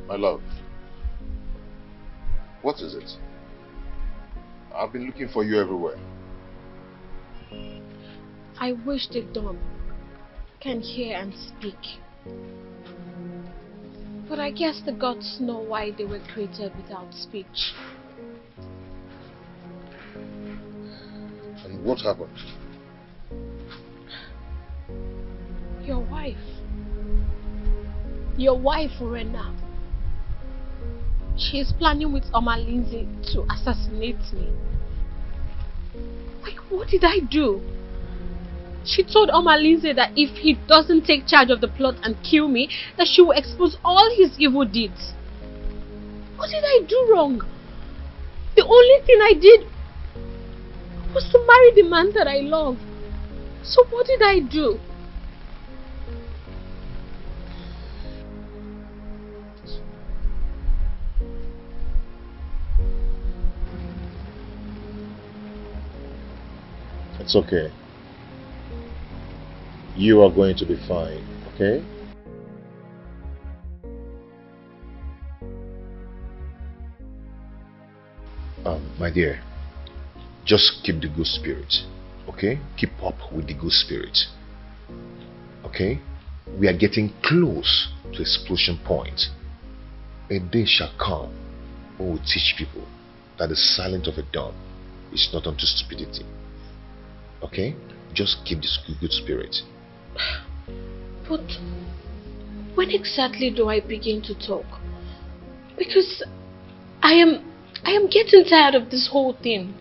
my love, what is it? I've been looking for you everywhere. I wish the dumb can hear and speak. But I guess the gods know why they were created without speech. And what happened? Your wife. Your wife, Orena. She is planning with Oma Lindsay to assassinate me. Like, what did I do? She told Omalize that if he doesn't take charge of the plot and kill me, that she will expose all his evil deeds. What did I do wrong? The only thing I did was to marry the man that I love. So what did I do? It's okay. You are going to be fine, okay? My dear, just keep the good spirit, okay? Keep up with the good spirit, okay? We are getting close to explosion point. A day shall come when we teach people that the silence of a dawn is not unto stupidity, okay? Just keep this good spirit. But when exactly do I begin to talk? Because I am getting tired of this whole thing.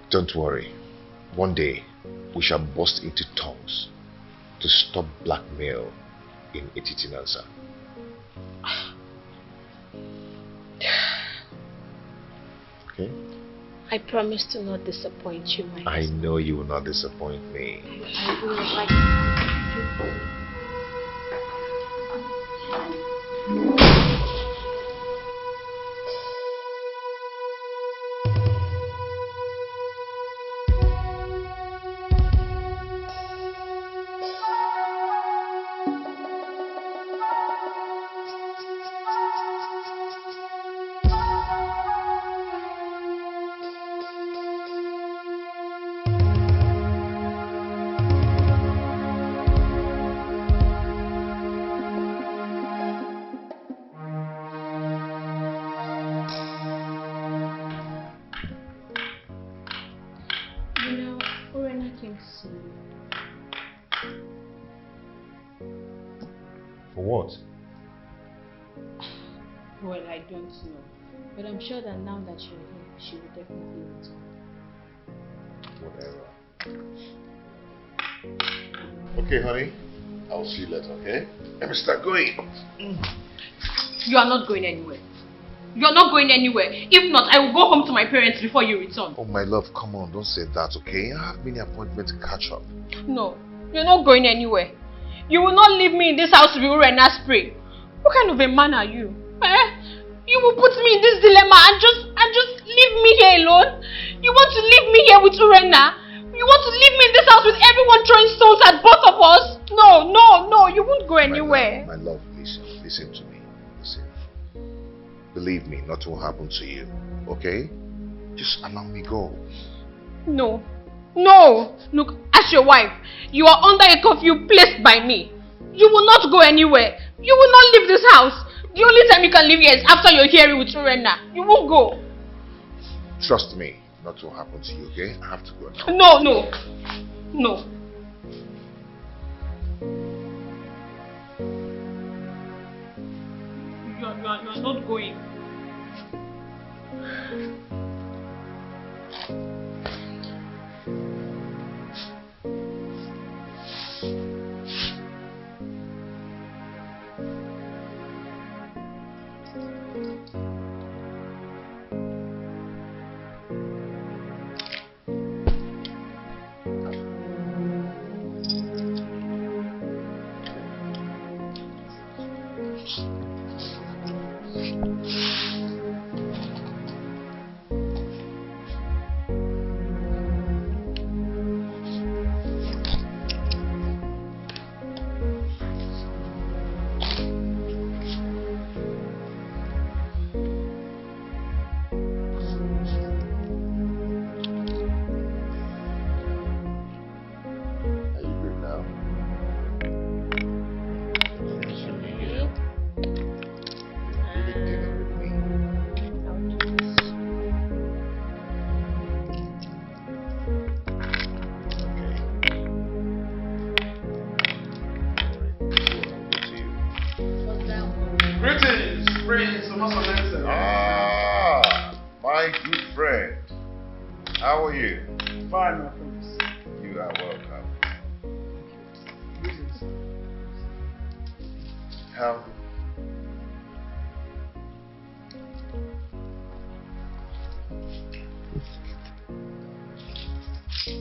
Don't worry. One day we shall burst into tongues to stop blackmail in Etitinansa. Okay? I promise to not disappoint you, my I know you will not disappoint me. I will like For what? Well, I don't know. But I'm sure that now that you're here, she will definitely return. Whatever. Okay, honey. I'll see you later, okay? Let me start going. You are not going anywhere. You are not going anywhere. If not, I will go home to my parents before you return. Oh, my love, come on. Don't say that, okay? I have many appointments to catch up. No, you're not going anywhere. You will not leave me in this house to be Urena spray. What kind of a man are you? You will put me in this dilemma and just leave me here alone? You want to leave me here with Urena? You want to leave me in this house with everyone throwing stones at both of us? No, you won't go anywhere. My love, listen to me. Listen. Believe me, nothing will happen to you, okay? Just allow me go. No. Look, as your wife, you are under a curfew placed by me. You will not go anywhere. You will not leave this house. The only time you can leave here is after you're here with Urena. You won't go. Trust me, nothing will happen to you, okay? I have to go now. No. You are not going. My good friend. How are you? Fine, my friends. You are welcome. How? Sit.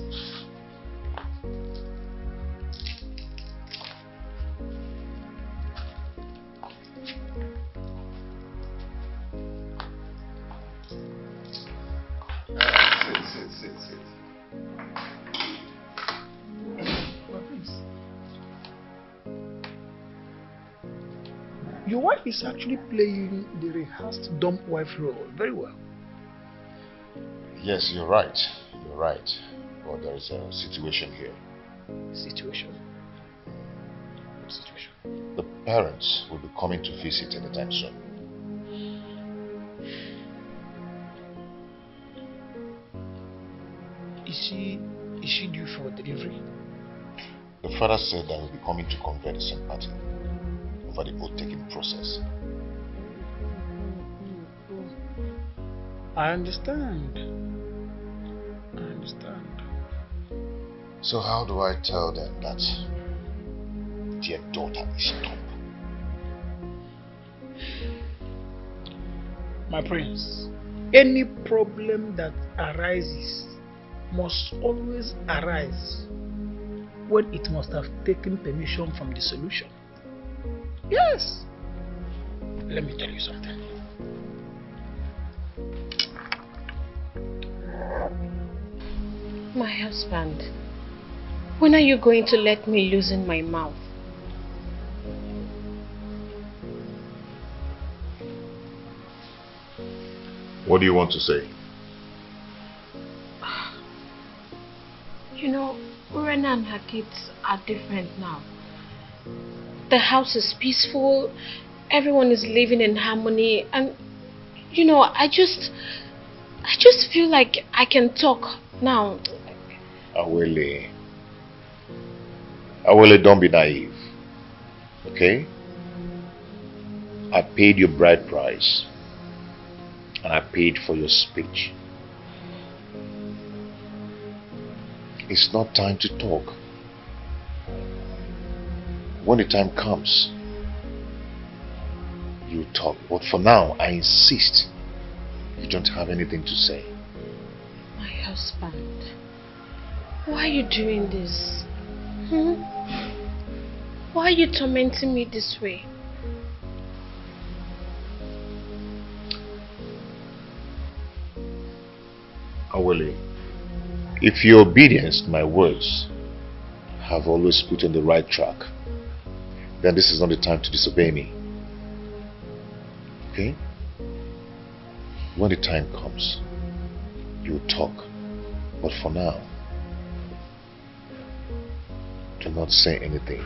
Your wife is actually playing the rehearsed dumb wife role very well. Yes, you're right. You're right. But there is a situation here. Situation? What situation? The parents will be coming to visit anytime soon. Is she due for delivery? The father said that he'll be coming to convey the sympathy over the oath-taking process. I understand. So how do I tell them that their daughter is dumb? My prince, any problem that arises must always arise when it must have taken permission from the solution. Yes. Let me tell you something. My husband, when are you going to let me loosen my mouth? What do you want to say? You know, Urena and her kids are different now. The house is peaceful, everyone is living in harmony, and you know, I just feel like I can talk now. Awele, don't be naive. Okay? I paid your bride price. And I paid for your speech. It's not time to talk. When the time comes, you talk. But for now, I insist you don't have anything to say. My husband, why are you doing this? Why are you tormenting me this way? Awele, if your obedience to my words have always put you on the right track, then this is not the time to disobey me. Okay? When the time comes, you talk. But for now, do not say anything.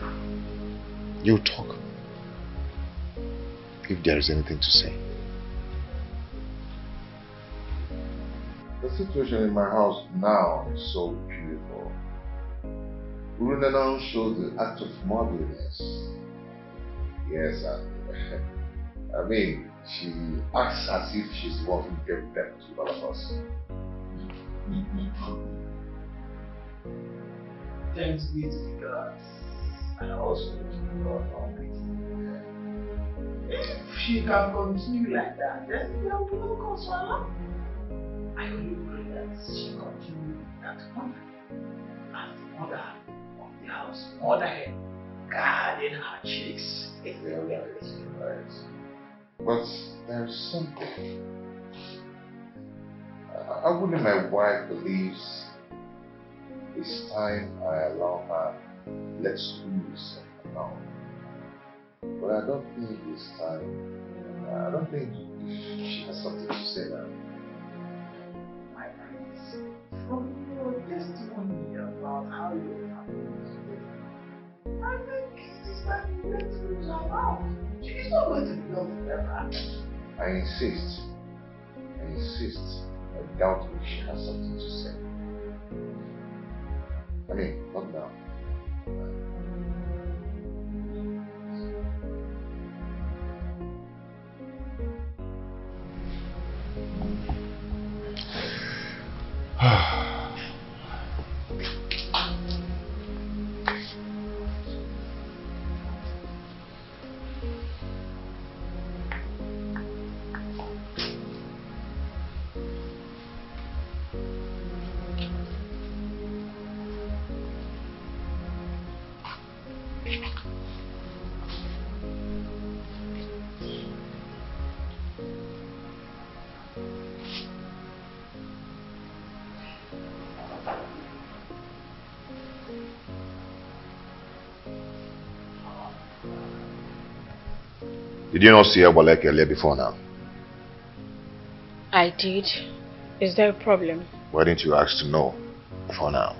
You talk. If there is anything to say. The situation in my house now is so beautiful. Urunana shows the act of motherliness. Yes, I mean, she acts as if she's the one who gave birth to all of us. Thanks be to God, and also to God Almighty. If she can continue like that, then there will be no cause for alarm. I only pray that she continue that honor as the mother of the house, mother hen, guarding her chicks. Right. But there's something. I wouldn't my wife believes it's time I allow her let's loose now. But I don't think it's time. I don't think she has something to say now. My friends, from your testimony about how your family is living, I think it is time you let lose her mouth. She is not going to be loved forever. I insist. I doubt if she has something to say. I mean, not now. Did you not see Ebolek earlier before now? I did. Is there a problem? Why didn't you ask to know before now?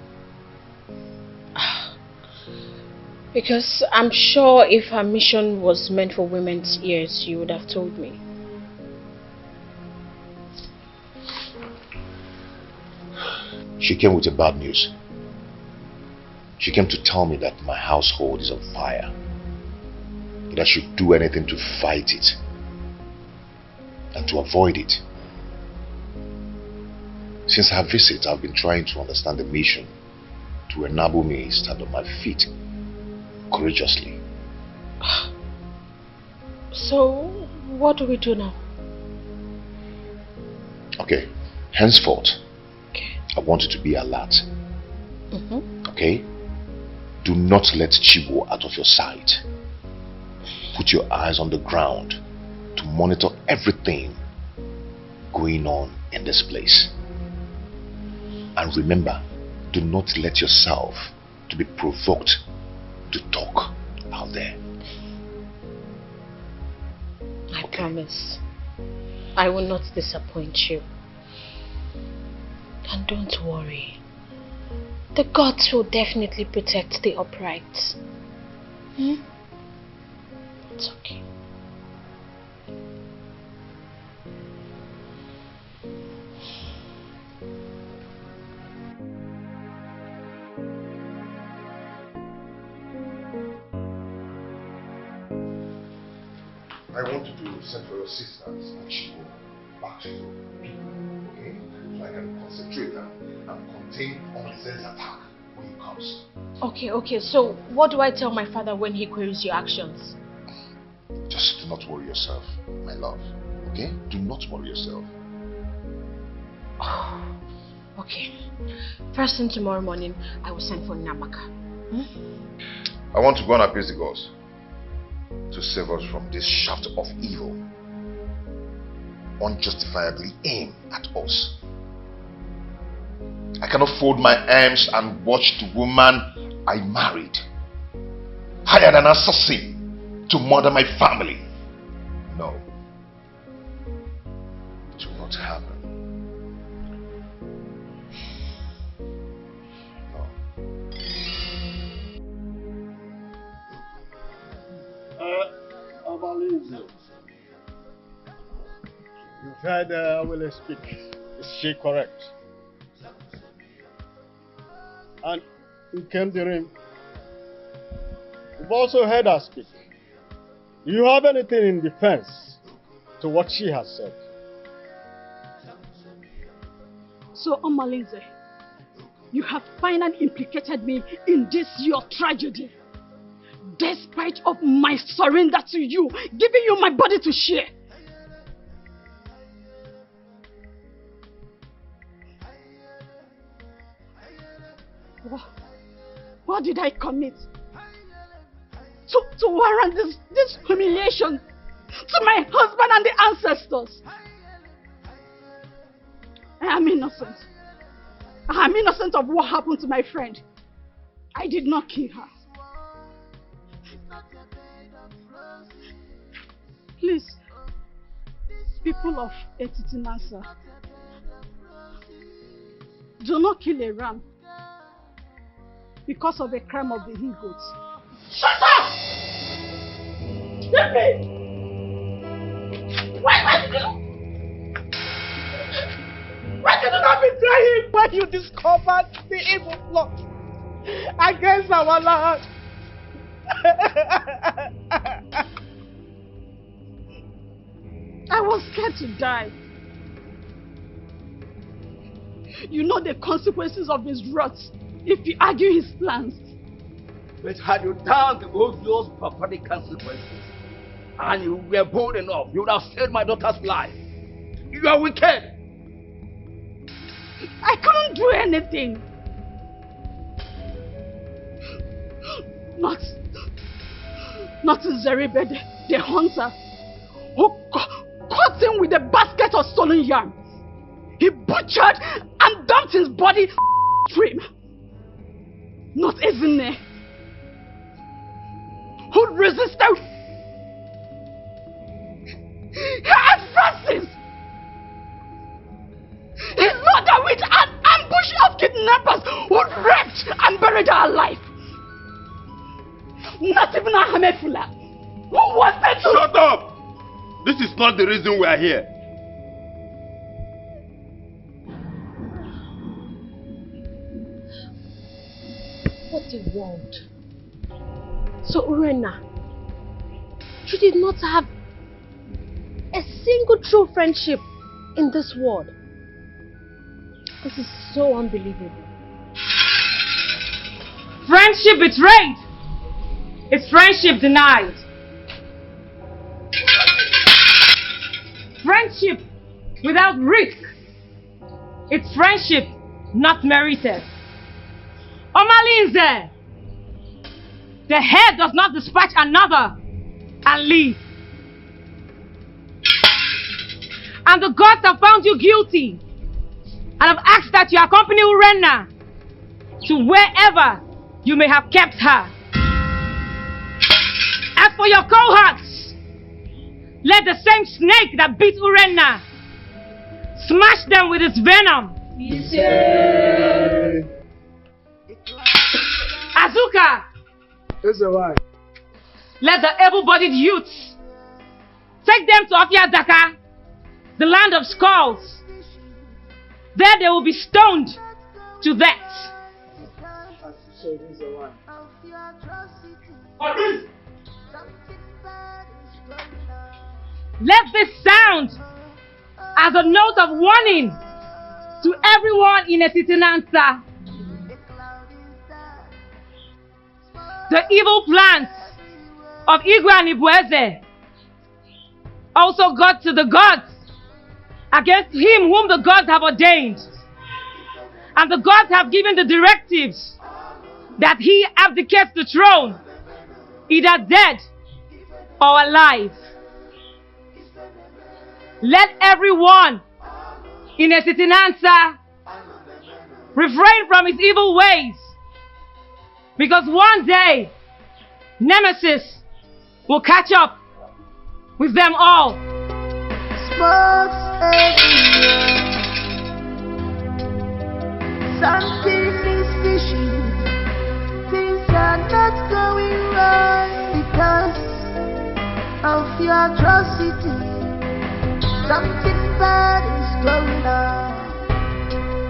Because I'm sure if her mission was meant for women's ears, you would have told me. She came with a bad news. She came to tell me that my household is on fire. That I should do anything to fight it and to avoid it. Since her visit, I've been trying to understand the mission to enable me stand on my feet courageously. So, what do we do now? Okay, henceforth, I want you to be alert. Okay? Do not let Chibo out of your sight. Put your eyes on the ground to monitor everything going on in this place. And remember, do not let yourself to be provoked to talk out there. I promise. I will not disappoint you. And don't worry. The gods will definitely protect the upright. It's okay. I want you to send for your sisters and she will back to you. Okay? So I can concentrate and contain Omalize's attack when he comes. Okay, so what do I tell my father when he queries your actions? Just do not worry yourself, my love. Okay? Do not worry yourself. Okay. First thing tomorrow morning, I will send for Namaka. I want to go and appease the gods to save us from this shaft of evil unjustifiably aimed at us. I cannot fold my arms and watch the woman I married hired an assassin to murder my family. No. It will not happen. You heard Awele speak. Is she correct? And Nkemdirim, you've also heard her speak. Do you have anything in defense to what she has said? So, Omalize, you have finally implicated me in this your tragedy. Despite of my surrender to you, giving you my body to share. What did I commit? To warrant this humiliation to my husband and the ancestors? I am innocent. I am innocent of what happened to my friend. I did not kill her. Please, people of Etitinasa, do not kill a ram because of a crime of the he-goats. Shut up! Let me! Why did you not betray him when you discovered the evil plot against our land? I was scared to die. You know the consequences of his wrath if you argue his plans. But had you done those prophetic consequences, and you were bold enough, you would have saved my daughter's life. You are wicked. I couldn't do anything. Not Zeribe, the hunter, who caught him with a basket of stolen yam. He butchered and dumped his body stream. Not Ezine, who resisted and Francis! He loaded with an ambush of kidnappers who raped and buried her alive. Not even a Hamefula who wanted to... Shut up! This is not the reason we are here. What a world. So Urena, you did not have a single true friendship in this world. This is so unbelievable. Friendship betrayed. It's friendship denied. Friendship without risk. It's friendship not merited. Omalinze, the head does not dispatch another and leave. And the gods have found you guilty and have asked that you accompany Urena to wherever you may have kept her. As for your cohorts, let the same snake that beat Urena smash them with its venom. Azuka, let the able-bodied youths take them to Afiadaka, the land of skulls. There they will be stoned to death. Let this sound as a note of warning to everyone in Etitinansa. The evil plans of Igwe and Ibueze also got to the gods against him whom the gods have ordained. And the gods have given the directives that he abdicates the throne, either dead or alive. Let everyone in Etitinansa refrain from his evil ways, because one day Nemesis will catch up with them all. Smoke's everywhere. Something is fishy. Things are not going right because of your atrocity. Something bad is going on.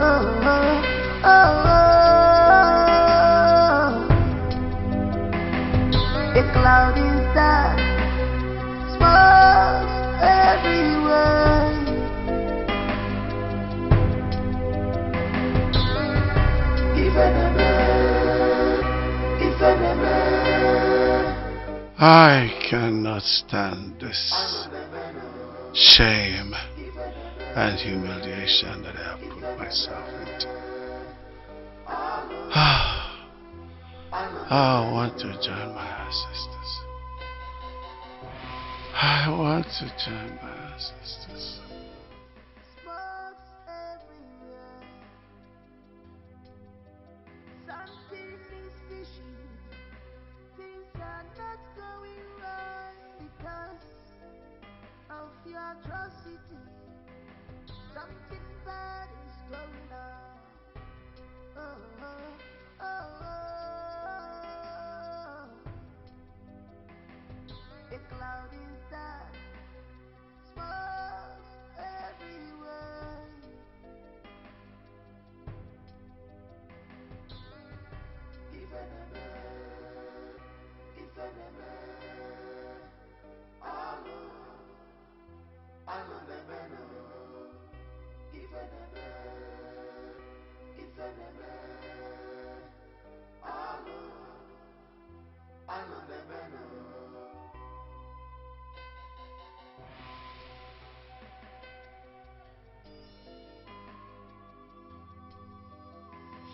Oh, oh, oh, oh. The cloud is dark. Smoke's everywhere. I cannot stand this shame and humiliation that I have put myself into. I want to join my ancestors. I want to join my ancestors. Something is fishy. Things are not going right because of your atrocity. Something bad is going on. Oh, oh, oh, oh. The cloud is dark. Smoke's everywhere.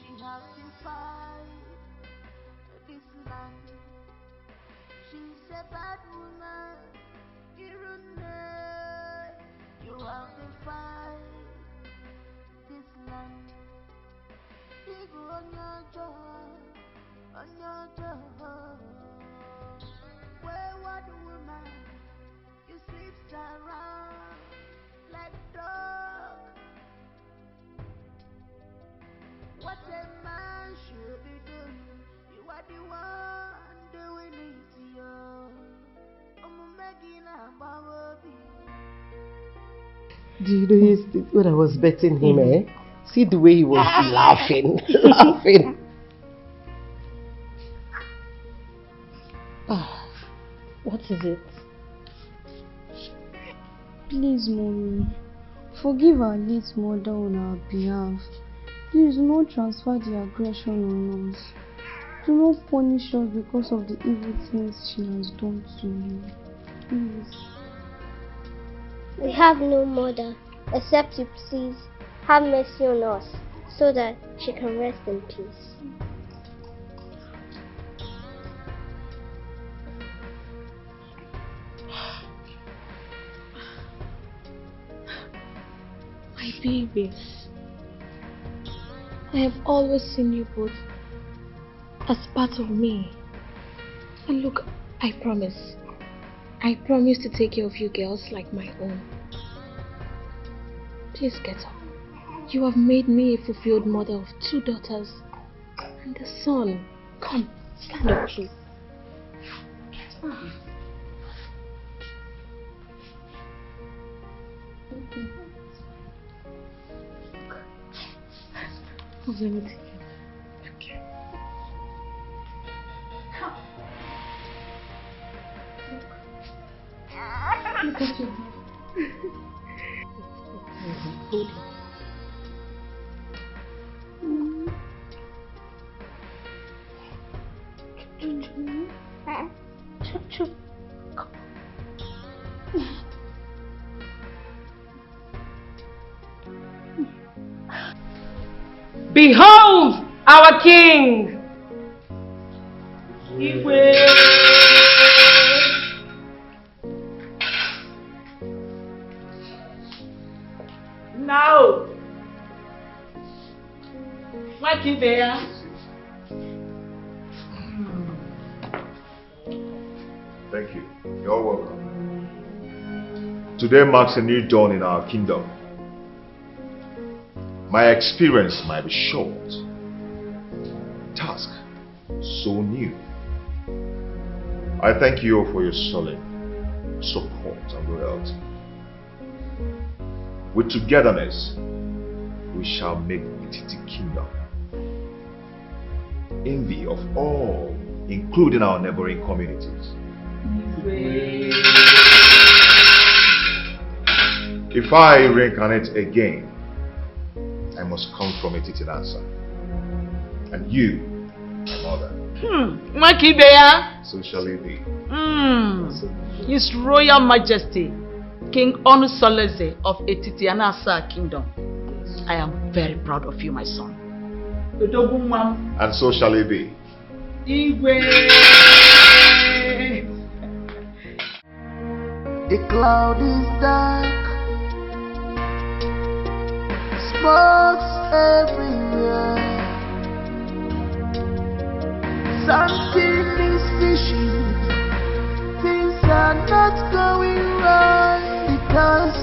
She has to fight this land. She's a bad woman. You have to fight this land. People on your job, wayward woman, You sleep around like dog. What a man should be doing, you are the one doing it, yo. I'm making a baby. Do you know yesterday when I was betting him, see the way he was laughing, laughing. What is it? Please, Mommy, forgive our late mother on our behalf. Please do not transfer the aggression on us. Do not punish us because of the evil things she has done to you. Please. We have no mother, except you please have mercy on us, so that she can rest in peace. My babies, I have always seen you both as part of me. And look, I promise to take care of you girls like my own. Please get up. You have made me a fulfilled mother of 2 daughters and a son. Come, stand up, please. Let me take it. Okay. Look at your head. Hold it. Chup, chup. Behold our king! Now, what is there? Thank you. You're welcome. Today marks a new dawn in our kingdom. My experience might be short. Task so new. I thank you all for your solid support and loyalty. With togetherness, we shall make Etiti Kingdom envy of all, including our neighboring communities. If I reincarnate again, I must come from Etiti Nasa. And you, my mother. Makibea. So shall it be. His Royal Majesty, King Onusoleze of Etiti Nasa Kingdom. I am very proud of you, my son. And so shall it be. The cloud is dark, smokes everywhere. Something is fishy. Things are not going right because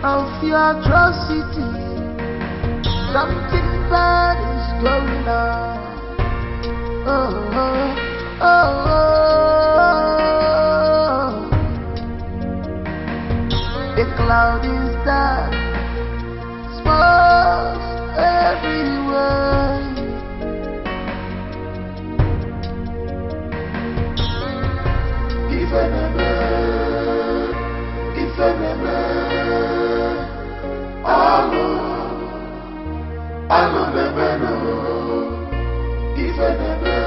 of your atrocity. Something bad is going on. Oh, oh, oh, oh. The cloud is dark, smoke everywhere. If I never, I never know. If I never,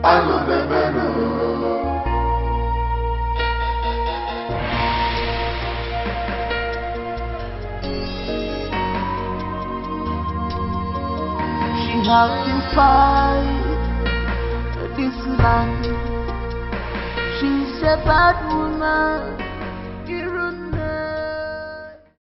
I never know. She occupied this land. She's a bad woman.